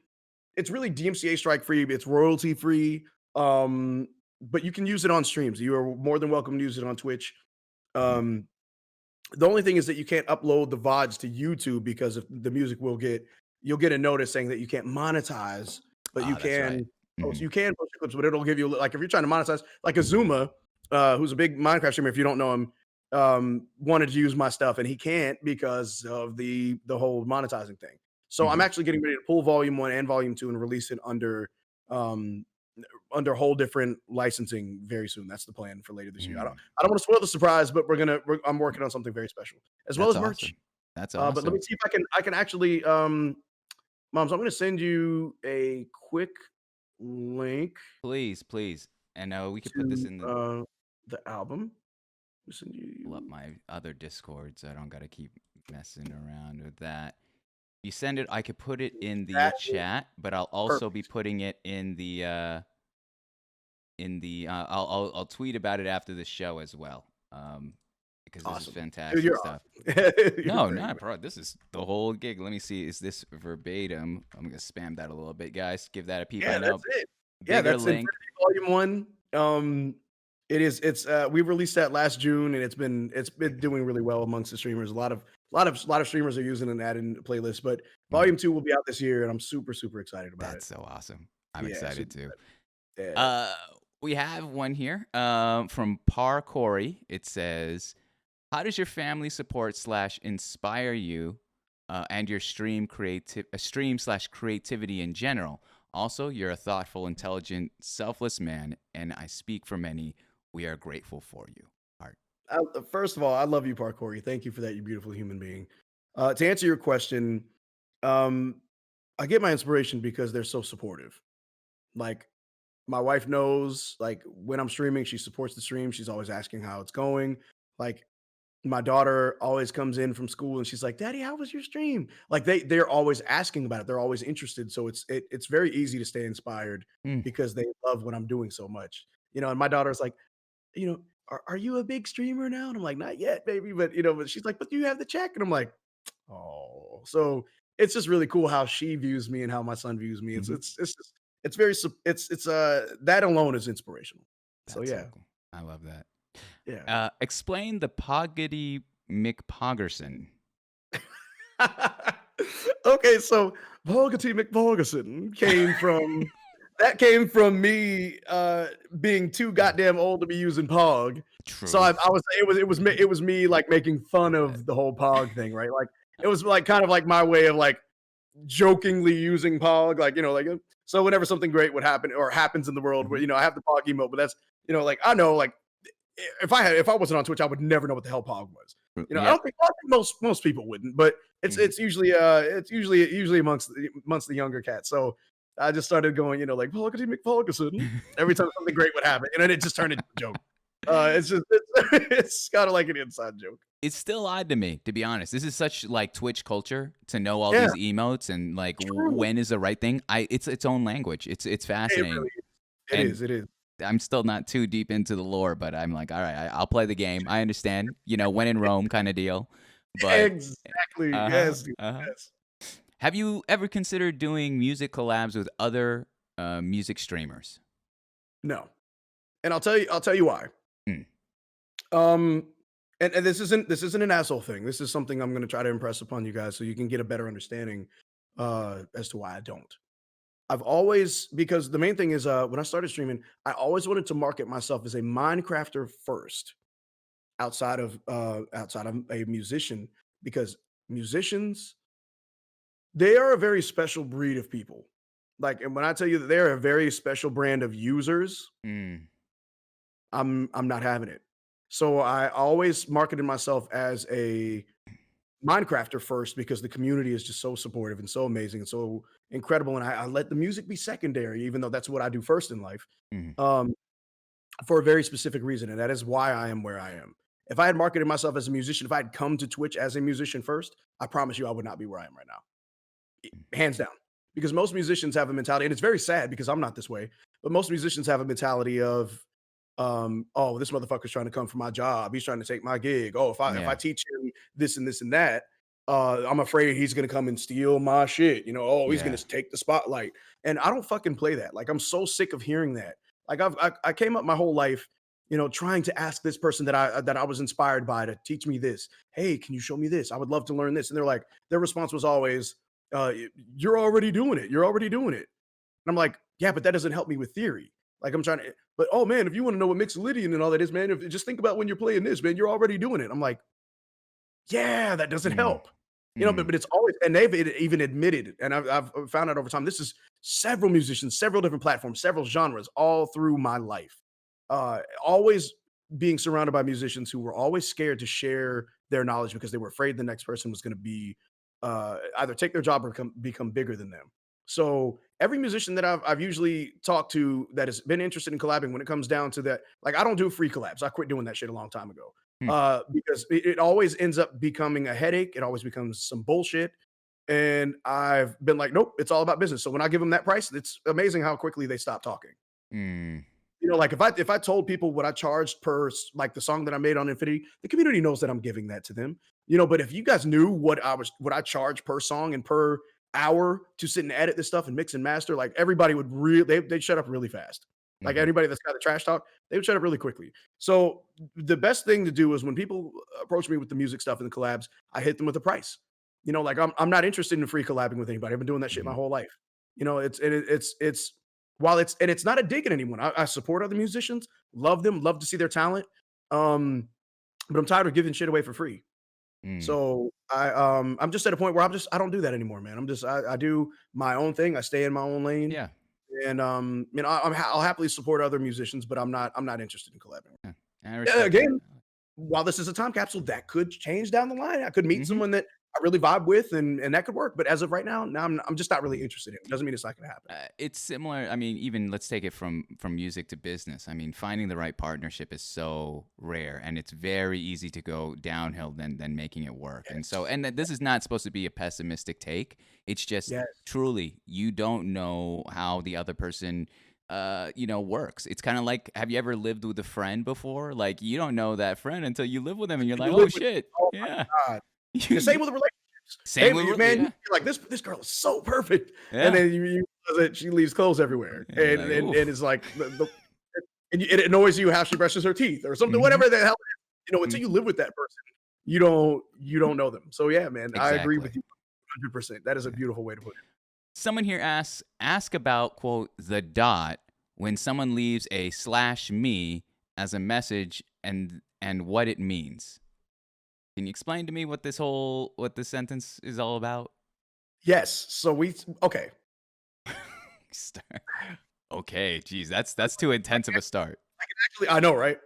Speaker 2: DMCA strike free. It's royalty free. But you can use it on streams. You are more than welcome to use it on Twitch. The only thing is that you can't upload the VODs to YouTube, because if the music you'll get a notice saying that you can't monetize, but you can post your clips, but it'll give you, like, if you're trying to monetize, like Azuma, who's a big Minecraft streamer, if you don't know him, wanted to use my stuff and he can't because of the whole monetizing thing. So I'm actually getting ready to pull Volume 1 and Volume 2 and release it under whole different licensing very soon. That's the plan for later this year. I don't want to spoil the surprise, but I'm working on something very special, as well as merch.
Speaker 1: Awesome. That's awesome.
Speaker 2: But let me see if I can actually Moms, I'm going to send you a quick link.
Speaker 1: Please. And we could put this in
Speaker 2: the album. Send you.
Speaker 1: Pull up my other Discord, so I don't got to keep messing around with that. If you send it, I could put it in the chat, but I'll also be putting it in the I'll tweet about it after the show as well. Because this is fantastic stuff.
Speaker 2: Awesome.
Speaker 1: No, not pro. This is the whole gig. Let me see. Is this verbatim? I'm gonna spam that a little bit, guys. Give that a peep.
Speaker 2: Yeah,
Speaker 1: I know.
Speaker 2: that's it. Yeah, that's link. Volume 1. It's we released that last June, and it's been doing really well amongst the streamers. A lot of streamers are using and adding playlists, but Volume 2 will be out this year, and I'm super excited about it.
Speaker 1: That's so awesome. I'm excited too.
Speaker 2: Yeah.
Speaker 1: We have one here from Par Corey. It says, "How does your family support / inspire you and your stream/creativity in general? Also, you're a thoughtful, intelligent, selfless man, and I speak for many. We are grateful for you." Art.
Speaker 2: First of all, I love you, Par Corey. Thank you for that, you beautiful human being. To answer your question, I get my inspiration because they're so supportive. Like, my wife knows, like, when I'm streaming, she supports the stream. She's always asking how it's going. Like, my daughter always comes in from school and she's like, "Daddy, how was your stream?" Like, they're always asking about it. They're always interested. So it's very easy to stay inspired because they love what I'm doing so much. And my daughter's like, are you a big streamer now? And I'm like, "Not yet, baby." But but she's like, "But you have the check." And I'm like, "Oh." So it's just really cool how she views me and how my son views me. It's very that alone is inspirational.
Speaker 1: That's so cool. I love that.
Speaker 2: Yeah.
Speaker 1: Explain the Poggity McPoggerson.
Speaker 2: Okay, so Volgity McVolgerson came from me being too goddamn old to be using Pog. So
Speaker 1: Truth.
Speaker 2: I was it was me like making fun of the whole Pog thing, right? Like it was like kind of like my way of like jokingly using Pog, like so whenever something great would happen or happens in the world, where I have the Pog emote, but that's like I know like if I wasn't on Twitch, I would never know what the hell Pog was. I don't think most people wouldn't, but it's usually amongst the younger cats. So I just started going, like Volgity McVolgerson every time something great would happen, and then it just turned into a joke. It's kind of like an inside joke.
Speaker 1: It's still odd to me, to be honest. This is such like Twitch culture to know all
Speaker 2: Yeah.
Speaker 1: these emotes and like
Speaker 2: True.
Speaker 1: when is the right thing. It's its own language. It's fascinating.
Speaker 2: It
Speaker 1: And
Speaker 2: is. It is.
Speaker 1: I'm still not too deep into the lore, but I'm like, all right, I'll play the game. I understand, when in Rome kind of deal. But
Speaker 2: Exactly.
Speaker 1: Uh-huh,
Speaker 2: Yes. Dude,
Speaker 1: uh-huh.
Speaker 2: Yes.
Speaker 1: have you ever considered doing music collabs with other music streamers?
Speaker 2: No. And I'll tell you why.
Speaker 1: Hmm.
Speaker 2: And this isn't an asshole thing. This is something I'm going to try to impress upon you guys so you can get a better understanding as to why I don't. I've always, because the main thing is when I started streaming, I always wanted to market myself as a Minecrafter first, outside of a musician, because musicians, they are a very special breed of people. Like, and when I tell you that they're a very special brand of users,
Speaker 1: Mm.
Speaker 2: I'm not having it. So I always marketed myself as a Minecrafter first because the community is just so supportive and so amazing and so incredible. And I let the music be secondary, even though that's what I do first in life,
Speaker 1: Mhm.
Speaker 2: for a very specific reason. And that is why I am where I am. If I had marketed myself as a musician, if I had come to Twitch as a musician first, I promise you I would not be where I am right now. Hands down. Because most musicians have a mentality, and it's very sad because I'm not this way, but most musicians have a mentality of, oh, this motherfucker's trying to come for my job. He's trying to take my gig. Oh, if I
Speaker 1: Yeah.
Speaker 2: teach him this and this and that, I'm afraid he's gonna come and steal my shit. Oh, he's
Speaker 1: Yeah.
Speaker 2: gonna take the spotlight. And I don't fucking play that. Like, I'm so sick of hearing that. Like, I came up my whole life, trying to ask this person that I was inspired by to teach me this. Hey, can you show me this? I would love to learn this. And their response was always, you're already doing it. You're already doing it. And I'm like, yeah, but that doesn't help me with theory. Like, I'm trying to, but oh man, if you want to know what Mixolydian and all that is, man, just think about when you're playing this, man, you're already doing it. I'm like, yeah, that doesn't
Speaker 1: Mm.
Speaker 2: help. But it's always, and they've even admitted, and I've found out over time, this is several musicians, several different platforms, several genres, all through my life. Always being surrounded by musicians who were always scared to share their knowledge because they were afraid the next person was going to be either take their job or become bigger than them. So every musician that I've usually talked to that has been interested in collabing, when it comes down to that, like, I don't do free collabs. I quit doing that shit a long time ago.
Speaker 1: Hmm.
Speaker 2: Because it always ends up becoming a headache. It always becomes some bullshit. And I've been like, nope, it's all about business. So when I give them that price, it's amazing how quickly they stop talking.
Speaker 1: Mm.
Speaker 2: Like if I told people what I charged per like the song that I made on Infinity, the community knows that I'm giving that to them. But if you guys knew what I charge per song and per hour to sit and edit this stuff and mix and master, like, everybody would they'd shut up really fast. Like,
Speaker 1: Mhm.
Speaker 2: anybody that's got the trash talk, they would shut up really quickly. So the best thing to do is when people approach me with the music stuff and the collabs, I hit them with a price. Like, I'm not interested in free collabing with anybody. I've been doing that shit my
Speaker 1: Mhm.
Speaker 2: whole life. It's while it's not a dig at anyone. I support other musicians, love them, love to see their talent. But I'm tired of giving shit away for free.
Speaker 1: Mm.
Speaker 2: So I'm just at a point where I don't do that anymore, man. I do my own thing. I stay in my own lane.
Speaker 1: Yeah.
Speaker 2: And I'll happily support other musicians, but I'm not interested in collaborating.
Speaker 1: Yeah. I respect
Speaker 2: Again,
Speaker 1: that.
Speaker 2: while this is a time capsule, that could change down the line. I could meet
Speaker 1: Mhm.
Speaker 2: someone that I really vibe with, and that could work. But as of right now, I'm just not really interested in it. Doesn't mean it's not going to happen.
Speaker 1: It's similar. I mean, even let's take it from music to business. I mean, finding the right partnership is so rare, and it's very easy to go downhill than making it work. And so, this is not supposed to be a pessimistic take. It's just
Speaker 2: Yes.
Speaker 1: truly you don't know how the other person works. It's kind of like, have you ever lived with a friend before? Like, you don't know that friend until you live with them, and you're like,
Speaker 2: You
Speaker 1: oh
Speaker 2: live with-
Speaker 1: shit,
Speaker 2: oh my
Speaker 1: yeah.
Speaker 2: God. The same with relationships.
Speaker 1: Same
Speaker 2: Hey,
Speaker 1: with
Speaker 2: man,
Speaker 1: yeah.
Speaker 2: you're like, this girl is so perfect,
Speaker 1: Yeah.
Speaker 2: and then you realize that she leaves clothes everywhere,
Speaker 1: Yeah, you're
Speaker 2: and
Speaker 1: like,
Speaker 2: and,
Speaker 1: oof.
Speaker 2: and it's like and it annoys you how she brushes her teeth or something,
Speaker 1: Mhm.
Speaker 2: whatever the hell. Until
Speaker 1: Mhm.
Speaker 2: you live with that person, you don't know them. So yeah, man, I agree with
Speaker 1: Exactly.
Speaker 2: you 100%. That is a beautiful way to put it.
Speaker 1: Someone here ask about quote the dot when someone leaves a /me as a message and what it means. Can you explain to me what this sentence is all about?
Speaker 2: Yes. So okay.
Speaker 1: Okay, geez, that's too intense of a start.
Speaker 2: Actually, I know, right?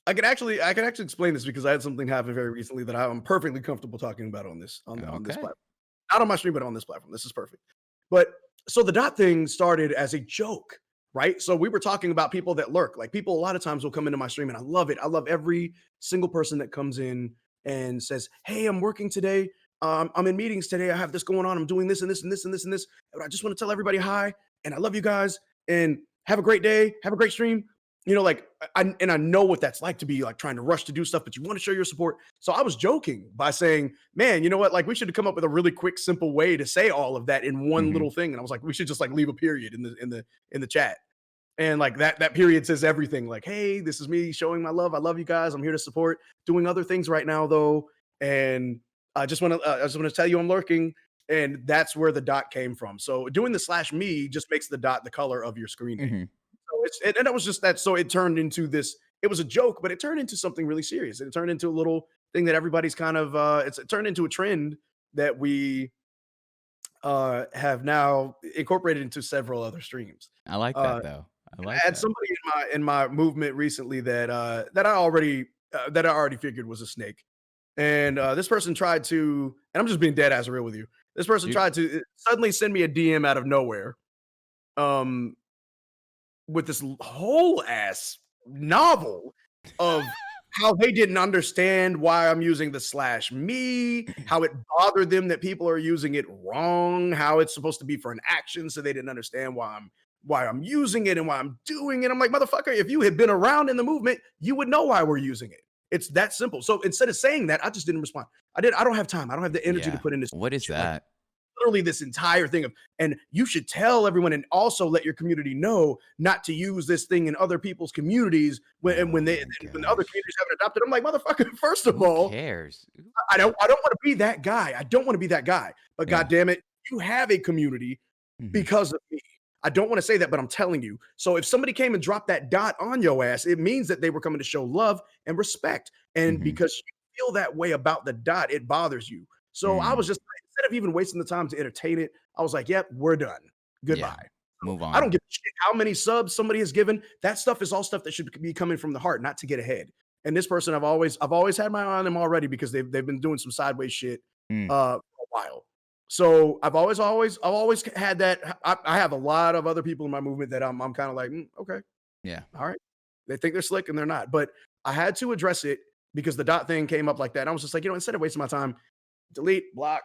Speaker 2: I can actually explain this because I had something happen very recently that I'm perfectly comfortable talking about on this
Speaker 1: Okay.
Speaker 2: platform. Not on my stream, but on this platform. This is perfect. But so the dot thing started as a joke, right? So we were talking about people that lurk. Like people a lot of times will come into my stream and I love it. I love every single person that comes in and says, "Hey, I'm working today. I'm in meetings today. I have this going on. I'm doing this and this and this and this and this. And I just want to tell everybody hi and I love you guys and have a great day. Have a great stream." You know, like I know what that's like to be like trying to rush to do stuff, but you want to show your support. So I was joking by saying, "Man, you know what? Like we should have come up with a really quick, simple way to say all of that in one
Speaker 1: Mhm.
Speaker 2: little thing." And I was like, "We should just like leave a period in the chat." And like that period says everything. Like, "Hey, this is me showing my love. I love you guys. I'm here to support. Doing other things right now though, and I just want to tell you I'm lurking." And that's where the dot came from. So doing the /me just makes the dot the color of your screen name.
Speaker 1: Mhm.
Speaker 2: So and it was just that. So it turned into this. It was a joke, but it turned into something really serious. It turned into a little thing that everybody's kind of. It turned into a trend that we have now incorporated into several other streams.
Speaker 1: I like
Speaker 2: Uh,
Speaker 1: that though. I
Speaker 2: I
Speaker 1: like
Speaker 2: had
Speaker 1: that.
Speaker 2: somebody in my movement recently that I already figured was a snake, and this person tried to. And I'm just being dead ass real with you. This person
Speaker 1: Dude.
Speaker 2: tried to suddenly send me a DM out of nowhere. Um, with this whole ass novel of how they didn't understand why I'm using the /me, how it bothered them that people are using it wrong, how it's supposed to be for an action, so they didn't understand why I'm using it and why I'm doing it. I'm like, motherfucker, if you had been around in the movement, you would know why we're using it. It's that simple. So instead of saying that, I just didn't respond. I don't have time. I don't have the energy to
Speaker 1: Yeah.
Speaker 2: put in this.
Speaker 1: What is
Speaker 2: shit. Like,
Speaker 1: that?
Speaker 2: literally this entire thing of, and you should tell everyone and also let your community know not to use this thing in other people's communities when
Speaker 1: Oh
Speaker 2: when
Speaker 1: my
Speaker 2: when other
Speaker 1: gosh.
Speaker 2: communities haven't adopted. I'm like, motherfucker, first of
Speaker 1: Who
Speaker 2: all,
Speaker 1: cares?
Speaker 2: I don't want to be that guy. I don't want to be that guy. But
Speaker 1: Yeah.
Speaker 2: god damn it, you have a community
Speaker 1: Mhm.
Speaker 2: because of me. I don't want to say that, but I'm telling you. So if somebody came and dropped that dot on your ass, it means that they were coming to show love and respect. And
Speaker 1: Mhm.
Speaker 2: because you feel that way about the dot, it bothers you. So I was
Speaker 1: Mm.
Speaker 2: just instead of even wasting the time to entertain it, I was like, "Yep, we're done.
Speaker 1: Yeah.
Speaker 2: Goodbye."
Speaker 1: Move
Speaker 2: I don't
Speaker 1: on.
Speaker 2: give a shit how many subs somebody has given. That stuff is all stuff that should be coming from the heart, not to get ahead. And this person, I've always had my eye on them already because they've been doing some sideways shit
Speaker 1: Mm.
Speaker 2: for a while. So I've always had that. I have a lot of other people in my movement that I'm kind of like, okay,
Speaker 1: Yeah.
Speaker 2: all right. They think they're slick and they're not. But I had to address it because the dot thing came up like that. And I was just like, instead of wasting my time, delete, block,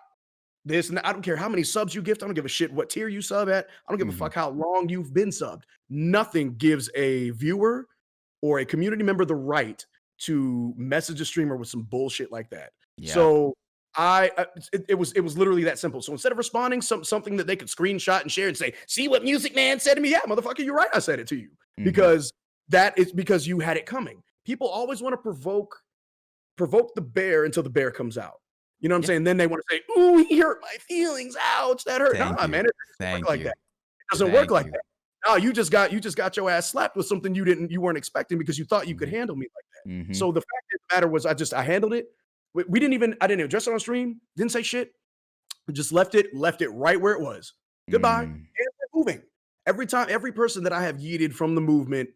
Speaker 2: this and that. I don't care how many subs you gift. I don't give a shit what tier you sub at. I don't give a
Speaker 1: Mhm.
Speaker 2: fuck how long you've been subbed. Nothing gives a viewer or a community member the right to message a streamer with some bullshit like that.
Speaker 1: Yeah.
Speaker 2: So it was literally that simple. So instead of responding something that they could screenshot and share and say, "See what Music Man said to me?" Yeah, motherfucker, you're right. I said it to you
Speaker 1: Mhm.
Speaker 2: because that is because you had it coming. People always want to provoke the bear until the bear comes out. You know what I'm
Speaker 1: Yeah.
Speaker 2: saying? Then they want to say, "Ooh, he hurt my feelings. Ouch, that hurt."
Speaker 1: Thank
Speaker 2: Nah,
Speaker 1: you.
Speaker 2: man, it doesn't work
Speaker 1: Thank
Speaker 2: like
Speaker 1: you.
Speaker 2: that. It doesn't work
Speaker 1: Thank
Speaker 2: like
Speaker 1: you.
Speaker 2: that. No, you just got your ass slapped with something you weren't expecting because you thought you could
Speaker 1: Mhm.
Speaker 2: handle me like that.
Speaker 1: Mhm.
Speaker 2: So the fact of the matter was, I handled it. I didn't address it on stream. Didn't say shit. Just left it right where it was. Goodbye.
Speaker 1: Mm.
Speaker 2: And we're moving. Every person that I have yeeted from the movement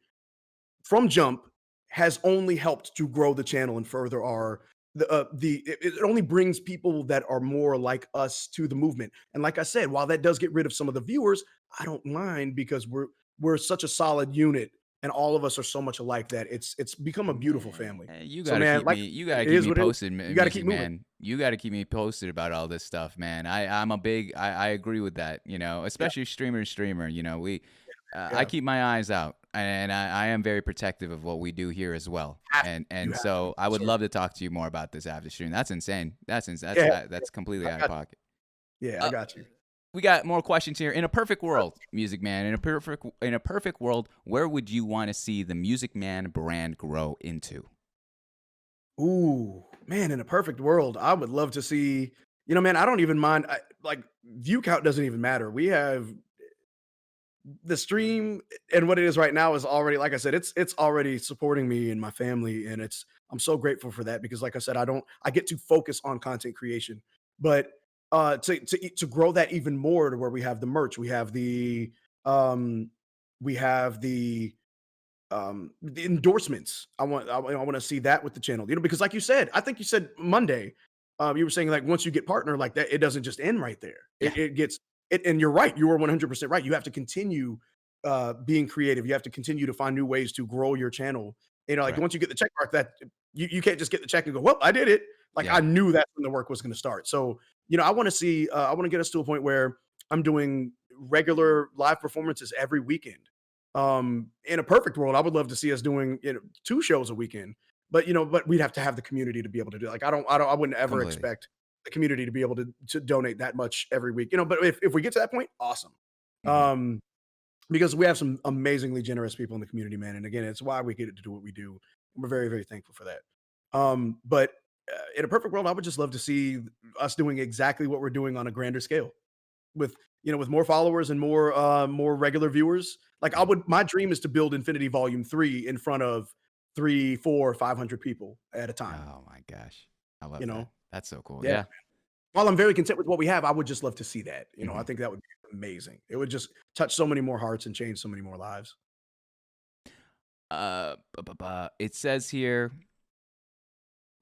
Speaker 2: from jump has only helped to grow the channel and further our it only brings people that are more like us to the movement. And like I said, while that does get rid of some of the viewers, I don't mind because we're such a solid unit and all of us are so much alike that it's become a beautiful family.
Speaker 1: You
Speaker 2: So
Speaker 1: gotta
Speaker 2: man,
Speaker 1: keep
Speaker 2: like
Speaker 1: me. You
Speaker 2: it
Speaker 1: gotta keep
Speaker 2: is
Speaker 1: me
Speaker 2: what it is.
Speaker 1: posted,
Speaker 2: You got to
Speaker 1: Music
Speaker 2: keep moving.
Speaker 1: Man. You gotta keep me posted about all this stuff, man. I'm a big. I agree with that. Especially streamer. We. I
Speaker 2: Yeah.
Speaker 1: keep my eyes out, and I am very protective of what we do here as well.
Speaker 2: Have to.
Speaker 1: And
Speaker 2: You
Speaker 1: and
Speaker 2: have
Speaker 1: so I would
Speaker 2: sir.
Speaker 1: love to talk to you more about this after stream. That's insane.
Speaker 2: Yeah,
Speaker 1: That's completely
Speaker 2: I
Speaker 1: out of
Speaker 2: got
Speaker 1: pocket.
Speaker 2: yeah, I got you.
Speaker 1: We got more questions here. In a perfect world, Music Man, in a perfect world, where would you want to see the Music Man brand grow into?
Speaker 2: Ooh, Man, in a perfect world, I would love to see, man, I don't even mind. Like, view count doesn't even matter. We have the stream, and what it is right now is already, like I said, it's already supporting me and my family, and I'm so grateful for that because, like I said, I get to focus on content creation, but to grow that even more to where we have the merch, um, we have the endorsements. I want to see that with the channel, because like you said, I think you said Monday, you were saying like once you get partner like that, it doesn't just end right there.
Speaker 1: Yeah.
Speaker 2: It gets it, and you're right. You are 100% right. You have to continue being creative. You have to continue to find new ways to grow your channel. Like
Speaker 1: Right.
Speaker 2: once you get the check mark, that you can't just get the check and go, well, I did it. Like
Speaker 1: Yeah.
Speaker 2: I knew that's when the work was going to start. So I want to see. I want to get us to a point where I'm doing regular live performances every weekend. In a perfect world, I would love to see us doing 2 shows a weekend, but we'd have to have the community to be able to do it. Like I wouldn't ever
Speaker 1: Completely.
Speaker 2: expect the community to be able to donate that much every week. But if we get to that point, awesome.
Speaker 1: Hmm.
Speaker 2: Um, because we have some amazingly generous people in the community, man. And again, it's why we get to do what we do. We're very, very thankful for that. But in a perfect world, I would just love to see us doing exactly what we're doing on a grander scale with with more followers and more regular viewers. Like
Speaker 1: Yeah.
Speaker 2: my dream is to build Infinity Volume 3 in front of 3, 4, 500 people at a time,
Speaker 1: Oh my gosh, I
Speaker 2: you
Speaker 1: love that.
Speaker 2: know?
Speaker 1: That's so cool.
Speaker 2: Yeah.
Speaker 1: Yeah.
Speaker 2: While I'm very content with what we have, I would just love to see that. I
Speaker 1: Hmm.
Speaker 2: think that would be amazing. It would just touch so many more hearts and change so many more lives.
Speaker 1: It says here,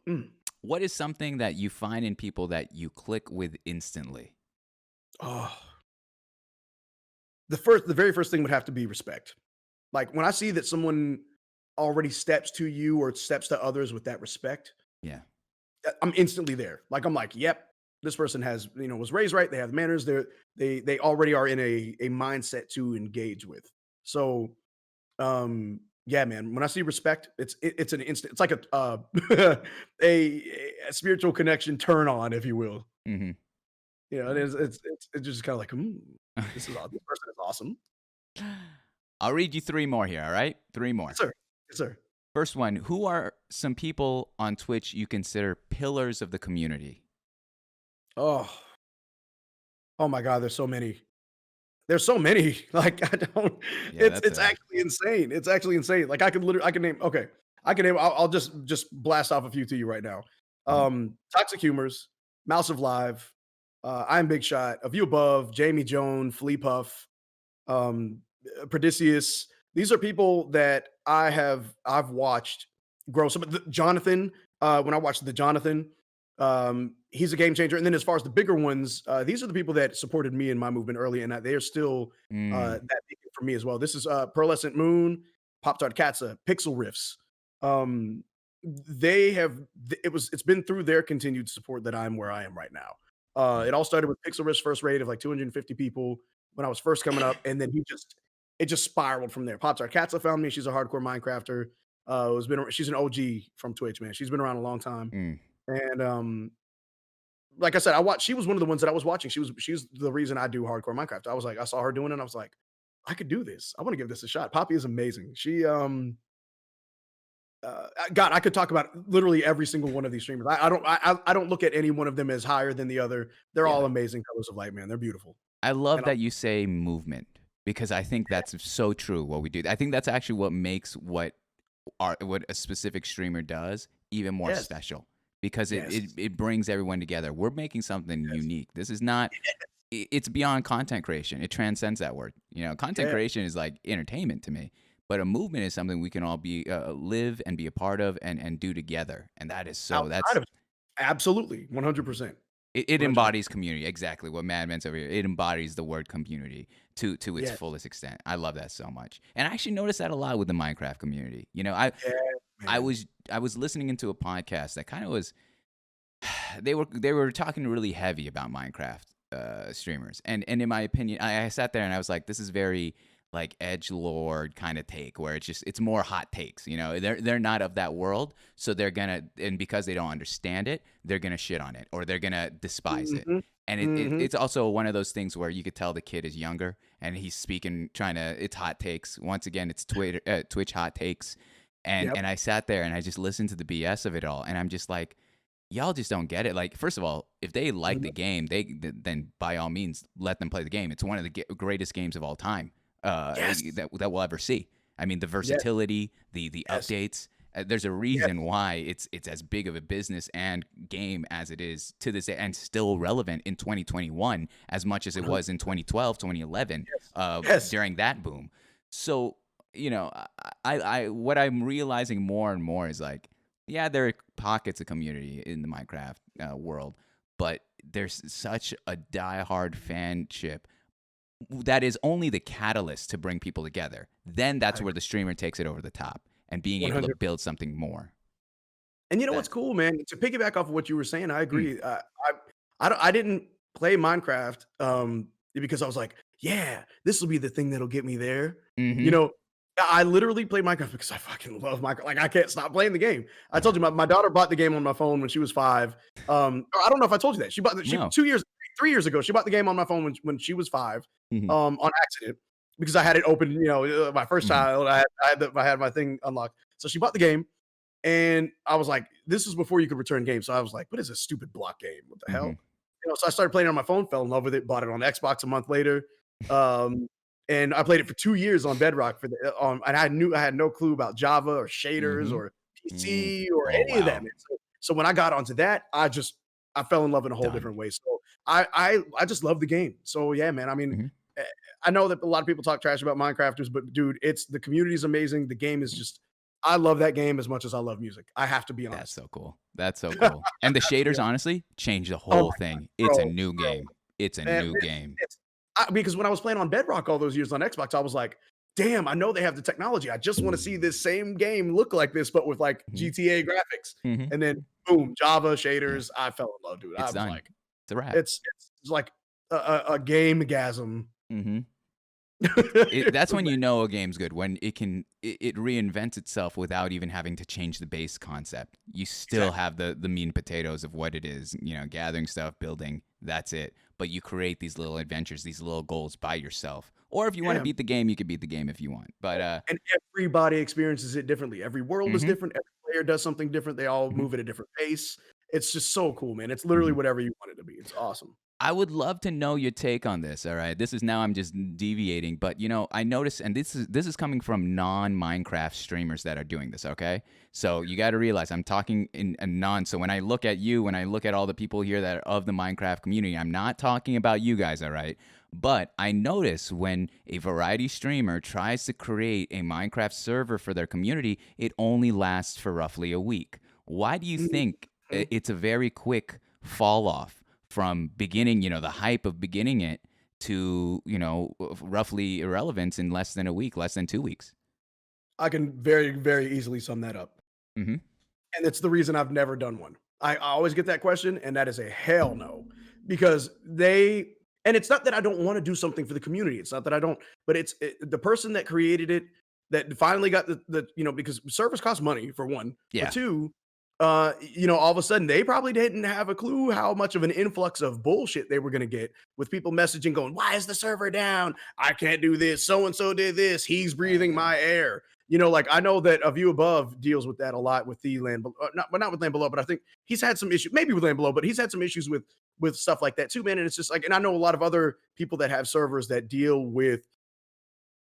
Speaker 2: Mm.
Speaker 1: what is something that you find in people that you click with instantly?
Speaker 2: Oh, the very first thing would have to be respect. Like when I see that someone already steps to you or steps to others with that respect,
Speaker 1: Yeah.
Speaker 2: I'm instantly there. Like I'm like, yep, this person has, was raised right. They have manners. They already are in a mindset to engage with. So, yeah, man. When I see respect, it's an instant. It's like a spiritual connection turn on, if you will.
Speaker 1: Hmm.
Speaker 2: It is. It's just kind of like, this person is awesome.
Speaker 1: I'll read you 3 more here. All right, 3 more.
Speaker 2: Yes, sir. Yes, sir.
Speaker 1: First one: who are some people on Twitch you consider pillars of the community?
Speaker 2: Oh, oh my God. There's so many. There's so many. Like I don't.
Speaker 1: Yeah,
Speaker 2: It's actually insane. It's actually insane. Like I can name. Okay, I can name. I'll just blast off a few to you right now.
Speaker 1: Mhm.
Speaker 2: Toxic Humors, Mouse of Live, I'm Big Shot, A View Above, Jamie Joan, Flea Puff, um, Prodicius. These are people that I've watched grow. Jonathan, when I watched the Jonathan, he's a game changer. And then as far as the bigger ones, these are the people that supported me in my movement early, and that they are still
Speaker 1: Mm.
Speaker 2: that big for me as well. This is Pearlescent Moon, Pop Tart Katza, Pixel Riffs. Um, they have it's been through their continued support that I'm where I am right now.
Speaker 1: Yeah.
Speaker 2: It all started with Pixel Riff's first raid of like 250 people when I was first coming up, and then it just spiraled from there. Pop Tart Katza found me. She's a hardcore Minecrafter. She's an OG from Twitch, man. She's been around a long time.
Speaker 1: Mm.
Speaker 2: And like I said, she was one of the ones that I was watching. She's the reason I do hardcore Minecraft. I saw her doing it, and I was like, I could do this. I want to give this a shot. Poppy is amazing. She God, I could talk about literally every single one of these streamers. I don't look at any one of them as higher than the other. They're all
Speaker 1: Yeah.
Speaker 2: amazing colors of light, man. They're beautiful.
Speaker 1: I love
Speaker 2: And
Speaker 1: that you say movement because I think that's so true what we do. I think that's actually what makes what a specific streamer does even more
Speaker 2: Yes.
Speaker 1: special because
Speaker 2: Yes.
Speaker 1: it brings everyone together. We're making something
Speaker 2: Yes.
Speaker 1: unique. This is not it's beyond content creation. It transcends that word. Content
Speaker 2: Yeah.
Speaker 1: creation is like entertainment to me, but a movement is something we can all be live and be a part of and do together. And that is so that's
Speaker 2: Outside of absolutely 100%.
Speaker 1: it
Speaker 2: 100%.
Speaker 1: embodies community exactly what Mad Men's over here. It embodies the word community to its
Speaker 2: Yes.
Speaker 1: fullest extent. I love that so much, and I actually noticed that a lot with the Minecraft community.
Speaker 2: Yeah,
Speaker 1: I
Speaker 2: man.
Speaker 1: was listening into a podcast that kind of was they were talking really heavy about Minecraft streamers, and in my opinion, I sat there and I was like, this is very like edge lord kind of take where it's more hot takes. They're not of that world, so they're gonna and because they don't understand it, they're gonna shit on it or they're gonna despise it.
Speaker 2: Mhm.
Speaker 1: And
Speaker 2: Mhm.
Speaker 1: it's also one of those things where you could tell the kid is younger and he's speaking, it's hot takes. Once again, it's Twitch hot takes. And
Speaker 2: Yep.
Speaker 1: I sat there and I just listened to the BS of it all. And I'm just like, y'all just don't get it. Like, first of all, if they like
Speaker 2: Mhm.
Speaker 1: the game, then by all means let them play the game. It's one of the greatest games of all time
Speaker 2: Yes.
Speaker 1: that we'll ever see. I mean, the
Speaker 2: Yes.
Speaker 1: versatility, the
Speaker 2: Yes.
Speaker 1: updates. There's a
Speaker 2: Yes.
Speaker 1: reason why it's as big of a business and game as it is to this day, and still relevant in 2021 as much as it
Speaker 2: 100.
Speaker 1: was in 2012, 2011
Speaker 2: Yes. Yes.
Speaker 1: during that boom. So what I'm realizing more and more is like, yeah, there are pockets of community in the Minecraft world, but there's such a diehard fanship that is only the catalyst to bring people together. Then that's
Speaker 2: I
Speaker 1: where the streamer takes it over the top and being able to
Speaker 2: 100.
Speaker 1: build something more.
Speaker 2: And you know
Speaker 1: That
Speaker 2: what's cool, man? To piggyback off of what you were saying, I
Speaker 1: mm,
Speaker 2: agree. I didn't play Minecraft because I was like, yeah, this will be the thing that'll get me there. You
Speaker 1: mm-hmm.
Speaker 2: know, I literally played Minecraft because I fucking love Minecraft. Like I can't stop playing the game. I told
Speaker 1: Yeah.
Speaker 2: you my daughter bought the game on my phone when she was 5. Or I don't know if I told you that. She
Speaker 1: No.
Speaker 2: 2 years, 3 years ago, she bought the game on my phone when she was 5,
Speaker 1: Mm-hmm.
Speaker 2: on accident because I had it open. My first
Speaker 1: Mm-hmm.
Speaker 2: child, I had my thing unlocked. So she bought the game. And I was like, this was before you could return games. So I was like, what is this stupid block game? What the
Speaker 1: Mm-hmm.
Speaker 2: hell? So I started playing it on my phone, fell in love with it, bought it on Xbox a month later. Um, and I played it for 2 years on Bedrock and I had no clue about Java or shaders
Speaker 1: Mm-hmm.
Speaker 2: or
Speaker 1: Mm.
Speaker 2: PC or
Speaker 1: Oh
Speaker 2: any of that,
Speaker 1: wow.
Speaker 2: man. So when I got onto that, I fell in love in a whole
Speaker 1: Done.
Speaker 2: different way. So I just love the game. So yeah, man. I mean,
Speaker 1: Mm-hmm.
Speaker 2: eh, I know that a lot of people talk trash about Minecrafters, but dude, the community is amazing. The game is just I love that game as much as I love music. I have to be
Speaker 1: That's
Speaker 2: honest.
Speaker 1: so cool. That's so cool. And the
Speaker 2: Have to be
Speaker 1: shaders
Speaker 2: honest.
Speaker 1: honestly change the
Speaker 2: Oh
Speaker 1: whole
Speaker 2: my
Speaker 1: thing. It's a
Speaker 2: bro,
Speaker 1: new
Speaker 2: bro,
Speaker 1: game. It's a
Speaker 2: man,
Speaker 1: new game.
Speaker 2: because when I was playing on Bedrock all those years on Xbox, I was like, "Damn, I know they have the technology. I just wanna see this same game look like this, but with, like,
Speaker 1: Mm-hmm.
Speaker 2: GTA graphics."
Speaker 1: Mm-hmm.
Speaker 2: And then boom, Java
Speaker 1: Yeah.
Speaker 2: shaders. I fell in love, dude. I
Speaker 1: It's
Speaker 2: was
Speaker 1: done.
Speaker 2: like,
Speaker 1: It's a wrap.
Speaker 2: it's like a game-gasm.
Speaker 1: Mm-hmm.
Speaker 2: It
Speaker 1: That's
Speaker 2: was
Speaker 1: when
Speaker 2: that.
Speaker 1: you know a game's good, when it reinvents itself without even having to change the base concept. You still
Speaker 2: Exactly.
Speaker 1: have the meat and potatoes of what it is, gathering stuff, building, that's it. But you create these little adventures, these little goals by yourself. Or if you want to
Speaker 2: Yeah.
Speaker 1: beat the game, you can beat the game if you want. But
Speaker 2: And everybody experiences it differently. Every world is
Speaker 1: mhm,
Speaker 2: different. Every player does something different. They all
Speaker 1: mhm,
Speaker 2: move at a different pace. It's just so cool, man. It's literally
Speaker 1: mhm.
Speaker 2: whatever you want it to be. It's awesome.
Speaker 1: I would love to know your take on this. All right, this is now I'm just deviating, but I noticed, and this is coming from non-Minecraft streamers that are doing this. Okay, so you got to realize I'm talking in a non. So when I look at you, when I look at all the people here that are of the Minecraft community, I'm not talking about you guys. All right, but I notice when a variety streamer tries to create a Minecraft server for their community, it only lasts for roughly a week. Why do you think
Speaker 2: Mhm.
Speaker 1: it's a very quick fall off from beginning, the hype of beginning it to, roughly irrelevance in less than a week, less than 2 weeks?
Speaker 2: I can very, very easily sum that up.
Speaker 1: Mm-hmm.
Speaker 2: And it's the reason I've never done one. I always get that question, and that is a hell no. Because and it's not that I don't want to do something for the community. It's not that I don't, but the person that created it that finally got because servers cost money for one. For
Speaker 1: Yeah.
Speaker 2: two, all of a sudden they probably didn't have a clue how much of an influx of bullshit they were going to get with people messaging going, "Why is the server down? I can't do this. So and so did this. He's breathing my air." Like I know that A View Above deals with that a lot with the Land Below, not with Land Below, but I think he's had some issues, maybe with Land Below, but he's had some issues with stuff like that too, man. And it's just like, and I know a lot of other people that have servers that deal with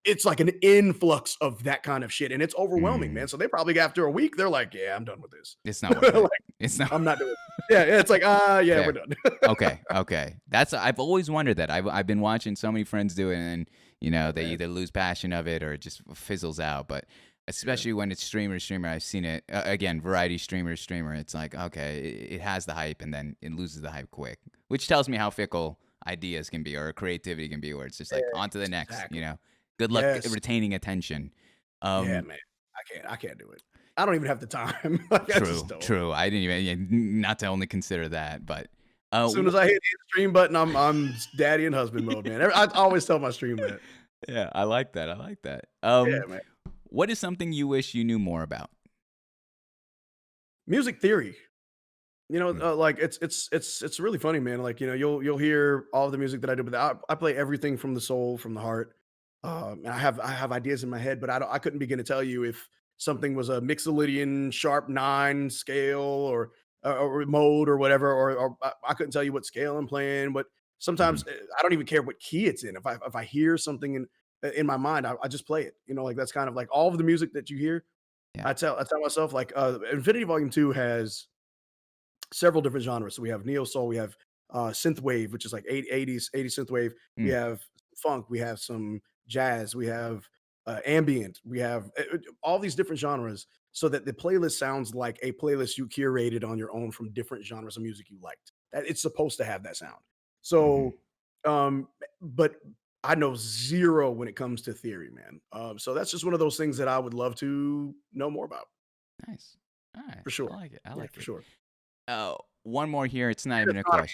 Speaker 2: it's like an influx of that kind of shit, and it's overwhelming,
Speaker 1: Mm,
Speaker 2: man. So they probably after a week, they're like, "Yeah, I'm done with this.
Speaker 1: it's not worth it.
Speaker 2: Like,
Speaker 1: It's not.
Speaker 2: I'm not doing it." Yeah, it's like, yeah, we're
Speaker 1: Fair.
Speaker 2: done.
Speaker 1: Okay. Okay. I've always wondered that. I've been watching so many friends do it, and they
Speaker 2: Man,
Speaker 1: either lose passion of it or it just fizzles out. But
Speaker 2: yeah.
Speaker 1: especially when it's streamer, I've seen it again. Variety streamer. It's like, okay, it has the hype, and then it loses the hype quick, which tells me how fickle ideas can be or creativity can be, where it's just like on to the next.
Speaker 2: Exactly.
Speaker 1: Good luck
Speaker 2: Yes.
Speaker 1: retaining attention.
Speaker 2: Yeah,
Speaker 1: Um,
Speaker 2: man. I can't do it. I don't even have the time. Like, I just
Speaker 1: True,
Speaker 2: don't.
Speaker 1: true. I didn't even, yeah, not to only consider that, but
Speaker 2: As soon as I hit the stream button, I'm daddy and husband mode, man. I always tell my stream that.
Speaker 1: yeah, I like that. I like that.
Speaker 2: Yeah, man.
Speaker 1: What is something you wish you knew more about?
Speaker 2: Music theory.
Speaker 1: Mm,
Speaker 2: Like it's really funny, man. Like you'll hear all the music that I do, but I play everything from the soul, from the heart. And I have ideas in my head, but I couldn't begin to tell you if something was a Mixolydian sharp 9 scale or or mode or whatever, or I couldn't tell you what scale I'm playing, but sometimes I don't even care what key it's in. If I hear something in my mind, I just play it. Like that's kind of like all of the music that you hear.
Speaker 1: Yeah.
Speaker 2: I tell myself like Infinity Volume 2 has several different genres. So we have neo soul, we have synth wave, which is like 80s synth wave. We
Speaker 1: Mm.
Speaker 2: have funk, we have some jazz, we have ambient, we have all these different genres, so that the playlist sounds like a playlist you curated on your own from different genres of music you liked. That it's supposed to have that sound. So, but I know zero when it comes to theory, man. So that's just one of those things that I would love to know more about,
Speaker 1: Nice. All right.
Speaker 2: for sure.
Speaker 1: I like it. I
Speaker 2: Yeah,
Speaker 1: like
Speaker 2: for
Speaker 1: it.
Speaker 2: sure.
Speaker 1: One more here. It's not even a
Speaker 2: Astronomy.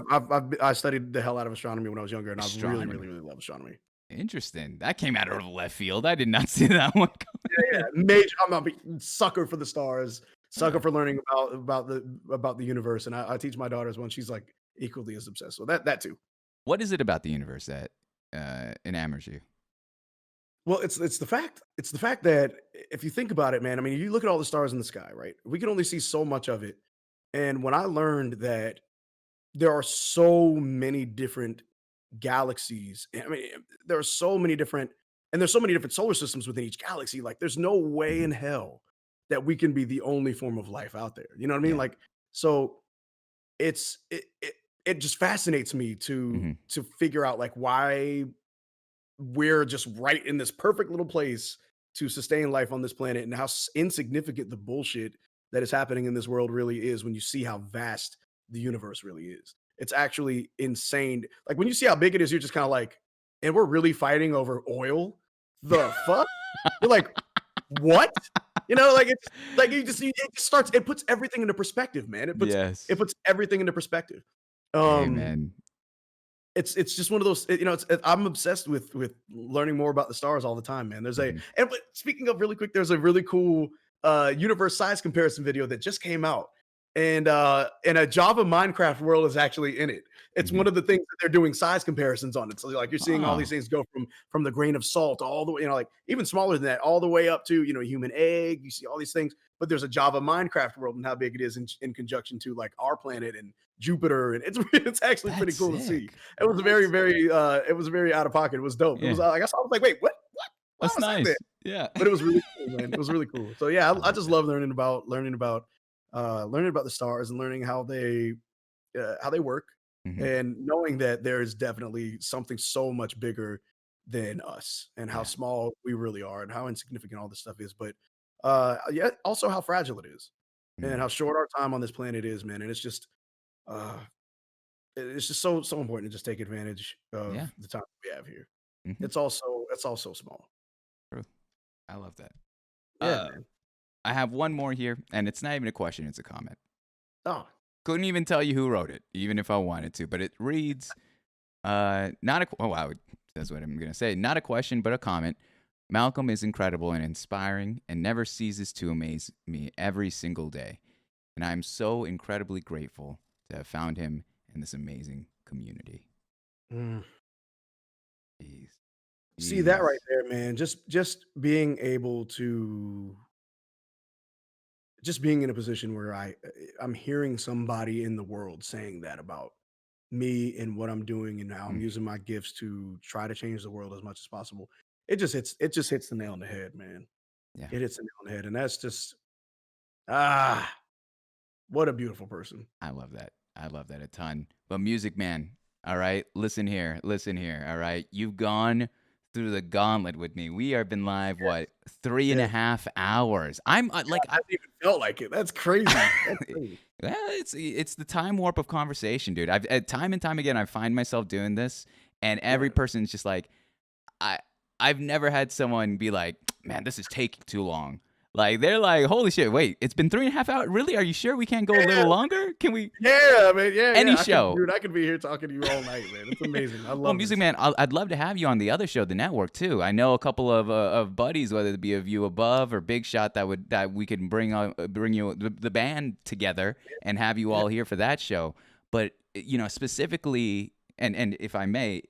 Speaker 1: question.
Speaker 2: I studied the hell out of astronomy when I was younger, and I really,
Speaker 1: Astronomy.
Speaker 2: really, really love astronomy.
Speaker 1: Interesting. That came out of left field. I did not see that one coming.
Speaker 2: Yeah, major. I'm a sucker for the stars, sucker for learning about the universe, and I teach my daughters one. She's like equally as obsessed. So that too.
Speaker 1: What is it about the universe that enamors you?
Speaker 2: Well, it's the fact that if you think about it, man. I mean, you look at all the stars in the sky, right? We can only see so much of it, and when I learned that there are so many different galaxies. I mean, there are so many different, and there's so many different solar systems within each galaxy. Like, there's no way in hell that we can be the only form of life out there. You know what I mean?
Speaker 1: Yeah.
Speaker 2: Like, so it just fascinates me to figure out like why we're just right in this perfect little place to sustain life on this planet, and how insignificant the bullshit that is happening in this world really is when you see how vast the universe really is. It's actually insane. Like when you see how big it is, you're just kind of like, and we're really fighting over oil. The fuck? You're like, what? Like it's like it just starts. It puts everything into perspective, man.
Speaker 1: Yes.
Speaker 2: It puts everything into perspective.
Speaker 1: Amen.
Speaker 2: It's just one of those. I'm obsessed with learning more about the stars all the time, man. But speaking of really quick, there's a really cool universe size comparison video that just came out, and a Java Minecraft world is actually in it. It's one of the things that they're doing size comparisons on. It's like you're seeing all these things go from the grain of salt all the way, like even smaller than that, all the way up to a human egg. You see all these things, but there's a Java Minecraft world and how big it is in conjunction to like our planet and Jupiter, and it's actually pretty cool to see. It was very very out of pocket. It was dope. It was I guess I was like, wait, what? Why
Speaker 1: That's
Speaker 2: was that
Speaker 1: nice.
Speaker 2: there?
Speaker 1: Yeah.
Speaker 2: But it was really cool, man. It was really cool. So yeah, I just love learning about the stars and learning how they work, and knowing that there is definitely something so much bigger than us, and how small we really are, and how insignificant all this stuff is. But yeah, also how fragile it is, and how short our time on this planet is, man. And uh, it's just so important to just take advantage of the time we have here. It's all so small.
Speaker 1: True. I love that.
Speaker 2: Yeah, man.
Speaker 1: I have one more here, and it's not even a question, it's a comment.
Speaker 2: Oh,
Speaker 1: Couldn't even tell you who wrote it, even if I wanted to, but it reads, that's what I'm going to say. Not a question, but a comment. Malcolm is incredible and inspiring and never ceases to amaze me every single day. And I'm so incredibly grateful to have found him in this amazing community.
Speaker 2: mm.
Speaker 1: Jeez.
Speaker 2: See that right there, man. Just being able to just being in a position where I'm hearing somebody in the world saying that about me and what I'm doing and how I'm using my gifts to try to change the world as much as possible. It just hits the nail on the head, man.
Speaker 1: Yeah.
Speaker 2: It hits the nail on the head, and that's just what a beautiful person.
Speaker 1: I love that. I love that a ton. But Music Man, all right, listen here, all right. You've gone through the gauntlet with me. We have been live, what, 3.5 hours? I'm like,
Speaker 2: I haven't even felt like it. That's crazy. That's crazy.
Speaker 1: Well, it's the time warp of conversation, dude. I've time and time again I find myself doing this, and every person's just like, I've never had someone be like, man, this is taking too long. Like they're like, holy shit, wait, it's been 3.5 hours. Really? Are you sure we can't go a little longer? Can we?
Speaker 2: Yeah, man. Yeah.
Speaker 1: Any
Speaker 2: yeah.
Speaker 1: show.
Speaker 2: Dude, I could be here talking to you all night, man. It's amazing. I love
Speaker 1: Well, Music Man, I'd love to have you on the other show, the network too. I know a couple of buddies, whether it be a View Above or Big Shot, that we can bring you the band together and have you all here for that show. But specifically, and if I may,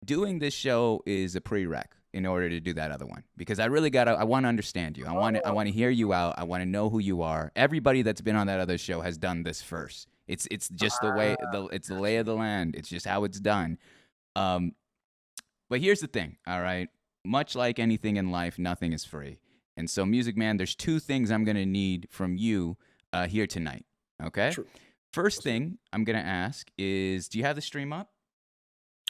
Speaker 1: doing this show is a prereq in order to do that other one because I really I want to understand you. I want to hear you out. I want to know who you are. Everybody that's been on that other show has done this first. It's just the way it's the lay of the land. It's just how it's done. But here's the thing, all right? Much like anything in life, nothing is free. And so, Music Man, there's two things I'm going to need from you here tonight, okay?
Speaker 2: True.
Speaker 1: First thing I'm going to ask is, do you have the stream up?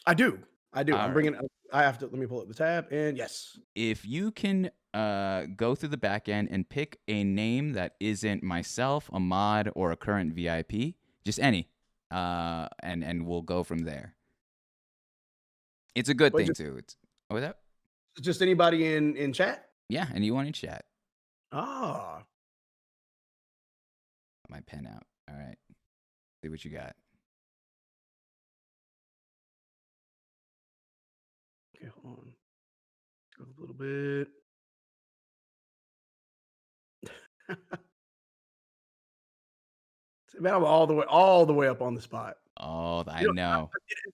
Speaker 2: I do.
Speaker 1: All
Speaker 2: I'm bringing. I have to. Let me pull up the tab. And yes,
Speaker 1: If you can go through the back end and pick a name that isn't myself, a mod, or a current VIP, just any, and we'll go from there. It's a good
Speaker 2: Wait,
Speaker 1: thing, too. What's that?
Speaker 2: just anybody in chat.
Speaker 1: Yeah, anyone in chat.
Speaker 2: Ah,
Speaker 1: Got my pen out. All right. See what you got.
Speaker 2: okay. Hold on. Go a little bit. Man, I'm all the way up on the spot.
Speaker 1: Oh, I
Speaker 2: You
Speaker 1: know.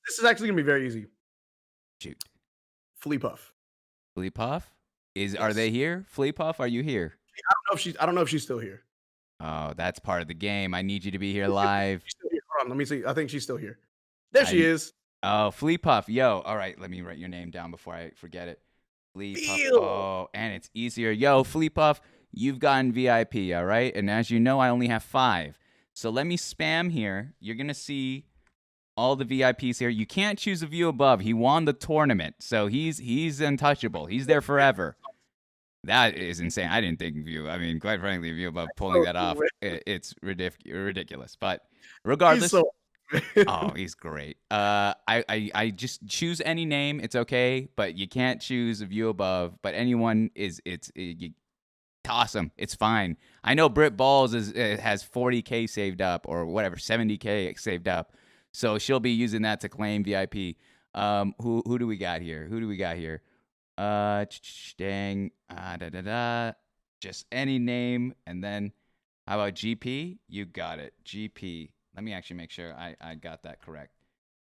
Speaker 2: This is actually gonna be very easy.
Speaker 1: Shoot.
Speaker 2: Flea Puff.
Speaker 1: Flea Puff? Are
Speaker 2: Yes.
Speaker 1: they here? Flea Puff, are you here?
Speaker 2: I don't know if she's still here.
Speaker 1: Oh, that's part of the game. I need you to be here live.
Speaker 2: She's still here. Hold on, let me see. I think she's still here. There she is.
Speaker 1: Oh, Flea Puff. Yo, all right, let me write your name down before I forget it. Flea Puff.
Speaker 2: Phew.
Speaker 1: Oh, and it's easier. Yo, Flea Puff, you've gotten VIP, all right? And as you know, I only have 5. So let me spam here. You're going to see all the VIPs here. You can't choose a view above. He won the tournament, so he's untouchable. He's there forever. That is insane. I didn't think view. I mean, quite frankly, view above pulling that off, it's ridiculous. But regardless, oh, he's great. I just choose any name. It's okay, but you can't choose a view above. But anyone you toss them. It's fine. I know Britt Balls has 40K saved up or whatever, 70K saved up. So she'll be using that to claim VIP. Who do we got here? Dang. Just any name. And then how about GP? You got it. GP. Let me actually make sure I got that correct.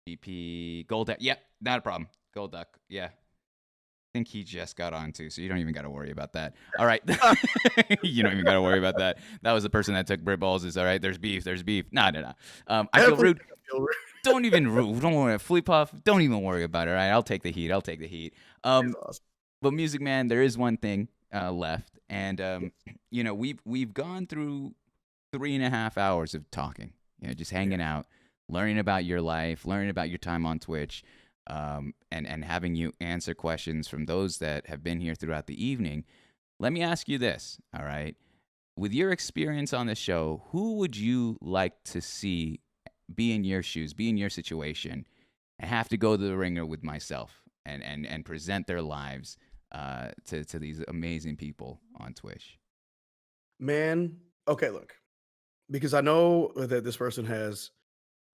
Speaker 1: GP Gold Duck. Yep, not a problem. Gold Duck. Yeah. I think he just got on too, so you don't even got to worry about that. All right. You don't even got to worry about that. That was the person that took Britt Balls. All right, there's beef. No. I feel rude. Don't even rude. Don't worry. Flea Puff, don't even worry about it. All right, I'll take the heat.
Speaker 2: Awesome.
Speaker 1: But Music Man, there is one thing left. And, we've gone through 3.5 hours of talking, just hanging out, learning about your life, learning about your time on Twitch. And having you answer questions from those that have been here throughout the evening. Let me ask you this, all right? With your experience on the show, who would you like to see be in your shoes, be in your situation, and have to go to the ringer with myself and present their lives to these amazing people on Twitch?
Speaker 2: Man, okay, look, because I know that this person has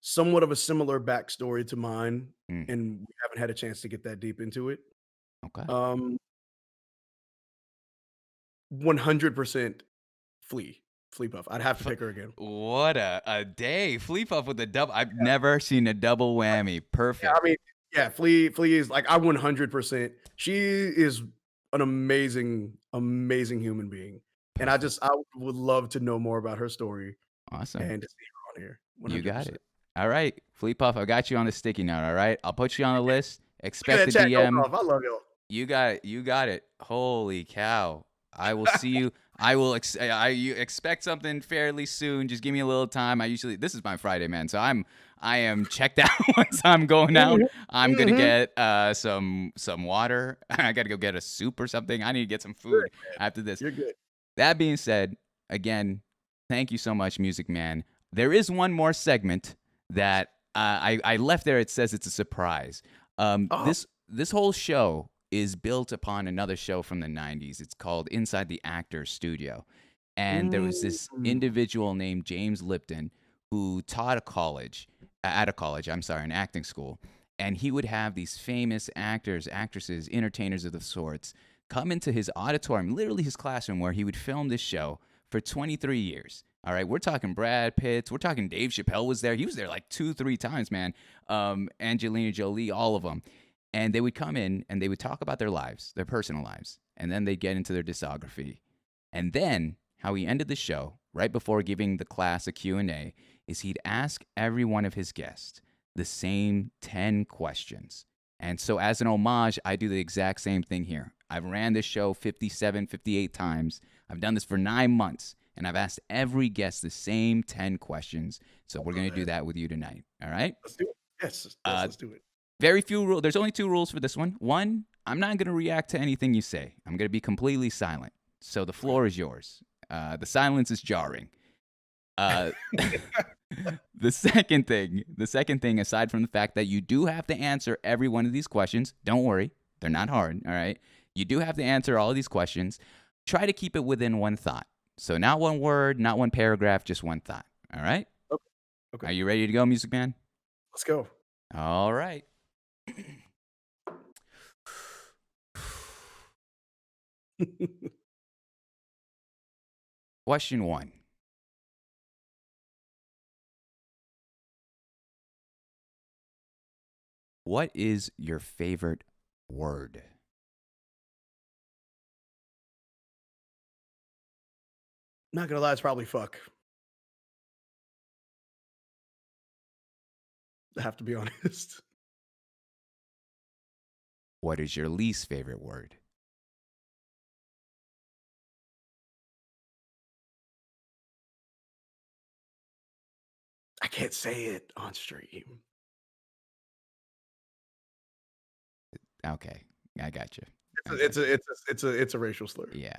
Speaker 2: somewhat of a similar backstory to mine, and we haven't had a chance to get that deep into it.
Speaker 1: Okay.
Speaker 2: 100% Flea Puff. I'd have to pick her again.
Speaker 1: What a day. Flea Puff with a double. I've never seen a double whammy. Perfect.
Speaker 2: Yeah, I mean, yeah, Flea is like, I 100%. She is an amazing human being. And I would love to know more about her story.
Speaker 1: Awesome.
Speaker 2: And to see her on here. 100%.
Speaker 1: You got it. All right, Flea Puff, I got you on the sticky note. All right, I'll put you on the list. Expect the
Speaker 2: chat
Speaker 1: DM.
Speaker 2: off. I love y'all.
Speaker 1: You got it. Holy cow! I will see you. You expect something fairly soon. Just give me a little time. This is my Friday, man. So I am checked out once I'm going out. I'm gonna get some water. I gotta go get a soup or something. I need to get some food after this.
Speaker 2: You're good.
Speaker 1: That being said, again, thank you so much, Music Man. There is one more segment that I left there. It says it's a surprise. This whole show is built upon another show from the 90s. It's called Inside the Actors Studio. And there was this individual named James Lipton who taught an acting school. And he would have these famous actors, actresses, entertainers of the sorts come into his auditorium, literally his classroom, where he would film this show for 23 years. All right, we're talking Brad Pitt. We're talking Dave Chappelle was there. He was there like 2-3 times, man. Angelina Jolie, all of them. And they would come in and they would talk about their lives, their personal lives, and then they'd get into their discography. And then how he ended the show, right before giving the class a Q&A, is he'd ask every one of his guests the same 10 questions. And so as an homage, I do the exact same thing here. I've ran this show 57, 58 times. I've done this for 9 months, and I've asked every guest the same 10 questions. So we're going to do that with you tonight. All right?
Speaker 2: Let's do it. Yes, let's do it.
Speaker 1: Very few rules. There's only 2 rules for this one. One, I'm not going to react to anything you say. I'm going to be completely silent. So the floor is yours. The silence is jarring. The second thing, aside from the fact that you do have to answer every one of these questions, don't worry, they're not hard, all right? You do have to answer all of these questions. Try to keep it within one thought. So not one word, not one paragraph, just one thought, all right?
Speaker 2: Okay.
Speaker 1: Are you ready to go, Music Man?
Speaker 2: Let's go.
Speaker 1: All right. Question 1. What is your favorite word?
Speaker 2: Not gonna lie, it's probably fuck. I have to be honest.
Speaker 1: What is your least favorite word?
Speaker 2: I can't say it on stream.
Speaker 1: Okay, I got you.
Speaker 2: It's a racial slur.
Speaker 1: Yeah.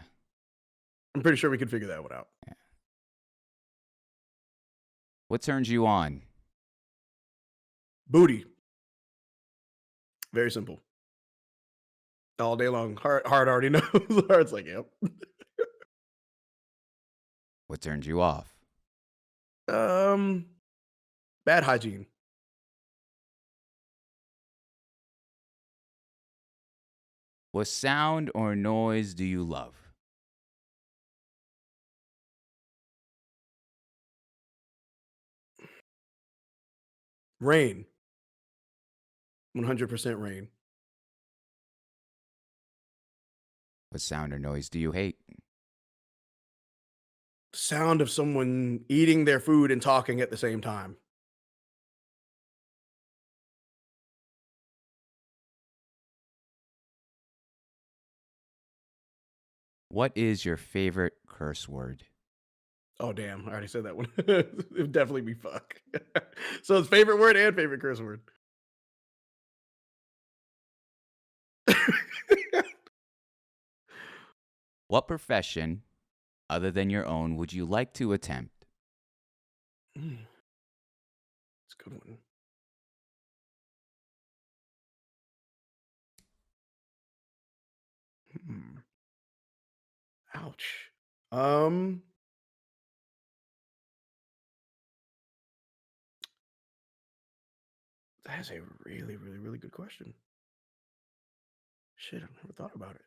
Speaker 2: I'm pretty sure we could figure that one out.
Speaker 1: What turns you on?
Speaker 2: Booty. Very simple. All day long. Heart already knows. Heart's like, yep.
Speaker 1: What turns you off?
Speaker 2: Bad hygiene.
Speaker 1: What sound or noise do you love?
Speaker 2: Rain. 100% rain.
Speaker 1: What sound or noise do you hate?
Speaker 2: Sound of someone eating their food and talking at the same time.
Speaker 1: What is your favorite curse word?
Speaker 2: Oh, damn. I already said that one. It would definitely be fuck. So it's favorite word and favorite curse word.
Speaker 1: What profession, other than your own, would you like to attempt?
Speaker 2: It's a good one. Ouch. That's a really, really, really good question. Shit, I've never thought about it.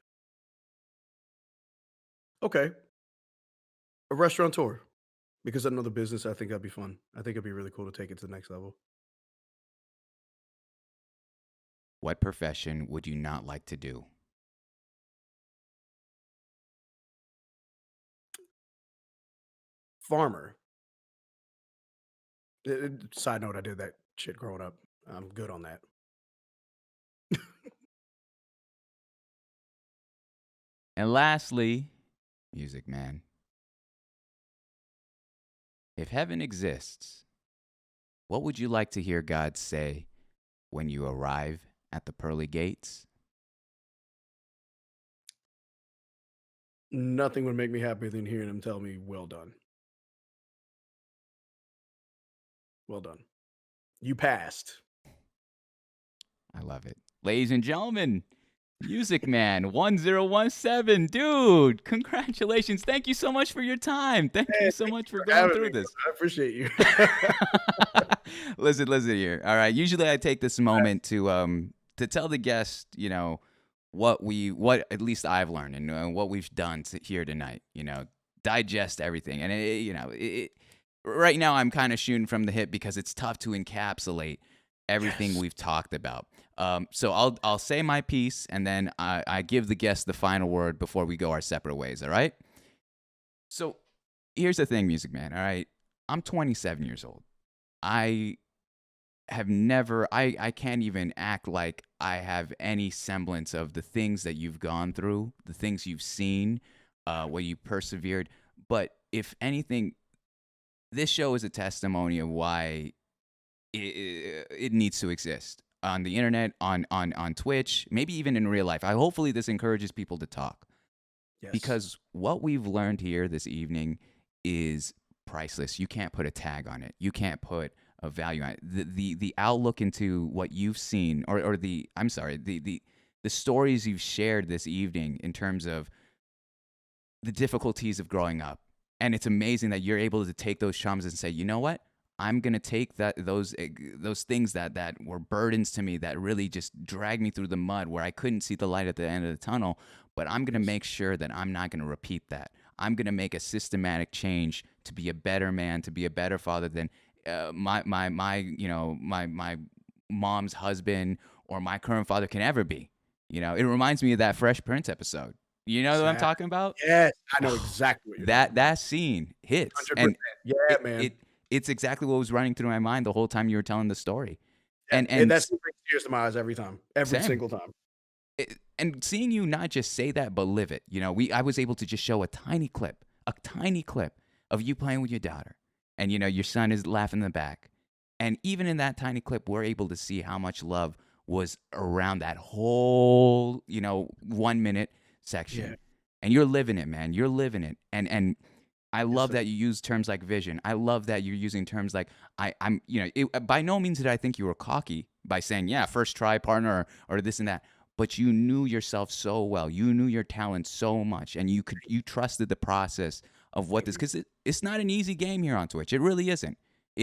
Speaker 2: Okay. A restaurateur. Because I know the business, I think that'd be fun. I think it'd be really cool to take it to the next level.
Speaker 1: What profession would you not like to do?
Speaker 2: Farmer. Side note, I did that shit growing up. I'm good on that.
Speaker 1: And lastly, Music Man. If heaven exists, what would you like to hear God say when you arrive at the pearly gates?
Speaker 2: Nothing would make me happier than hearing him tell me, well done. Well done. You passed.
Speaker 1: I love it. Ladies and gentlemen, Musicman1017. Dude, congratulations. Thank you so much for your time. Thank you so much for going through this.
Speaker 2: I appreciate you.
Speaker 1: Listen here. All right. Usually I take this moment to tell the guest, what at least I've learned and what we've done here tonight, digest everything. And right now I'm kind of shooting from the hip because it's tough to encapsulate everything
Speaker 2: Yes.
Speaker 1: we've talked about. So I'll say my piece, and then I give the guest the final word before we go our separate ways. All right. So here's the thing, Music Man. All right, I'm 27 years old. I have never. I can't even act like I have any semblance of the things that you've gone through, the things you've seen, where you persevered. But if anything, this show is a testimony of why it needs to exist on the internet, on Twitch, maybe even in real life. I hopefully this encourages people to talk,
Speaker 2: Yes.
Speaker 1: because what we've learned here this evening is priceless. You can't put a tag on it. You can't put a value on it. The outlook into what you've seen, or the I'm sorry, the stories you've shared this evening in terms of the difficulties of growing up. And it's amazing that you're able to take those traumas and say, you know what? I'm gonna take those things that were burdens to me, that really just dragged me through the mud, where I couldn't see the light at the end of the tunnel. But I'm gonna make sure that I'm not gonna repeat that. I'm gonna make a systematic change to be a better man, to be a better father than my mom's husband or my current father can ever be. It reminds me of that Fresh Prince episode. You know what I'm
Speaker 2: Exactly.
Speaker 1: talking about?
Speaker 2: Yes, I know exactly what you're talking
Speaker 1: That scene hits,
Speaker 2: 100%.
Speaker 1: and
Speaker 2: Yeah,
Speaker 1: it,
Speaker 2: man.
Speaker 1: it it's exactly what was running through my mind the whole time you were telling the story.
Speaker 2: Yeah,
Speaker 1: And
Speaker 2: and
Speaker 1: and
Speaker 2: that scene brings tears to my eyes every time, every
Speaker 1: Sam,
Speaker 2: single time.
Speaker 1: and seeing you not just say that but live it. I was able to just show a tiny clip of you playing with your daughter, and your son is laughing in the back. And even in that tiny clip, we're able to see how much love was around that whole 1 minute
Speaker 2: Yeah.
Speaker 1: section. And you're living it, man. You're living it. And I
Speaker 2: Yes,
Speaker 1: love
Speaker 2: sir.
Speaker 1: that you use terms like vision. I love that you're using terms like by no means did I think you were cocky by saying, yeah, first try partner, or this and that. But you knew yourself so well. You knew your talent so much, and you trusted the process of what
Speaker 2: Thank
Speaker 1: this,
Speaker 2: you.
Speaker 1: because it's not an easy game here on Twitch. It really isn't.
Speaker 2: Ah,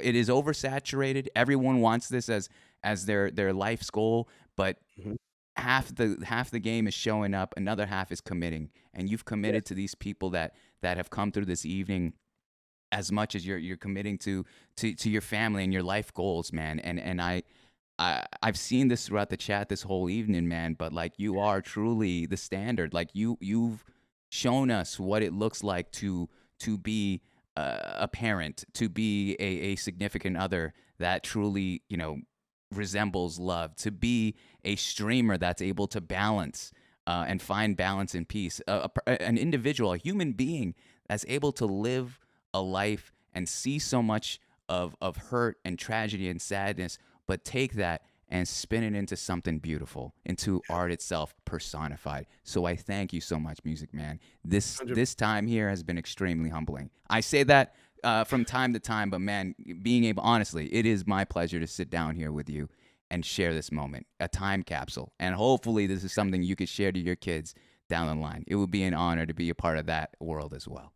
Speaker 1: It is oversaturated. Everyone wants this as their life's goal, but
Speaker 2: mhm.
Speaker 1: half the game is showing up, another half is committing, and you've
Speaker 2: Yes.
Speaker 1: committed to these people that have come through this evening as much as you're committing to your family and your life goals, man. And I've seen this throughout the chat this whole evening, man. But like, you are truly the standard. Like, you've shown us what it looks like to be a parent, to be a significant other that truly resembles love, to be a streamer that's able to balance and find balance and peace, an individual, a human being that's able to live a life and see so much of hurt and tragedy and sadness, but take that and spin it into something beautiful, into art itself personified. So I thank you so much, Music Man. This
Speaker 2: 100.
Speaker 1: this time here has been extremely humbling. I say that from time to time, but man, being able, honestly, it is my pleasure to sit down here with you and share this moment, a time capsule. And hopefully this is something you could share to your kids down the line. It would be an honor to be a part of that world as well.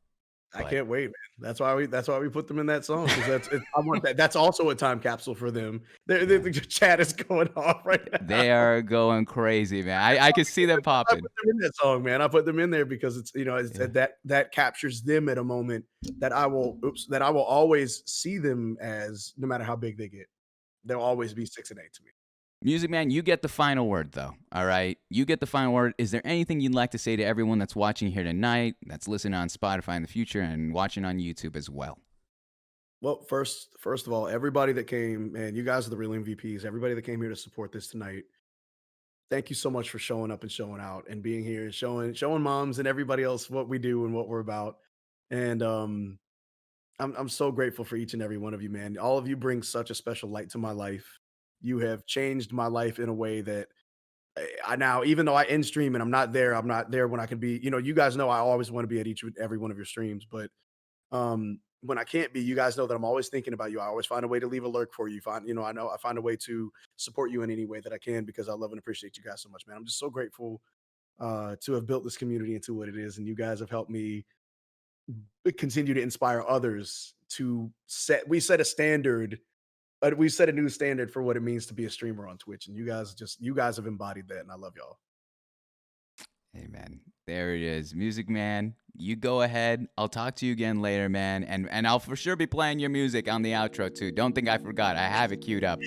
Speaker 2: I
Speaker 1: But
Speaker 2: can't wait, man. That's why we put them in that song, because I want that. That's also a time capsule for them. The chat is going off right now.
Speaker 1: they are going crazy, man. I can see them
Speaker 2: I put
Speaker 1: popping.
Speaker 2: them in that song, man. I put them in there because it's
Speaker 1: Yeah.
Speaker 2: that captures them at a moment that I will always see them as, no matter how big they get. They'll always be 6 and 8 to me.
Speaker 1: Music Man, you get the final word, though. All right, you get the final word. Is there anything you'd like to say to everyone that's watching here tonight, that's listening on Spotify in the future, and watching on YouTube as well?
Speaker 2: Well, first of all, everybody that came, man, you guys are the real MVPs. Everybody that came here to support this tonight, thank you so much for showing up and showing out and being here and showing moms and everybody else what we do and what we're about. And I'm so grateful for each and every one of you, man. All of you bring such a special light to my life. You have changed my life in a way that I now, even though I end stream and I'm not there when I can be. You guys know I always want to be at each and every one of your streams, but when I can't be, you guys know that I'm always thinking about you. I always find a way to leave a lurk for you. I know I find a way to support you in any way that I can, because I love and appreciate you guys so much, man. I'm just so grateful to have built this community into what it is, and you guys have helped me continue to inspire others to set. We set a new standard for what it means to be a streamer on Twitch, and you guys have embodied that, and I love y'all.
Speaker 1: Amen. There it is. Music Man, you go ahead. I'll talk to you again later, man. And I'll for sure be playing your music on the outro too. Don't think I forgot. I have it queued up.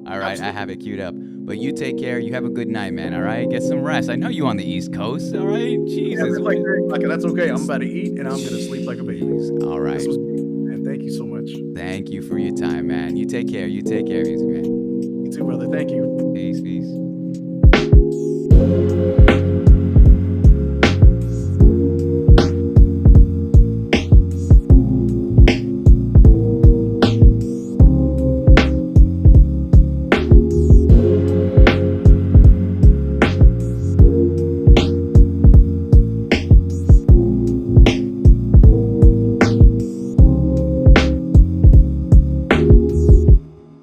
Speaker 1: All right, I have it queued up. But you take care. You have a good night, man. All right, get some rest. I know you on the East Coast. All right,
Speaker 2: Yeah,
Speaker 1: Jesus.
Speaker 2: it's like 3 o'clock, and that's okay. I'm about to eat, and I'm gonna sleep like a baby.
Speaker 1: All right.
Speaker 2: This was great, man. Thank you so much.
Speaker 1: Thank you for your time, man. You take care. You take care, Music Man.
Speaker 2: You too, brother. Thank you.